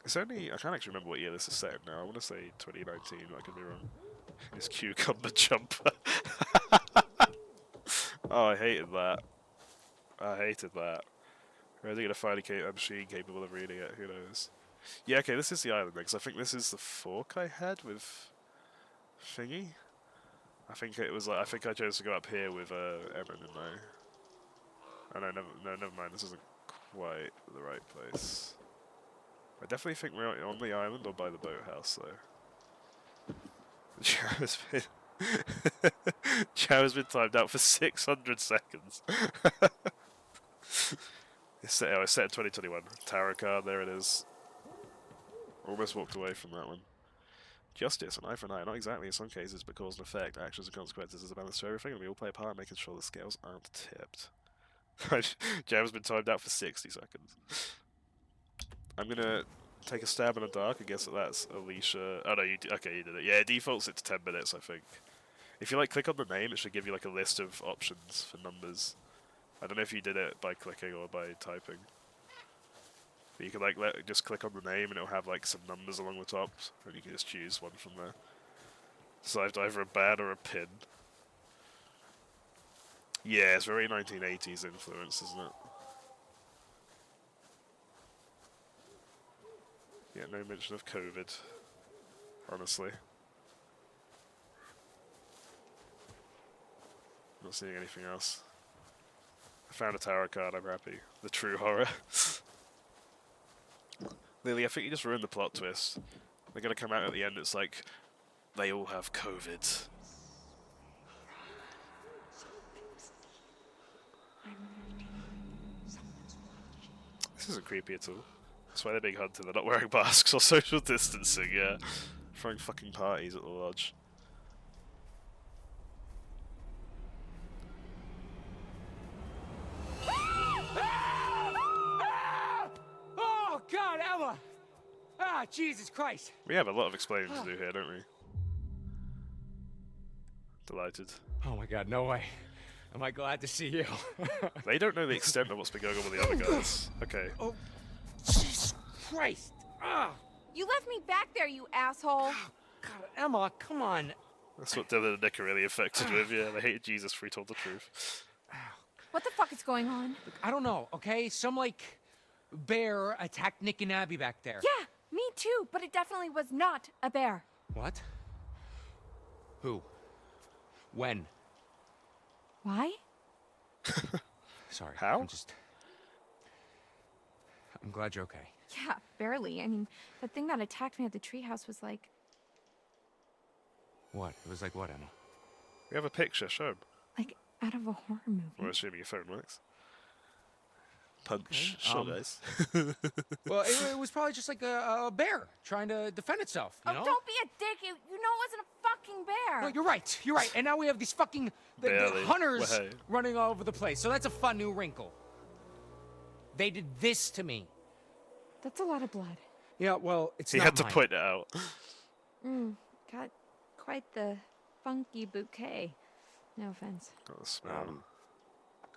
It's only... I can't actually remember what year this is set in now. I want to say 2019, but I could be wrong. His cucumber jumper. Oh, I hated that. I hated that. Where are they going to find a machine capable of reading it? Who knows? Yeah, okay, this is the island, because I think this is the fork I had with... Thingy? I think it was like... I think I chose to go up here with Emma, didn't I? Oh no, never mind, this isn't quite the right place. I definitely think we're on the island or by the boathouse, though. Chow has been timed out for 600 seconds. It's set in 2021. Tarot card, there it is. Almost walked away from that one. Justice, an eye for an eye, not exactly in some cases, but cause and effect, actions and consequences is a balance to everything, and we all play a part in making sure the scales aren't tipped. Jam's been timed out for 60 seconds. I'm gonna take a stab in the dark. I guess that's Alicia. Oh no, you did. Okay, you did it. Yeah, it defaults it to 10 minutes, I think. If you like click on the name, it should give you like a list of options for numbers. I don't know if you did it by clicking or by typing. But you can like just click on the name and it'll have like some numbers along the top, and you can just choose one from there. So I've either a bad or a pin. Yeah, it's very 1980s influence, isn't it? Yeah, no mention of COVID, honestly. Not seeing anything else. I found a tarot card, I'm happy. The true horror. Lily, I think you just ruined the plot twist. They're gonna come out at the end, it's like, they all have COVID. This isn't creepy at all. That's why they're being hunted. They're not wearing masks or social distancing, yeah. Throwing fucking parties at the lodge. Ah, Jesus Christ. We have a lot of explaining to do here, don't we? Delighted. Oh my God, no way. Am I glad to see you? They don't know the extent of what's been going on with the other guys. Okay. Oh, Jesus Christ. Ah. You left me back there, you asshole. God, Emma, come on. That's what Dylan and Nick are really affected with, yeah. They hated Jesus for he told the truth. What the fuck is going on? I don't know, okay? Some, like, bear attacked Nick and Abby back there. Yeah, me too, but it definitely was not a bear. What? Who? When? Why? Sorry. How? I'm glad you're okay. Yeah, barely. I mean, the thing that attacked me at the treehouse was like... What? It was like what, Emma? We have a picture, show 'em. like out of a horror movie. We're assuming your phone works. Punch. Okay, Sure, guys. Well, it was probably just like a bear trying to defend itself, you know? Don't be a dick. You know it wasn't a fucking bear. No, you're right. You're right. And now we have these fucking the hunters running all over the place. So that's a fun new wrinkle. They did this to me. That's a lot of blood. Yeah, well, it's he not had to mine. point it out. Got quite the funky bouquet. No offense. Got the smell.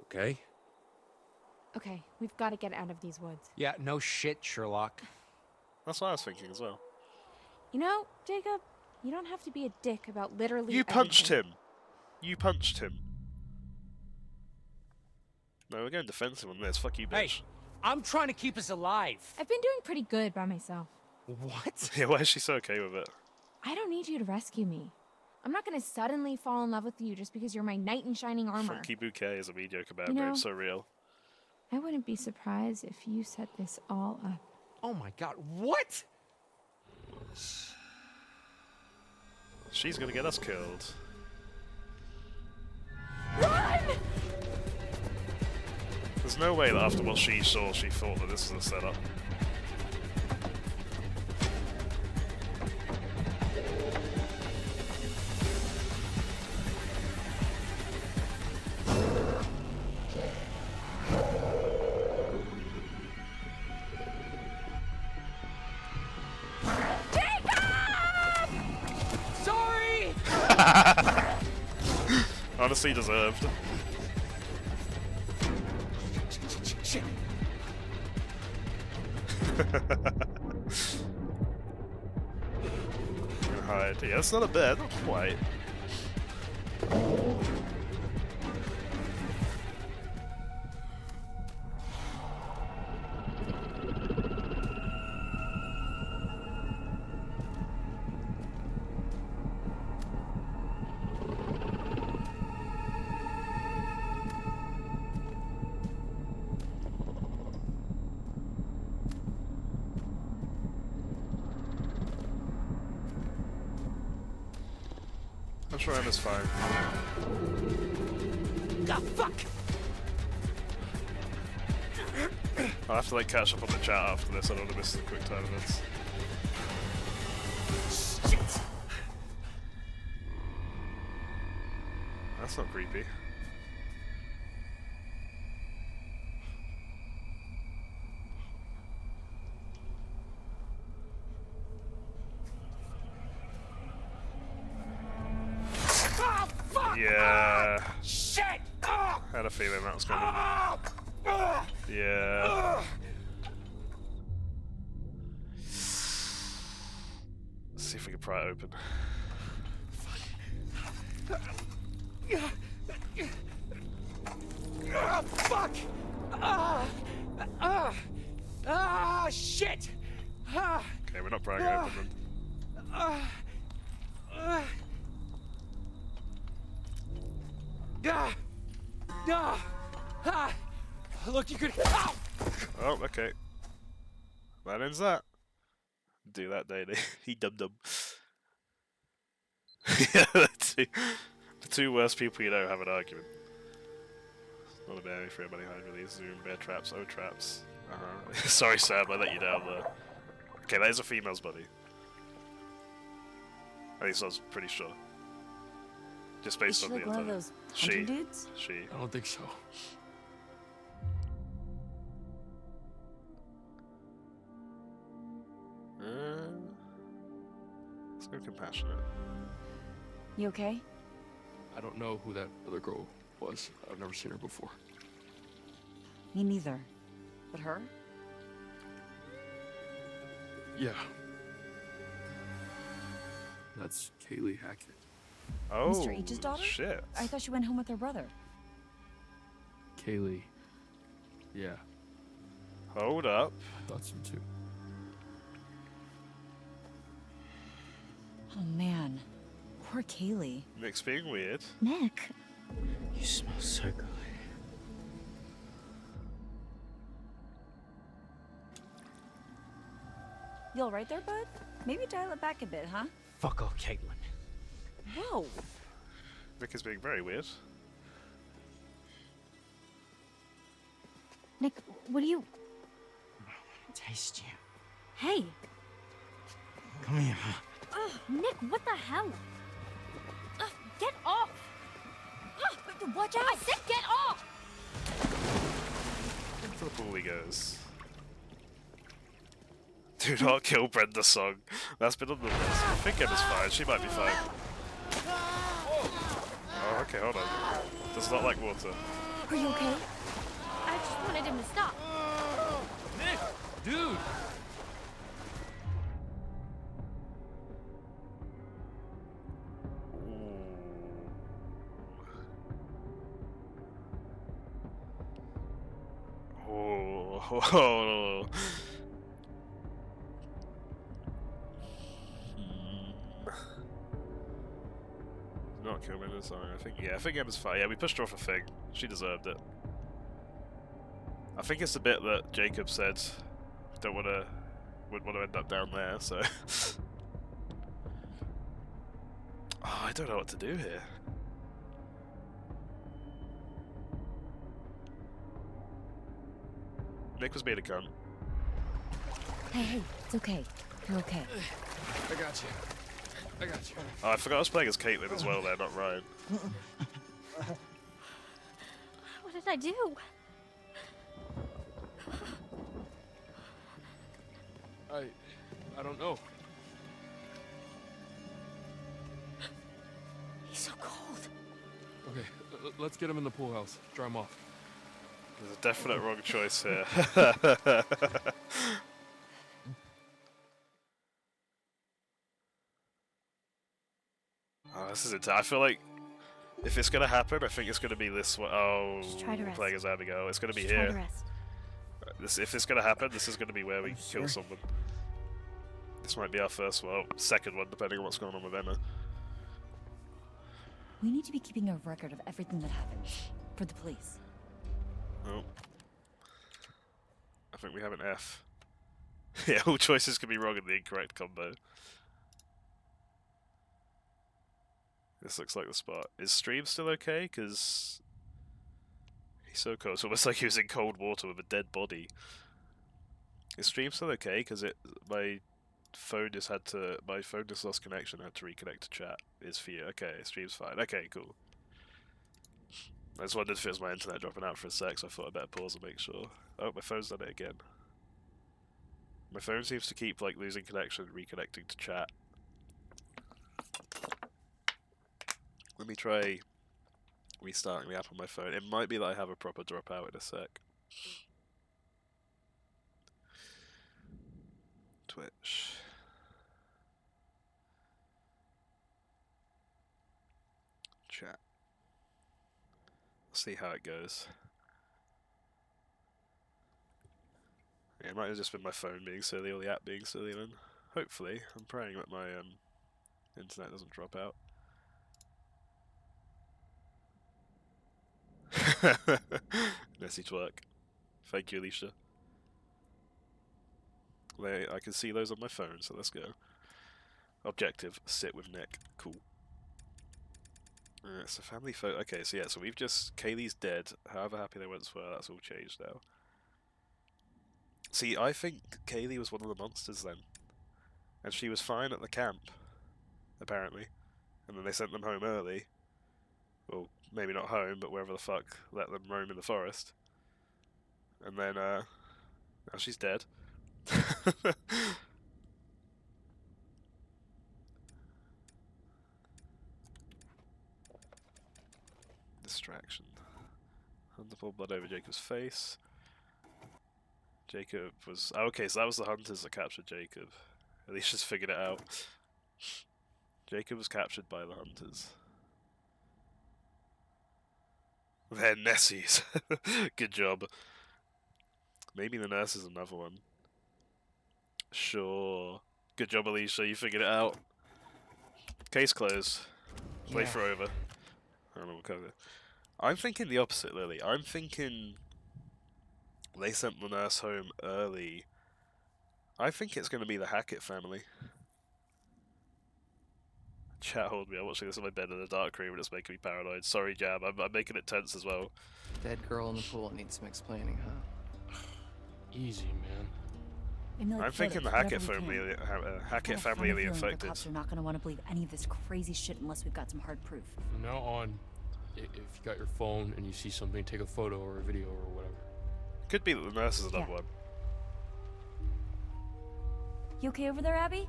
Okay. Okay, we've got to get out of these woods. Yeah, no shit, Sherlock. That's what I was thinking as well. You know, Jacob, you don't have to be a dick about literally You punched everything. him. You punched him. No, we're going defensive on this. Fuck you, bitch. Hey, I'm trying to keep us alive. I've been doing pretty good by myself. What? Yeah, why is she so okay with it? I don't need you to rescue me. I'm not gonna suddenly fall in love with you just because you're my knight in shining armor. Funky bouquet is a mediocre bad You know- name, so real. I wouldn't be surprised if you set this all up. Oh my God, what? She's gonna get us killed. Run! There's no way that after what she saw, she thought that this was a setup. Sorry! Honestly deserved. Shit. Hide. Yeah, it's not a bed, not quite. I'm sure Emma's fine. Ah, fuck! I'll have to like catch up on the chat after this. I don't want to miss the quick time events. Shit! That's not creepy. Ah, fuck! Yeah. Ah, shit! Ah, I had a feeling that was coming. ah, ah, Yeah. ah. Let's see if we can pry it open. Ah, fuck! Ah, ah, ah, shit! Ah, Okay, we're not prying it open then. ah, ah, ah, ah, ah. Look, you could. Ow! Oh, okay. That ends that. Do that daily. He dum-dum. Yeah, the two worst people you know have an argument. Not a bad for everybody hide with these Zoom bear traps, oh traps. Sorry Sam, I let you down there. Okay, that is a female's body. At least I was pretty sure. Just based Is on she like the one of other. those hunting dudes? She. I don't think so. Let's go compassionate. You okay? I don't know who that other girl was. I've never seen her before. Me neither. But her? Yeah. That's Kaylee Hackett. Oh, Mr. H's daughter? shit. I thought she went home with her brother. Kaylee. Yeah. Hold up. I thought so too. Oh man. Poor Kaylee. Nick's being weird. Nick. You smell so good. You all right there, bud? Maybe dial it back a bit, huh? Fuck off, Caitlin. Whoa. Nick is being very weird. Nick, what do you... Taste you. Hey! Come here. Ugh, Nick, what the hell? Ugh, get off! Ugh, watch out! I said get off! For the pool he goes. Do not kill Brenda song. That's been on the list. I think Emma's fine. She might be fine. Oh, okay, hold on. Does not like water. Are you okay? I just wanted him to stop. Nick! Dude! Oh. Not kill Brenda song. I think Emma's fine. Yeah, we pushed her off a thing. She deserved it. I think it's the bit that Jacob said wouldn't want to end up down there, so oh, I don't know what to do here. Nick was being a cunt. Hey, it's okay. You're okay. I got you. I got you. Oh, I forgot I was playing as Caitlin as well there, not Ryan. What did I do? I don't know. He's so cold. Okay, let's get him in the pool house. Dry him off. There's a definite wrong choice here. Oh, this is intense. I feel like if it's gonna happen, I think it's gonna be this one. Oh, try to rest. playing as Abigail. It's gonna be Just try to here. rest. If it's gonna happen, this is gonna be where we kill someone. This might be our first, well, second one, depending on what's going on with Emma. We need to be keeping a record of everything that happens. For the police. Oh. I think we have an F. Yeah, all choices can be wrong in the incorrect combo. This looks like the spot. Is Stream still okay? Because he's so cold. It's almost like he was in cold water with a dead body. Is Stream still okay? Because my phone just lost connection. I had to reconnect to chat. Is for you. Okay, Stream's fine. Okay, cool. I just wondered if it was my internet dropping out for a sec, so I thought I'd better pause and make sure. Oh, my phone's done it again. My phone seems to keep like losing connection and reconnecting to chat. Let me try restarting the app on my phone. It might be that I have a proper dropout in a sec. Twitch. Chat. See how it goes. Yeah, it might have just been my phone being silly or the app being silly then. Hopefully. I'm praying that my internet doesn't drop out. Messy twerk. Thank you, Alicia. I can see those on my phone, so let's go. Objective, sit with Nick. Cool. It's a family photo. Okay, so yeah, so we've just... Kaylee's dead. However happy they once were, that's all changed now. See, I think Kaylee was one of the monsters then. And she was fine at the camp, apparently. And then they sent them home early. Well, maybe not home, but wherever the fuck, let them roam in the forest. And then, now she's dead. Pour blood over Jacob's face. Jacob was... Oh, okay, so that was the hunters that captured Jacob. At least just figured it out. Jacob was captured by the hunters. They're Nessies. Good job. Maybe the nurse is another one. Sure. Good job, Alicia. You figured it out. Case closed. Playthrough over. I don't know what cover. I'm thinking the opposite, Lily. I'm thinking they sent the nurse home early. I think it's going to be the Hackett family. Chat hold me. I'm watching this in my bed in a dark room and it's making me paranoid. Sorry, Jab. I'm making it tense as well. Dead girl in the pool needs some explaining, huh? Easy, man. I'm thinking the Hackett family, Hackett family are the The infected. cops are not going to want to believe any of this crazy shit unless we've got some hard proof. From now on, if you got your phone and you see something, take a photo or a video or whatever. Could be that the nurse is another one. You okay over there, Abby?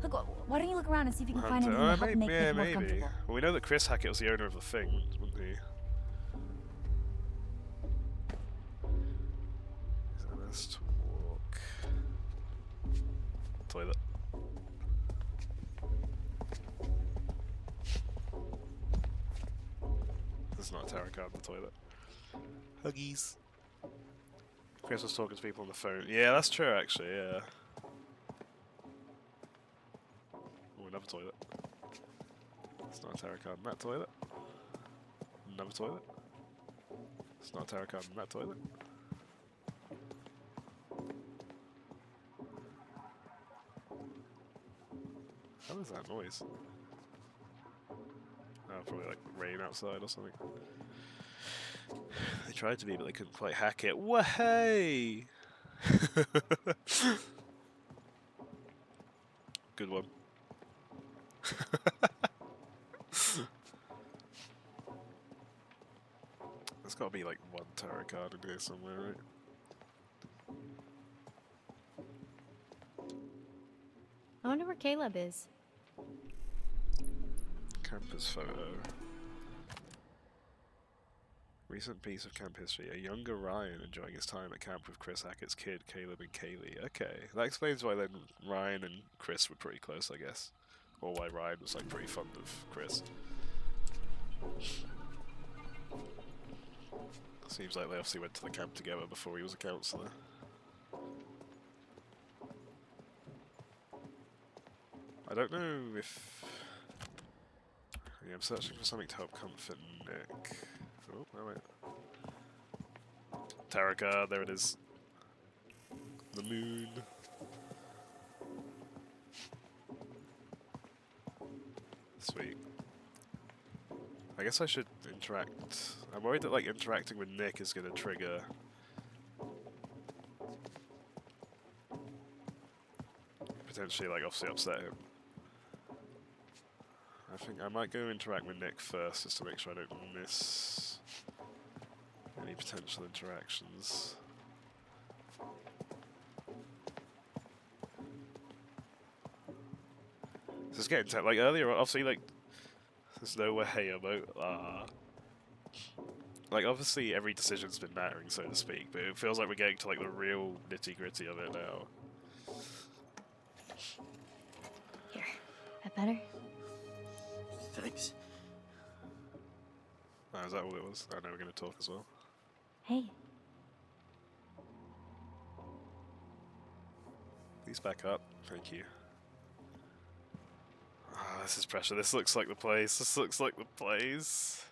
Look, why don't you look around and see if you can find anything to help make it more comfortable? Well, we know that Chris Hackett was the owner of the thing, wouldn't he? So let's walk. Toilet. There's not a tarot card in the toilet. Huggies. Chris was talking to people on the phone. Yeah, that's true actually, yeah. Oh, another toilet. It's not a tarot card in that toilet. Another toilet. It's not a tarot card in that toilet. How is that noise? Oh, probably like rain outside or something. They tried to be, but they couldn't quite hack it. Wahey! Good one. There's got to be like one tarot card in here somewhere, right? I wonder where Caleb is. Campus photo. Recent piece of camp history. A younger Ryan enjoying his time at camp with Chris Hackett's kid, Caleb and Kaylee. Okay, that explains why then Ryan and Chris were pretty close, I guess. Or why Ryan was like pretty fond of Chris. Seems like they obviously went to the camp together before he was a counselor. I don't know if... Yeah, I'm searching for something to help comfort Nick. Oh, no, wait. Tarot card, there it is. The moon. Sweet. I guess I should interact. I'm worried that like interacting with Nick is going to trigger... potentially like obviously upset him. I think I might go interact with Nick first just to make sure I don't miss any potential interactions. This is getting like earlier, obviously like there's no way about like obviously every decision's been mattering, so to speak, but it feels like we're getting to like the real nitty gritty of it now. Here, that better? Thanks. Oh, is that all it was? I know we're going to talk as well. Hey. Please back up. Thank you. Ah, this is pressure. This looks like the place. This looks like the place.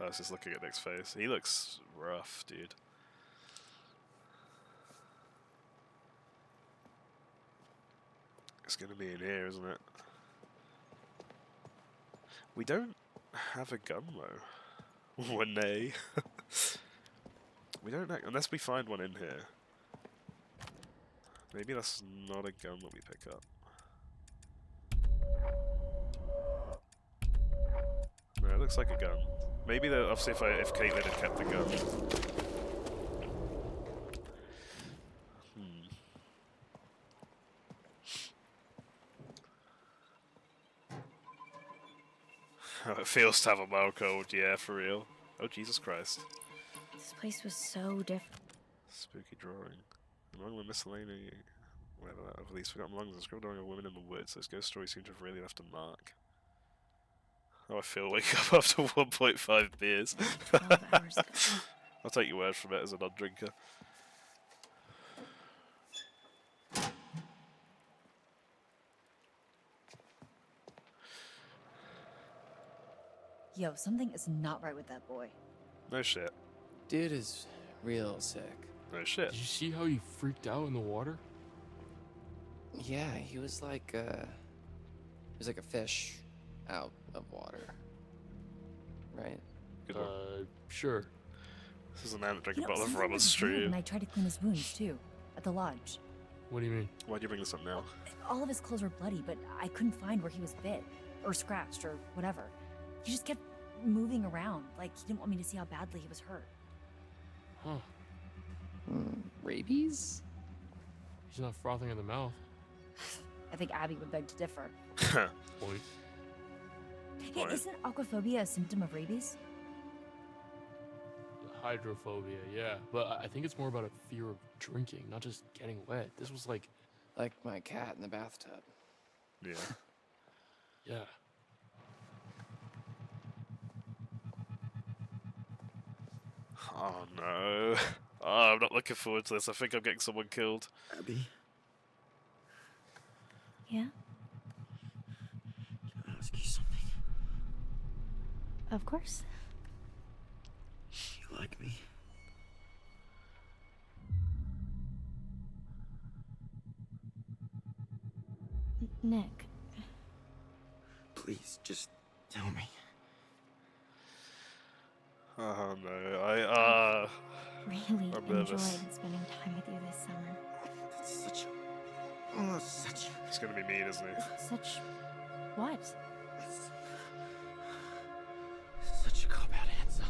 I was just looking at Nick's face. He looks rough, dude. It's going to be in here, isn't it? We don't have a gun though. One day. We don't unless we find one in here. Maybe that's not a gun that we pick up. No, it looks like a gun. Maybe obviously if Caitlin had kept the gun. How it feels to have a mild cold, yeah, for real. Oh, Jesus Christ. This place was so different. Spooky drawing. Among the miscellany, whatever that, of these forgotten belongings, a scribbled drawing of women in the woods. Those ghost stories seem to have really left a mark. Oh, I feel wake up after 1.5 beers. 12 hours ago. I'll take your word from it as a non-drinker. Yo, something is not right with that boy. No shit. Dude is real sick. No shit. Did you see how he freaked out in the water? Yeah, he was like a fish out of water. Right? Good one. Sure. This is a man that drank a You know, bottle of something rum on the was weird street. when I tried to clean his wounds too, at the lodge. What do you mean? Why'd you bring this up now? All of his clothes were bloody, but I couldn't find where he was bit, or scratched, or whatever. He just kept moving around, like he didn't want me to see how badly he was hurt. Huh. Rabies? He's not frothing at the mouth. I think Abby would beg to differ. Point. Hey, isn't aquaphobia a symptom of rabies? Hydrophobia, yeah. But I think it's more about a fear of drinking, not just getting wet. This was like my cat in the bathtub. Yeah. Yeah. Oh no. Oh, I'm not looking forward to this. I think I'm getting someone killed. Abby, Yeah? can I ask you something? Of course. You like me? Nick. Please, just tell me. Oh no. Really I'm enjoyed nervous. spending time with you this summer. That's such a... Oh, such a... He's gonna be mean, isn't he? Such... what? Such a cop-out answer.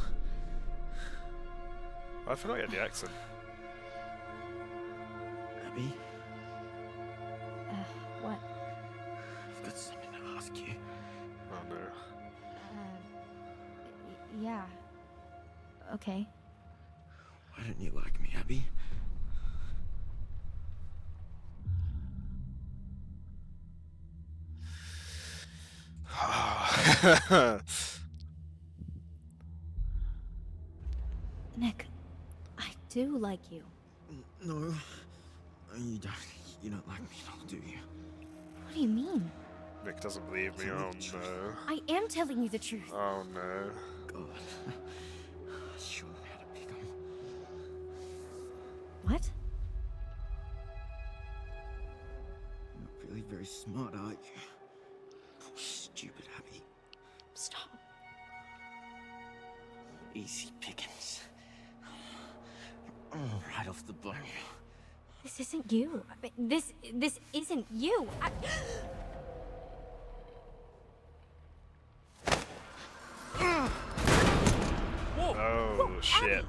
I forgot he had the accent. Abby, What? I've got something to ask you. Oh no. Yeah. Okay. Why don't you like me, Abby? Nick, I do like you. No, you don't. You don't like me at all, do you? What do you mean? Nick doesn't believe me. Oh no. I am telling you the truth. Oh no. God, I sure know how to pick 'em. What? You're not really very smart, are you? Poor stupid Abby. Stop. Easy pickings. Right off the bone. This isn't you. I mean, this isn't you. Whoa! Oh shit.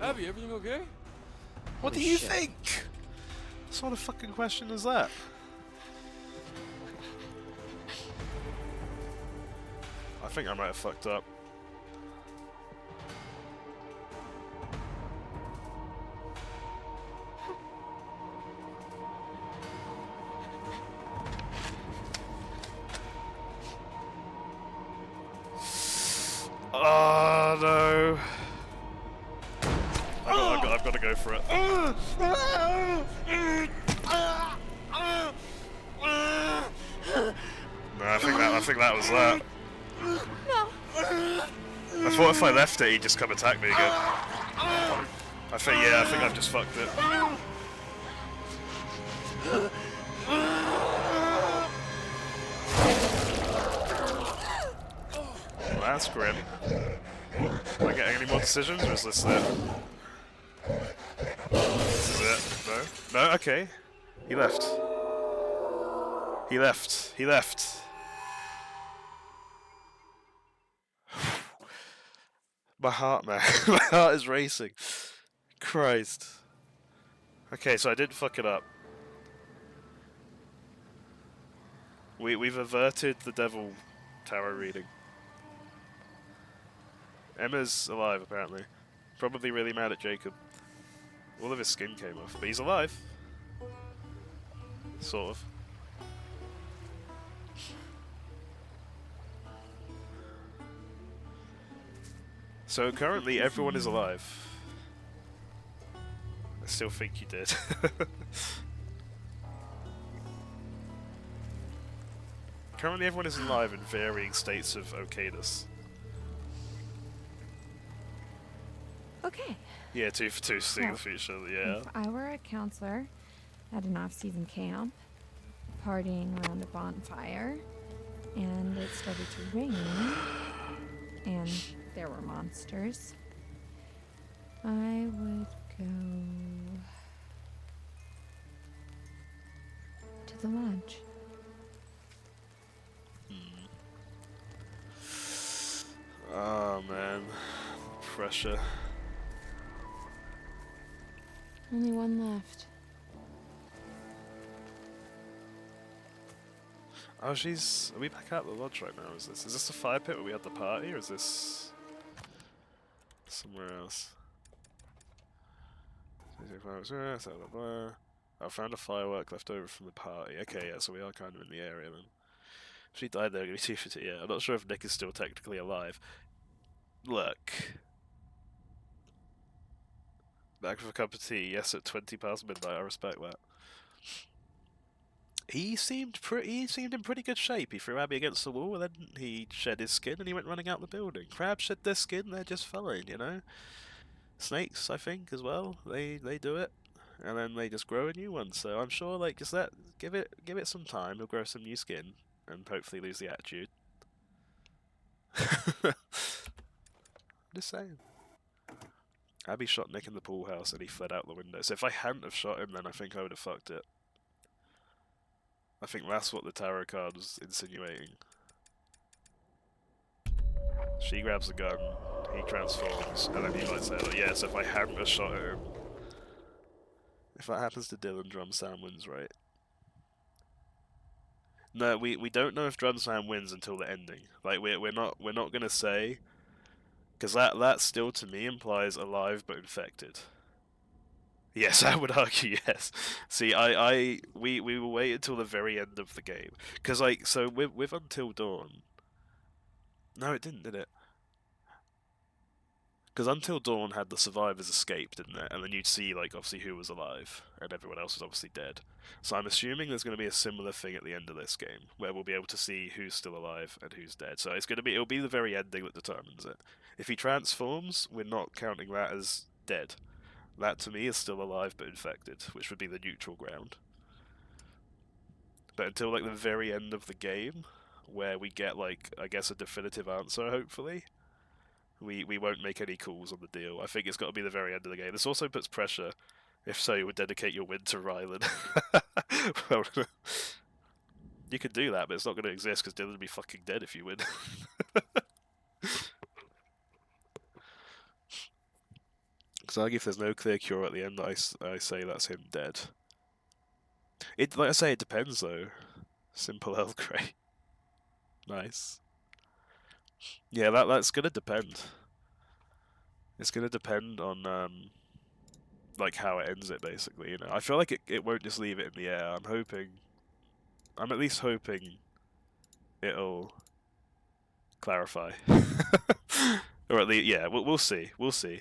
Abby, everything okay? What do you think? What sort of fucking question is that? I think I might have fucked up. Oh no. I've got to go for it. No, I think that was that. No. I thought if I left it, he'd just come attack me again. I think I've just fucked it. Well, that's grim. Am I getting any more decisions, or is this it? This is it. No? No? Okay. He left. He left. He left. My heart, man. My heart is racing. Christ. Okay, so I didn't fuck it up. We've averted the devil tarot reading. Emma's alive, apparently. Probably really mad at Jacob. All of his skin came off, but he's alive. Sort of. So currently everyone is alive. I still think you did. Currently everyone is alive in varying states of okayness. Okay. Yeah, 2 for 2, seeing the future, yeah. If I were a counselor at an off-season camp, partying around a bonfire, and it started to rain, and there were monsters, I would go to the lodge. Oh man, pressure. Only one left. Oh, are we back at the lodge right now? Is this the fire pit where we had the party, or is this somewhere else? I found a firework left over from the party. Okay, yeah, so we are kind of in the area then. If she died there, we're going to be 2 for 2. Yeah, I'm not sure if Nick is still technically alive. Look. Back with a cup of tea, yes, at 20 past midnight, I respect that. He seemed in pretty good shape. He threw Abby against the wall, and then he shed his skin, and he went running out the building. Crabs shed their skin; they're just fine, you know. Snakes, I think, as well. They do it, and then they just grow a new one. So I'm sure, like, just give it some time. He'll grow some new skin, and hopefully lose the attitude. Just saying. Abby shot Nick in the pool house, and he fled out the window. So if I hadn't have shot him, then I think I would have fucked it. I think that's what the tarot card was insinuating. She grabs a gun, he transforms, and then he lights it up. Yeah, so if I hadn't have shot him... If that happens to Dylan, Drum Sam wins, right? No, we don't know if Drum Sam wins until the ending. Like, we're not gonna say... Because that still, to me, implies alive but infected. Yes, I would argue yes. See, we will wait until the very end of the game, because like so with Until Dawn. No, it didn't, did it? Because Until Dawn had the survivors escape, didn't it? And then you'd see like obviously who was alive, and everyone else was obviously dead. So I'm assuming there's going to be a similar thing at the end of this game, where we'll be able to see who's still alive and who's dead. So it'll be the very ending that determines it. If he transforms, we're not counting that as dead. That, to me, is still alive but infected, which would be the neutral ground. But until, like, the very end of the game, where we get, like, I guess a definitive answer, hopefully, we won't make any calls on the deal. I think it's got to be the very end of the game. This also puts pressure. If so, you would dedicate your win to Rylan. Well, you could do that, but it's not going to exist, because Dylan would be fucking dead if you win. Because I argue if there's no clear cure at the end, I say that's him dead. Like I say, it depends though. Simple Earl Grey. Nice. Yeah, that's gonna depend. It's gonna depend on like how it ends it basically. You know, I feel like it won't just leave it in the air. I'm at least hoping it'll clarify. Or at least, yeah, we'll see. We'll see.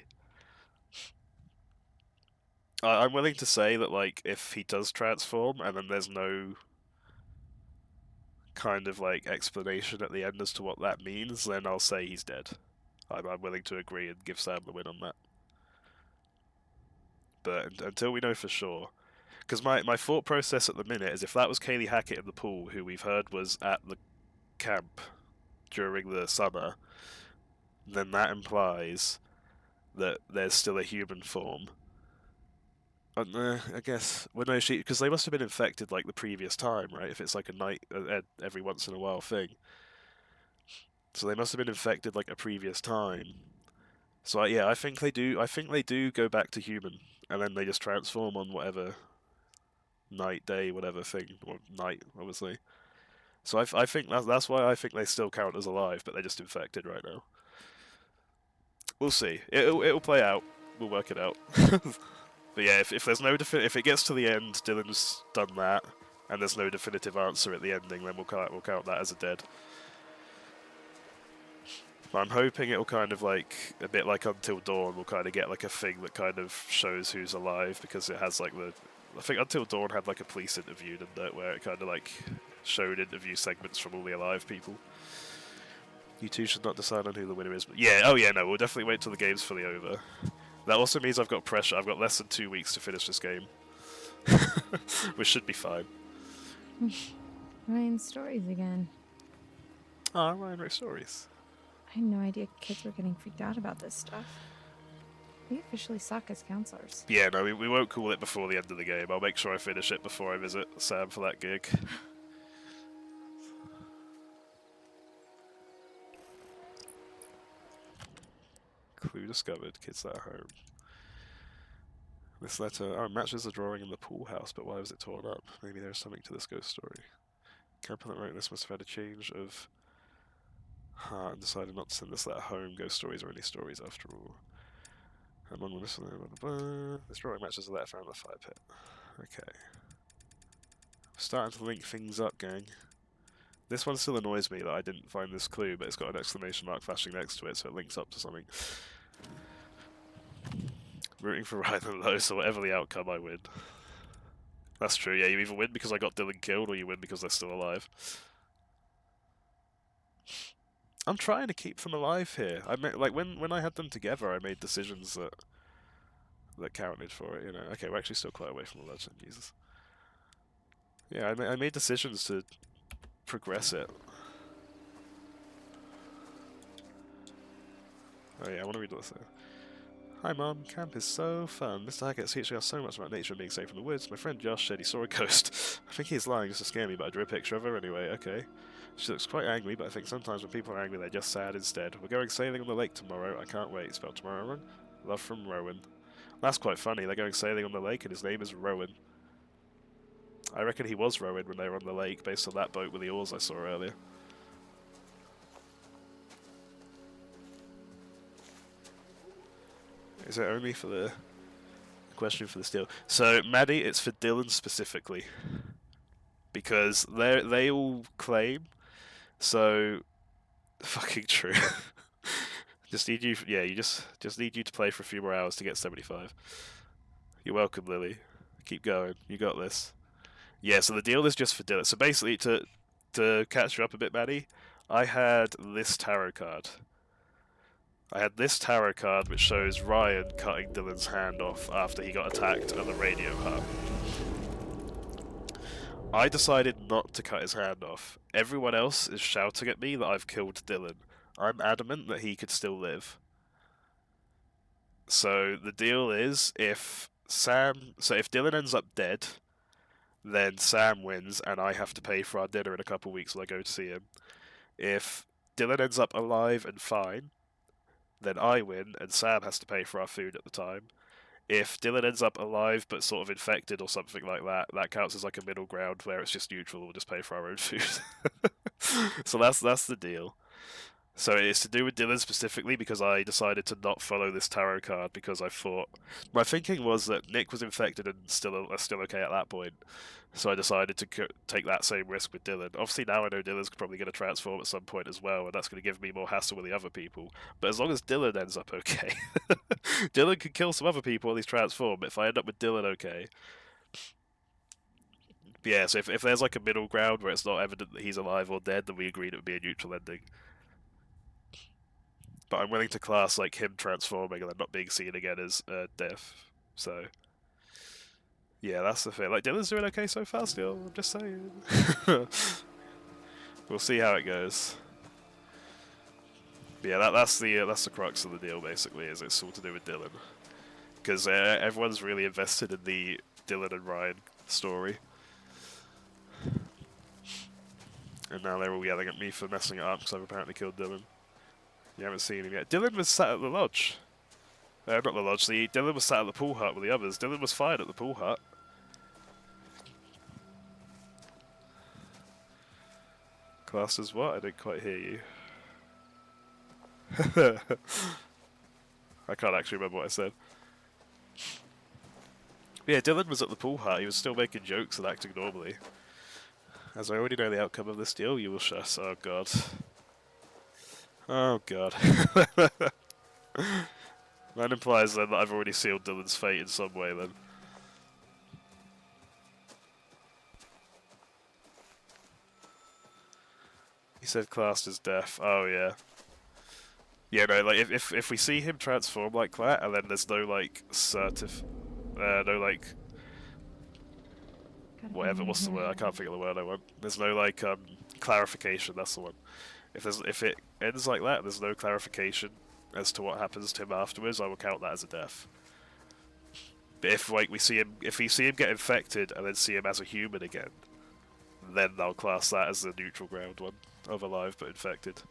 I'm willing to say that, like, if he does transform and then there's no kind of, like, explanation at the end as to what that means, then I'll say he's dead. I'm willing to agree and give Sam the win on that. But until we know for sure... Because my thought process at the minute is if that was Kaylee Hackett in the pool, who we've heard was at the camp during the summer, then that implies that there's still a human form. I guess. Well, no, because they must have been infected like the previous time, right? If it's like a night, every once in a while thing. So they must have been infected like a previous time. So yeah, I think they do. I think they do go back to human, and then they just transform on whatever night, day, whatever thing, or night, obviously. So I think that's why I think they still count as alive, but they're just infected right now. We'll see. It'll play out. We'll work it out. But yeah, if there's no if it gets to the end, Dylan's done that, and there's no definitive answer at the ending, then we'll count that as a dead. But I'm hoping it'll kind of like a bit like Until Dawn. We'll kind of get like a thing that kind of shows who's alive, because it has like I think Until Dawn had like a police interview, didn't it, where it kind of like showed interview segments from all the alive people. You two should not decide on who the winner is. But yeah, oh yeah, no, we'll definitely wait till the game's fully over. That also means I've got pressure. I've got less than 2 weeks to finish this game. Which should be fine. Ryan's stories again. Ah, Ryan wrote stories. I had no idea kids were getting freaked out about this stuff. We officially suck as counselors. Yeah, no, we won't call it before the end of the game. I'll make sure I finish it before I visit Sam for that gig. Clue discovered. Kids at home. This letter matches the drawing in the pool house, but why was it torn up? Maybe there's something to this ghost story. Camper that wrote this must have had a change of heart and decided not to send this letter home. Ghost stories are only stories after all. Among this, blah, blah, blah. This drawing matches the letter found in the fire pit. Okay. Starting to link things up, gang. This one still annoys me that I didn't find this clue, but it's got an exclamation mark flashing next to it, so it links up to something. Rooting for Ryan and Lowe, so whatever the outcome, I win. That's true, yeah, you either win because I got Dylan killed, or you win because they're still alive. I'm trying to keep them alive here. Like, when I had them together, I made decisions that counted for it, you know. Okay, we're actually still quite away from the legend, Jesus. Yeah, I made decisions to progress it. Oh yeah, I want to read what this says. Hi Mom, camp is so fun. Mr. Hackett's teaching us so much about nature and being safe from the woods. My friend Josh said he saw a ghost. I think he's lying just to scare me, but I drew a picture of her anyway, okay. She looks quite angry, but I think sometimes when people are angry they're just sad instead. We're going sailing on the lake tomorrow, I can't wait. Spelled tomorrow wrong? Love from Rowan. That's quite funny, they're going sailing on the lake and his name is Rowan. I reckon he was Rowan when they were on the lake, based on that boat with the oars I saw earlier. Is it only for the question for the steal? So, Maddie, it's for Dylan specifically. Because they all claim, so fucking true. Just need you, yeah, you just need you to play for a few more hours to get 75. You're welcome, Lily. Keep going. You got this. Yeah, so the deal is just for Dylan. So basically, to catch you up a bit, Maddie, I had this tarot card. I had this tarot card which shows Ryan cutting Dylan's hand off after he got attacked at the radio hut. I decided not to cut his hand off. Everyone else is shouting at me that I've killed Dylan. I'm adamant that he could still live. So the deal is, if Dylan ends up dead, then Sam wins and I have to pay for our dinner in a couple of weeks when I go to see him. If Dylan ends up alive and fine, then I win and Sam has to pay for our food at the time. If Dylan ends up alive but sort of infected or something like that, that counts as like a middle ground where it's just neutral, we'll just pay for our own food. So that's the deal. So it's to do with Dylan specifically because I decided to not follow this tarot card because I thought... My thinking was that Nick was infected and still okay at that point. So I decided to take that same risk with Dylan. Obviously now I know Dylan's probably going to transform at some point as well, and that's going to give me more hassle with the other people. But as long as Dylan ends up okay... Dylan could kill some other people while he's transformed, but if I end up with Dylan okay... Yeah, so if there's like a middle ground where it's not evident that he's alive or dead, then we agreed it would be a neutral ending. But I'm willing to class like him transforming and then not being seen again as death. So yeah, that's the thing. Like Dylan's doing okay so far still. I'm just saying. We'll see how it goes. But yeah, that's the crux of the deal. Basically, is it's all to do with Dylan because everyone's really invested in the Dylan and Ryan story. And now they're all yelling at me for messing it up because I've apparently killed Dylan. You haven't seen him yet. Dylan was sat at the lodge. Not the lodge, Dylan was sat at the pool hut with the others. Dylan was fired at the pool hut. Classed as what? I didn't quite hear you. I can't actually remember what I said. Yeah, Dylan was at the pool hut. He was still making jokes and acting normally. As I already know the outcome of this deal, you will shush. Oh god. Oh god. That implies then that I've already sealed Dylan's fate in some way then. He said classed as deaf. Oh yeah. Yeah, no, like if we see him transform like that and then there's no like no like whatever, what's the word? I can't think of the word I want. There's no like clarification, that's the one. If it ends like that, there's no clarification as to what happens to him afterwards, I will count that as a death. But if like we see him get infected and then see him as a human again, then I'll class that as the neutral ground one of alive but infected.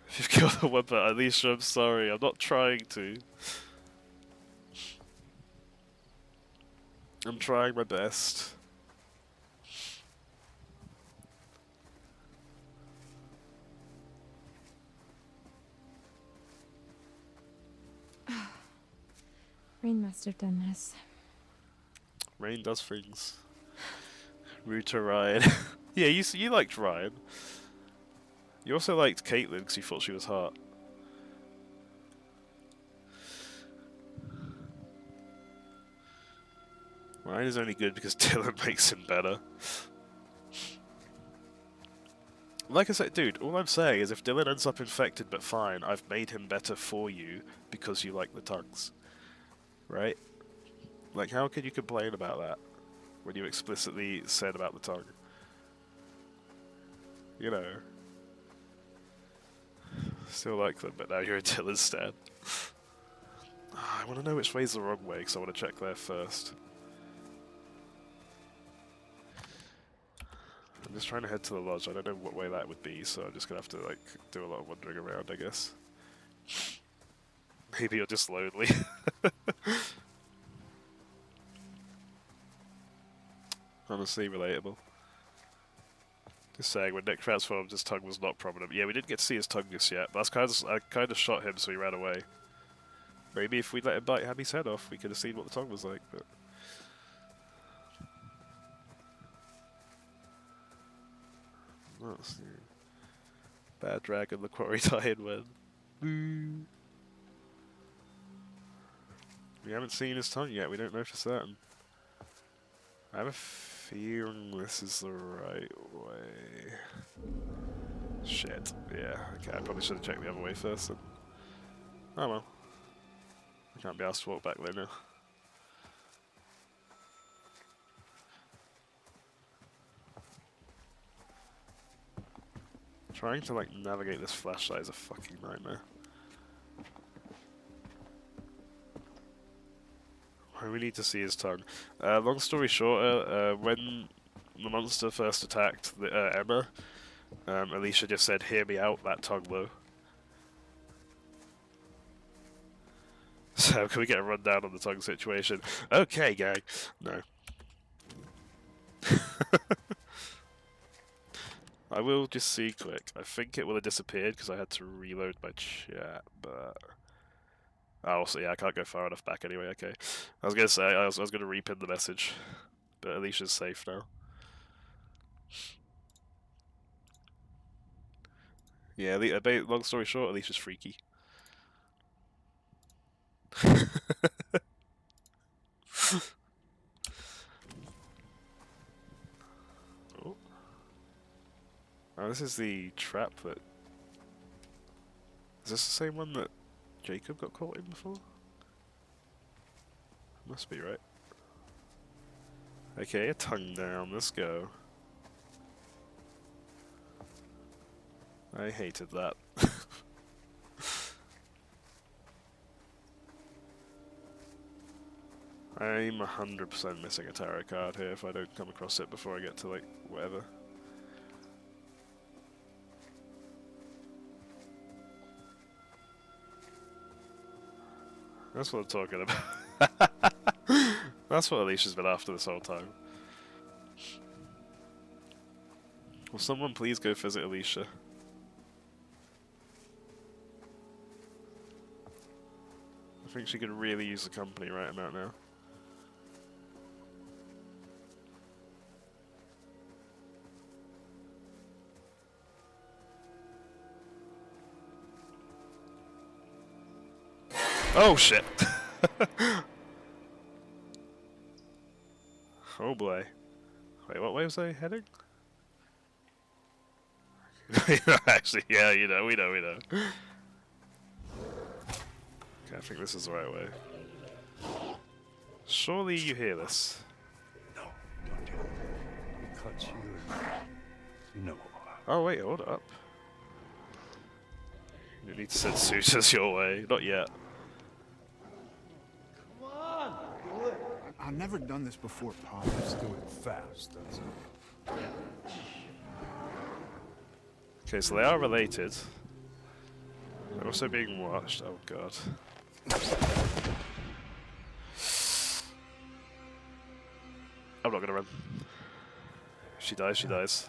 If you've killed the one, but Alicia, I'm sorry, I'm not trying to. I'm trying my best. Rain must have done this. Rain does things. Rude to Ryan. Yeah, you liked Ryan. You also liked Caitlyn because you thought she was hot. Ryan is only good because Dylan makes him better. Like I said, dude, all I'm saying is if Dylan ends up infected but fine, I've made him better for you because you like the tongues. Right? Like, how can you complain about that when you explicitly said about the tongue? You know. Still like them, but now you're a Dylan stan. I want to know which way's the wrong way, because I want to check there first. I'm just trying to head to the lodge. I don't know what way that would be, so I'm just going to have to, like, do a lot of wandering around, I guess. Maybe you're just lonely. Honestly, relatable. Just saying, when Nick transformed, his tongue was not prominent. Yeah, we didn't get to see his tongue just yet. That's I kind of shot him, so he ran away. Maybe if we'd let him bite Happy's head off, we could have seen what the tongue was like, but... Let's see. Bad dragon, the quarry tie-in when. Boo! We haven't seen his tongue yet, we don't know for certain. I have a feeling this is the right way. Shit. Yeah, okay, I probably should have checked the other way first then. Oh well. I can't be asked to walk back there now. Trying to like navigate this flashlight is a fucking nightmare. We need to see his tongue. Long story short, when the monster first attacked Emma, Alicia just said, "Hear me out, that tongue though." So, can we get a rundown on the tongue situation? Okay, gang. No. I will just see quick. I think it will have disappeared because I had to reload my chat, but... Oh, so yeah, I can't go far enough back anyway, okay. I was gonna say, I was gonna repin the message, but Alicia's safe now. Yeah, long story short, Alicia's freaky. Oh. Oh, this is the trap that... Is this the same one that Jacob got caught in before? Must be, right? Okay, a tongue down, let's go. I hated that. I'm 100% missing a tarot card here if I don't come across it before I get to, like, whatever. That's what I'm talking about. That's what Alicia's been after this whole time. Will someone please go visit Alicia? think she could really use the company right about now. Oh shit! Oh boy. Wait, what way was I heading? Actually, yeah, we know. Okay, I think this is the right way. Surely you hear this. No, don't do it. It cuts you. You know. Oh wait, hold up. You need to send suitors your way. Not yet. Come on, do it. I've never done this before, Pop. Let's do it fast. That's it. Okay, so they are related. They're also being watched. Oh god. I'm not gonna run. If she dies, she dies.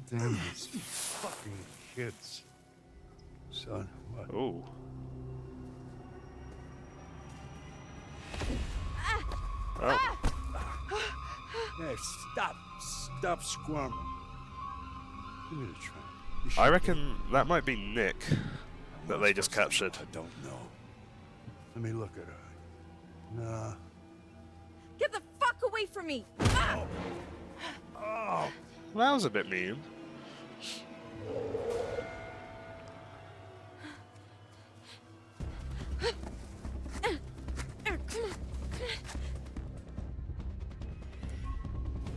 Damn these fucking kids. Son, what? Oh. Oh. Hey, stop squirming. Give me the tray. I reckon that might be Nick that they just captured. I don't know. Let me look at her. Nah. Get the fuck away from me! Ah! Oh. Well, that was a bit mean.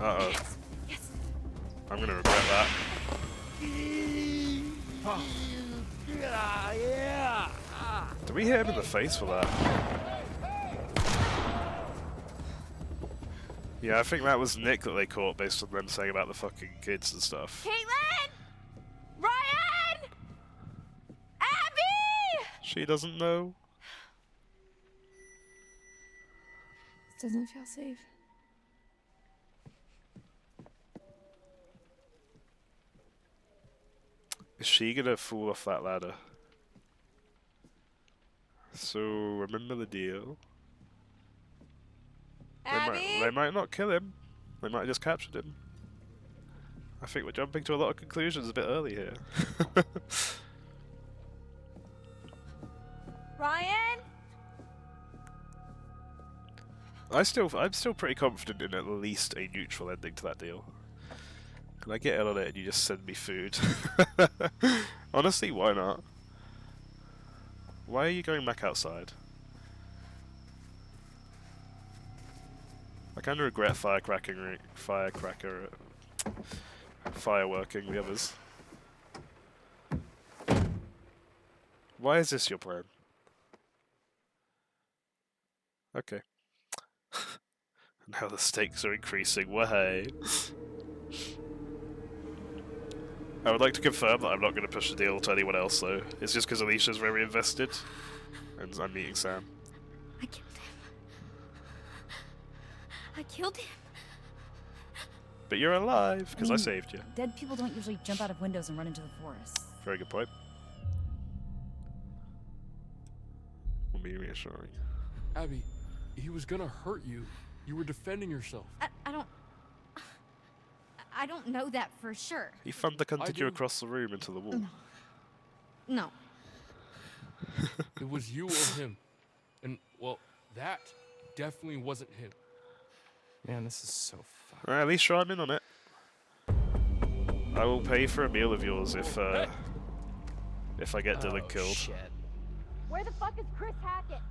Uh-oh. Yes. I'm gonna regret that. Yeah. Did we hit him in the face for that? Yeah, I think that was Nick that they caught based on them saying about the fucking kids and stuff. Caitlin! Ryan! Abby! She doesn't know. This doesn't feel safe. Is she gonna fall off that ladder? So, remember the deal. They might not kill him. They might have just captured him. I think we're jumping to a lot of conclusions a bit early here. Ryan? I'm still pretty confident in at least a neutral ending to that deal. Can I get in on it and you just send me food? Honestly, why not? Why are you going back outside? I kind of regret fireworking the others. Why is this your plan? Okay. Now the stakes are increasing. Way. I would like to confirm that I'm not going to push the deal to anyone else, though. It's just because Alicia's very invested, and I'm meeting Sam. I killed him. I killed him. But you're alive, because I saved you. Dead people don't usually jump out of windows and run into the forest. Very good point. Will be reassuring. Abby, he was gonna hurt you. You were defending yourself. I don't know that for sure. He thundercunted you across the room into the wall. No. It was you or him. And, well, that definitely wasn't him. Man, this is so fucked. Alright, at least I'm in on it. I will pay for a meal of yours if I get Dylan killed. Shit. Where the fuck is Chris Hackett?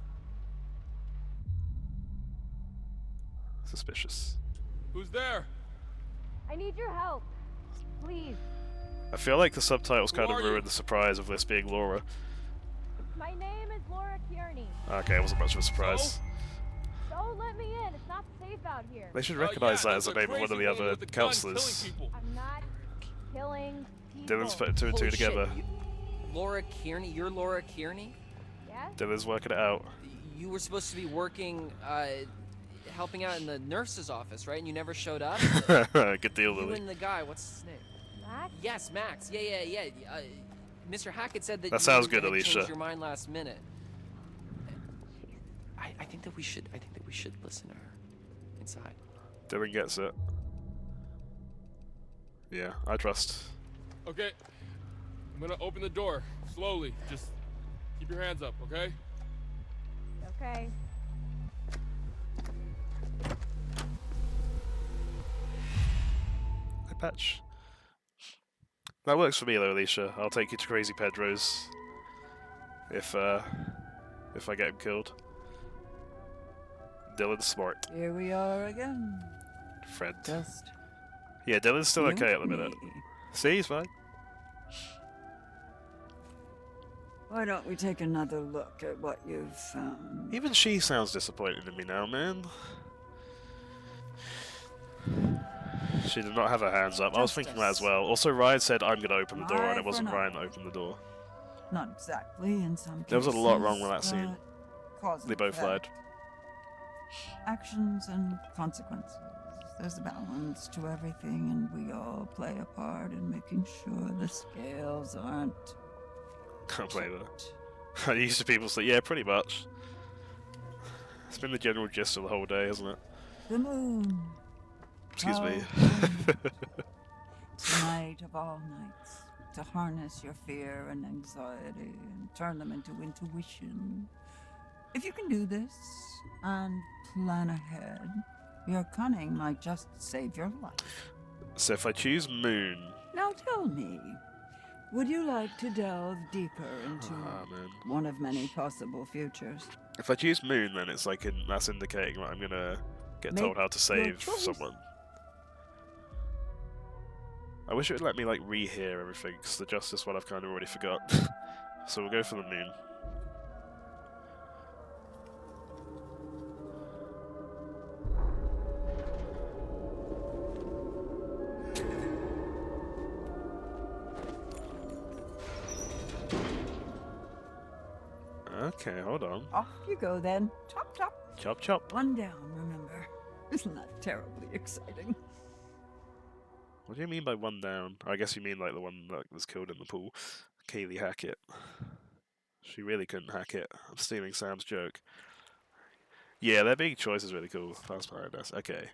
Suspicious. Who's there? I need your help. Please. I feel like the subtitles Who kind of are you? ruined the surprise of this being Laura. My name is Laura Kearney. Okay, it wasn't much of a surprise. Don't let me in. It's not safe out here. They should recognize that as the name of one of the other counselors. I'm not killing people. Dylan's putting two and two Holy shit, together. Laura Kearney? You're Laura Kearney? Yes? Dylan's working it out. You were supposed to be working, helping out in the nurse's office, right? And you never showed up? Good deal, You Lily. and the guy, what's his name? Max? Yes, Max. Yeah. Mr. Hackett said that That you sounds good, had Alicia. changed your mind last minute. I think that we should listen to her inside. Dylan gets it. Yeah, I trust. Okay. I'm gonna open the door slowly. Just keep your hands up, okay? Okay. Eye patch. That works for me though, Alicia. I'll take you to Crazy Pedro's if I get him killed. Dylan's smart. Here we are again. Friend. Just Yeah, Dylan's still you okay at the and minute. me. See, he's fine. Why don't we take another look at what you've found? Even she sounds disappointed in me now, man. She did not have her hands up. I was thinking that as well. Also, Ryan said, I'm going to open the door, and it wasn't Ryan that opened the door. Not exactly in some cases. There was a lot wrong with that scene. but cause They and both lied. effect. Actions and consequences. There's a balance to everything, and we all play a part in making sure the scales aren't. Can't blame her. I used to people say, yeah, pretty much. It's been the general gist of the whole day, hasn't it? The moon. Excuse me. Tonight of all nights, to harness your fear and anxiety and turn them into intuition. If you can do this and plan ahead, your cunning might just save your life. So if I choose Moon... Now tell me, would you like to delve deeper into man. one of many possible futures? If I choose Moon, then it's like that's indicating that I'm going to get Make told how to your save choice. someone. I wish it would let me like rehear everything, because the Justice one I've kind of already forgot. So we'll go for the Moon. Okay, hold on. Off you go then. Chop, chop. Chop chop. One down, remember. Isn't that terribly exciting? What do you mean by one down? I guess you mean like the one that was killed in the pool. Kaylee Hackett. She really couldn't hack it. I'm stealing Sam's joke. Yeah, their big choice is really cool. Fast behind us. Okay.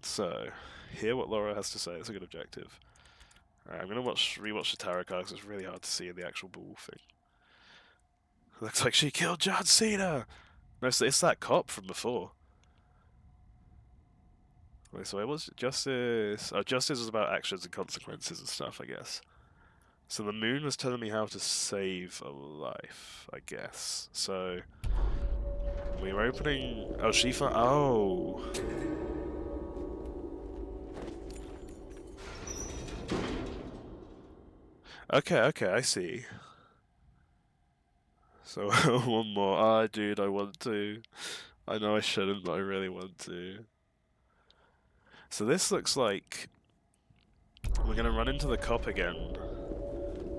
So, hear what Laura has to say. It's a good objective. Alright, I'm gonna rewatch the tarot card because it's really hard to see in the actual ball thing. Looks like she killed John Cena! No, it's that cop from before. Wait, so it was Justice... Oh, Justice was about actions and consequences and stuff, I guess. So the Moon was telling me how to save a life, I guess. So... We were opening... Oh, she found... Oh! Okay, I see. So, one more. Ah, dude, I want to. I know I shouldn't, but I really want to. So this looks like... We're gonna run into the cop again.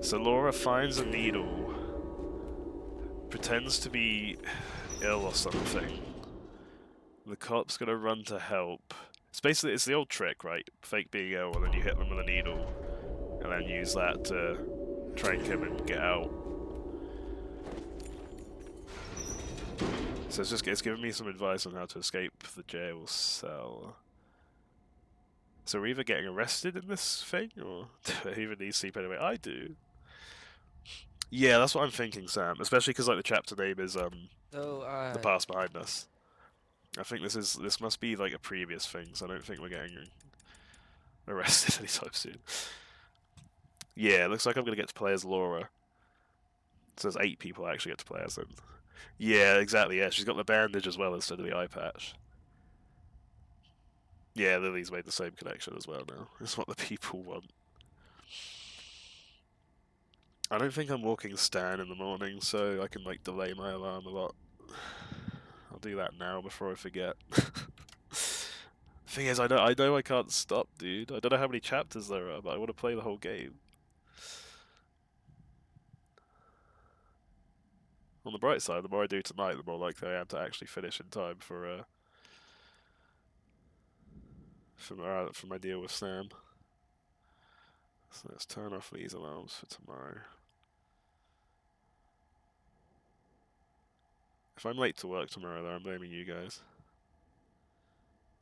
So Laura finds a needle. Pretends to be ill or something. The cop's gonna run to help. It's the old trick, right? Fake being ill, and then you hit them with a needle. And then use that to trank him and get out. So it's giving me some advice on how to escape the jail cell. So we're either getting arrested in this thing, or do I even need sleep anyway? I do. Yeah, that's what I'm thinking, Sam. Especially because like the chapter name is The Past Behind Us. I think this must be like a previous thing, so I don't think we're getting arrested anytime soon. Yeah, it looks like I'm gonna get to play as Laura. It says 8 people actually get to play as them. Yeah, exactly, yeah. She's got the bandage as well instead of the eye patch. Yeah, Lily's made the same connection as well now. It's what the people want. I don't think I'm walking Stan in the morning, so I can like delay my alarm a lot. I'll do that now before I forget. Thing is, I know I can't stop, dude. I don't know how many chapters there are, but I want to play the whole game. On the bright side, the more I do tonight, the more likely I am to actually finish in time for my deal with Sam. So let's turn off these alarms for tomorrow. If I'm late to work tomorrow, though, I'm blaming you guys.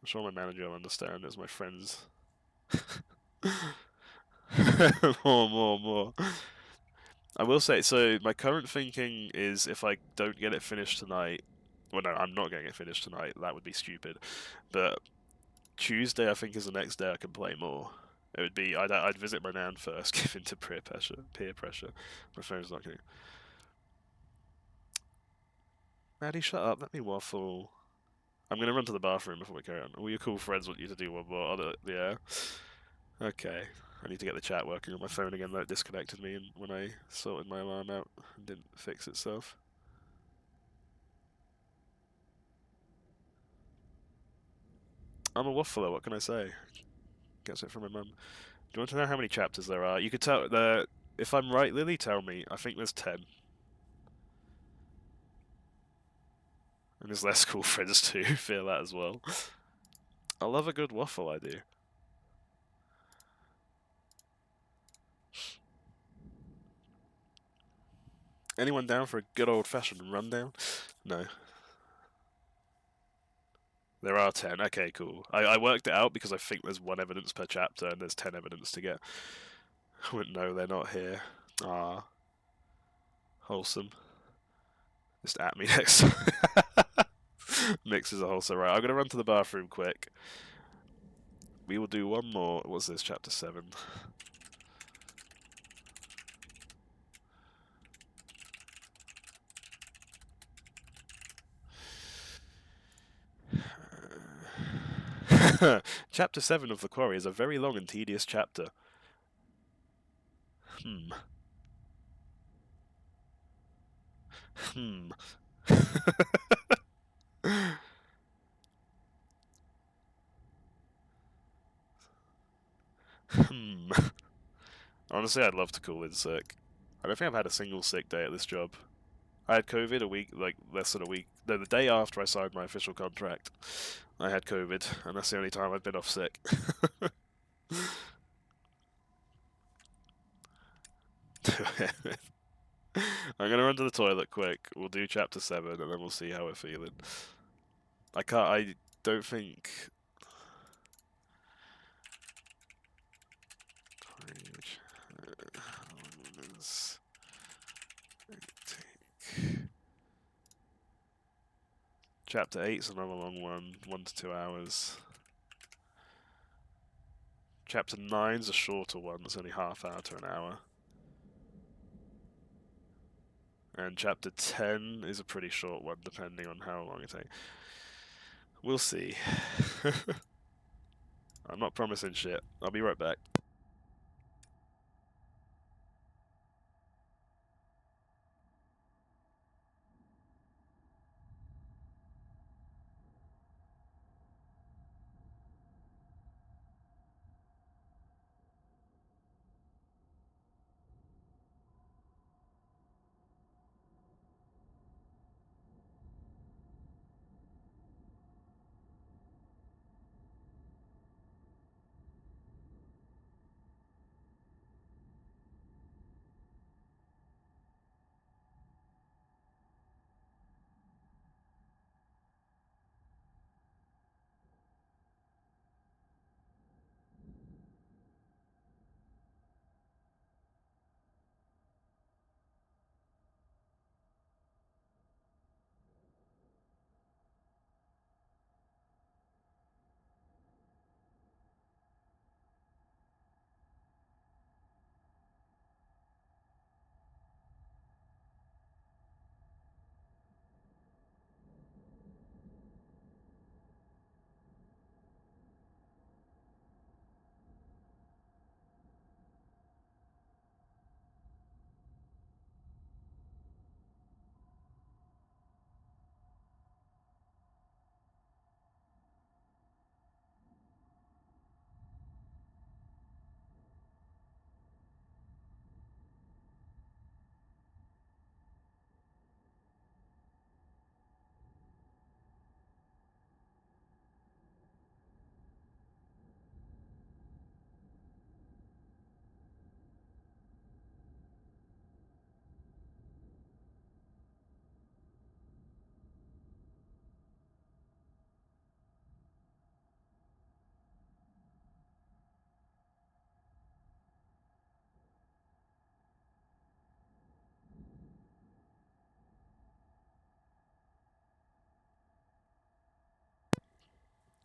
I'm sure my manager will understand. It's my friends. More. I will say, so my current thinking is if I don't get it finished tonight, well, no, I'm not getting it finished tonight. That would be stupid. But Tuesday, I think, is the next day I can play more. It would be I'd visit my nan first, give in to peer pressure. My phone's not going. Maddie, shut up. Let me waffle. I'm gonna run to the bathroom before we carry on. All your cool friends want you to do one more. Yeah. Okay. I need to get the chat working on my phone again. That disconnected me when I sorted my alarm out and didn't fix itself. I'm a waffler. What can I say? Gets it from my mum. Do you want to know how many chapters there are? You could tell. If I'm right, Lily, tell me. I think there's 10. And there's less cool friends too. Feel that as well. I love a good waffle. I do. Anyone down for a good old-fashioned rundown? No. There are 10. Okay, cool. I worked it out because I think there's 1 evidence per chapter and there's 10 evidence to get. I wouldn't know they're not here. Ah. Wholesome. Just at me next. Mixes a wholesome. Right, I'm going to run to the bathroom quick. We will do one more. What's this? Chapter 7. Chapter 7 of The Quarry is a very long and tedious chapter. Hmm. Honestly, I'd love to call in sick. I don't think I've had a single sick day at this job. I had COVID a week, like less than a week. No, the day after I signed my official contract, I had COVID, and that's the only time I've been off sick. I'm gonna run to the toilet quick. We'll do chapter 7, and then we'll see how we're feeling. I don't think. Chapter 8's another long one, 1 to 2 hours. Chapter 9's a shorter one, it's only half hour to an hour. And chapter 10 is a pretty short one, depending on how long it takes. We'll see. I'm not promising shit. I'll be right back.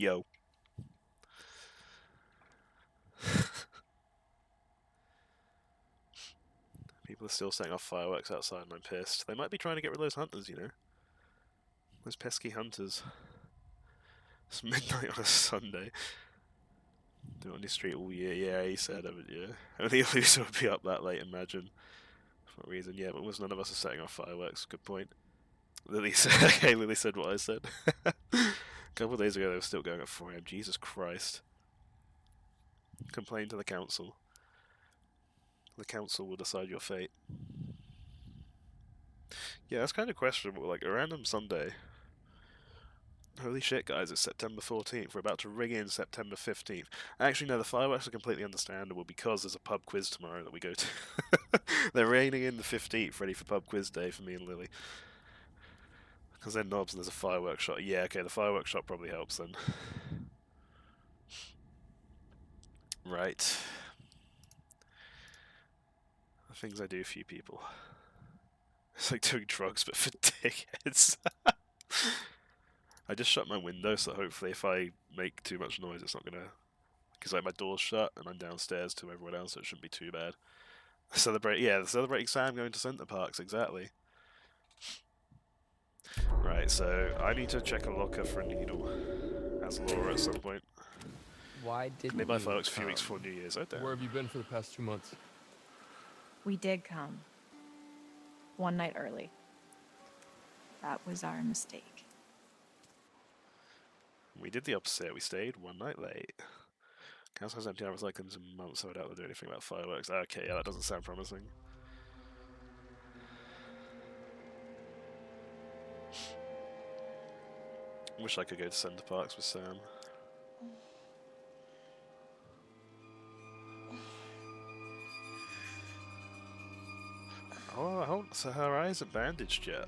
Yo. People are still setting off fireworks outside and I'm pissed. They might be trying to get rid of those hunters, you know? Those pesky hunters. It's midnight on a Sunday. Do it on your street all year. Yeah, he said, yeah. Only a loser would be up that late, imagine. For what reason? Yeah, but almost none of us are setting off fireworks. Good point. Lily said, okay, Lily said what I said. A couple of days ago they were still going at 4 AM. Jesus Christ. Complain to the council. The council will decide your fate. Yeah, that's kind of questionable. Like, a random Sunday. Holy shit, guys, it's September 14th. We're about to ring in September 15th. Actually, no, the fireworks are completely understandable because there's a pub quiz tomorrow that we go to. They're reining in the 15th, ready for pub quiz day for me and Lily. Because they're knobs and there's a fireworks shot. Yeah, okay, the fireworks shot probably helps then. Right. The things I do for you people. It's like doing drugs, but for dickheads. I just shut my window, so hopefully if I make too much noise, it's not gonna... Because like my door's shut, and I'm downstairs to everyone else, so it shouldn't be too bad. Celebrating Sam going to Center Parks, exactly. Right, so I need to check a locker for a needle. As Laura at some point. Why didn't They buy you fireworks a few weeks come? before New Year's. Oh, damn. Where have you been for the past 2 months? We did come. One night early. That was our mistake. We did the opposite. We stayed one night late. Council has empty hours like them in months, so I doubt they'll do anything about fireworks. Okay, yeah, that doesn't sound promising. Wish I could go to Center Parks with Sam. Oh, so her eye isn't bandaged yet.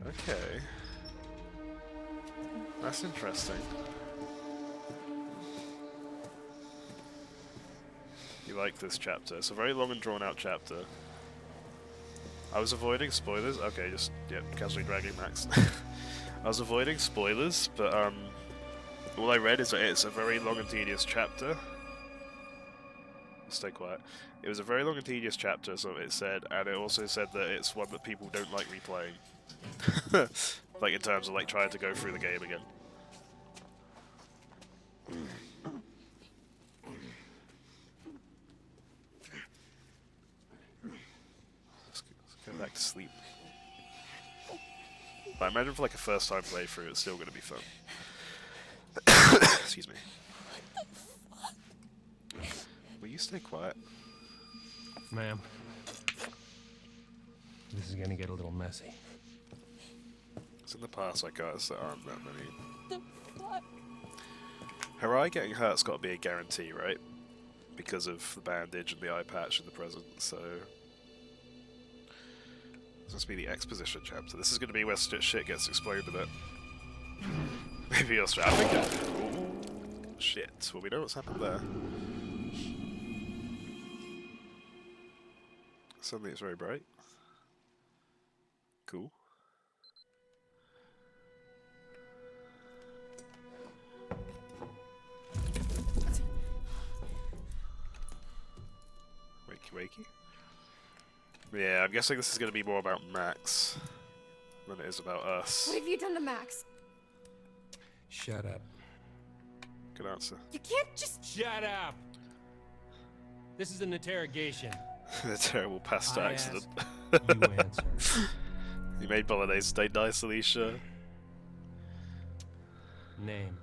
Okay. That's interesting. You like this chapter. It's a very long and drawn out chapter. I was avoiding spoilers. Okay, just, yeah, casually dragging Max. I was avoiding spoilers, but all I read is that it's a very long and tedious chapter. Stay quiet. It was a very long and tedious chapter, so it said, and it also said that it's one that people don't like replaying. Like in terms of like trying to go through the game again. Let's go back to sleep. But I imagine for like a first time playthrough, it's still going to be fun. Excuse me. Will you stay quiet? Ma'am, this is gonna get a little messy. It's in the past, I guess, there aren't that many. The fuck? Her eye getting hurt's got to be a guarantee, right? Because of the bandage and the eye patch in the present, so... This must be the exposition chapter. This is going to be where shit gets explained a bit. Maybe you're strapping it. Ooh, shit. Well, we know what's happened there. Suddenly it's very bright. Cool. Wakey? Yeah, I'm guessing this is going to be more about Max than it is about us. What have you done to Max? Shut up. Good answer. You can't just... Shut up! This is an interrogation. The terrible pasta I accident. You answer. You made Bolognese stay nice, Alicia. Name.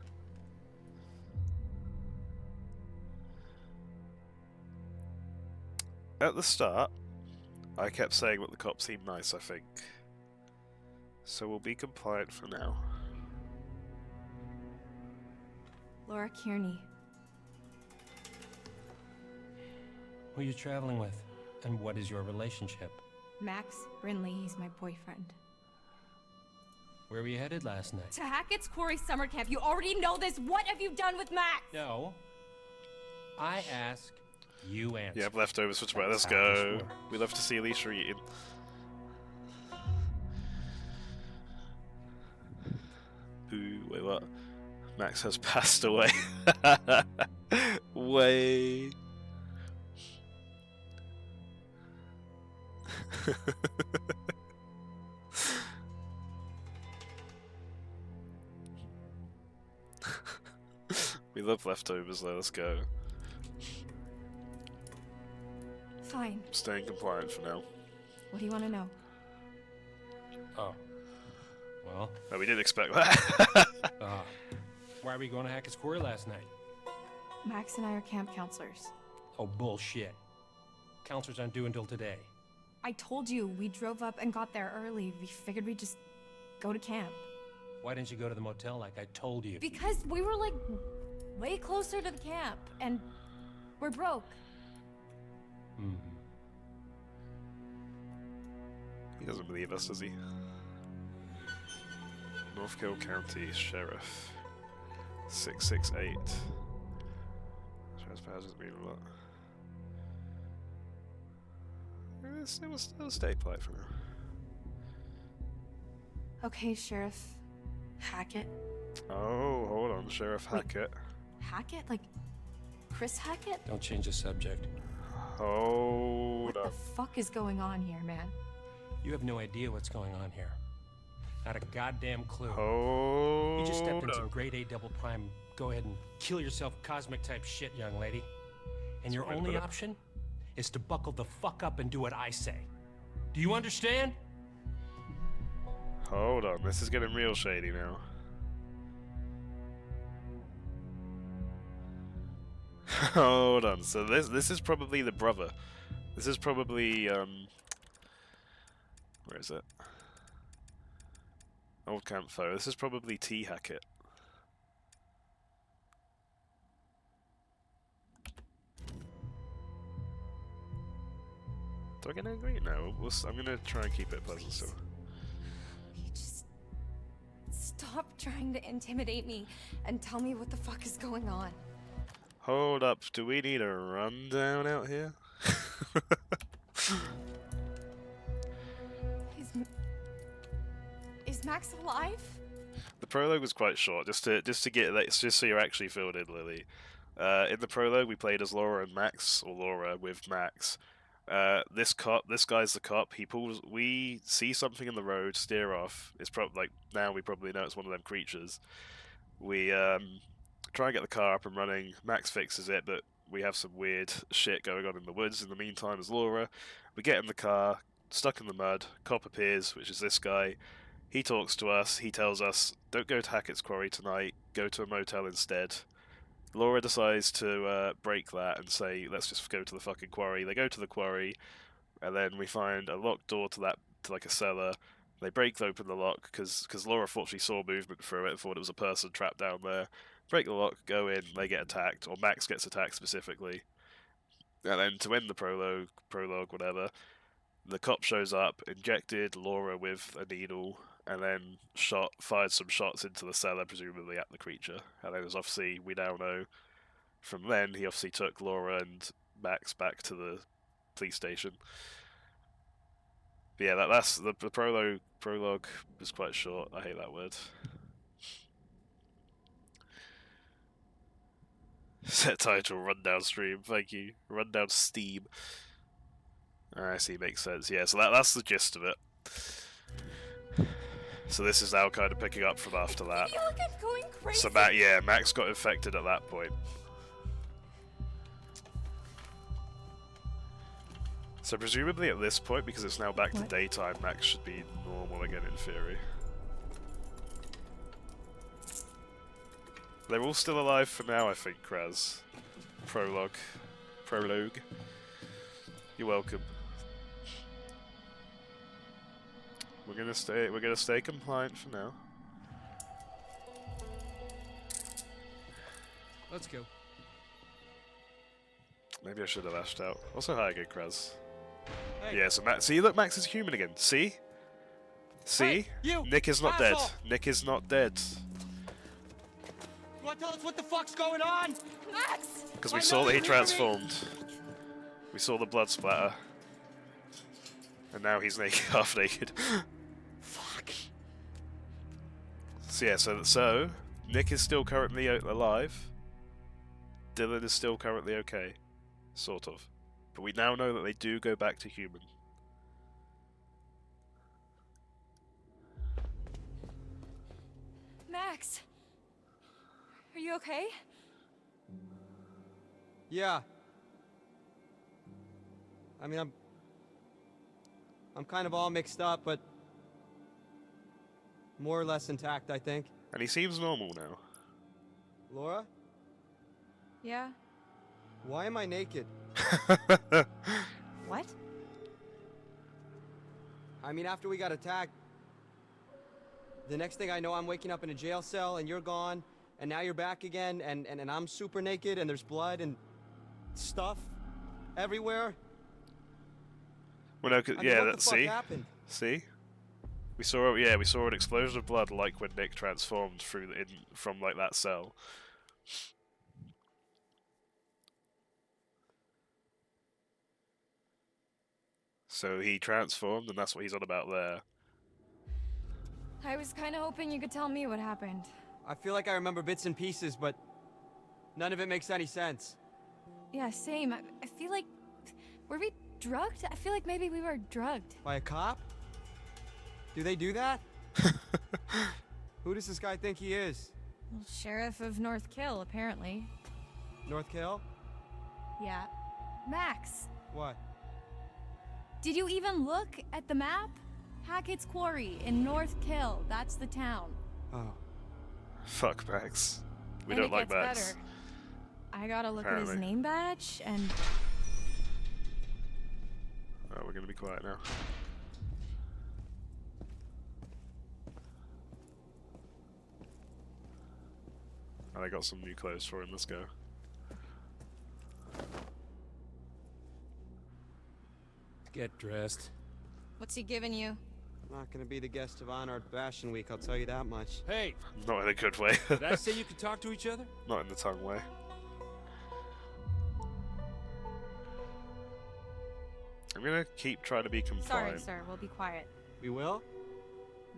At the start, I kept saying that the cops seemed nice, I think. So we'll be compliant for now. Laura Kearney. Who are you traveling with? And what is your relationship? Max Brinley, he's my boyfriend. Where were you headed last night? To Hackett's Quarry summer camp. You already know this. What have you done with Max? No. I ask, you answer. Yeah, leftovers for tomorrow. Let's That's how this go. works. We love to see Alicia eating. Ooh, wait, what? Max has passed away. Way. We love leftovers though, let's go. Fine. Staying compliant for now. What do you want to know? Oh. Well. Oh, we didn't expect that. Why were we going to Hackett's Quarry last night? Max and I are camp counselors. Oh, bullshit. Counselors aren't due until today. I told you, we drove up and got there early. We figured we'd just go to camp. Why didn't you go to the motel like I told you? Because we were like way closer to the camp and we're broke. Mm-hmm. He doesn't believe us, does he? Northkill County Sheriff. 668. Sheriff's powers has been a lot. It'll stay polite for now. Okay, Sheriff Hackett. Oh, hold on, Sheriff Hackett. Hackett? Like Chris Hackett? Don't change the subject. Hold What up. the fuck is going on here, man? You have no idea what's going on here. Not a goddamn clue. Hold You just stepped in up. some grade A double prime. Go ahead and kill yourself cosmic type shit, young lady. And your Wait a only minute. option is to buckle the fuck up and do what I say. Do you understand? Hold on, this is getting real shady now. Hold on, so this is probably the brother. This is probably where is it? Old camp photo. This is probably T Hackett. Do I get angry? No, I'm gonna try and keep it pleasant still. Just stop trying to intimidate me and tell me what the fuck is going on. Hold up, do we need a rundown out here? Is Max alive? The prologue was quite short, just to get that, just so you're actually filled in, Lily. In the prologue, we played as Laura and Max, or Laura with Max. This guy's the cop. We see something in the road, steer off. It's probably now we probably know it's one of them creatures. We try and get the car up and running. Max fixes it, but we have some weird shit going on in the woods in the meantime as Laura. We get in the car, stuck in the mud. Cop appears, which is this guy. He talks to us. He tells us, "Don't go to Hackett's Quarry tonight. Go to a motel instead." Laura decides to break that and say, "Let's just go to the fucking quarry." They go to the quarry, and then we find a locked door to like a cellar. They break open the lock because Laura thought she saw movement through it and thought it was a person trapped down there. Break the lock, go in, they get attacked, or Max gets attacked specifically. And then to end the prologue, whatever, the cop shows up, injected Laura with a needle, and then fired some shots into the cellar, presumably at the creature. And then, as obviously we now know from then, he obviously took Laura and Max back to the police station. But yeah, that's the prologue. Prologue was quite short. I hate that word. Set title: Rundown stream. Thank you. Rundown Steam. I see. Makes sense. Yeah. So that's the gist of it. So this is now kind of picking up from after that. I feel like I'm going crazy. So Max got infected at that point. So presumably at this point, because it's now back to daytime, Max should be normal again in theory. They're all still alive for now, I think, Kraz. Prologue. You're welcome. We're gonna stay compliant for now. Let's go. Maybe I should have lashed out. Also, hi again, Kraz. Hey. Yeah, so Max, see, look, Max is human again. See? Hey, you Nick is not asshole! dead. Nick is not dead. You want to tell us what the fuck's going on? Max! Because we saw that he transformed. We saw the blood splatter. And now he's naked, half naked. Fuck. So yeah, so Nick is still currently alive. Dylan is still currently okay, sort of. But we now know that they do go back to human. Max, are you okay? Yeah. I mean, I'm kind of all mixed up, but more or less intact, I think. And he seems normal now. Laura? Yeah. Why am I naked? What? I mean, after we got attacked, the next thing I know, I'm waking up in a jail cell, and you're gone, and now you're back again, and I'm super naked, and there's blood and stuff everywhere. Well, no, I mean, yeah, what the fuck see? happened? See? We saw an explosion of blood like when Nick transformed from like that cell. So he transformed, and that's what he's on about there. I was kind of hoping you could tell me what happened. I feel like I remember bits and pieces, but none of it makes any sense. Yeah, same. I feel like... Were we drugged? I feel like maybe we were drugged. By a cop? Do they do that? Who does this guy think he is? Well, Sheriff of North Kill, apparently. North Kill? Yeah. Max, What? did you even look at the map? Hackett's Quarry in North Kill. That's the town. Oh. Fuck Max. We And don't it like gets Max. better. I gotta look at his Apparently. name badge and... Oh, we're gonna be quiet now. And I got some new clothes for him. Let's go. Get dressed. What's he giving you? I'm not gonna be the guest of honor at Fashion Week, I'll tell you that much. Hey, Not in a good way. did I say you could talk to each other? Not in the tongue way. I'm gonna keep trying to be Sorry, compliant. sir. We'll be quiet. We will?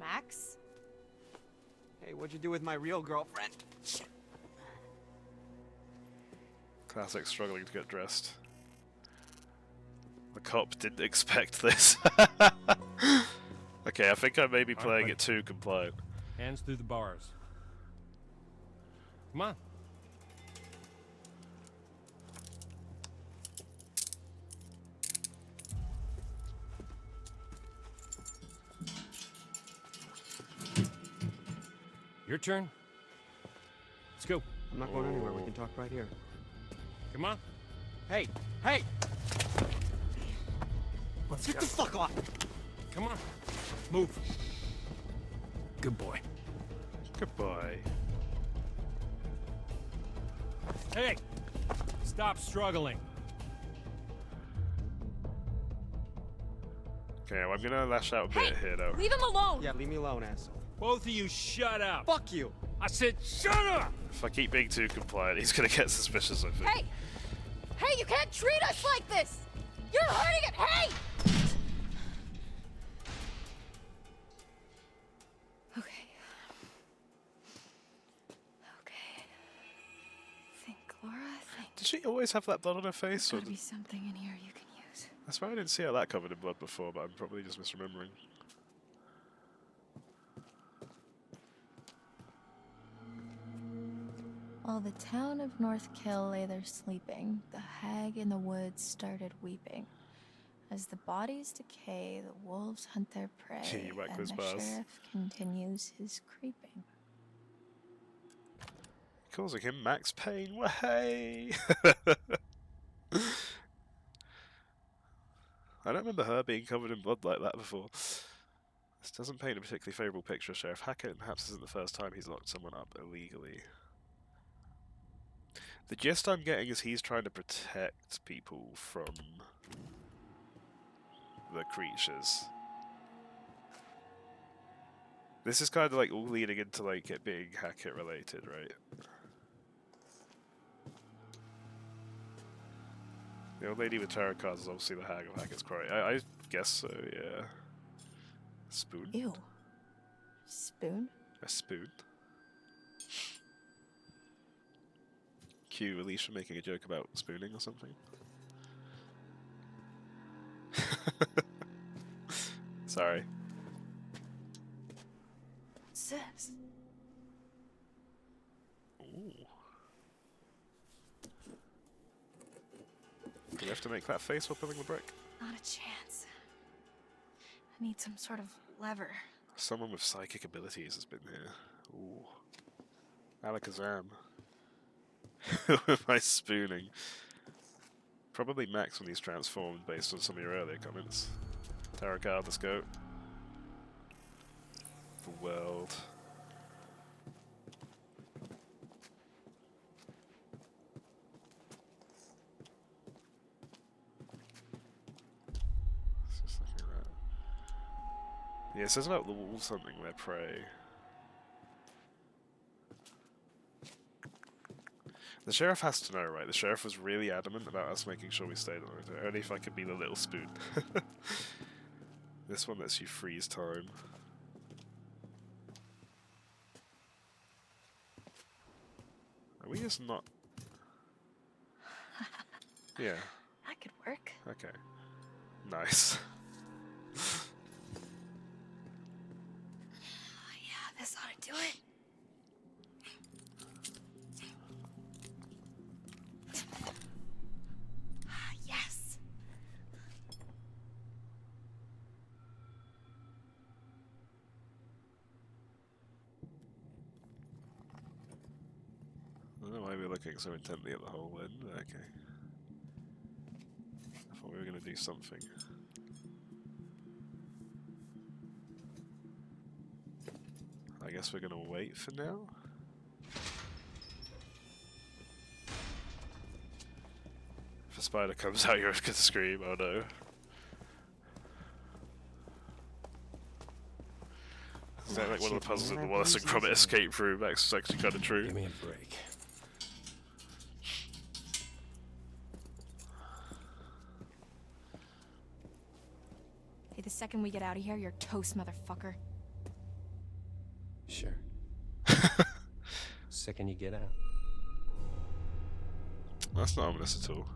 Max? Hey, what'd you do with my real girlfriend? Classic struggling to get dressed. The cop didn't expect this. Okay, I think I may be playing it too compliant. Hands through the bars. Come on. Your turn. Let's go. I'm not going anywhere, we can talk right here. Come on. Hey! Hey! Get the fuck off! Come on. Move. Good boy. Good boy. Hey! Stop struggling. Okay, well, I'm gonna lash out a bit here though. Leave him alone! Yeah, leave me alone, asshole. Both of you shut up. Fuck you! I said shut up! If I keep being too compliant, he's gonna get suspicious, I think. Hey! Hey, you can't treat us like this! You're hurting it! Hey! Okay. Okay. Think, Laura, think. Did she always have that blood on her face? Or There's gotta be something in here you can use. I swear I didn't see her that covered in blood before, but I'm probably just misremembering. While the town of North Kill lay there sleeping, the hag in the woods started weeping. As the bodies decay, the wolves hunt their prey, Yeah, you whack and those the bars. sheriff continues his creeping. Causing him max pain. Way. I don't remember her being covered in blood like that before. This doesn't paint a particularly favourable picture of Sheriff Hackett, and perhaps isn't the first time he's locked someone up illegally. The gist I'm getting is he's trying to protect people from the creatures. This is kind of like all leading into like it being Hackett related, right? The old lady with tarot cards is obviously the hag of Hackett's Quarry. I guess so, yeah. Spoon? Ew. Spoon? A spoon. Cue Alicia making a joke about spooning or something. Sorry. What's this? Ooh. Do we have to make that face while pulling the brick? Not a chance. I need some sort of lever. Someone with psychic abilities has been here. Ooh. Alakazam. Who am I spooning? Probably Max when he's transformed based on some of your earlier comments. Tarot card, let's go. The world. It's just looking at that. Yeah, it says about the wolves something, their prey. The sheriff has to know, right? The sheriff was really adamant about us making sure we stayed on it. Only if I could be the little spoon. This one lets you freeze time. Are we just not... Yeah. That could work. Okay. Nice. Yeah, this ought to do it. Yes. I don't know why we're looking so intently at the hole then, but okay. I thought we were going to do something. I guess we're going to wait for now. If a spider comes out, you're going to scream, oh no. Is that like one of the puzzles in the Wallace and Gromit escape room? That's actually kind of true. Give me a break. Hey, the second we get out of here, you're toast, motherfucker. Sure. Second you get out. That's not ominous at all.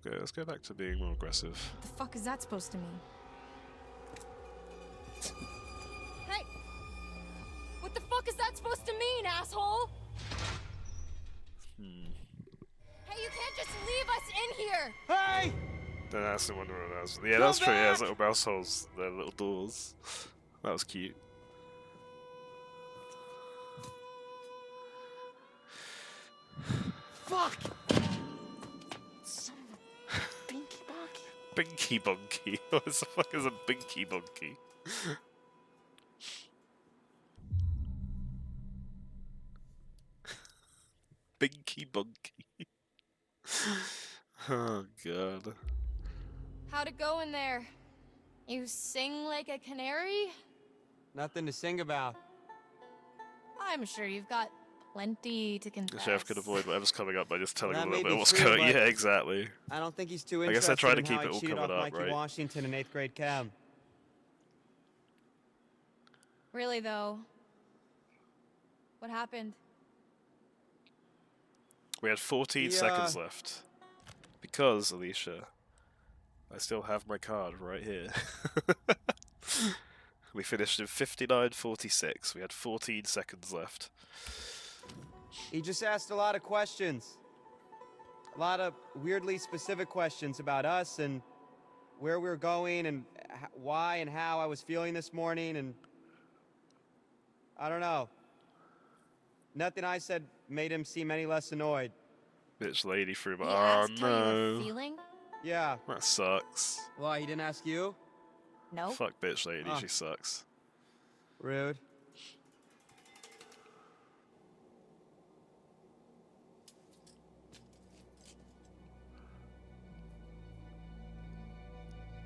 Okay, let's go back to being more aggressive. What the fuck is that supposed to mean? Hey! What the fuck is that supposed to mean, asshole? Hey, you can't just leave us in here! Hey! Then that's the one where it was. Yeah, that's true. Yeah, there's little mouse holes, they're little doors. That was cute. Fuck! Son of a binky bonky. Binky bonky. What the fuck is a binky bonky? Binky bonky. Oh god. How'd it go in there? You sing like a canary? Nothing to sing about. I'm sure you've got plenty to The confess. sheriff could avoid whatever's coming up by just telling That him a little may bit be what's true, going on. but Yeah, exactly. I don't think he's too I interested guess I try to in keep how it I all cheated covered off up, Mikey right? Washington in 8th grade chem. Really, though? What happened? We had 14 Yeah. seconds left. Because, Alicia, I still have my card right here. We finished in 59:46. We had 14 seconds left. He just asked a lot of questions. A lot of weirdly specific questions about us and where we were going and why and how I was feeling this morning, and I don't know. Nothing I said made him seem any less annoyed. Bitch lady through my... He Oh asked how you were no. feeling? Yeah. That sucks. Why, he didn't ask you? No. Fuck bitch lady, Ah. she sucks. Rude.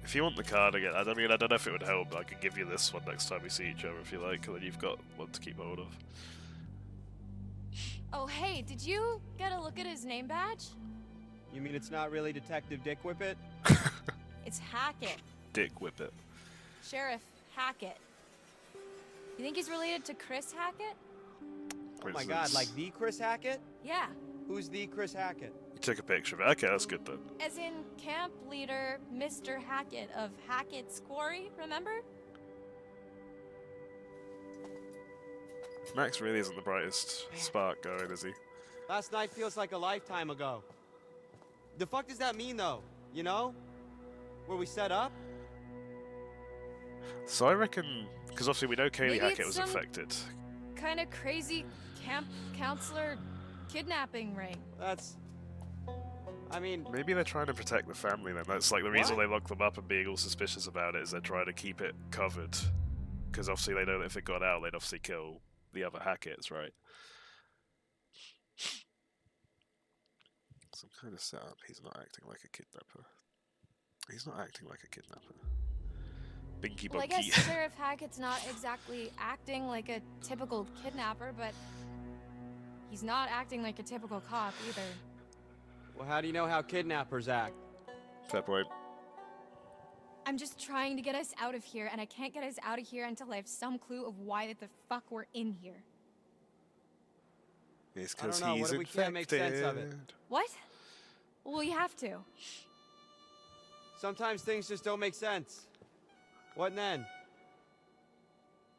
If you want the card again, I mean, I don't know if it would help, but I could give you this one next time we see each other if you like, and then you've got one to keep hold of. Oh, hey, did you get a look at his name badge? You mean it's not really Detective Dick Whippet? It's Hackett. Dick Whippet. Sheriff Hackett. You think he's related to Chris Hackett? Oh my god, like the Chris Hackett? Yeah. Who's the Chris Hackett? You took a picture of it. Okay, that's good then. As in camp leader Mr. Hackett of Hackett's Quarry, remember? Max really isn't the brightest spark going, is he? Last night feels like a lifetime ago. The fuck does that mean, though? You know? Where we set up? So I reckon, because obviously we know Kaylee Maybe Hackett it's was some infected. Kind of crazy camp counselor kidnapping ring. That's... I mean... Maybe they're trying to protect the family then. That's like the reason they lock them up and being all suspicious about it is they're trying to keep it covered. Because obviously they know that if it got out, they'd obviously kill the other Hacketts, right? Some kind of setup. He's not acting like a kidnapper. He's not acting like a kidnapper. Binky Well, I Bunky. guess Sheriff Hackett's not exactly acting like a typical kidnapper, but he's not acting like a typical cop either. Well, how do you know how kidnappers act? Fair point. I'm just trying to get us out of here, and I can't get us out of here until I have some clue of why the fuck we're in here. It's I don't because know, he's what if we can't make sense of it? infected. What? Well, you have to. Sometimes things just don't make sense. What then?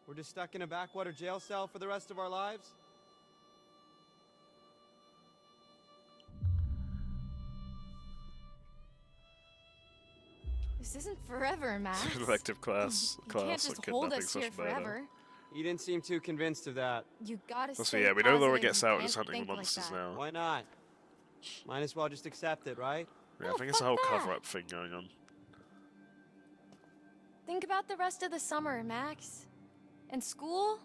We're just stuck in a backwater jail cell for the rest of our lives? This isn't forever, Max. Elective class. You can't just hold us here slash murder. forever. You didn't seem too convinced of that. You gotta So stay yeah, we know Laura positive. gets You out can't as hunting think the like monsters that. now. Why not? Might as well just accept it, right? Yeah, I think it's a whole cover-up thing going on. Think about the rest of the summer, Max. And school?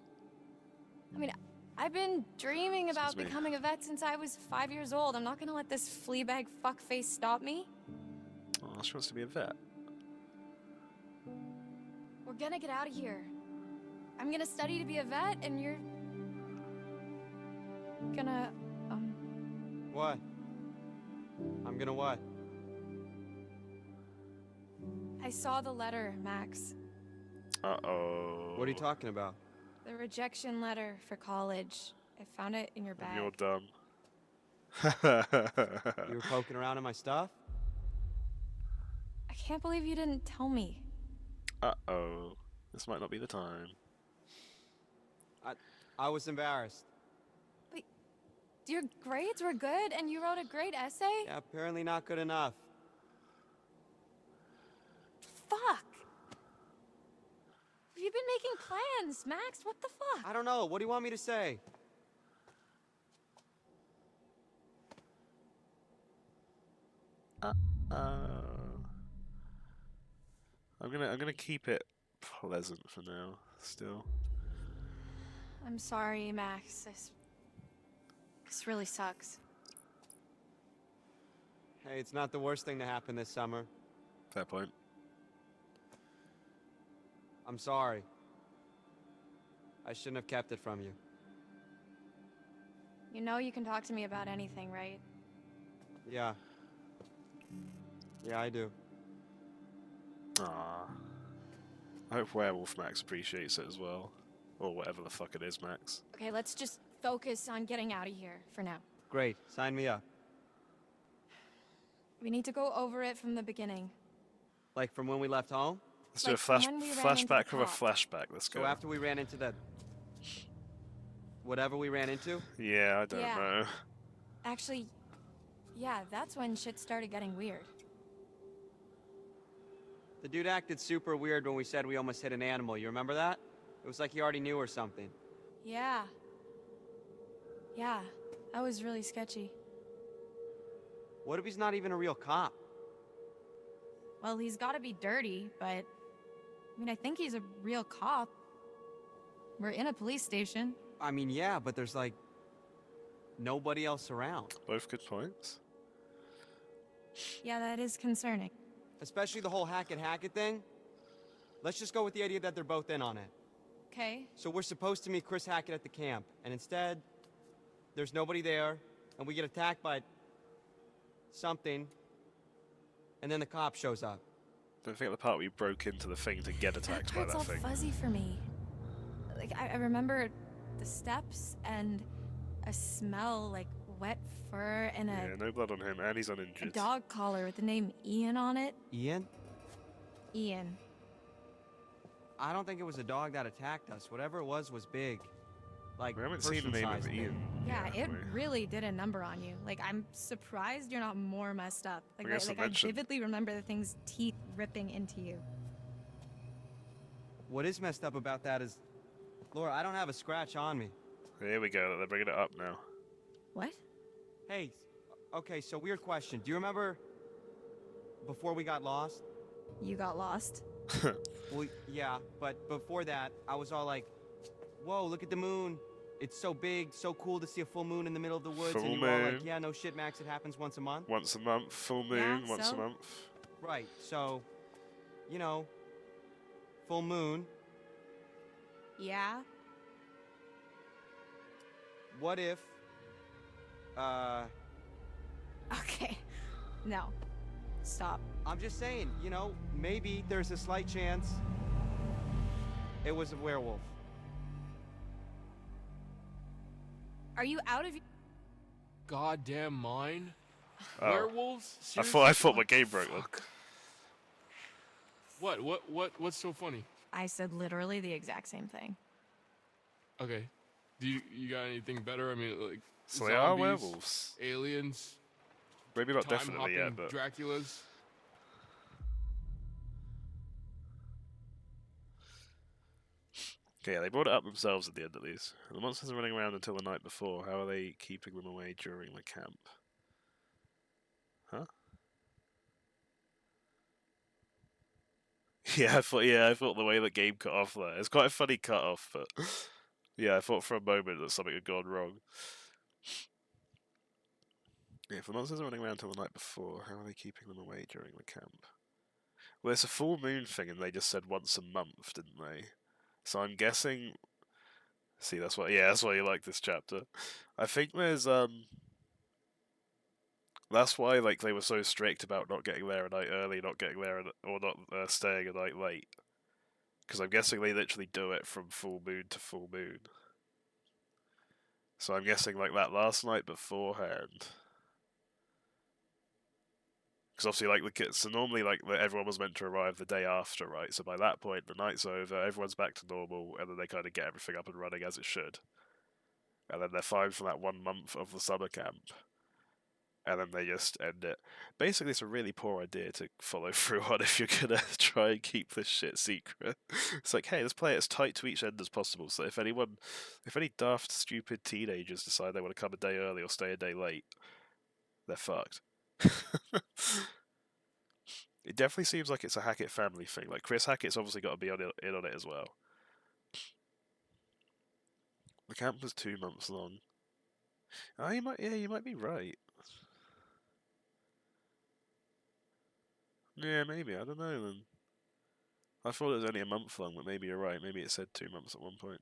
I mean, I've been dreaming about Excuse me. becoming a vet since I was 5 years old. I'm not gonna let this fleabag fuckface stop me. Oh, she wants to be a vet. We're gonna get out of here. I'm gonna study to be a vet, and you're gonna, What? I'm gonna what? I saw the letter, Max. Uh-oh. What are you talking about? The rejection letter for college. I found it in your bag. You're dumb. You were poking around in my stuff? I can't believe you didn't tell me. Uh-oh. This might not be the time. I was embarrassed. Your grades were good, and you wrote a great essay? Yeah, apparently not good enough. Fuck! You've been making plans, Max. What the fuck? I don't know. What do you want me to say? I'm gonna keep it pleasant for now, still. I'm sorry, Max. This really sucks. Hey, it's not the worst thing to happen this summer. Fair point. I'm sorry. I shouldn't have kept it from you. You know you can talk to me about anything, right? Yeah. Yeah, I do. Ah. I hope Werewolf Max appreciates it as well. Or whatever the fuck it is, Max. Okay, let's just focus on getting out of here for now. Great. Sign me up. We need to go over it from the beginning. Like from when we left home? Let's do a flashback of a flashback. Let's go. So after we ran into the... whatever we ran into? Yeah, I don't Yeah. know. Actually, yeah, that's when shit started getting weird. The dude acted super weird when we said we almost hit an animal. You remember that? It was like he already knew or something. Yeah. Yeah, that was really sketchy. What if he's not even a real cop? Well, he's gotta be dirty, but... I mean, I think he's a real cop. We're in a police station. I mean, yeah, but there's like... nobody else around. Both good points. Yeah, that is concerning. Especially the whole Hackett thing. Let's just go with the idea that they're both in on it. Okay. So we're supposed to meet Chris Hackett at the camp, and instead, there's nobody there, and we get attacked by... something, and then the cop shows up. Don't forget the part where you broke into the thing to get attacked by Part's that all thing. fuzzy for me. Like I remember the steps and a smell like wet fur and Yeah, no blood on him, and he's a uninjured. dog collar with the name Ian on it. Ian? Ian. I don't think it was a dog that attacked us. Whatever it was big. Like, We haven't seen the name of person-sized big. Ian. Yeah, it have we? really did a number on you. Like, I'm surprised you're not more messed up. Like, I guess like I I mentioned- vividly remember the thing's teeth ripping into you. What is messed up about that is, Laura, I don't have a scratch on me. Here we go, they're bringing it up now. What? Hey, okay, so weird question. Do you remember before we got lost? You got lost. Well, yeah, but before that, I was all like, whoa, look at the moon. It's so big, so cool to see a full moon in the middle of the woods. Full and you were all like, moon. yeah, no shit, Max, it happens once a month. Once a month, full moon, Yeah, once so? a month. Right, so, you know, full moon. Yeah? What if, Okay. No. Stop. I'm just saying, you know, maybe there's a slight chance it was a werewolf. Are you out of Goddamn mind. Oh. Werewolves? I Seriously? thought my game broke then. What's so funny? I said literally the exact same thing. Okay. Do you got anything better? I mean, like So they are zombies, werewolves. aliens, Maybe not definitely time-hopping yet, but Draculas. okay, yeah, they brought it up themselves at the end at least. The monsters are running around until the night before. How are they keeping them away during the camp? Huh? Yeah, I thought the way the game cut off there. It's quite a funny cut off, but yeah, I thought for a moment that something had gone wrong. Yeah, if the monsters are running around till the night before, how are they keeping them away during the camp? Well, it's a full moon thing, and they just said once a month, didn't they? So I'm guessing. See, that's why you like this chapter. I think there's That's why like they were so strict about not getting there a night early, not getting there or not staying a night late. Because I'm guessing they literally do it from full moon to full moon. So I'm guessing like that last night beforehand. Because obviously, like so normally, like everyone was meant to arrive the day after, right? So by that point, the night's over, everyone's back to normal, and then they kind of get everything up and running as it should. And then they're fine for that 1 month of the summer camp, and then they just end it. Basically, it's a really poor idea to follow through on if you're gonna try and keep this shit secret. It's like, hey, let's play it as tight to each end as possible. So if any daft, stupid teenagers decide they want to come a day early or stay a day late, they're fucked. It definitely seems like it's a Hackett family thing. Like Chris Hackett's obviously got to be in on it as well. The camp was 2 months long. Oh, you might be right. Yeah, maybe. I don't know then. I thought it was only a month long, but maybe you're right. Maybe it said 2 months at one point.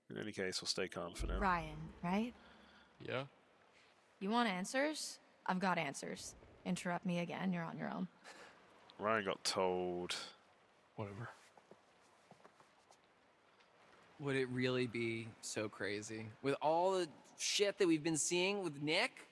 In any case, we'll stay calm for now. Ryan, right? Yeah. You want answers? I've got answers. Interrupt me again, you're on your own. Ryan got told. Whatever. Would it really be so crazy? With all the shit that we've been seeing with Nick?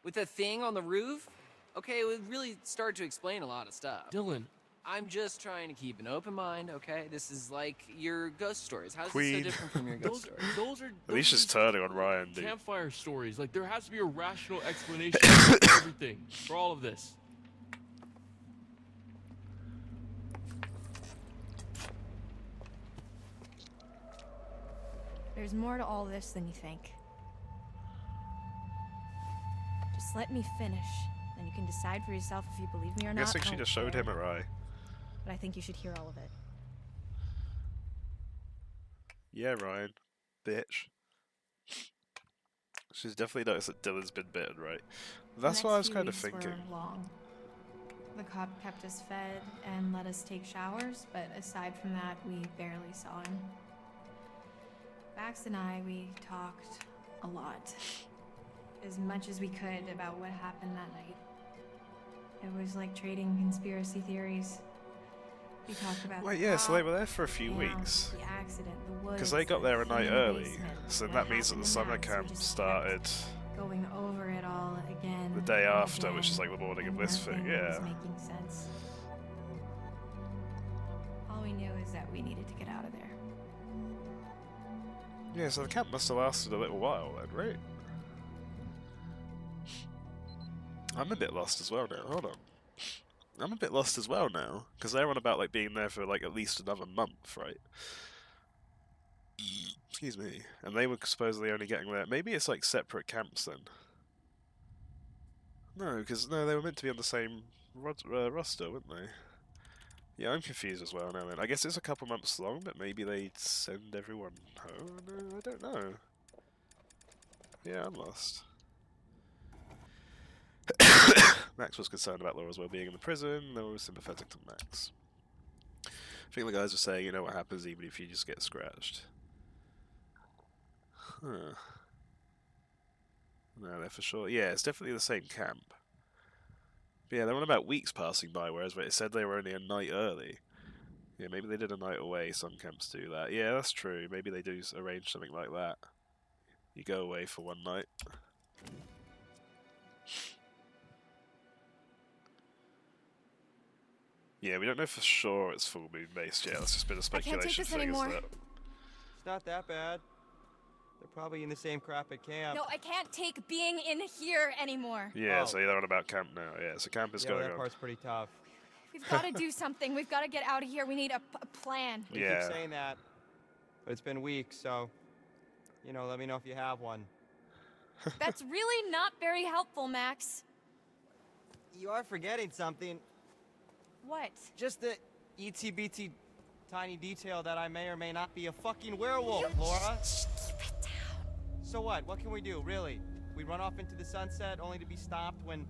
With the thing on the roof? Okay, it would really start to explain a lot of stuff. Dylan. I'm just trying to keep an open mind, okay? This is like your ghost stories. How's this Queen. so different from your ghost stories? Those are. At least she's turning on Ryan, dude. Campfire stories. Like there has to be a rational explanation for everything, for all of this. There's more to all this than you think. Just let me finish, then you can decide for yourself if you believe me or I'm not. guessing she just showed him her eye. But I think you should hear all of it. Yeah, Ryan. Bitch. She's definitely noticed that Dylan's been bitten, right? That's what I was kind of thinking. Were long. The cop kept us fed and let us take showers, but aside from that, we barely saw him. Max and I, we talked a lot. As much as we could about what happened that night. It was like trading conspiracy theories. We talked about Wait, the yeah, so they cop, were there for a few the weeks. The accident, the woods. Because they got the there a night thing in the early, basement, so what that means that happened the to summer Max. We camp just started going over it all again. the day and after, which is again, like the morning of and this thing, nothing was yeah. making sense. All we knew is that we needed to get out of there. Yeah, so the camp must have lasted a little while then, right? I'm a bit lost as well now, hold on. I'm a bit lost as well now, because they're on about like being there for like at least another month, right? Excuse me. And they were supposedly only getting there. Maybe it's like separate camps then. No, because no, they were meant to be on the same roster, weren't they? Yeah, I'm confused as well now then. I guess it's a couple months long, but maybe they'd send everyone home? No, I don't know. Yeah, I'm lost. Max was concerned about Laura's well-being in the prison. Laura was sympathetic to Max. I think the guys were saying, you know what happens even if you just get scratched. Huh. No, they're for sure. Yeah, it's definitely the same camp. But yeah, they're on about weeks passing by, whereas it said they were only a night early. Yeah, maybe they did a night away. Some camps do that. Yeah, that's true. Maybe they do arrange something like that. You go away for one night. Yeah, we don't know for sure it's full moon based yet. That's just been a speculation take this thing, anymore. isn't it? It's not that bad. They're probably in the same crap at camp. No, I can't take being in here anymore. Yeah, Oh. so they're on about camp now. Yeah, so camp is Yeah, going that on. part's pretty tough. We've got to do something. We've got to get out of here. We need a plan. We keep saying that, but it's been weeks, so, you know, let me know if you have one. That's really not very helpful, Max. You are forgetting something. What? Just the itsy-bitsy tiny detail that I may or may not be a fucking werewolf, Laura. Keep it down. So what can we do, really? We run off into the sunset only to be stopped when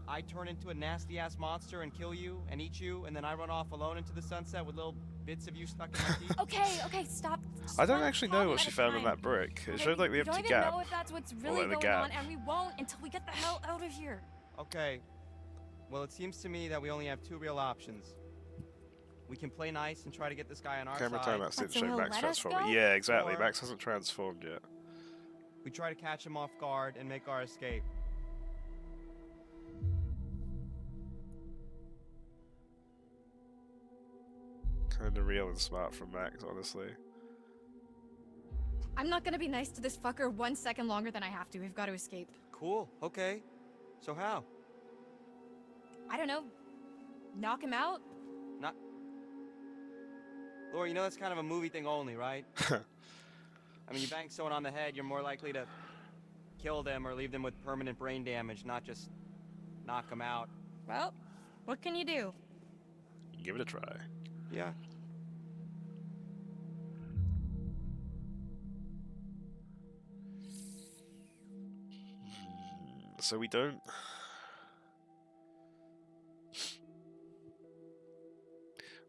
I turn into a nasty-ass monster and kill you and eat you, and then I run off alone into the sunset with little bits of you stuck in my teeth? Okay, stop. I don't actually know what she found on that brick. It showed like the We don't empty even gap. know if that's what's Or, really like, the going gap. on, and we won't until we get the hell out of here. Okay. Well, it seems to me that we only have two real options. We can play nice and try to get this guy on our Camera side. time lapse didn't so show he'll Max let us transforming. go? Yeah, exactly. Or- Max hasn't transformed yet. We try to catch him off guard and make our escape. Kinda real and smart from Max, honestly. I'm not gonna be nice to this fucker 1 second longer than I have to. We've got to escape. Cool. Okay. So how? I don't know. Knock him out? Not. Laura, you know that's kind of a movie thing only, right? I mean, you bang someone on the head, you're more likely to kill them or leave them with permanent brain damage, not just knock them out. Well, what can you do? Give it a try. Yeah. So we don't...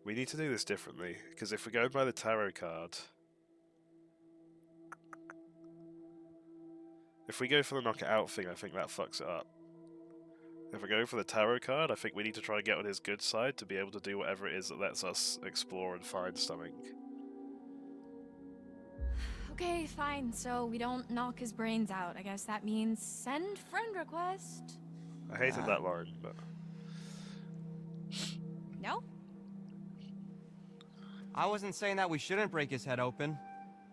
We need to do this differently, because if we go by the tarot card... If we go for the knock it out thing, I think that fucks it up. If we go for the tarot card, I think we need to try and get on his good side to be able to do whatever it is that lets us explore and find something. Okay, fine. So we don't knock his brains out. I guess that means send friend request. I hated that line, but... No? I wasn't saying that we shouldn't break his head open.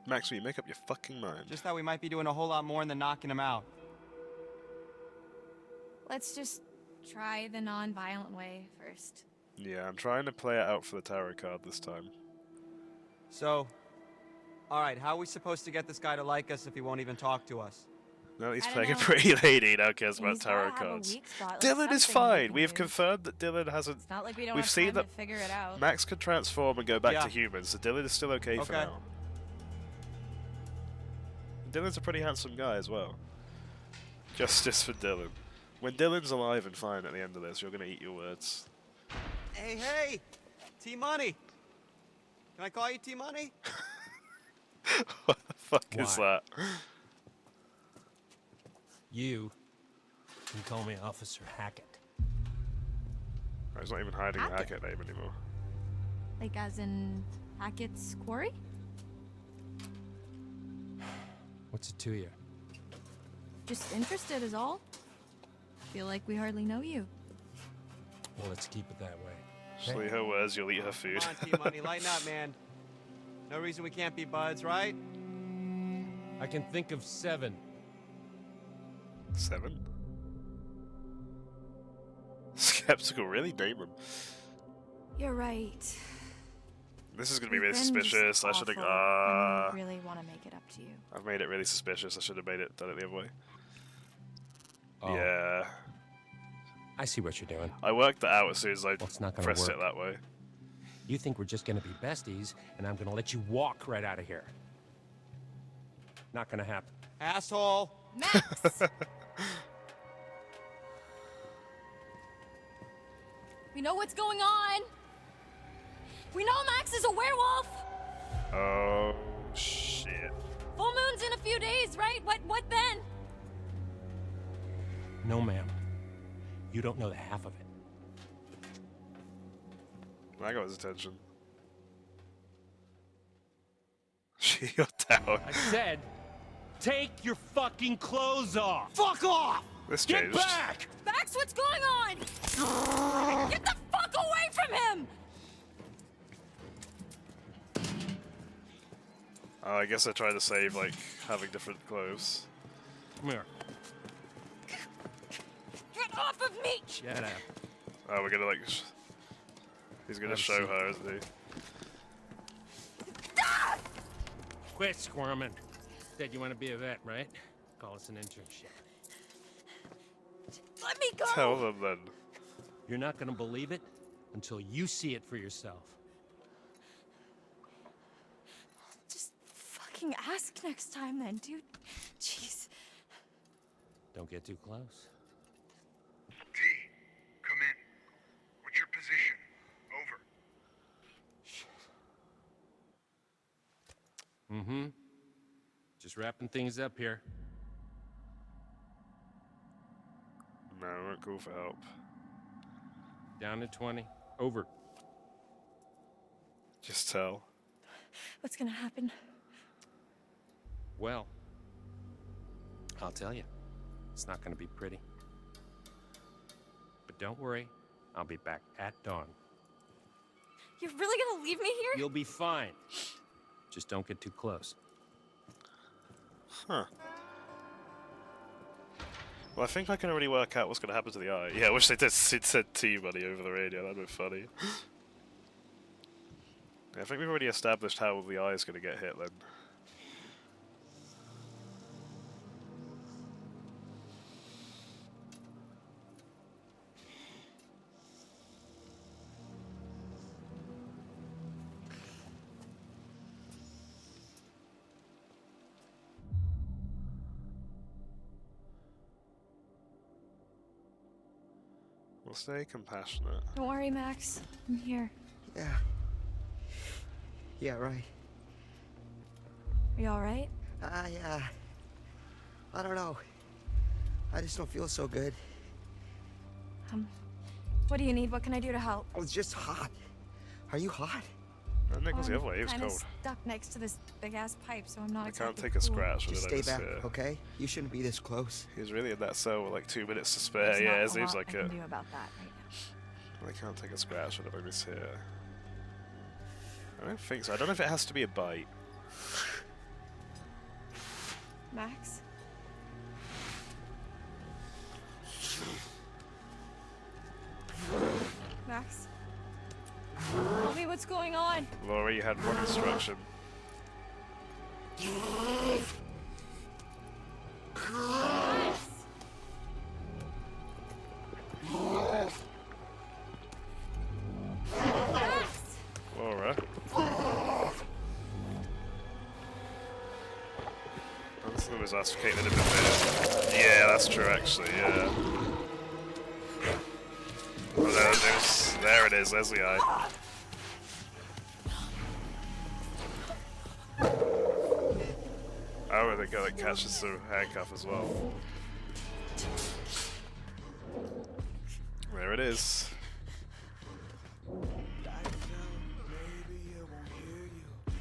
Max, will you make up your fucking mind? Just that we might be doing a whole lot more than knocking him out. Let's just try the non-violent way first. Yeah, I'm trying to play it out for the tarot card this time. So, alright, how are we supposed to get this guy to like us if he won't even talk to us? No, he's I don't playing a know. pretty lady, now cares about He's gotta tarot have a cards. weak spot, like Dylan is something we fine. can We have use. confirmed that Dylan hasn't... It's not like we don't We've have seen time that to figure it out. Max can transform and go back Yeah. to humans, so Dylan is still okay for Okay. now. Dylan's a pretty handsome guy as well. Justice for Dylan. When Dylan's alive and fine at the end of this, you're gonna eat your words. Hey, hey! T-Money! Can I call you T-Money? What the fuck is Why? that? You can call me Officer Hackett. Oh, he's not even hiding the Hackett name anymore. Like as in Hackett's Quarry? What's it to you? Just interested is all. Feel like we hardly know you. Well, let's keep it that way. Just leave her words, you'll eat her food. Come on, T-Money, lighten up, man. No reason we can't be buds, right? I can think of 7. 7? Skeptical, really? Name them. You're right. This is gonna be We've really been just suspicious. I should have. awful, and we really want to make it up to you. I've made it really suspicious. I should have done it the other way. Oh. Yeah. I see what you're doing. I worked that out as soon as I It's not gonna pressed work. it that way. You think we're just gonna be besties, and I'm gonna let you walk right out of here. Not gonna happen. Asshole. Max! We know what's going on. We know Max is a werewolf. Oh shit. Full moon's in a few days, right? What then? No, ma'am. You don't know the half of it. I got his attention. Shield down. I said, take your fucking clothes off. Fuck off! This Get changed. back! Max, what's going on? Get the fuck away from him! Oh, I guess I tried to save like having different clothes. Come here. Get off of me! Shut up. Oh, we're gonna like. He's gonna Have a show seat. her, isn't he? Ah! Quit squirming. Said you want to be a vet, right? Call us an internship. Let me go! Tell them then. You're not gonna believe it until you see it for yourself. Just fucking ask next time then, dude. Jeez. Don't get too close. T, come in. What's your position? Over. Mm-hmm. Just wrapping things up here. No, we won't call for help. Down to 20. Over. Just tell. What's gonna happen? Well, I'll tell you. It's not gonna be pretty. But don't worry. I'll be back at dawn. You're really gonna leave me here? You'll be fine. Just don't get too close. Huh. Well, I think I can already work out what's going to happen to the eye. Yeah, I wish they said T-Money over the radio. That'd be funny. Yeah, I think we've already established how the eye is going to get hit then. We'll stay compassionate. Don't worry, Max. I'm here. Yeah. Yeah, right. Are you alright? I don't know. I just don't feel so good. What do you need? What can I do to help? I was just hot. Are you hot? Nick was the other way. He was kinda cold. stuck next to this big-ass pipe, so I'm not I exactly can't take a cool. scratch Just with stay it. back, okay? You shouldn't be this close. He was really in that cell with like 2 minutes to spare. There's Yeah, not it a seems lot like I it. can do about that right now. I can't take a scratch with it. It's here. I don't think so. I don't know if it has to be a bite. Max? Max? Tell me what's going on. Laura, you had one instruction. Max! Max! Laura. This was asking a bit there. Yeah, that's true actually, yeah. Oh, there it is, there's the eye. Oh, and the guy that catches the handcuff as well. There it is.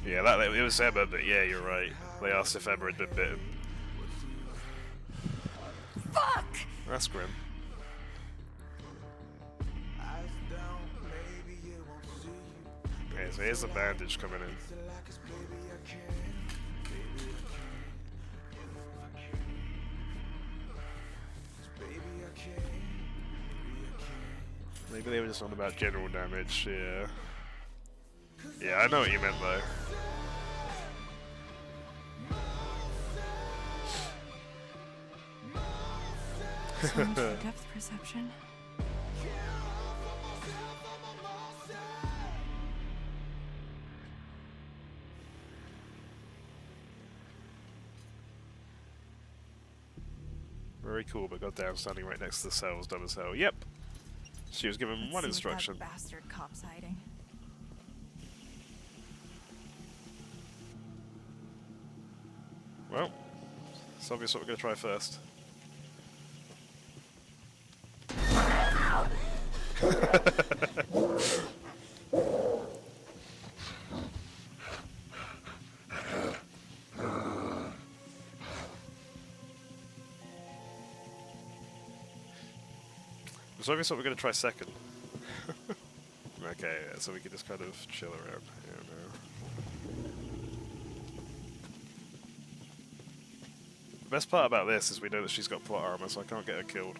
Yeah, that it was Emma, but yeah, you're right. They asked if Emma had been bitten. Fuck! That's grim. Okay, so here's the bandage coming in. Maybe they were just on about general damage, yeah. Yeah, I know what you meant though. So much for depth perception. Very cool, but goddamn, standing right next to the cell was dumb as hell. Yep. She was given one instruction. That bastard cop's hiding. Well, it's obvious what we're going to try first. It's obvious what we're going to try second. Okay, yeah, so we can just kind of chill around here now. The best part about this is we know that she's got plot armor, so I can't get her killed.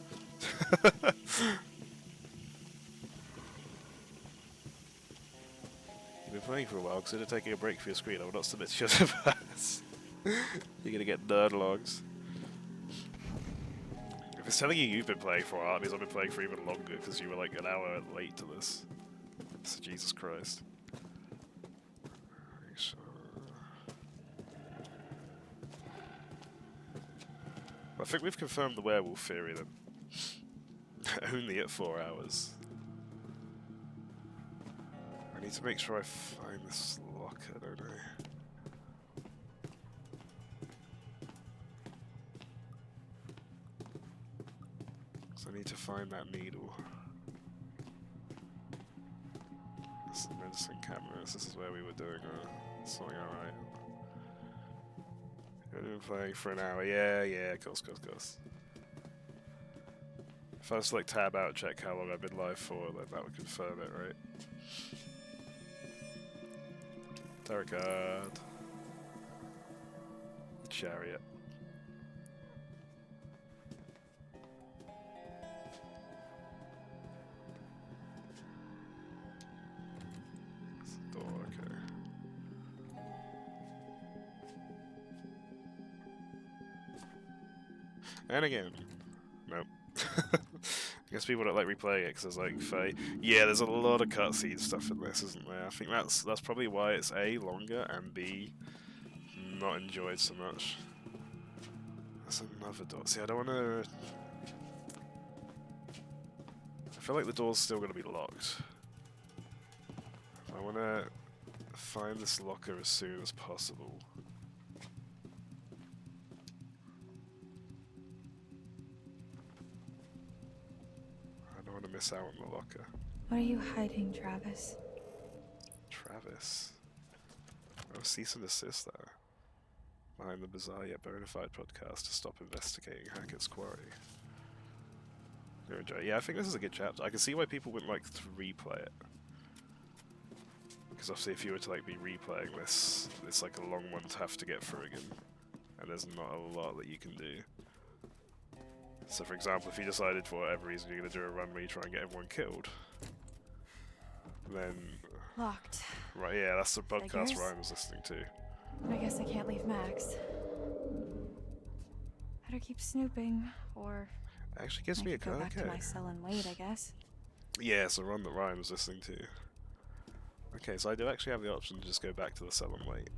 You've been playing for a while, consider taking a break for your screen. I will not submit to your device. You're gonna get nerd logs. If it's telling you you've been playing for a while, that means I've been playing for even longer, because you were like an hour late to this. So Jesus Christ. I think we've confirmed the werewolf theory then. Only at 4 hours. I need to make sure I find this locker, don't I? So I need to find that needle. This is the medicine cameras. This is where we were doing something alright. I've been playing for an hour. Yeah, of course. If I just like tab out, check how long I've been live for, then that would confirm it, right? Tarot card. Chariot. Door, okay. And again. Nope. I guess people don't like replaying it because there's like yeah, there's a lot of cutscene stuff in this, isn't there? I think that's probably why it's A, longer, and B, not enjoyed so much. That's another door. See, I don't want to... I feel like the door's still going to be locked. I want to find this locker as soon as possible. Miss out on the locker. What are you hiding, Travis? Travis? Oh, cease and desist there. Behind the bizarre yet bona fide podcast to stop investigating Hackett's Quarry. Yeah, I think this is a good chapter. I can see why people wouldn't like to replay it. Because obviously if you were to like be replaying this, it's like a long one to have to get through again. And there's not a lot that you can do. So for example, if you decided for whatever reason you're going to do a run where you try and get everyone killed, then... Locked. Right, yeah, that's the podcast Figures. Ryan was listening to. I guess I can't leave Max. Better keep snooping, or... Actually gives me a go back to my cell and wait, I guess. Yeah, it's the run that Ryan was listening to. Okay, so I do actually have the option to just go back to the cell and wait.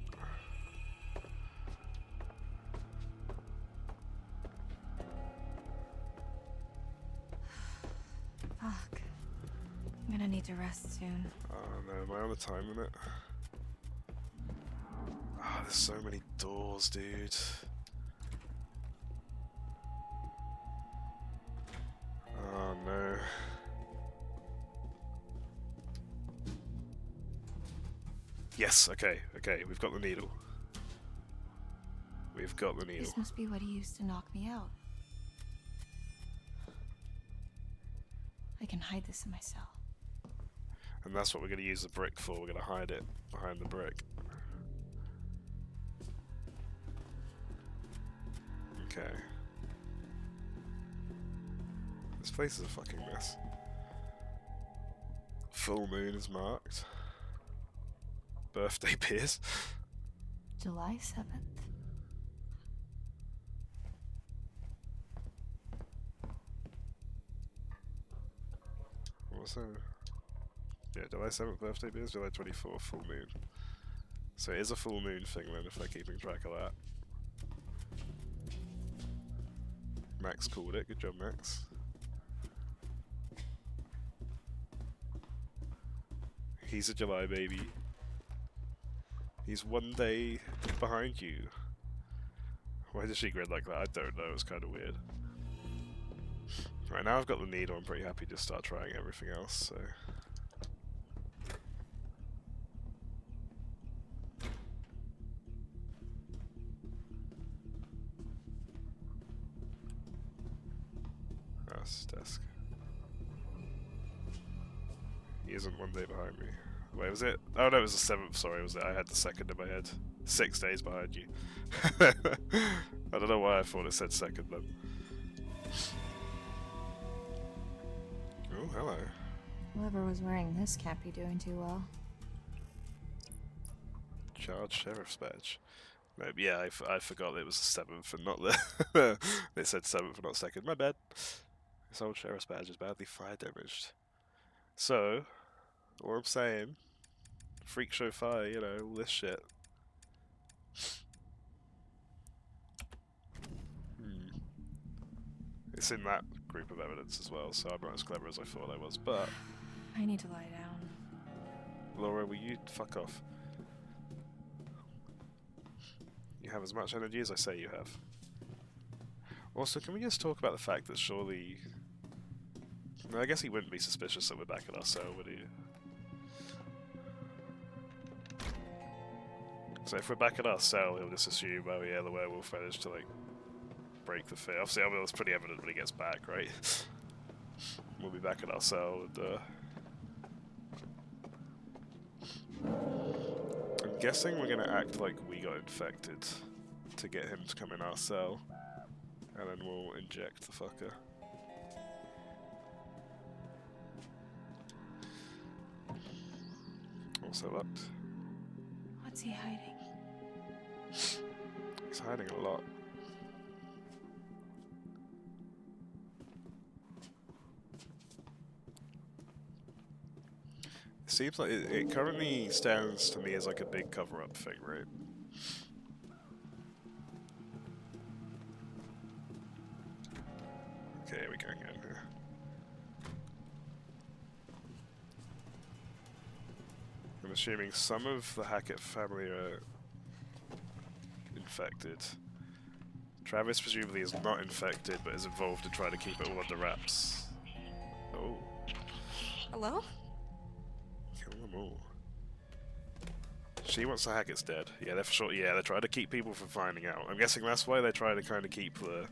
Fuck. I'm gonna need to rest soon. Oh no, am I on the time limit? Ah, there's so many doors, dude. Oh no. Yes, okay, okay, we've got the needle. We've got the needle. This must be what he used to knock me out. I can hide this in my cell. And that's what we're going to use the brick for. We're going to hide it behind the brick. Okay. This place is a fucking mess. Full moon is marked. Birthday beers. July 7th. What's that? Yeah, July 7th birthday beers, July 24th full moon. So it is a full moon thing then, if they're keeping track of that. Max called it, good job Max. He's a July baby. He's one day behind you. Why did she grin like that? I don't know, it's kind of weird. Right, now I've got the needle, I'm pretty happy to start trying everything else, so... That's desk. He isn't one day behind me. Wait, was it? Oh no, it was the 7th, sorry, was it? I had the 2nd in my head. 6 days behind you. I don't know why I thought it said 2nd then. Oh, hello. Whoever was wearing this can't be doing too well. Charge Sheriff's Badge. No, yeah, I forgot it was the 7th and not the... It said 7th and not 2nd. My bad. This old Sheriff's Badge is badly fire damaged. So, what I'm saying, Freak Show Fire, you know, all this shit. It's in that group of evidence as well, so I'm not as clever as I thought I was, but... I need to lie down. Laura, will you fuck off? You have as much energy as I say you have. Also, can we just talk about the fact that surely... No, I guess he wouldn't be suspicious that we're back at our cell, would he? So if we're back at our cell, he'll just assume, oh yeah, the werewolf managed to, like, break the fear. Obviously, I mean, it's pretty evident when he gets back, right? We'll be back at our cell, and, I'm guessing we're gonna act like we got infected to get him to come in our cell, and then we'll inject the fucker. Also locked. What's he hiding? He's hiding a lot. It seems like it currently stands to me as like a big cover-up thing, right? Okay, we go again here. I'm assuming some of the Hackett family are infected. Travis presumably is not infected, but is involved in trying to keep it all under wraps. Oh. Hello? Kill them all. She wants the Hackett's dead. Yeah, they're for sure. Yeah, they're trying to keep people from finding out. I'm guessing that's why they try to kind of keep the...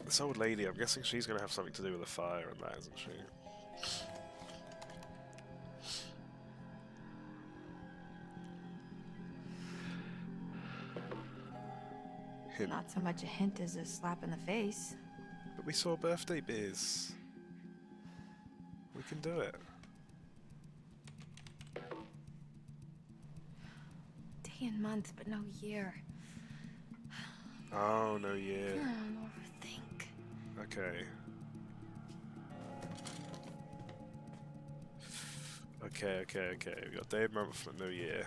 This old lady, I'm guessing she's going to have something to do with the fire and that, isn't she? Hint. Not so much a hint as a slap in the face. But we saw birthday beers. We can do it. Day and month, but no year. Oh, no, yeah. Overthink. Okay. Okay. We got day and month, but no year.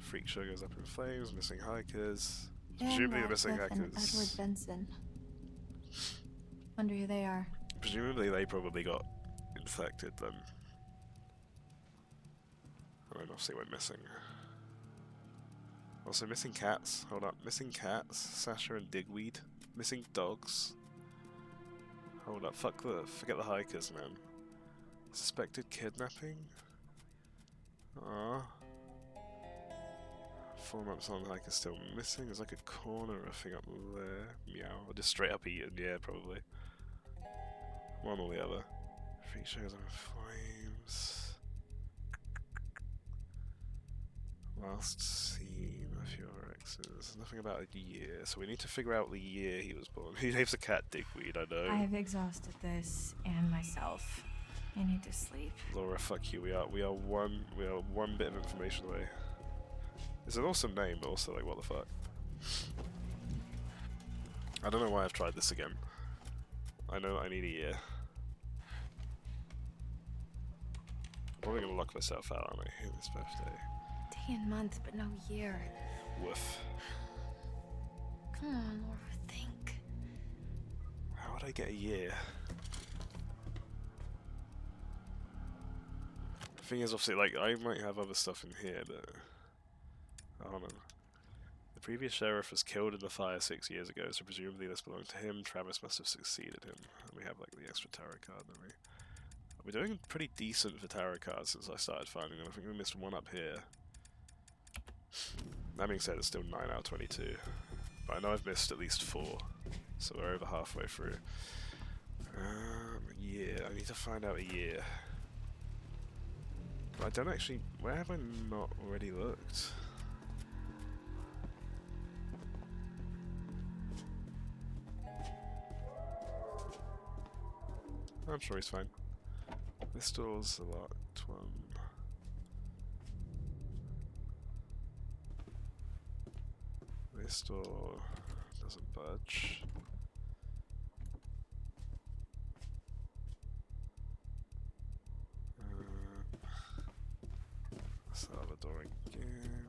Freak show goes up in flames, missing hikers. Presumably the missing Radcliffe and hackers. Edward Benson. Wonder who they are. Presumably they probably got infected then. And then obviously went missing. Also missing cats. Hold up. Missing cats. Sasha and Digweed. Missing dogs. Hold up. Forget the hikers, man. Suspected kidnapping. Ah. 4 months on, hiker still missing. There's like a corner or a thing up there. Meow. Or just straight up eaten. Yeah, probably. One or the other. Feet shows on flames. Last seen a few other exes. Nothing about a year, so we need to figure out the year he was born. He names a cat Digweed, I know. I've exhausted this and myself. I need to sleep. Laura, fuck you. We are one bit of information away. It's an awesome name, but also like what the fuck. I don't know why I've tried this again. I know I need a year. I'm probably gonna lock myself out, aren't I? This birthday. Day and month, but no year. Woof. Come on, Laura, think. How would I get a year? The thing is, obviously, like, I might have other stuff in here, but... Hold on. The previous sheriff was killed in the fire 6 years ago, so presumably this belonged to him. Travis must have succeeded him. And we have, like, the extra tarot card, don't we? We're doing pretty decent for tarot cards since I started finding them. I think we missed one up here. That being said, it's still 9 out of 22. But I know I've missed at least 4. So we're over halfway through. Yeah, I need to find out a year. But I don't actually... Where have I not already looked? I'm sure he's fine. This door's locked one. This door doesn't budge. Let's have the door again.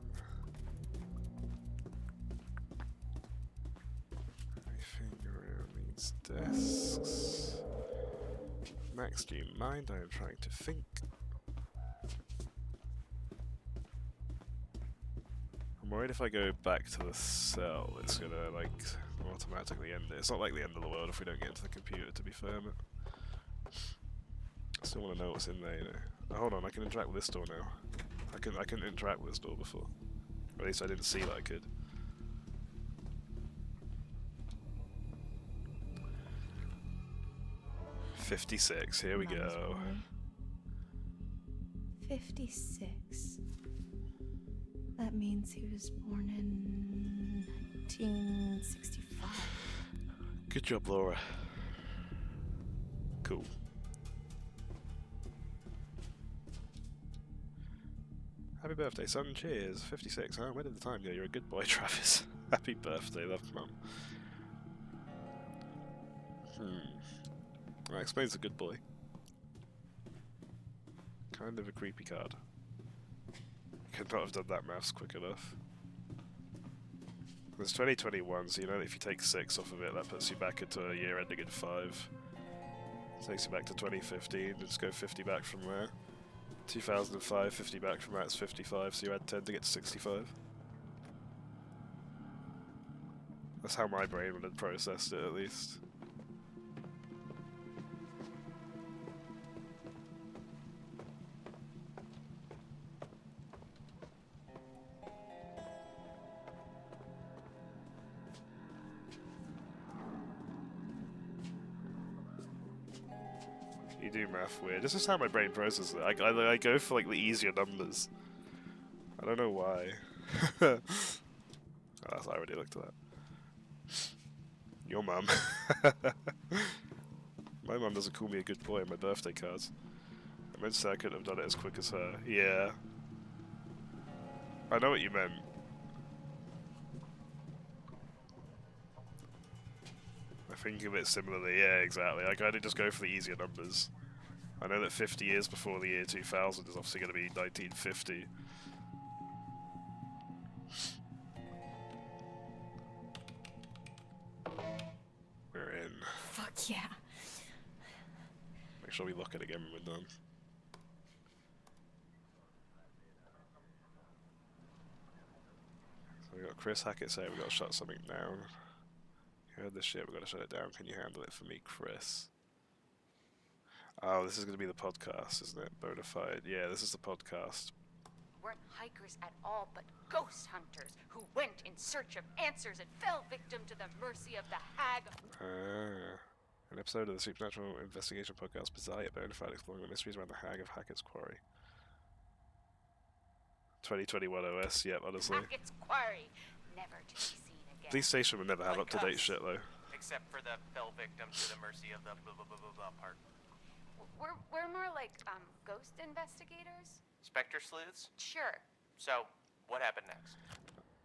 Everything around needs desks. Max, do you mind? I am trying to think. I'm worried if I go back to the cell, it's gonna, like, automatically end it. It's not like the end of the world if we don't get into the computer, to be fair, but... I still want to know what's in there, you know. Oh, hold on, I can interact with this door now. I couldn't interact with this door before. Or at least I didn't see that I could. $56, here we go. 56. That means he was born in 1965. Good job, Laura. Cool. Happy birthday, son. Cheers. 56, huh? Where did the time go? You're a good boy, Travis. Happy birthday, love, Mum. That explains the good boy. Kind of a creepy card. Could not have done that maths quick enough. It's 2021, so you know that if you take 6 off of it, that puts you back into a year ending in 5. Takes you back to 2015, just go 50 back from there. 2005, 50 back from that's 55, so you add 10 to get to 65. That's how my brain would have processed it, at least. You do math weird. This is how my brain processes it. I go for like the easier numbers. I don't know why. Oh, I already looked at that. Your mum. My mum doesn't call me a good boy on my birthday cards. I meant to say I couldn't have done it as quick as her. Yeah. I know what you meant. I think of it similarly, yeah, exactly. I kind of just go for the easier numbers. I know that 50 years before the year 2000 is obviously going to be 1950. We're in. Fuck yeah. Make sure we lock it again when we're done. So Chris Hackett say we gotta shut something down. You heard this shit, we gotta shut it down. Can you handle it for me, Chris? Oh, this is gonna be the podcast, isn't it? Bonafide. Yeah, this is the podcast. Weren't hikers at all, but ghost hunters who went in search of answers and fell victim to the mercy of the hag. An episode of the Supernatural Investigation podcast, Bizarre yet Bonafide, exploring the mysteries around the Hag of Hackett's Quarry. 2021 OS, yep, honestly. Hackett's Quarry, never to be seen again. These stations would never have up-to-date shit, though. Except for the fell victim to the mercy of the blah blah blah blah blah part. We're more like ghost investigators. Spectre sleuths? Sure. So, what happened next?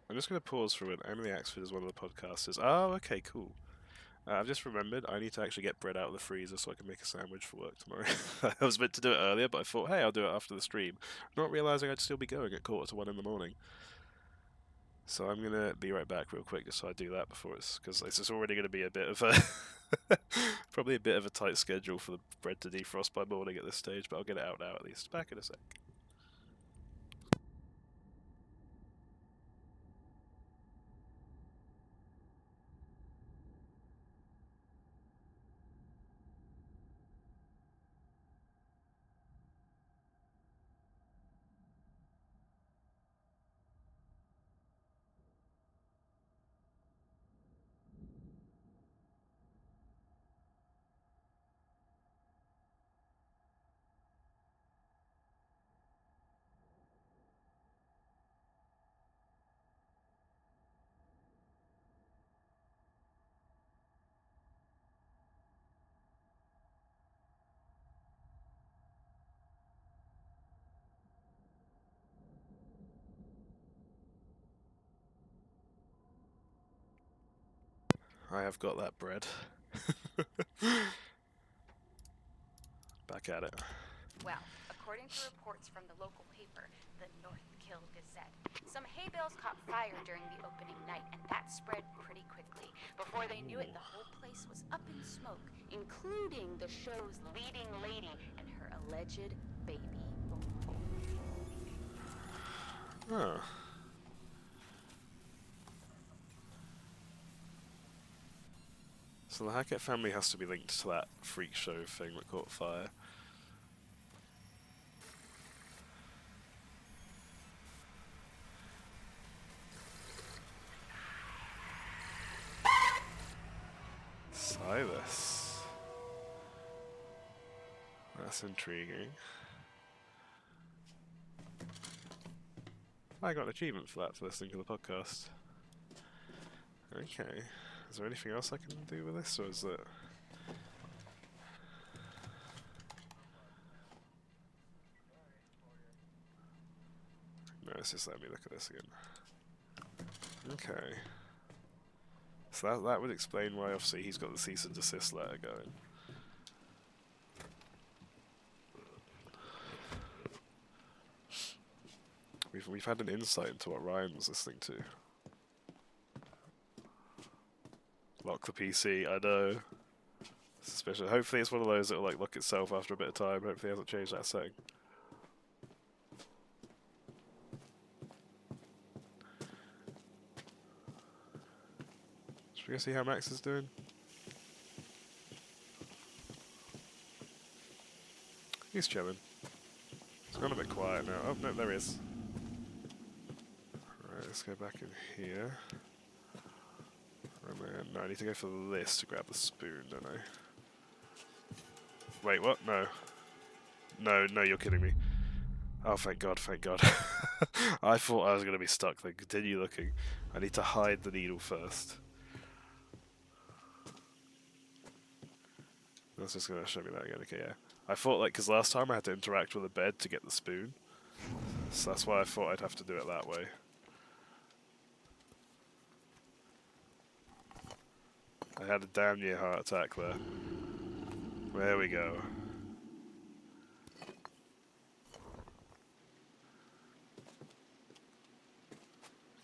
I'm just going to pause for a minute. Emily Axford is one of the podcasters. Oh, okay, cool. I've just remembered I need to actually get bread out of the freezer so I can make a sandwich for work tomorrow. I was meant to do it earlier, but I thought, hey, I'll do it after the stream. Not realizing I'd still be going at 1:45 in the morning. So I'm going to be right back real quick just so I do that before it's... Because it's already going to be a bit of a... probably a bit of a tight schedule for the bread to defrost by morning at this stage, but I'll get it out now at least. Back in a sec. I have got that bread. Back at it. Well, according to reports from the local paper, the Northkill Gazette, some hay bales caught fire during the opening night, and that spread pretty quickly. Before they knew it, the whole place was up in smoke, including the show's leading lady and her alleged baby. Oh. So the Hackett family has to be linked to that freak show thing that caught fire. Silas. That's intriguing. I got an achievement for that for listening to the podcast. Okay. Is there anything else I can do with this, or is it... No, it's just let me look at this again. Okay. So that would explain why, obviously, he's got the cease and desist letter going. We've had an insight into what Ryan was listening to. Lock the PC, I know. Suspicious. Hopefully it's one of those that will like lock itself after a bit of time. Hopefully it hasn't changed that setting. Should we go see how Max is doing? He's chilling. It's gone a bit quiet now. Oh, no, there he is. Right, let's go back in here. And then, no, I need to go for this to grab the spoon, don't I? Wait, what? No. No, you're kidding me. Oh, thank God, thank God. I thought I was going to be stuck then. Continue looking. I need to hide the needle first. That's just going to show me that again. Okay, yeah. I thought, like, because last time I had to interact with the bed to get the spoon. So that's why I thought I'd have to do it that way. I had a damn near heart attack there. There we go.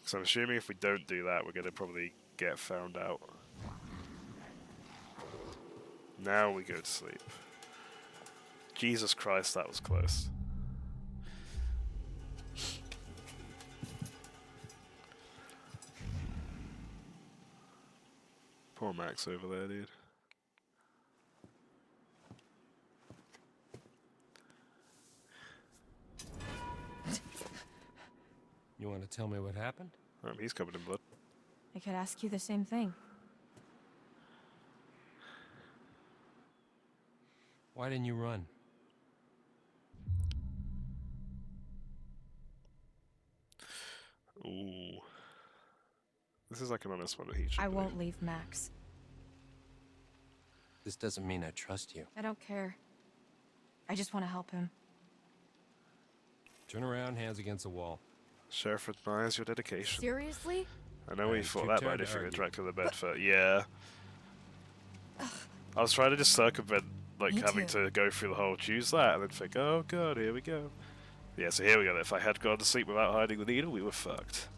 So I'm assuming if we don't do that, we're going to probably get found out. Now we go to sleep. Jesus Christ, that was close. Poor Max over there, dude. You want to tell me what happened? He's covered in blood. I could ask you the same thing. Why didn't you run? Ooh. This is like an honest one that he should I believe. won't leave Max. This doesn't mean I trust you. I don't care. I just want to help him. Turn around, hands against the wall. Sheriff admires your dedication. Seriously? I know we It's thought your that, turn but I to didn't think argue. direct to the bed for. Yeah. I was trying to just circumvent, like, Me having too. to go through the whole choose that, and then think, oh god, here we go. Yeah, so here we go. If I had gone to sleep without hiding the needle, we were fucked.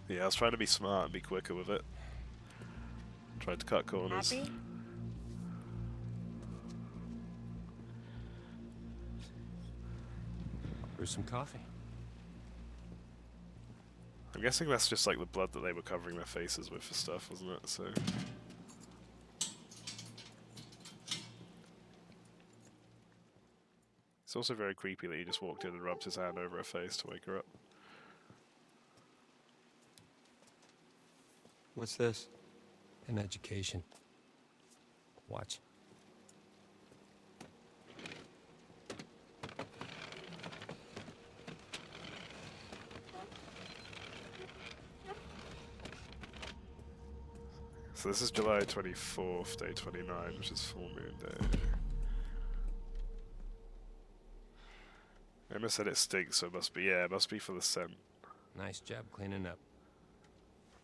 Yeah, I was trying to be smart and be quicker with it. Tried to cut corners. Happy? Here's some coffee. I'm guessing that's just like the blood that they were covering their faces with for stuff, wasn't it? So. It's also very creepy that he just walked in and rubbed his hand over her face to wake her up. What's this? An education. Watch. So this is July 24th, day 29, which is full moon day. Emma said it stinks, so it must be, yeah, it must be for the scent. Nice job cleaning up.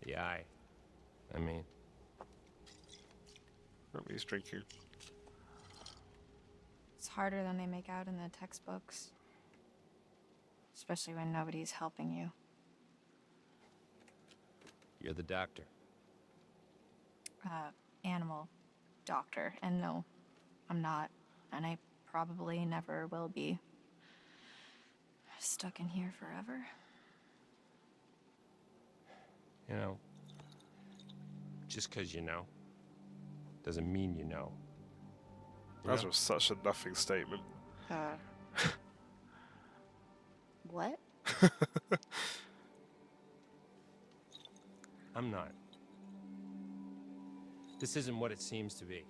The eye. I mean. Oh, he's drinking. It's harder than they make out in the textbooks. Especially when nobody's helping you. You're the doctor. Animal doctor. And no, I'm not. And I probably never will be. Stuck in here forever. You know, just because you know, doesn't mean you know. That was such a nothing statement. What? I'm not. This isn't what it seems to be.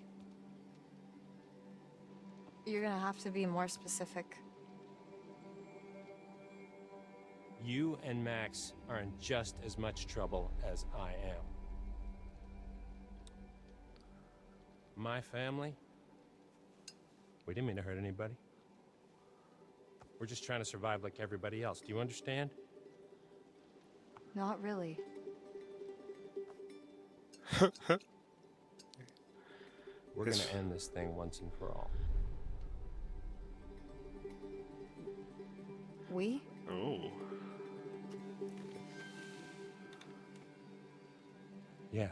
You're gonna have to be more specific. You and Max are in just as much trouble as I am. My family, we didn't mean to hurt anybody. We're just trying to survive like everybody else. Do you understand? Not really. We're gonna end this thing once and for all. We? Oh. Yeah.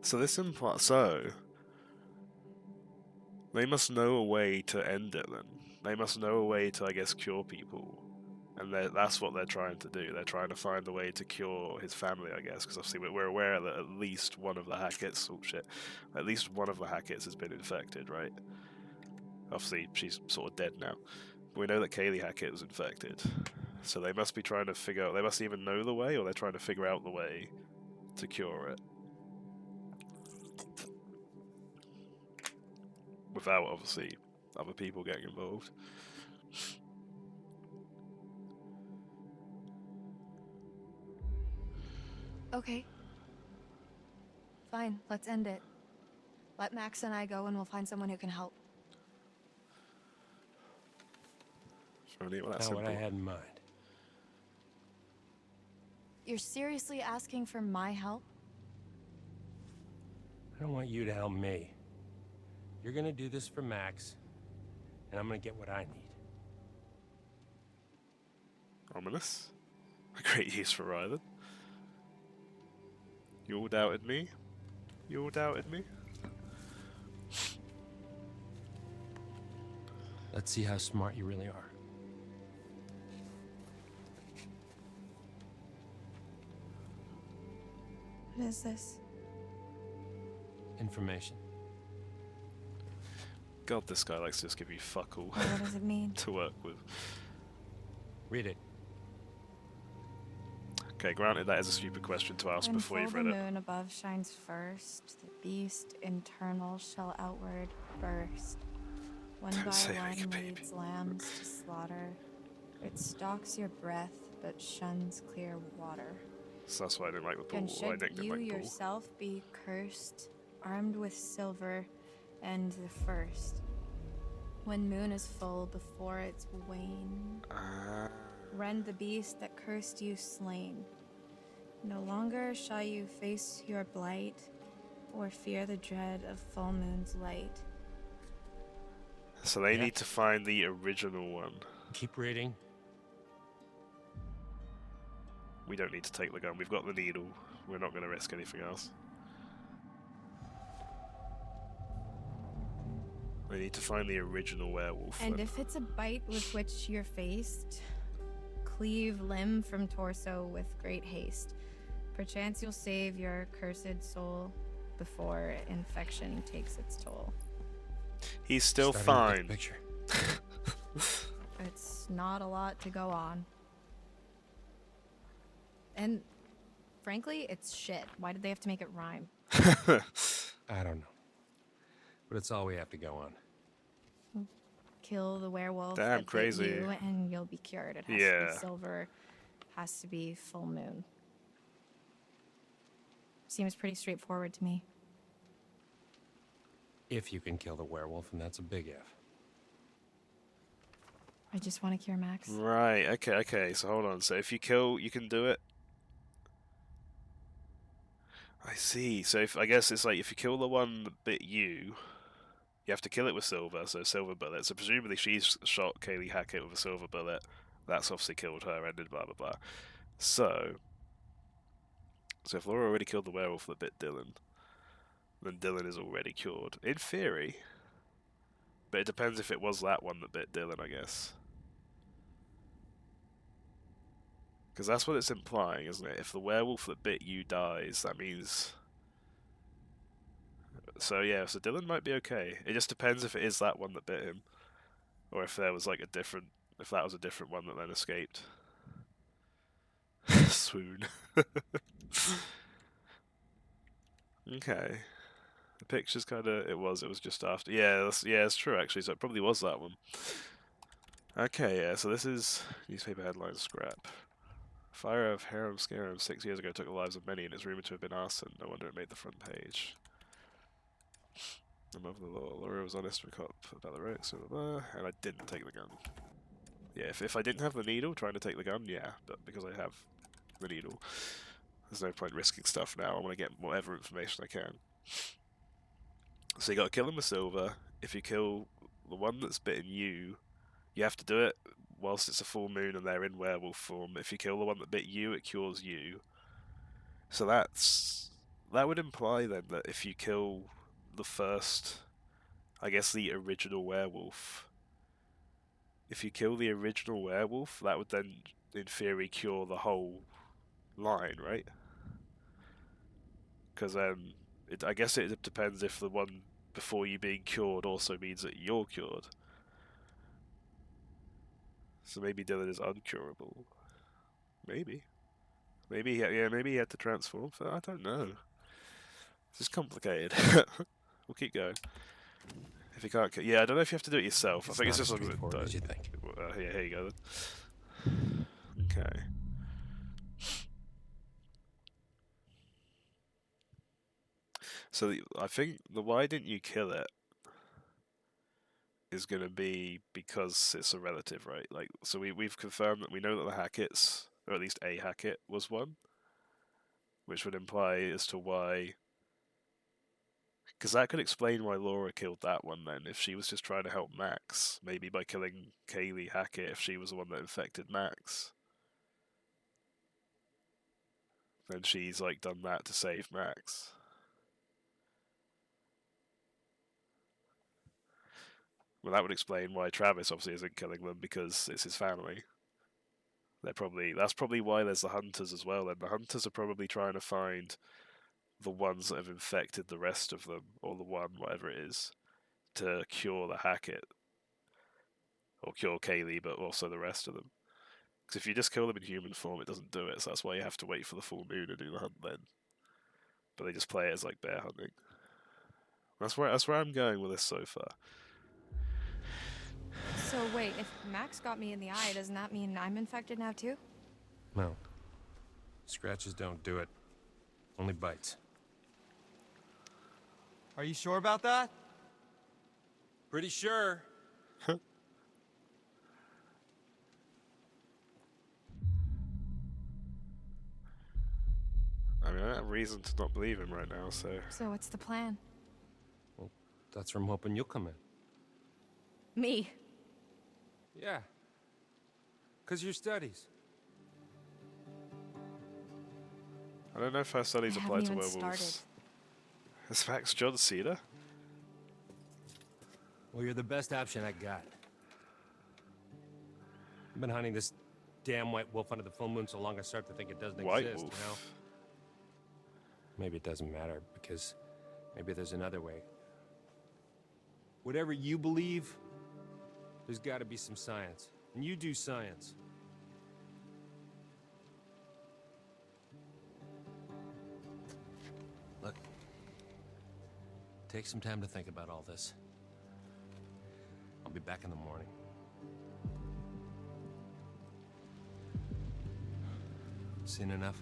So this implies, so they must know a way to end it then. They must know a way to, I guess, cure people. And that's what they're trying to do. They're trying to find a way to cure his family, I guess, because obviously we're aware that at least one of the Hackett's, oh shit, at least one of the Hackett's has been infected, right? Obviously, she's sort of dead now. But we know that Kaylee Hackett was infected. So they must be trying to figure out, they must even know the way, or they're trying to figure out the way to cure it. Without, obviously, other people getting involved. Okay. Fine, let's end it. Let Max and I go and we'll find someone who can help. Well, that's Not simple. what I had in mind. You're seriously asking for my help? I don't want you to help me. You're gonna do this for Max, and I'm gonna get what I need. Ominous. A great use for Rylan. You all doubted me? You all doubted me? Let's see how smart you really are. What is this? Information. God, this guy likes to just give you fuck all What does it mean? to work with. Read it. Okay, granted that is a stupid question to ask When before you've full read the it. moon above shines first, the beast internal shall outward burst. One Don't by say one like a baby. leads lambs to slaughter. It stalks your breath, but shuns clear water. So that's why I didn't like the bull. And Why I should nicknamed you like bull. yourself be cursed, armed with silver, and the first. When moon is full before its wane, rend the beast that cursed you slain. No longer shall you face your blight, or fear the dread of full moon's light. So they need to find the original one. Keep reading. We don't need to take the gun. We've got the needle. We're not going to risk anything else. They need to find the original werewolf. And then. if it's a bite with which you're faced, cleave limb from torso with great haste. Perchance you'll save your cursed soul before infection takes its toll. He's still Starting fine. with the picture. It's not a lot to go on. And frankly, it's shit. Why did they have to make it rhyme? I don't know. But it's all we have to go on. Kill the werewolf Damn that bit crazy. you and you'll be cured. It has to Yeah. be silver, has to be full moon. Seems pretty straightforward to me. If you can kill the werewolf, and that's a big if. I just want to cure Max. Right, okay, so hold on. So if you kill, you can do it? I see. So if I guess it's like if you kill the one that bit you, you have to kill it with silver, so silver bullet. So presumably she's shot Kaylee Hackett with a silver bullet. That's obviously killed her, ended blah blah blah. So if Laura already killed the werewolf that bit Dylan, then Dylan is already cured. In theory. But it depends if it was that one that bit Dylan, I guess. Because that's what it's implying, isn't it? If the werewolf that bit you dies, that means... So yeah, so Dylan might be okay. It just depends if it is that one that bit him. Or if there was like a different... If that was a different one that then escaped. Swoon. Okay. The picture's kind of... It was just after... Yeah, it's true actually, so it probably was that one. Okay, yeah, so this is newspaper headline scrap. Fire of Harum Scarum 6 years ago took the lives of many and is rumoured to have been arson. No wonder it made the front page. Above the law, Laura was honest with cop about the rights, and I didn't take the gun. Yeah, if I didn't have the needle trying to take the gun, yeah, but because I have the needle, there's no point risking stuff now. I want to get whatever information I can. So you got to kill him with silver. If you kill the one that's bitten you, you have to do it whilst it's a full moon and they're in werewolf form. If you kill the one that bit you, it cures you. So that would imply then that if you kill the first, I guess the original werewolf, if you kill the original werewolf, that would then in theory cure the whole line, right? Because I guess it depends if the one before you being cured also means that you're cured. So maybe Dylan is uncurable. Maybe. Maybe he had to transform for that. I don't know. This is complicated. We'll keep going. If you can't, yeah, I don't know if you have to do it yourself. I think it's just not as as straightforward as you think. Yeah, here you go then. Okay. So I think the why didn't you kill it is going to be because it's a relative, right? Like, so we've confirmed that we know that the Hackett's, or at least a Hackett, was one, which would imply as to why. Because that could explain why Laura killed that one then, if she was just trying to help Max. Maybe by killing Kaylee Hackett if she was the one that infected Max. Then she's like done that to save Max. Well, that would explain why Travis obviously isn't killing them, because it's his family. That's probably why there's the hunters as well, and the hunters are probably trying to find the ones that have infected the rest of them, or the one, whatever it is, to cure the Hackett. Or cure Kaylee, but also the rest of them. Because if you just kill them in human form, it doesn't do it, so that's why you have to wait for the full moon to do the hunt then. But they just play it as like bear hunting. That's where I'm going with this so far. So wait, if Max got me in the eye, doesn't that mean I'm infected now too? No. Scratches don't do it. Only bites. Are you sure about that? Pretty sure. I mean, I have reason to not believe him right now, so... So what's the plan? Well, that's where I'm hoping you'll come in. Me? Yeah. 'Cause your studies. I don't know if her studies I apply to haven't even werewolves. started. Is Max John Cena? Well, you're the best option I got. I've been hunting this damn white wolf under the full moon so long I start to think it doesn't White exist, wolf. you know? Maybe it doesn't matter, because maybe there's another way. Whatever you believe, there's got to be some science. And you do science. Look, take some time to think about all this. I'll be back in the morning. Seen enough?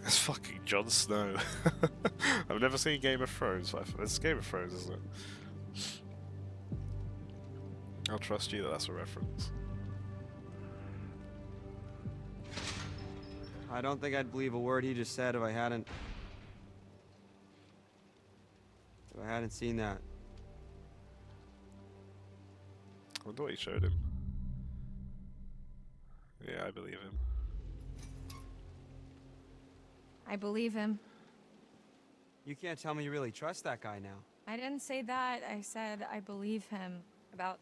It's fucking Jon Snow. I've never seen Game of Thrones, but it's Game of Thrones, isn't it? I'll trust you that that's a reference. I don't think I'd believe a word he just said if I hadn't seen that. I wonder what he showed him. Yeah, I believe him. I believe him. You can't tell me you really trust that guy now. I didn't say that. I said I believe him about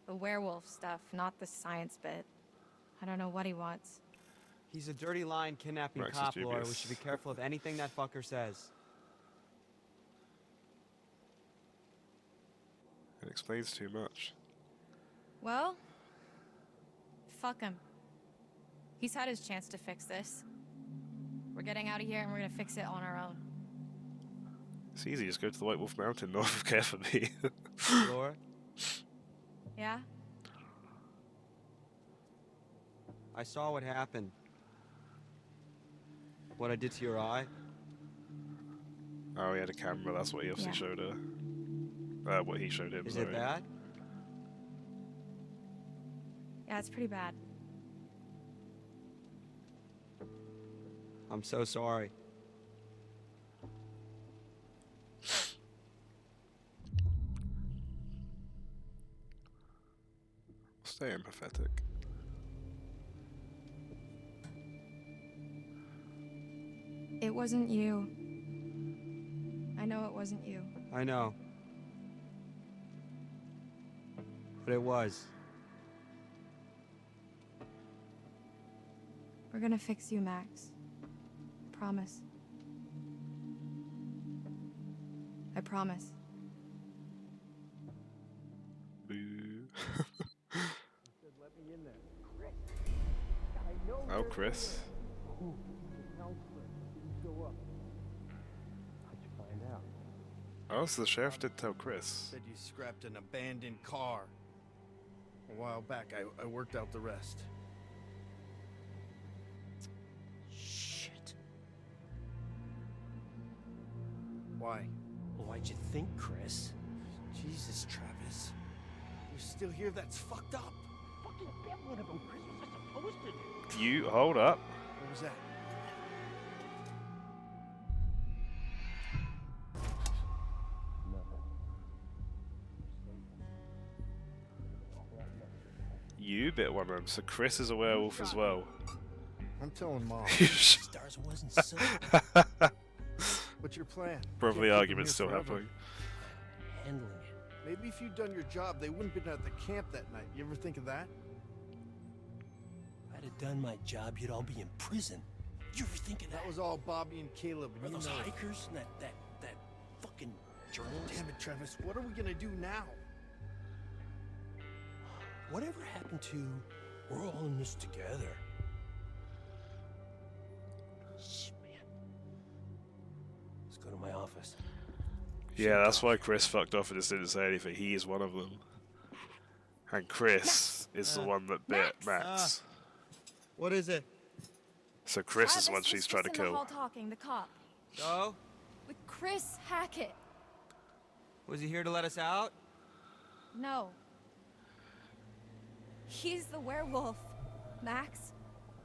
the werewolf stuff, not the science bit. I don't know what he wants. He's a dirty lying kidnapping Max is cop, Laura. We dubious. should be careful of anything that fucker says. It explains too much. Well, fuck him. He's had his chance to fix this. We're getting out of here and we're gonna fix it on our own. It's easy, just go to the White Wolf Mountain north of Carefully. Laura? Yeah? I saw what happened. What I did to your eye. Oh, he had a camera, that's what he obviously Yeah. showed her. What he showed him, Is sorry. it bad? Yeah, it's pretty bad. I'm so sorry. Stay empathetic. It wasn't you. I know it wasn't you. I know. But it was. We're gonna fix you, Max. Promise. I promise. Boo. Oh, Chris. Oh, so the sheriff did tell Chris. Said you scrapped an abandoned car. A while back, I worked out the rest. Shit. Why? Why'd you think, Chris? Jesus, Travis. You're still here? That's fucked up. Fucking bet one of them, Chris. What was I supposed to do? You, hold up. What was that? You bit one of them, so Chris is a werewolf as well. I'm telling Mom. Stars wasn't so. What's your plan? Probably Can't keep 'em argument's here still forever. happening. Handling it. Maybe if you'd done your job, they wouldn't have been at the camp that night. You ever think of that? If I'd have done my job, you'd all be in prison. You ever think of that? That was all Bobby and Caleb, and Or you those know it. hikers and that fucking journalist. Damn it, Travis. What are we gonna do now? Whatever happened to we're all in this together? Shit, man. Let's go to my office. Yeah, that's why Chris fucked off and just didn't say anything. He is one of them. And Chris is the one that bit Max. What is it? So Chris is the one Travis she's was trying to just in the hall kill. talking, the cop. So? With Chris Hackett. Was he here to let us out? No. He's the werewolf, Max.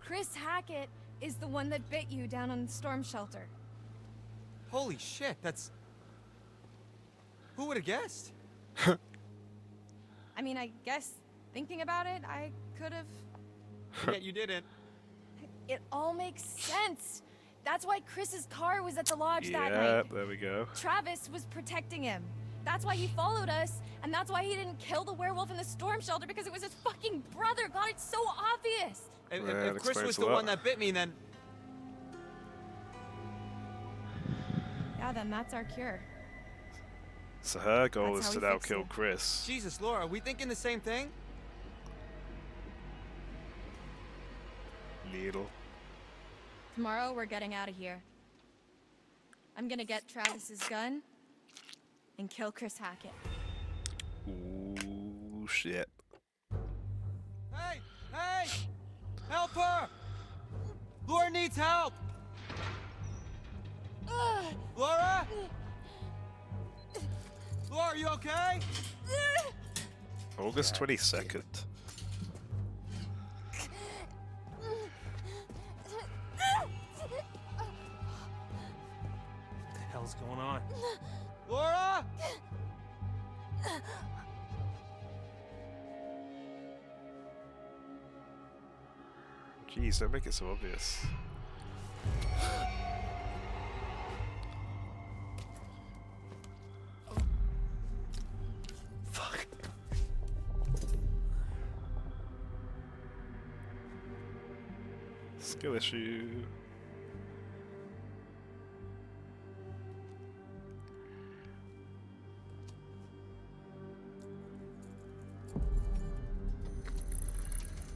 Chris Hackett is the one that bit you down on the storm shelter. Holy shit, that's... Who would have guessed? I mean, I guess thinking about it, I could have. Yet you didn't. It all makes sense. That's why Chris's car was at the lodge that Yeah, night. there we go. Travis was protecting him. That's why he followed us, and that's why he didn't kill the werewolf in the storm shelter, because it was his fucking brother. God, it's so obvious. If Chris was the one that bit me, then... Yeah, then that's our cure. So her goal That's is how to we now fix kill it. Chris. Jesus, Laura, are we thinking the same thing? Needle. Tomorrow, we're getting out of here. I'm gonna get Travis's gun and kill Chris Hackett. Ooh, shit. Hey! Hey! Help her! Laura needs help! Laura? Laura, are you okay? August 22nd. What the hell's going on? Laura? Jeez, don't make it so obvious. Fuck. Skill issue.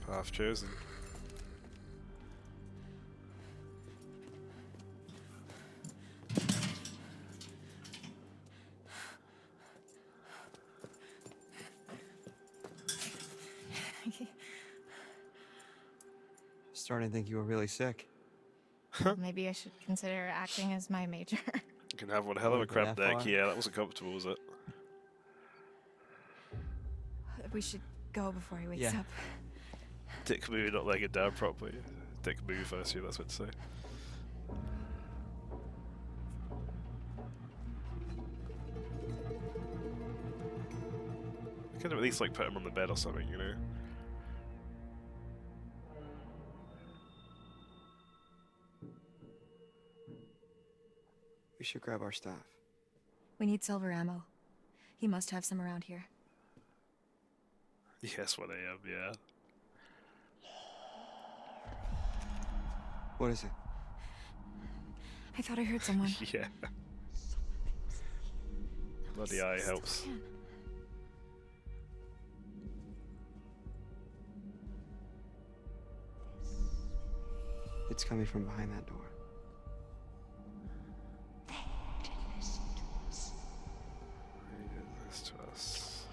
Path chosen. Starting to think you were really sick. Maybe I should consider acting as my major. You can have one hell of a crab deck. Yeah, that wasn't comfortable, was it? We should go before he wakes Yeah. up. Dick move, not laying it down properly. Dick move, I assume that's what to say. I could have at least like put him on the bed or something, you know? We should grab our stuff. We need silver ammo. He must have some around here. Yes, what I am, yeah. What is it? I thought I heard someone. Yeah. Bloody eye helps. It's coming from behind that door. He did this to us.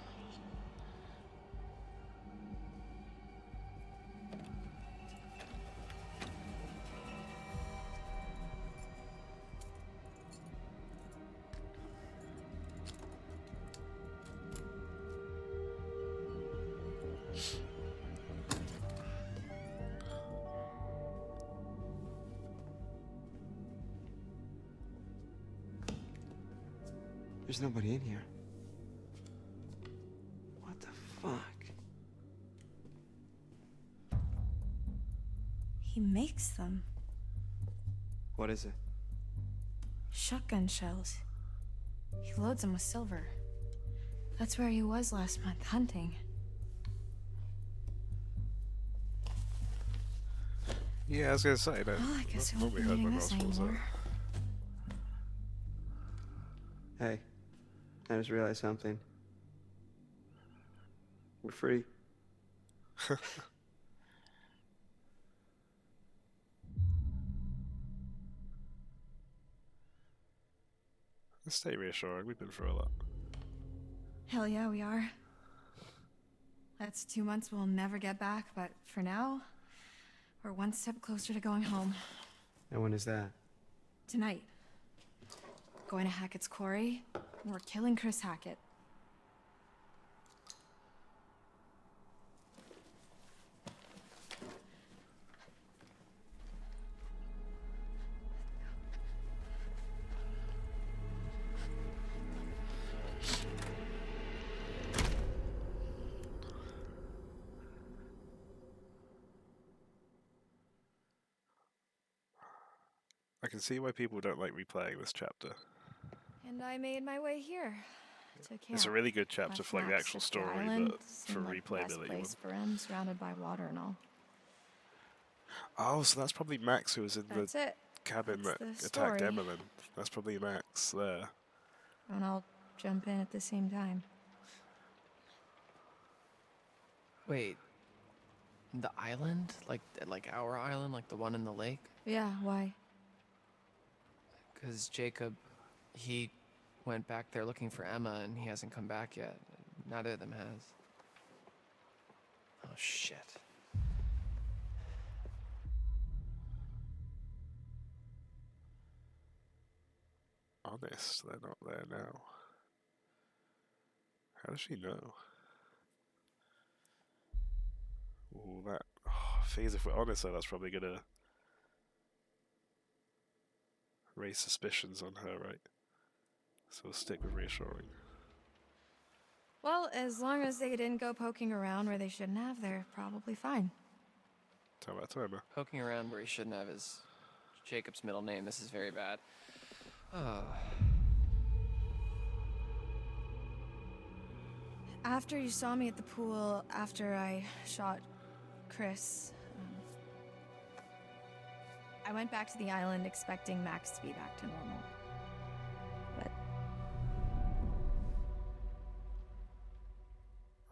There's nobody in here. What the fuck? He makes them. What is it? Shotgun shells. He loads them with silver. That's where he was last month, hunting. Yeah, I was gonna say that. Well, I guess that's we won't be normally needing how this my hospitals anymore. Hey, I just realized something. We're free. Let's stay reassuring. We've been through a lot. Hell yeah, we are. That's 2 months we'll never get back, but for now, we're one step closer to going home. And when is that? Tonight. Going to Hackett's Quarry, and we're killing Chris Hackett. I can see why people don't like replaying this chapter. And I made my way here to camp. It's a really good chapter Left for like the Max actual at the story, island. but for Seemed like the best replayability. place for him, surrounded by water and all. Oh, so that's probably Max who was in That's the it. cabin That's that the attacked story. Emmeline. That's probably Max there. And I'll jump in at the same time. Wait. The island? Like our island? Like the one in the lake? Yeah, why? Because Jacob, he went back there looking for Emma and he hasn't come back yet. Neither of them has. Oh, shit. Honest, they're not there now. How does she know? Ooh, that. Oh, thing is, if we're honest, though, that's probably gonna raise suspicions on her, right? So we'll stick with reassuring. Well, as long as they didn't go poking around where they shouldn't have, they're probably fine. Timer. Poking around where he shouldn't have is Jacob's middle name. This is very bad. Oh. After you saw me at the pool, after I shot Chris, I went back to the island expecting Max to be back to normal. But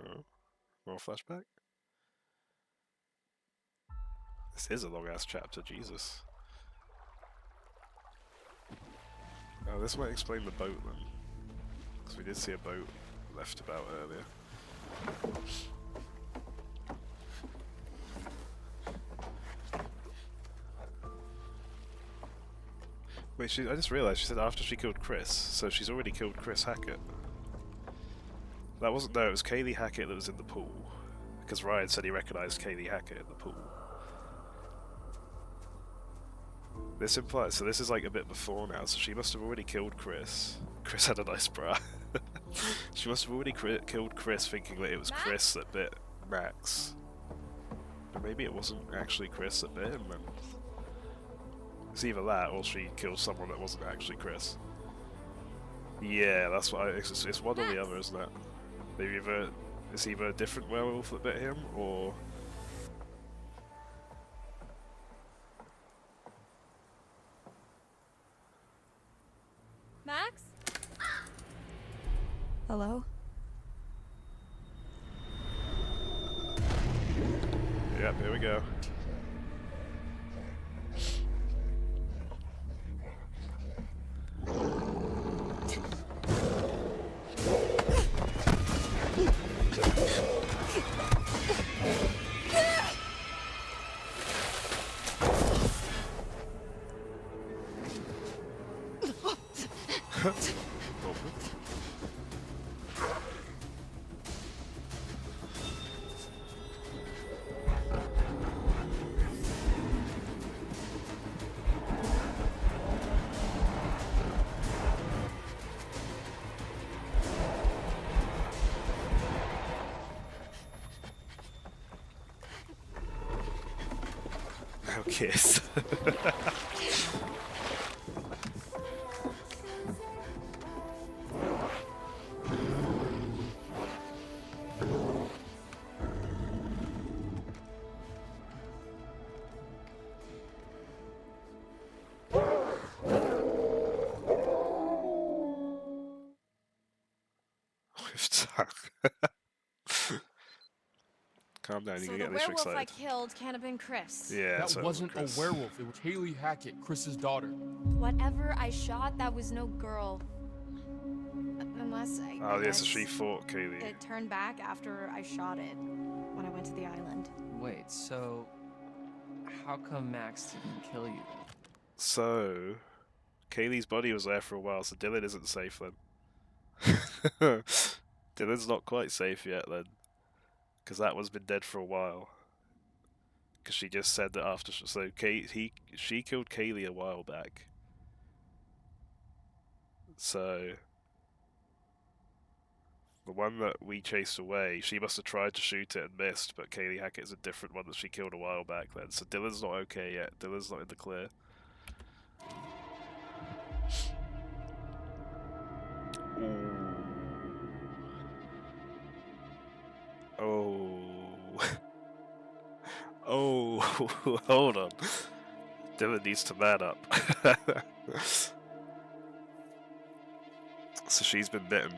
Oh, more flashback? This is a long-ass chapter, Jesus. Oh, this might explain the boat then. Because we did see a boat left about earlier. Wait, I just realised she said after she killed Chris, so she's already killed Chris Hackett. That wasn't, no, it was Kaylee Hackett that was in the pool. Because Ryan said he recognised Kaylee Hackett in the pool. This implies, so this is like a bit before now, so she must have already killed Chris. Chris had a nice bra. She must have already killed Chris thinking that it was Chris that bit Max. But maybe it wasn't actually Chris that bit him then. It's either that or she killed someone that wasn't actually Chris. Yeah, that's what it's one or the other, isn't it? It's either a different werewolf that bit him, or... Max? Hello? Yep, here we go. No kiss. Calm down, you So can the get this werewolf I excited. killed can't have been Chris. Yeah, That so wasn't Chris. a werewolf. It was Haley Hackett, Chris's daughter. Whatever I shot, that was no girl. Unless I Oh, yeah, guess so she fought Kaylee. it turned back after I shot it when I went to the island. Wait, so how come Max didn't kill you then? So, Kaylee's body was there for a while, so Dylan isn't safe then. Dylan's not quite safe yet then. Because that one's been dead for a while. Because she just said that after... So, she killed Kaylee a while back. So... The one that we chased away, she must have tried to shoot it and missed, but Kaylee Hackett's a different one that she killed a while back then. So Dylan's not okay yet. Dylan's not in the clear. Ooh. Oh. Oh, hold on. Dylan needs to man up. So she's been bitten.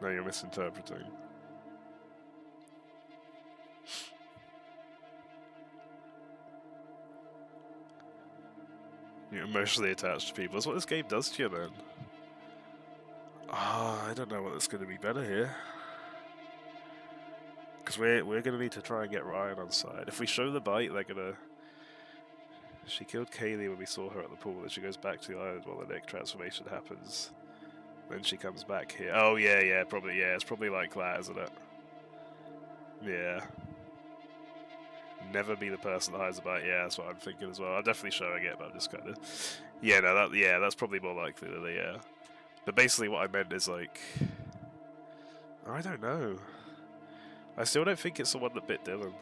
No, you're misinterpreting. You're emotionally attached to people. That's what this game does to you, man. Ah, I don't know what's going to be better here. Because we're going to need to try and get Ryan on side. If we show the bite, they're going to... She killed Kaylee when we saw her at the pool, and she goes back to the island while the Nick transformation happens. Then she comes back here. Oh, yeah, probably, yeah. It's probably like that, isn't it? Yeah. Never be the person that hides the bite. Yeah, that's what I'm thinking as well. I'm definitely showing it, but I'm just kind of... Yeah, no, that's probably more likely than the, yeah. But basically what I meant is like... I don't know. I still don't think it's the one that bit Dylan.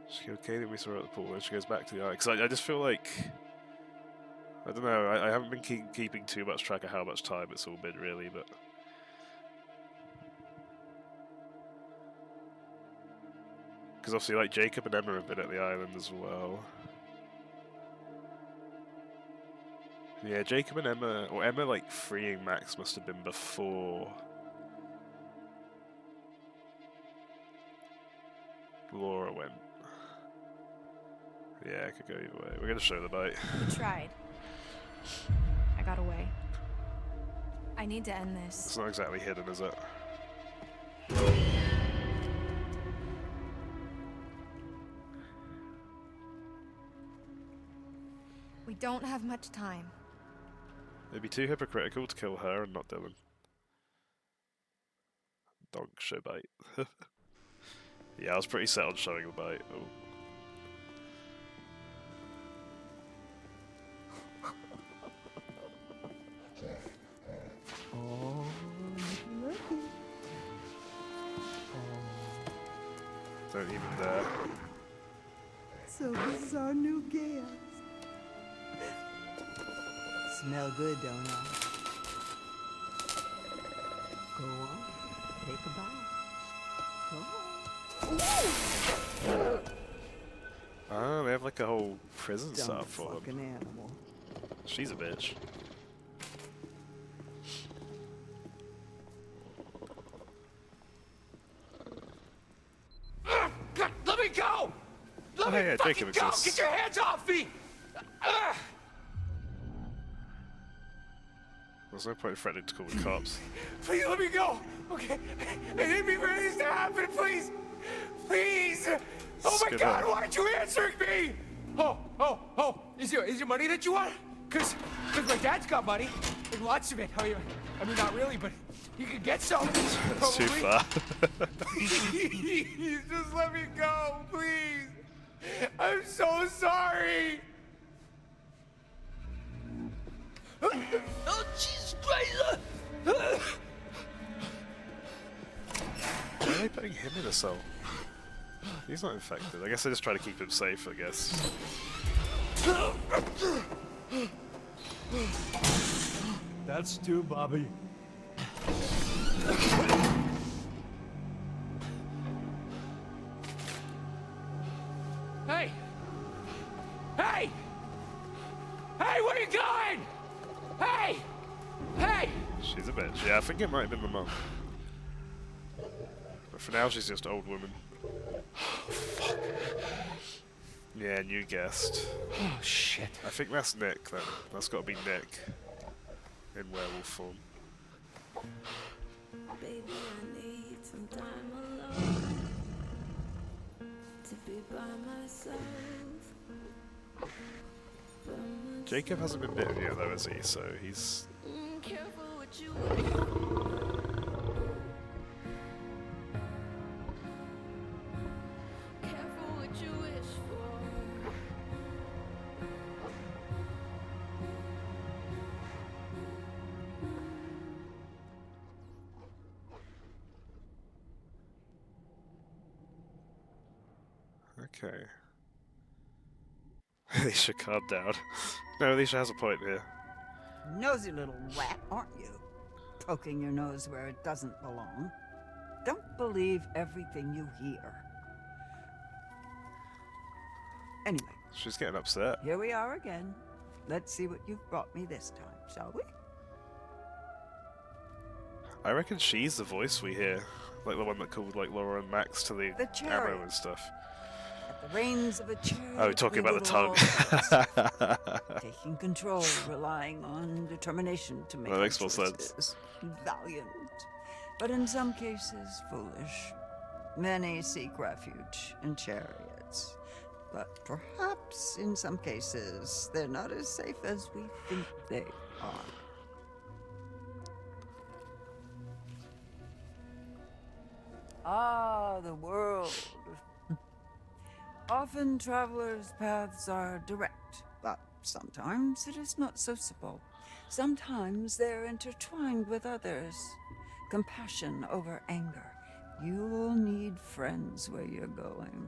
She killed Kaylee when we saw her at the pool, and she goes back to the island. Because I just feel like... I don't know, I haven't been keeping too much track of how much time it's all been, really, but... Because obviously, like, Jacob and Emma have been at the island as well. Yeah, Jacob and Emma... Or Emma, like, freeing Max must have been before... Laura went. Yeah, it could go either way. We're gonna show the bite. We tried. I got away. I need to end this. It's not exactly hidden, is it? We don't have much time. It'd be too hypocritical to kill her and not Dylan. Donk, show bite. Yeah, I was pretty set on showing the bite. Oh. Oh, looky. Don't even dare. So this is our new guest. Smell good, don't I? Go on, take a bite. Go on. Ah, they have like a whole prison set up for fucking them. animal. She's a bitch. God, let me go! Let Oh, me yeah, fucking Jacob go! exists. Get your hands off me! There's no point in threatening to call the cops. Please let me go! Okay? I didn't mean for this to happen, please! Please! Oh my Skip god, it. why aren't you answering me? Oh, is your money that you want? Cause my dad's got money. Like lots of it. I mean not really, but he could get some. It's too probably. far. Please, just let me go, please. I'm so sorry. Oh, Jesus Christ! Why are they putting him in a cell? He's not infected. I guess I just try to keep him safe, I guess. That's two, Bobby. Hey! Hey! Hey, where you going? Hey! Hey! She's a bitch. Yeah, I think it might have been the mum. But for now, she's just old woman. Fuck. Yeah, and you guessed. Oh, shit. I think that's Nick, then. That's got to be Nick. In werewolf form. Baby, I need some time alone to be by myself. Jacob hasn't been bitten yet, though, has he? So he's... Careful what you wish for. Careful what you wish for. Okay. Alicia, calm down. No, Alicia has a point here. Nosy little rat, aren't you? Poking your nose where it doesn't belong. Don't believe everything you hear. Anyway. She's getting upset. Here we are again. Let's see what you've brought me this time, shall we? I reckon she's the voice we hear. Like the one that called like Laura and Max to the ammo and stuff. At the reins of a chariot. Oh, talking about the tongue. Taking control, relying on determination to make That makes more choices. sense. Valiant, but in some cases foolish. Many seek refuge in chariots, but perhaps in some cases they're not as safe as we think they are. Ah, the world. Often travelers' paths are direct, but sometimes it is not so simple. Sometimes they're intertwined with others. Compassion over anger. You'll need friends where you're going.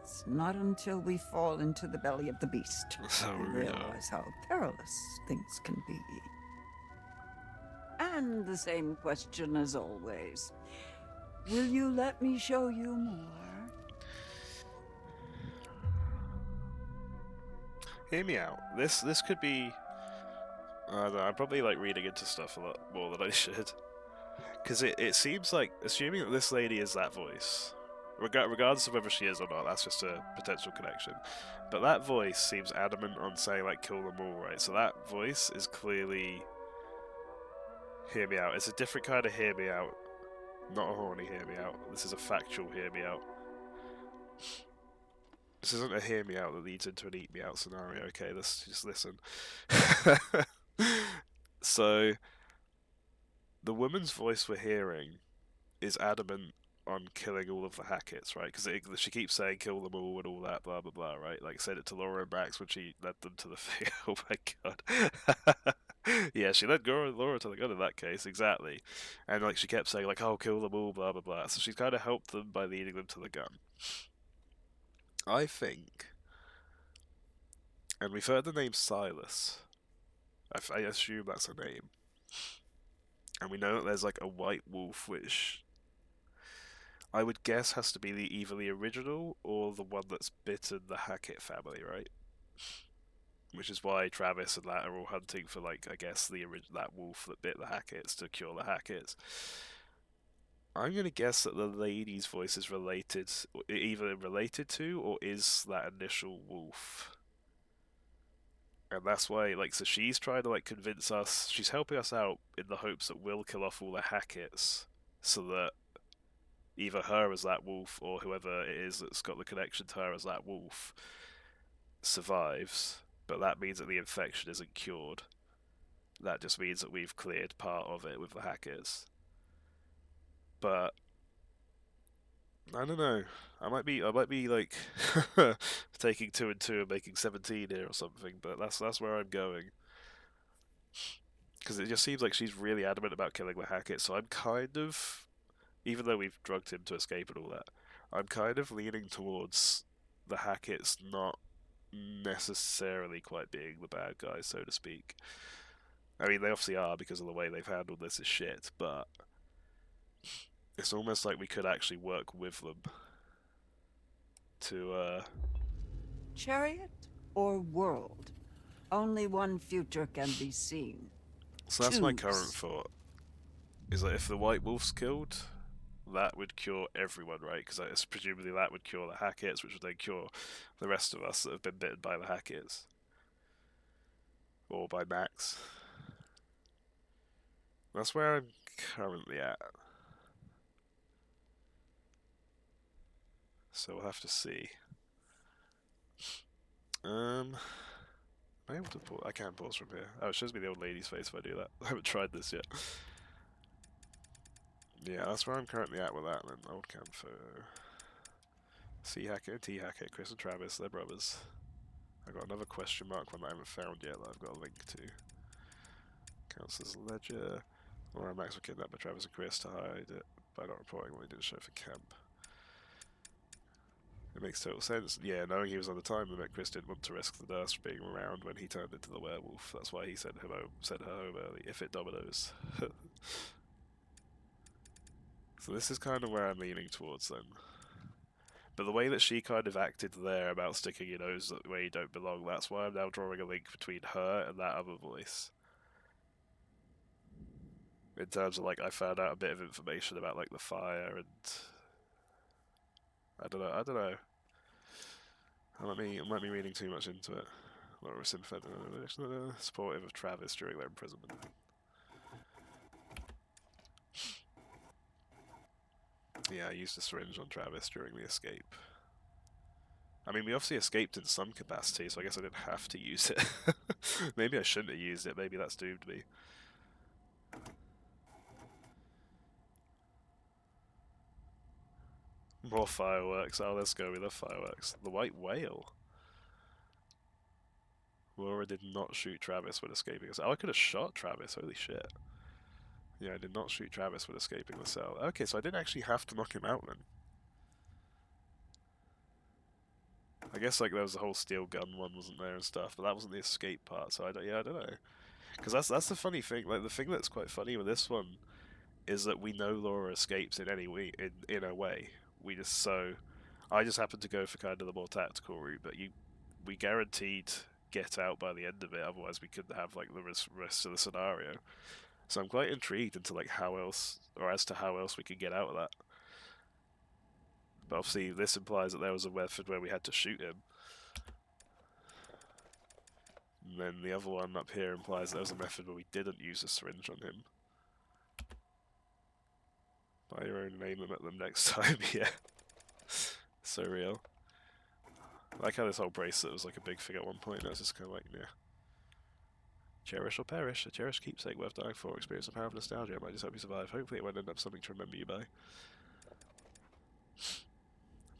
It's not until we fall into the belly of the beast we realize how perilous things can be. And the same question as always. Will you let me show you more? Hear me out. This could be... I don't know, I'm probably like reading into stuff a lot more than I should. Because it seems like, assuming that this lady is that voice, regardless of whether she is or not, that's just a potential connection. But that voice seems adamant on saying like kill them all, right? So that voice is clearly... Hear me out. It's a different kind of hear me out. Not a horny hear me out. This is a factual hear me out. This isn't a hear me out that leads into an eat me out scenario. Okay, let's just listen. So, the woman's voice we're hearing is adamant on killing all of the Hacketts, right? Because she keeps saying kill them all and all that, blah blah blah, right? Like said it to Laura and Max when she led them to the thing. Oh my god. Yeah, she led Laura to the gun in that case, exactly. And like she kept saying like, oh, kill them all, blah blah blah. So she's kind of helped them by leading them to the gun. I think, and we've heard the name Silas. I assume that's a name. And we know that there's like a white wolf, which I would guess has to be either the original or the one that's bitten the Hackett family, right? Which is why Travis and that are all hunting for, like, I guess that wolf that bit the Hacketts to cure the Hacketts. I'm gonna guess that the lady's voice is related, either related to or is that initial wolf. And that's why, like, so she's trying to, like, convince us, she's helping us out in the hopes that we'll kill off all the Hacketts, so that either her as that wolf, or whoever it is that's got the connection to her as that wolf, survives. But that means that the infection isn't cured. That just means that we've cleared part of it with the Hacketts. But I don't know. I might be like taking 2 and 2 and making 17 here or something, but that's where I'm going. Because it just seems like she's really adamant about killing the Hackett, so I'm kind of, even though we've drugged him to escape and all that, I'm kind of leaning towards the Hackett's not necessarily quite being the bad guys, so to speak. I mean, they obviously are because of the way they've handled this as shit, but it's almost like we could actually work with them to, Chariot or world? Only one future can be seen. So that's my current Choose. thought. Is that if the White Wolf's killed, that would cure everyone, right? Because presumably that would cure the Hacketts, which would then cure the rest of us that have been bitten by the Hacketts. Or by Max. That's where I'm currently at. So we'll have to see. Am I able to pause? I can't pause from here. Oh, it shows me the old lady's face if I do that. I haven't tried this yet. Yeah, that's where I'm currently at with that then. Old camp photo. C Hackett, T Hackett, Chris and Travis, they're brothers. I've got another question mark one that I haven't found yet that I've got a link to. Counts as ledger. Laura and Max were kidnapped by Travis and Chris to hide it by not reporting what he didn't show for camp. It makes total sense. Yeah, knowing he was on the time limit, Chris didn't want to risk the nurse being around when he turned into the werewolf. That's why he sent her home early, if it dominoes. So this is kind of where I'm leaning towards then. But the way that she kind of acted there about sticking your nose where you don't belong, that's why I'm now drawing a link between her and that other voice. In terms of, like, I found out a bit of information about, like, the fire and... I don't know. I might be reading too much into it. Laura was sympathetic, supportive of Travis during their imprisonment. Yeah, I used a syringe on Travis during the escape. I mean, we obviously escaped in some capacity, so I guess I didn't have to use it. Maybe I shouldn't have used it, maybe that's doomed me. More fireworks. Oh, let's go with the fireworks. The white whale. Laura did not shoot Travis when escaping the cell. Oh, I could have shot Travis. Holy shit. Yeah, I did not shoot Travis when escaping the cell. Okay, so I didn't actually have to knock him out then. I guess like there was a whole steel gun one, wasn't there, and stuff, but that wasn't the escape part. So I don't know. Because that's the funny thing. Like the thing that's quite funny with this one is that we know Laura escapes in any way. In a way, I just happened to go for kind of the more tactical route, but we guaranteed get out by the end of it. Otherwise, we couldn't have like the rest of the scenario. So I'm quite intrigued into like as to how else we could get out of that. But obviously, this implies that there was a method where we had to shoot him. And then the other one up here implies there was a method where we didn't use a syringe on him. Buy your own, name them at them next time, yeah. So real. I like how this whole bracelet was like a big thing at one point. I was just kind of like, yeah. Cherish or perish. A cherished keepsake worth dying for. Experience the power of nostalgia. It might just help you survive. Hopefully it won't end up something to remember you by.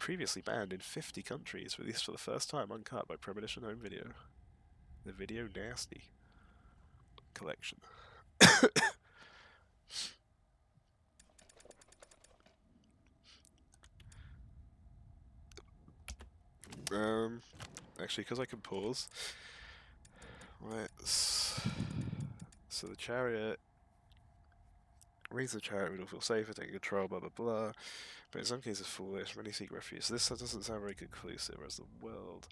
Previously banned in 50 countries. Released for the first time uncut by Premonition Home Video. The Video Nasty collection. Actually, because I can pause. Let's... So the chariot... Raise the chariot, we don't feel safer, taking control, blah blah blah. But in some cases foolish, many seek refuge. So this doesn't sound very conclusive, whereas the world...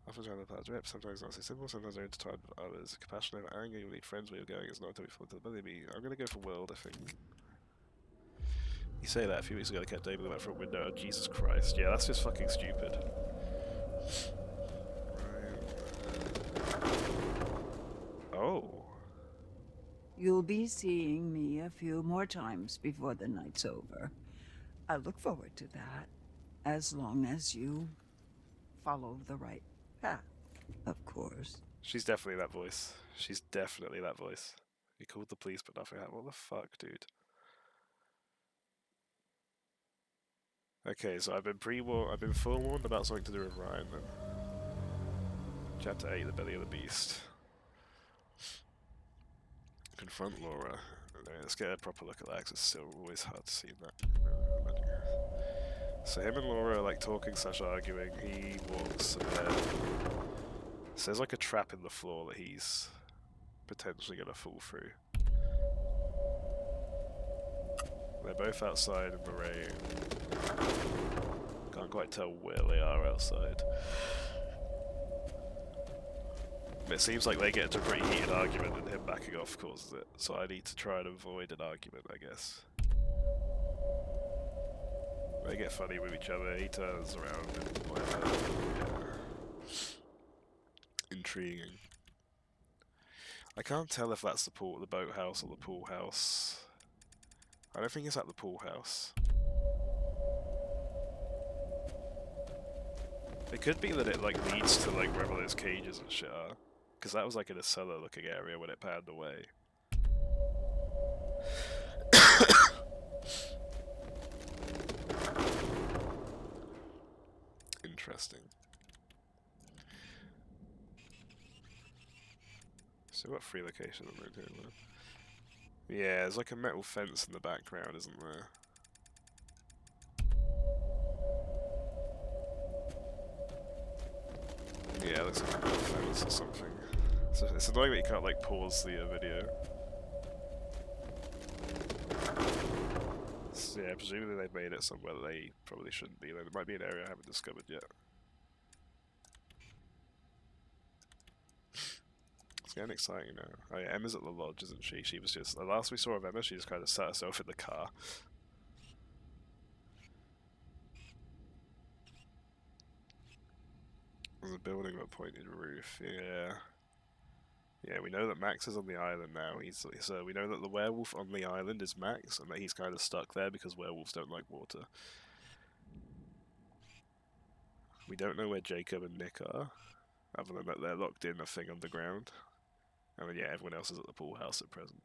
Often trying to pass rep, sometimes not so simple, sometimes they're intertwined with others. Compassion over anger, you need friends where you're going, it's not until we fall into the belly. I'm gonna go for world, I think. You say that a few weeks ago, I kept aiming them out from a window. Oh, Jesus Christ. Yeah, that's just fucking stupid. Oh. You'll be seeing me a few more times before the night's over. I look forward to that, as long as you follow the right path, of course. She's definitely that voice. She's definitely that voice. He called the police, but nothing happened. What the fuck, dude? Okay, so I've been forewarned about something to do with Ryan then. Chapter 8, The Belly of the Beast. Confront Laura. Let's get a proper look at that, 'cause it's still always hard to see that. So him and Laura are like talking / arguing. He walks a bit. So there's like a trap in the floor that he's potentially gonna fall through. They're both outside in the rain. Can't quite tell where they are outside. It seems like they get into a pretty heated argument and him backing off causes it. So I need to try and avoid an argument, I guess. They get funny with each other, he turns around and whatever. Yeah. Intriguing. I can't tell if that's the boathouse or the pool house. I don't think it's at the pool house. It could be that it like leads to like wherever those cages and shit are. Because that was like in a cellar looking area when it panned away. Interesting. So what free location am I doing there? Yeah, there's like a metal fence in the background, isn't there? Yeah, it looks like a metal fence or something. So it's annoying that you can't like pause the video. So yeah, presumably they've made it somewhere that they probably shouldn't be. There might be an area I haven't discovered yet. It's getting exciting now. Oh yeah, Emma's at the lodge, isn't she? She was just... The last we saw of Emma, she just kind of sat herself in the car. There's a building with a pointed roof, yeah. Yeah, we know that Max is on the island now. So we know that the werewolf on the island is Max, and that he's kind of stuck there because werewolves don't like water. We don't know where Jacob and Nick are, other than that they're locked in a thing underground. And then yeah, everyone else is at the pool house at present.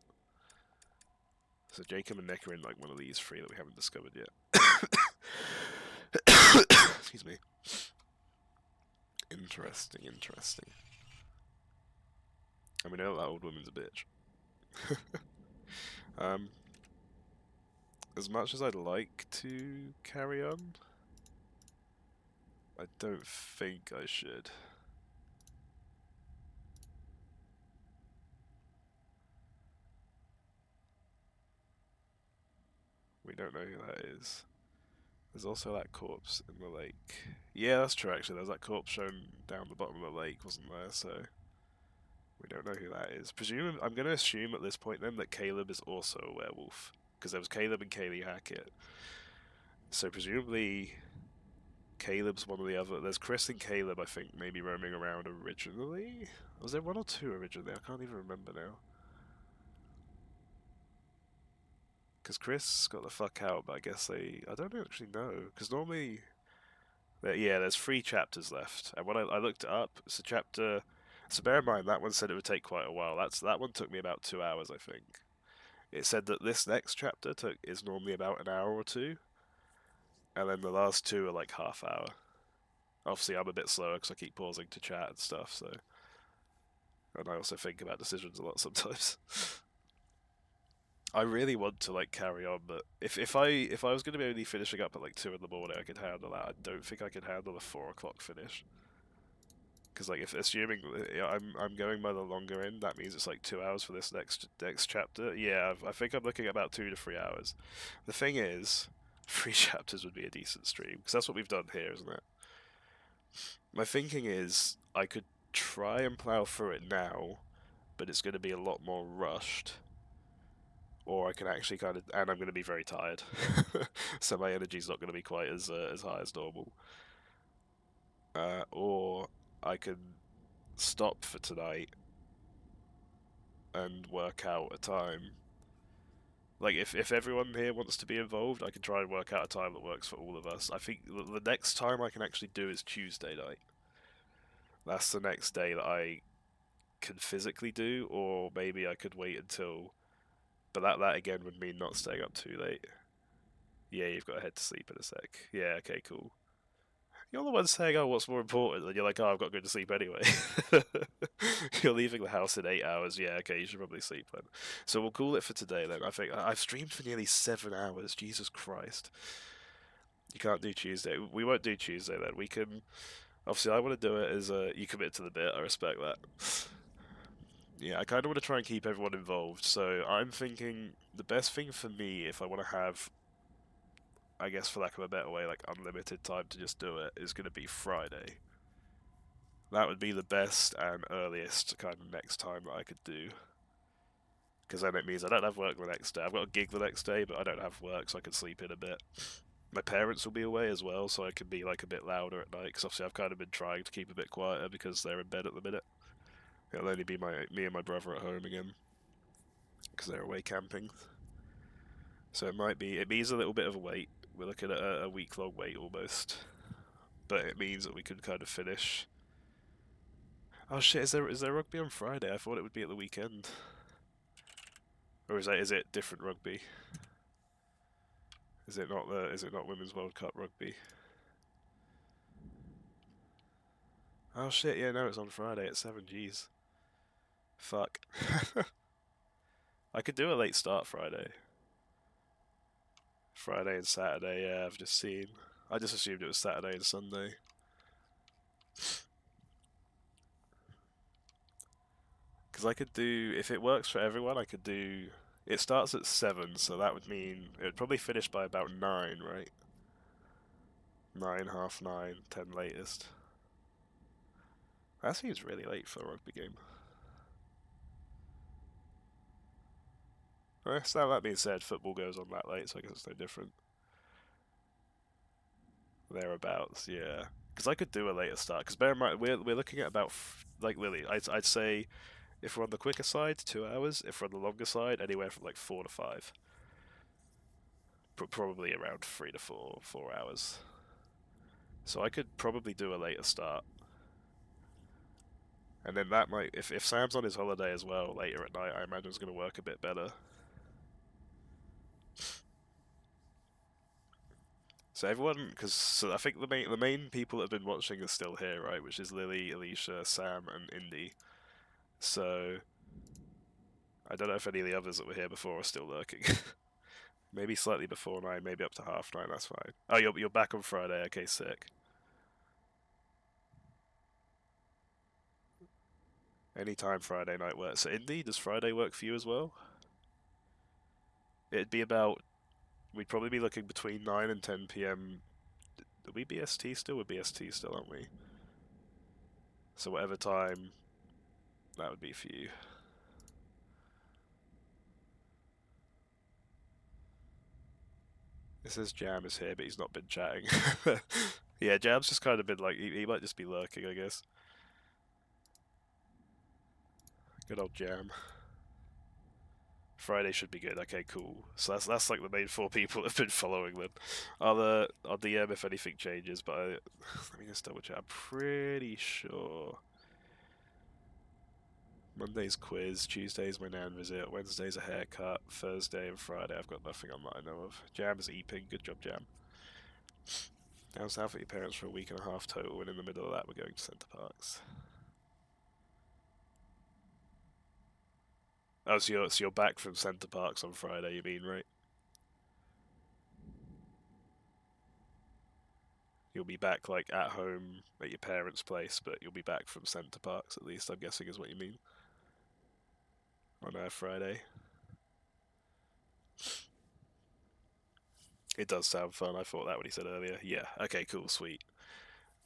So Jacob and Nick are in like one of these three that we haven't discovered yet. Excuse me. Interesting, interesting. And we know that old woman's a bitch. As much as I'd like to carry on, I don't think I should. We don't know who that is. There's also that corpse in the lake. Yeah, that's true actually. There's that corpse shown down the bottom of the lake, wasn't there? So we don't know who that is. I'm going to assume at this point then that Caleb is also a werewolf. Because there was Caleb and Kaylee Hackett. So presumably Caleb's one of the other... There's Chris and Caleb, I think, maybe roaming around originally? Was there one or two originally? I can't even remember now. Because Chris got the fuck out, but I guess they... I don't actually know. Because normally... Yeah, there's 3 chapters left. And when I looked it up, it's a chapter... So bear in mind, that one said it would take quite a while. That one took me about 2 hours, I think. It said that this next chapter is normally about an hour or 2. And then the last 2 are like half hour. Obviously, I'm a bit slower because I keep pausing to chat and stuff, so... And I also think about decisions a lot sometimes. I really want to like carry on, but if I was going to be only finishing up at like 2 in the morning, I could handle that. I don't think I could handle a 4 o'clock finish. Because like, if assuming I'm going by the longer end, that means it's like 2 hours for this next chapter. Yeah, I think I'm looking at about 2 to 3 hours. The thing is, 3 chapters would be a decent stream because that's what we've done here, isn't it? My thinking is I could try and plow through it now, but it's going to be a lot more rushed. Or I can actually kind of, and I'm going to be very tired, so my energy's not going to be quite as high as normal. Or I can stop for tonight and work out a time. Like if everyone here wants to be involved, I can try and work out a time that works for all of us. I think the next time I can actually do is Tuesday night. That's the next day that I can physically do, or maybe I could wait until. But that again would mean not staying up too late. Yeah, you've got to head to sleep in a sec. Yeah, okay, cool. You're the one saying, oh, what's more important? And you're like, oh, I've got to go to sleep anyway. You're leaving the house in 8 hours. Yeah, okay, you should probably sleep then. So we'll call it for today then. I think I've streamed for nearly 7 hours. Jesus Christ. You can't do Tuesday. We won't do Tuesday then. We can. Obviously, I want to do it as you commit to the bit. I respect that. Yeah, I kind of want to try and keep everyone involved. So I'm thinking the best thing for me, if I want to have, I guess for lack of a better way, like unlimited time to just do it, is going to be Friday. That would be the best and earliest kind of next time that I could do. Because then it means I don't have work the next day. I've got a gig the next day, but I don't have work, so I can sleep in a bit. My parents will be away as well, so I can be like a bit louder at night. Because obviously I've kind of been trying to keep a bit quieter because they're in bed at the minute. It'll only be me and my brother at home again, because they're away camping. So it means a little bit of a wait. We're looking at a week-long wait almost. But it means that we could kind of finish. Oh shit, is there rugby on Friday? I thought it would be at the weekend. Or is it different rugby? Is it not Women's World Cup rugby? Oh shit, yeah, no, it's on Friday at 7, jeez. Fuck. I could do a late start Friday. Friday and Saturday, yeah, I've just seen. I just assumed it was Saturday and Sunday. Because I could do, if it works for everyone, I could do, it starts at 7, so that would mean, it would probably finish by about 9, right? 9, half 9, 10 latest. That seems really late for a rugby game. So that being said, football goes on that late, so I guess it's no different. Thereabouts, yeah. Because I could do a later start. Because bear in mind, we're looking at about, like Lily, I'd say if we're on the quicker side, 2 hours. If we're on the longer side, anywhere from like 4 to 5. Probably around 3 to 4 hours. So I could probably do a later start. And then that might, if Sam's on his holiday as well later at night, I imagine it's going to work a bit better. So everyone, because I think the main people that have been watching are still here, right? Which is Lily, Alicia, Sam, and Indy. So I don't know if any of the others that were here before are still lurking. Maybe slightly before 9, maybe up to half 9. That's fine. Oh, you're back on Friday. Okay, sick. Anytime Friday night works. So Indy, does Friday work for you as well? It'd be about. We'd probably be looking between 9 and 10 p.m. Are we BST still? We're BST still, aren't we? So whatever time that would be for you. It says Jam is here, but he's not been chatting. Yeah, Jam's just kind of been like, he might just be lurking, I guess. Good old Jam. Friday should be good. Okay, cool. So that's like the main 4 people that have been following them. I'll DM if anything changes, but let me just double check. I'm pretty sure. Monday's quiz, Tuesday's my nan visit, Wednesday's a haircut, Thursday and Friday I've got nothing on that I know of. Jam is eeping. Good job, Jam. Down south at your parents for a week and a half total, and in the middle of that we're going to Centre Parks. Oh, so you're back from Centre Parks on Friday, you mean, right? You'll be back, like, at home at your parents' place, but you'll be back from Centre Parks, at least, I'm guessing is what you mean. On Friday. It does sound fun, I thought that when he said earlier. Yeah, okay, cool, sweet.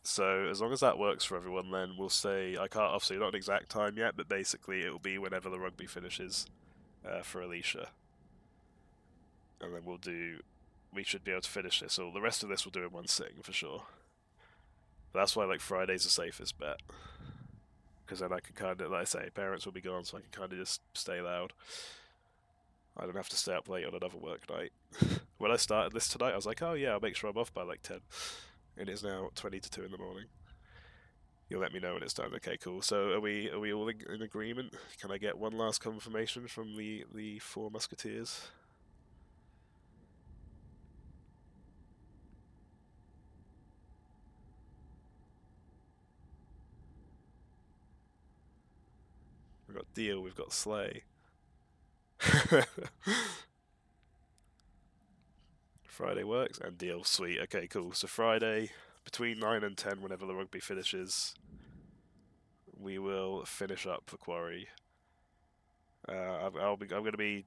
So, as long as that works for everyone, then we'll say, I can't, obviously not an exact time yet, but basically it'll be whenever the rugby finishes for Alicia. And then we should be able to finish this, so the rest of this we'll do in one sitting for sure. But that's why, like, Friday's the safest bet. Because then I can kind of, like I say, parents will be gone, so I can kind of just stay loud. I don't have to stay up late on another work night. When I started this tonight, I was like, oh yeah, I'll make sure I'm off by like 10. It is now 20 to 2 in the morning. You'll let me know when it's done. Okay, cool. So are we all in agreement? Can I get one last confirmation from the 4 musketeers? We've got Deal, we've got Slay. Friday works, and deal. Sweet. Okay, cool. So Friday, between 9 and 10, whenever the rugby finishes, we will finish up for Quarry. I'm gonna be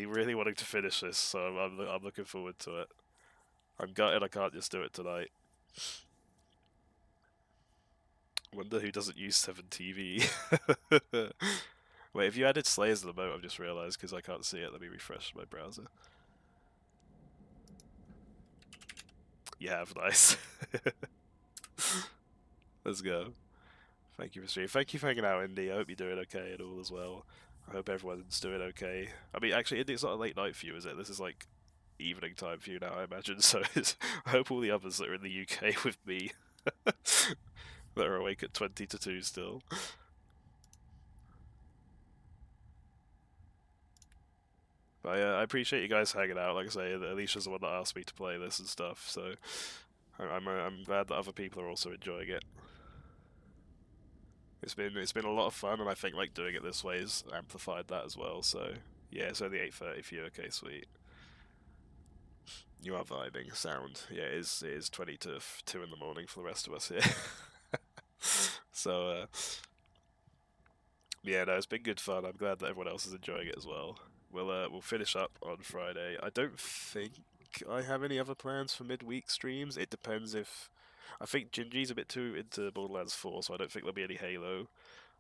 really wanting to finish this, so I'm looking forward to it. I'm gutted I can't just do it tonight. Wonder who doesn't use 7TV. Wait, have you added Slayers to the moat? I've just realised because I can't see it. Let me refresh my browser. You have, nice. Let's go. Thank you for streaming. Thank you for hanging out, Indy. I hope you're doing okay and all as well. I hope everyone's doing okay. I mean, actually, Indy, it's not a late night for you, is it? This is like evening time for you now, I imagine. So I hope all the others that are in the UK with me that are awake at 20 to 2 still. But I appreciate you guys hanging out. Like I say, Alicia's the one that asked me to play this and stuff, so I'm glad that other people are also enjoying it. It's been a lot of fun, and I think like doing it this way has amplified that as well. So yeah, it's only 8:30 for you. Okay, sweet. You are vibing. Sound. Yeah, it is 20 to 2 in the morning for the rest of us here. So yeah, no, it's been good fun. I'm glad that everyone else is enjoying it as well. We'll finish up on Friday. I don't think I have any other plans for midweek streams. It depends if I think Gingy's a bit too into Borderlands 4, so I don't think there'll be any Halo,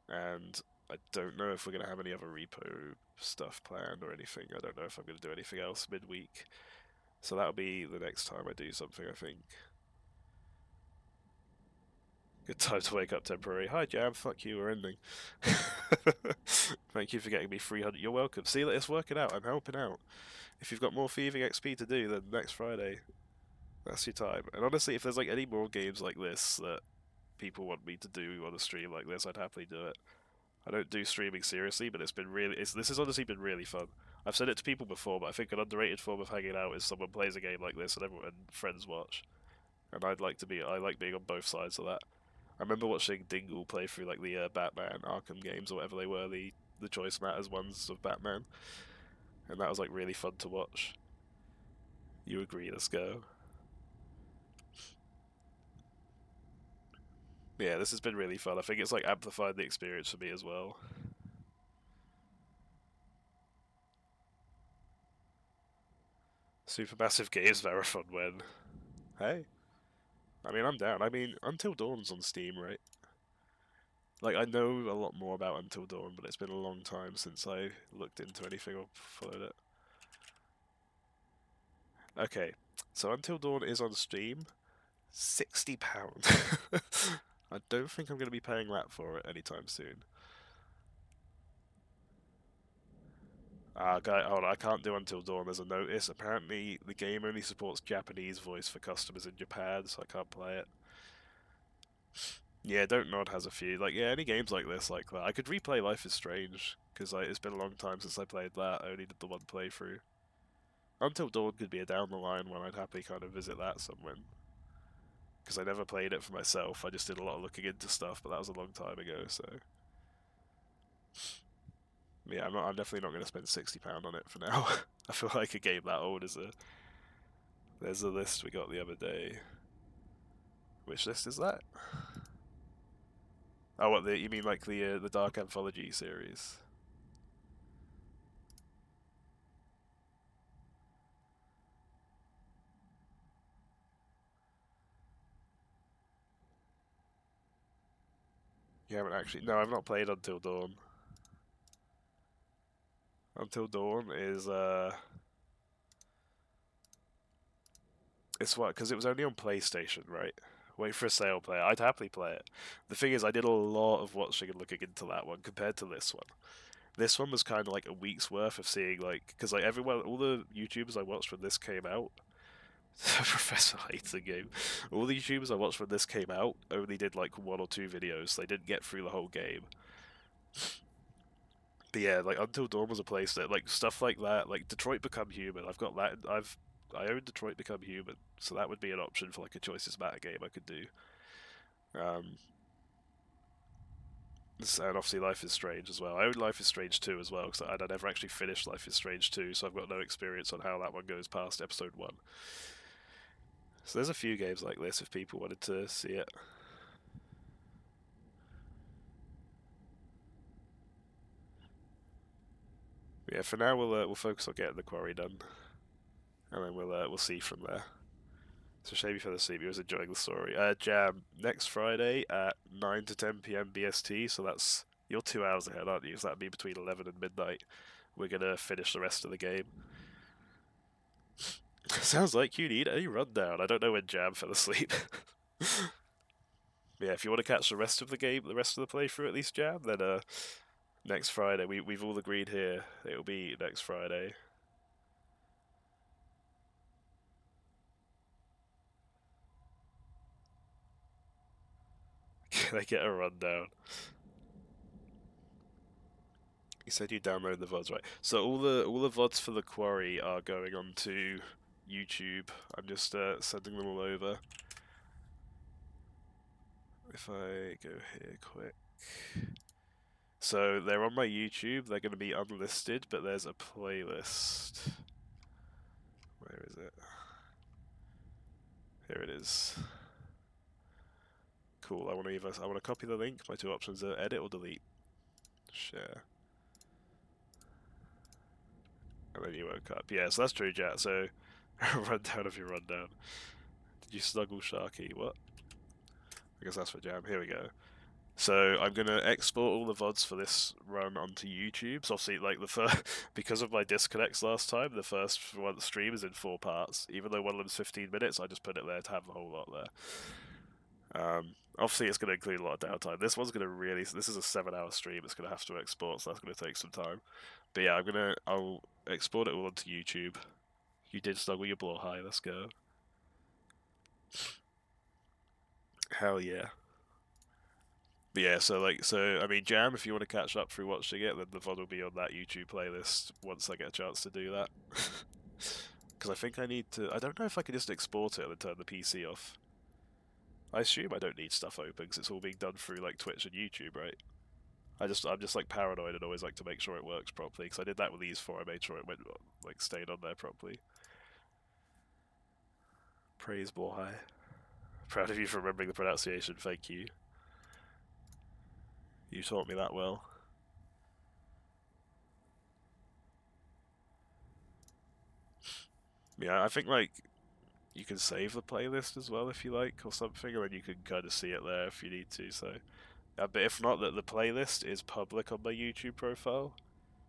and I don't know if we're gonna have any other repo stuff planned or anything. I don't know if I'm gonna do anything else midweek. So that'll be the next time I do something, I think. Good time to wake up temporary. Hi Jam, fuck you, we're ending. Thank you for getting me 300. You're welcome. See, it's working out. I'm helping out. If you've got more thieving XP to do, then next Friday, that's your time. And honestly, if there's like any more games like this that people want me to do on a stream like this, I'd happily do it. I don't do streaming seriously, but this has honestly been really fun. I've said it to people before, but I think an underrated form of hanging out is someone plays a game like this and everyone and friends watch. And I like being on both sides of that. I remember watching Dingle play through like the Batman Arkham games or whatever they were, the Choice Matters ones of Batman, and that was like really fun to watch. You agree? Let's go. Yeah, this has been really fun. I think it's like amplified the experience for me as well. Supermassive games marathon when? Hey, I mean I'm down. I mean Until Dawn's on Steam, right? Like, I know a lot more about Until Dawn, but it's been a long time since I looked into anything or followed it. Okay, so Until Dawn is on Steam. £60. I don't think I'm going to be paying that for it anytime soon. Guy, hold on, I can't do Until Dawn. There's a notice. Apparently, the game only supports Japanese voice for customers in Japan, so I can't play it. Yeah, Don't Nod has a few. Like, yeah, any games like this, like that. I could replay Life is Strange, because like, it's been a long time since I played that. I only did the one playthrough. Until Dawn could be a down the line one. I'd happily kind of visit that somewhere. Because I never played it for myself. I just did a lot of looking into stuff, but that was a long time ago, so... Yeah, I'm definitely not going to spend £60 on it for now. I feel like a game that old is a... There's a list we got the other day. Which list is that? Oh, what, you mean like the Dark Anthology series? You haven't actually... No, I've not played Until Dawn. Until Dawn is, It's what? Because it was only on PlayStation, right? Wait for a sale player. I'd happily play it. The thing is, I did a lot of watching and looking into that one compared to this one. This one was kind of like a week's worth of seeing, like... Because, like, everyone... All the YouTubers I watched when this came out... Professor hates the game. All the YouTubers I watched when this came out only did like 1 or 2 videos. They didn't get through the whole game. But yeah, like Until Dawn was a place that like stuff like that, like Detroit Become Human. I've got that. I own Detroit Become Human, so that would be an option for like a Choices Matter game I could do. And obviously Life is Strange as well. I own Life is Strange 2 as well, because I never actually finished Life is Strange 2, so I've got no experience on how that one goes past episode 1. So there's a few games like this if people wanted to see it. Yeah, for now we'll focus on getting the Quarry done, and then we'll see from there. It's a shame you fell asleep. You was enjoying the story. Jam next Friday at 9 to 10 p.m. BST. So that's you're 2 hours ahead, aren't you? So that'd be between 11 and midnight. We're gonna finish the rest of the game. Sounds like you need a rundown. I don't know when Jam fell asleep. Yeah, if you want to catch the rest of the game, the rest of the playthrough at least, Jam, then next Friday. We've all agreed here it'll be next Friday. Can I get a rundown? You said you download the VODs, right? So all the VODs for the Quarry are going onto YouTube. I'm just sending them all over. If I go here quick. So they're on my YouTube. They're going to be unlisted, but there's a playlist. Where is it? Here it is. Cool. I want to copy the link. My two options are edit or delete. Share. And then you woke up. Yeah, so that's true, chat. So, rundown of your rundown. Did you snuggle Sharky? What? I guess that's for Jam. Here we go. So I'm gonna export all the VODs for this run onto YouTube. So obviously, like the first, because of my disconnects last time, the first one stream is in 4 parts. Even though one of them's 15 minutes, I just put it there to have the whole lot there. Obviously, it's gonna include a lot of downtime. This one's gonna really. This is a 7-hour stream. It's gonna have to export, so that's gonna take some time. But yeah, I'll export it all onto YouTube. You did snuggle your blow high. Let's go. Hell yeah. But yeah, so I mean, Jam, if you want to catch up through watching it, then the VOD will be on that YouTube playlist once I get a chance to do that. Because I think I need to. I don't know if I can just export it and then turn the PC off. I assume I don't need stuff open because it's all being done through like Twitch and YouTube, right? I'm just like paranoid and always like to make sure it works properly. Because I did that with these 4. I made sure it went like stayed on there properly. Praise Borhai. Proud of you for remembering the pronunciation. Thank you. You taught me that well. Yeah, I think like you can save the playlist as well if you like, or something, and then you can kind of see it there if you need to. So, but if not, the playlist is public on my YouTube profile,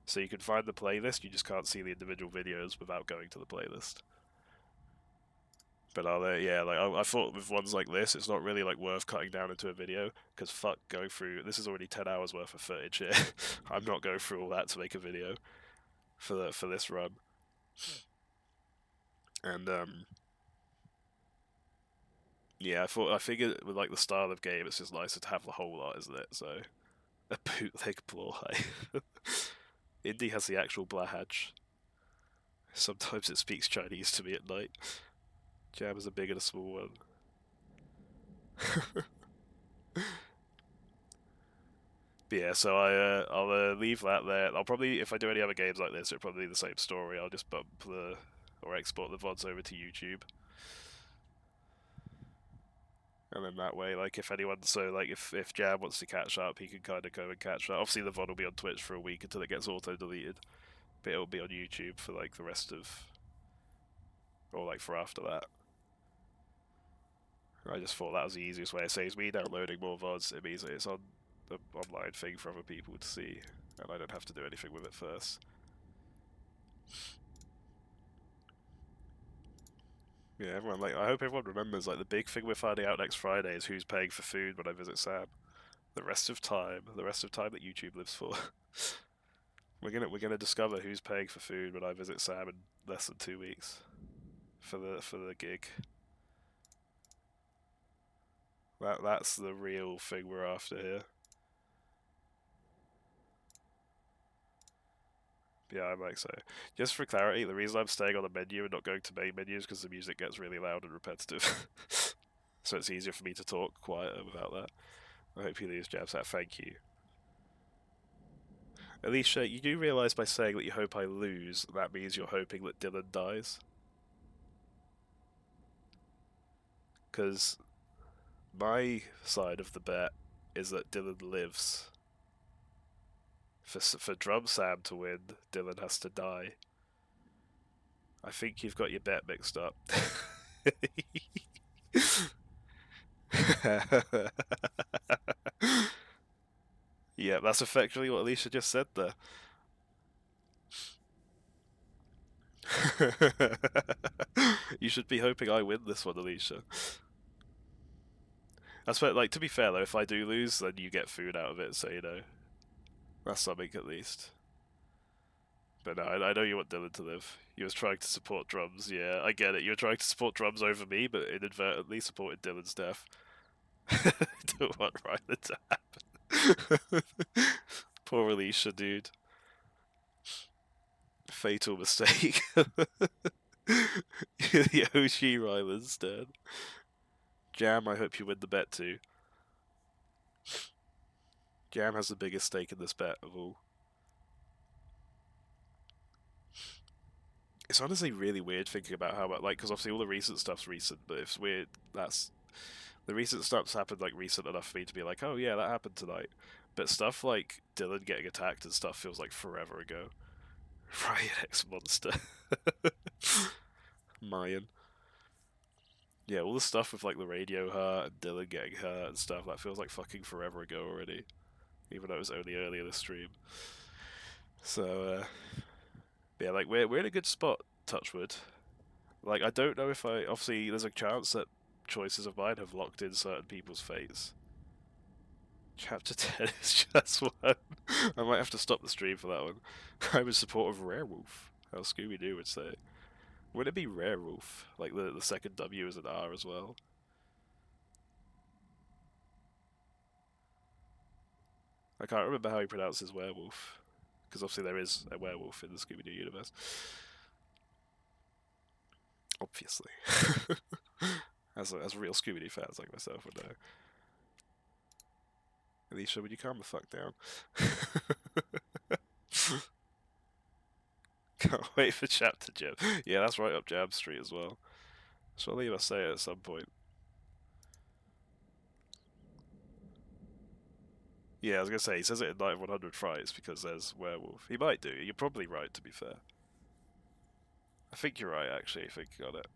so you can find the playlist. You just can't see the individual videos without going to the playlist. But yeah, like I thought with ones like this, it's not really like worth cutting down into a video because fuck, going through this is already 10 hours worth of footage here. I'm not going through all that to make a video for this run. And yeah, I figured with like the style of game, it's just nicer to have the whole lot, isn't it? So a bootleg Blahai. Indy has the actual Blahaj. Sometimes it speaks Chinese to me at night. Jam is a big and a small one. But yeah, so I'll leave that there. I'll probably, if I do any other games like this, it'll probably be the same story. I'll just bump or export the VODs over to YouTube. And then that way, like if anyone, so like if Jam wants to catch up, he can kind of go and catch up. Obviously the VOD will be on Twitch for a week until it gets auto-deleted. But it'll be on YouTube for like the rest of, or like for after that. I just thought that was the easiest way. It saves me downloading more VODs. It means it's on the online thing for other people to see, and I don't have to do anything with it first. Yeah, everyone I hope everyone remembers the big thing we're finding out next Friday is who's paying for food when I visit Sam. The rest of time that YouTube lives for. we're gonna discover who's paying for food when I visit Sam in less than 2 weeks for the gig. That's the real thing we're after here. Yeah, I like so. Just for clarity, the reason I'm staying on the menu and not going to main menus is because the music gets really loud and repetitive. So it's easier for me to talk quieter without that. I hope you lose Jabs that. Thank you. Alicia, you do realise by saying that you hope I lose, that means you're hoping that Dylan dies? Because my side of the bet is that Dylan lives. For Drum Sam to win, Dylan has to die. I think you've got your bet mixed up. Yeah, that's effectively what Alicia just said there. You should be hoping I win this one, Alicia. I suppose, like, to be fair though, if I do lose, then you get food out of it, so you know. That's something at least. But no, I know you want Dylan to live. You was trying to support Drums, yeah, I get it. You were trying to support Drums over me, but inadvertently supported Dylan's death. I don't want Rylan to happen. Poor Alicia, dude. Fatal mistake. You're the OG Rylan's dead. Jam, I hope you win the bet too. Jam has the biggest stake in this bet of all. It's honestly really weird thinking about how much, like, because obviously all the recent stuff's recent, but it's weird, that's, the recent stuff's happened, like, recent enough for me to be like, oh yeah, that happened tonight. But stuff like Dylan getting attacked and stuff feels like forever ago. Riot X Monster. Mayan. Yeah, all the stuff with, like, the radio hurt and Dylan getting hurt and stuff, that feels like fucking forever ago already. Even though it was only earlier this stream. So, yeah, like, we're in a good spot, Touchwood. Like, I don't know if obviously, there's a chance that choices of mine have locked in certain people's fates. Chapter 10 is just one. I might have to stop the stream for that one. I'm in support of Werewolf, how Scooby-Doo would say. Would it be Werewolf? Like, the second W is an R as well? I can't remember how he pronounces werewolf. Because obviously there is a werewolf in the Scooby-Doo universe. Obviously. as real Scooby-Doo fans like myself would know. Alicia, would you calm the fuck down? Can't wait for Chapter Jam. Yeah, that's right up Jam Street as well. Surely you must say it at some point. Yeah, I was gonna say, he says it in Night of 100 Frights because there's werewolf. He might do. You're probably right, to be fair. I think you're right, actually, thinking on it.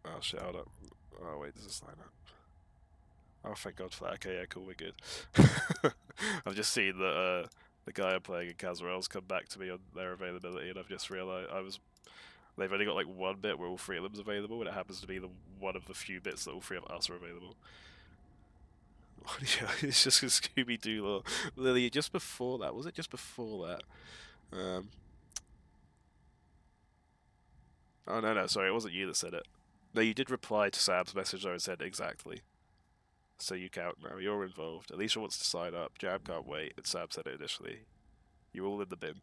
Oh shit, hold up. Oh wait, does this line up? Oh, thank God for that. Okay, yeah, cool, we're good. I've just seen that the guy I'm playing in Caswell's come back to me on their availability, and I've just realised they've only got like one bit where all three of them's available, and it happens to be one of the few bits that all three of us are available. It's just a Scooby-Doo law. Lily, just before that, was it just before that? Oh no, sorry, it wasn't you that said it. No, you did reply to Sam's message though and said exactly. So you count now, you're involved. Alicia wants to sign up, Jam can't wait, and Sam said it initially. You're all in the bin.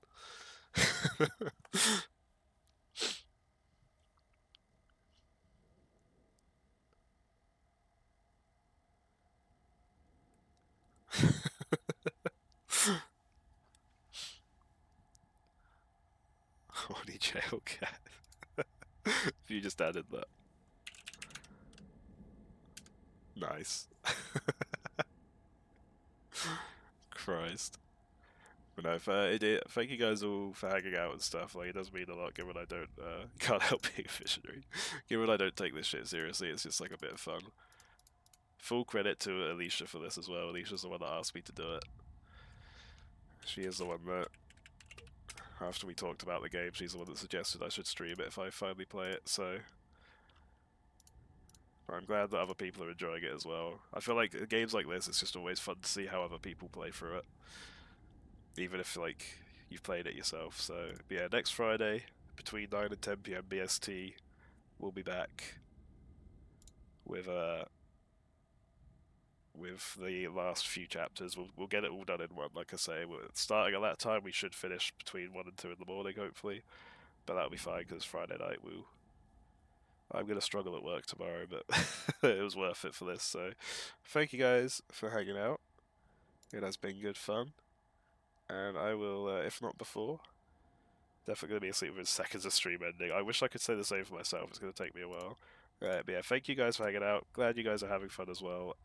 Horny jail cat. You just added that. Nice. Christ. But no, thank you guys all for hanging out and stuff. Like, it does mean a lot, given I don't, can't help being a visionary. Given I don't take this shit seriously, it's just like a bit of fun. Full credit to Alicia for this as well. Alicia's the one that asked me to do it. She is the one that, after we talked about the game, she's the one that suggested I should stream it if I finally play it, so... I'm glad that other people are enjoying it as well. I feel like games like this, it's just always fun to see how other people play through it. Even if, like, you've played it yourself. So, yeah, next Friday, between 9 and 10 PM BST, we'll be back with the last few chapters. We'll get it all done in one, like I say. Starting at that time, we should finish between 1 and 2 in the morning, hopefully. But that'll be fine, because Friday night I'm gonna struggle at work tomorrow, but it was worth it for this. So, thank you guys for hanging out. It has been good fun, and I will, if not before, definitely gonna be asleep within seconds of stream ending. I wish I could say the same for myself. It's gonna take me a while. Right, but yeah, thank you guys for hanging out. Glad you guys are having fun as well.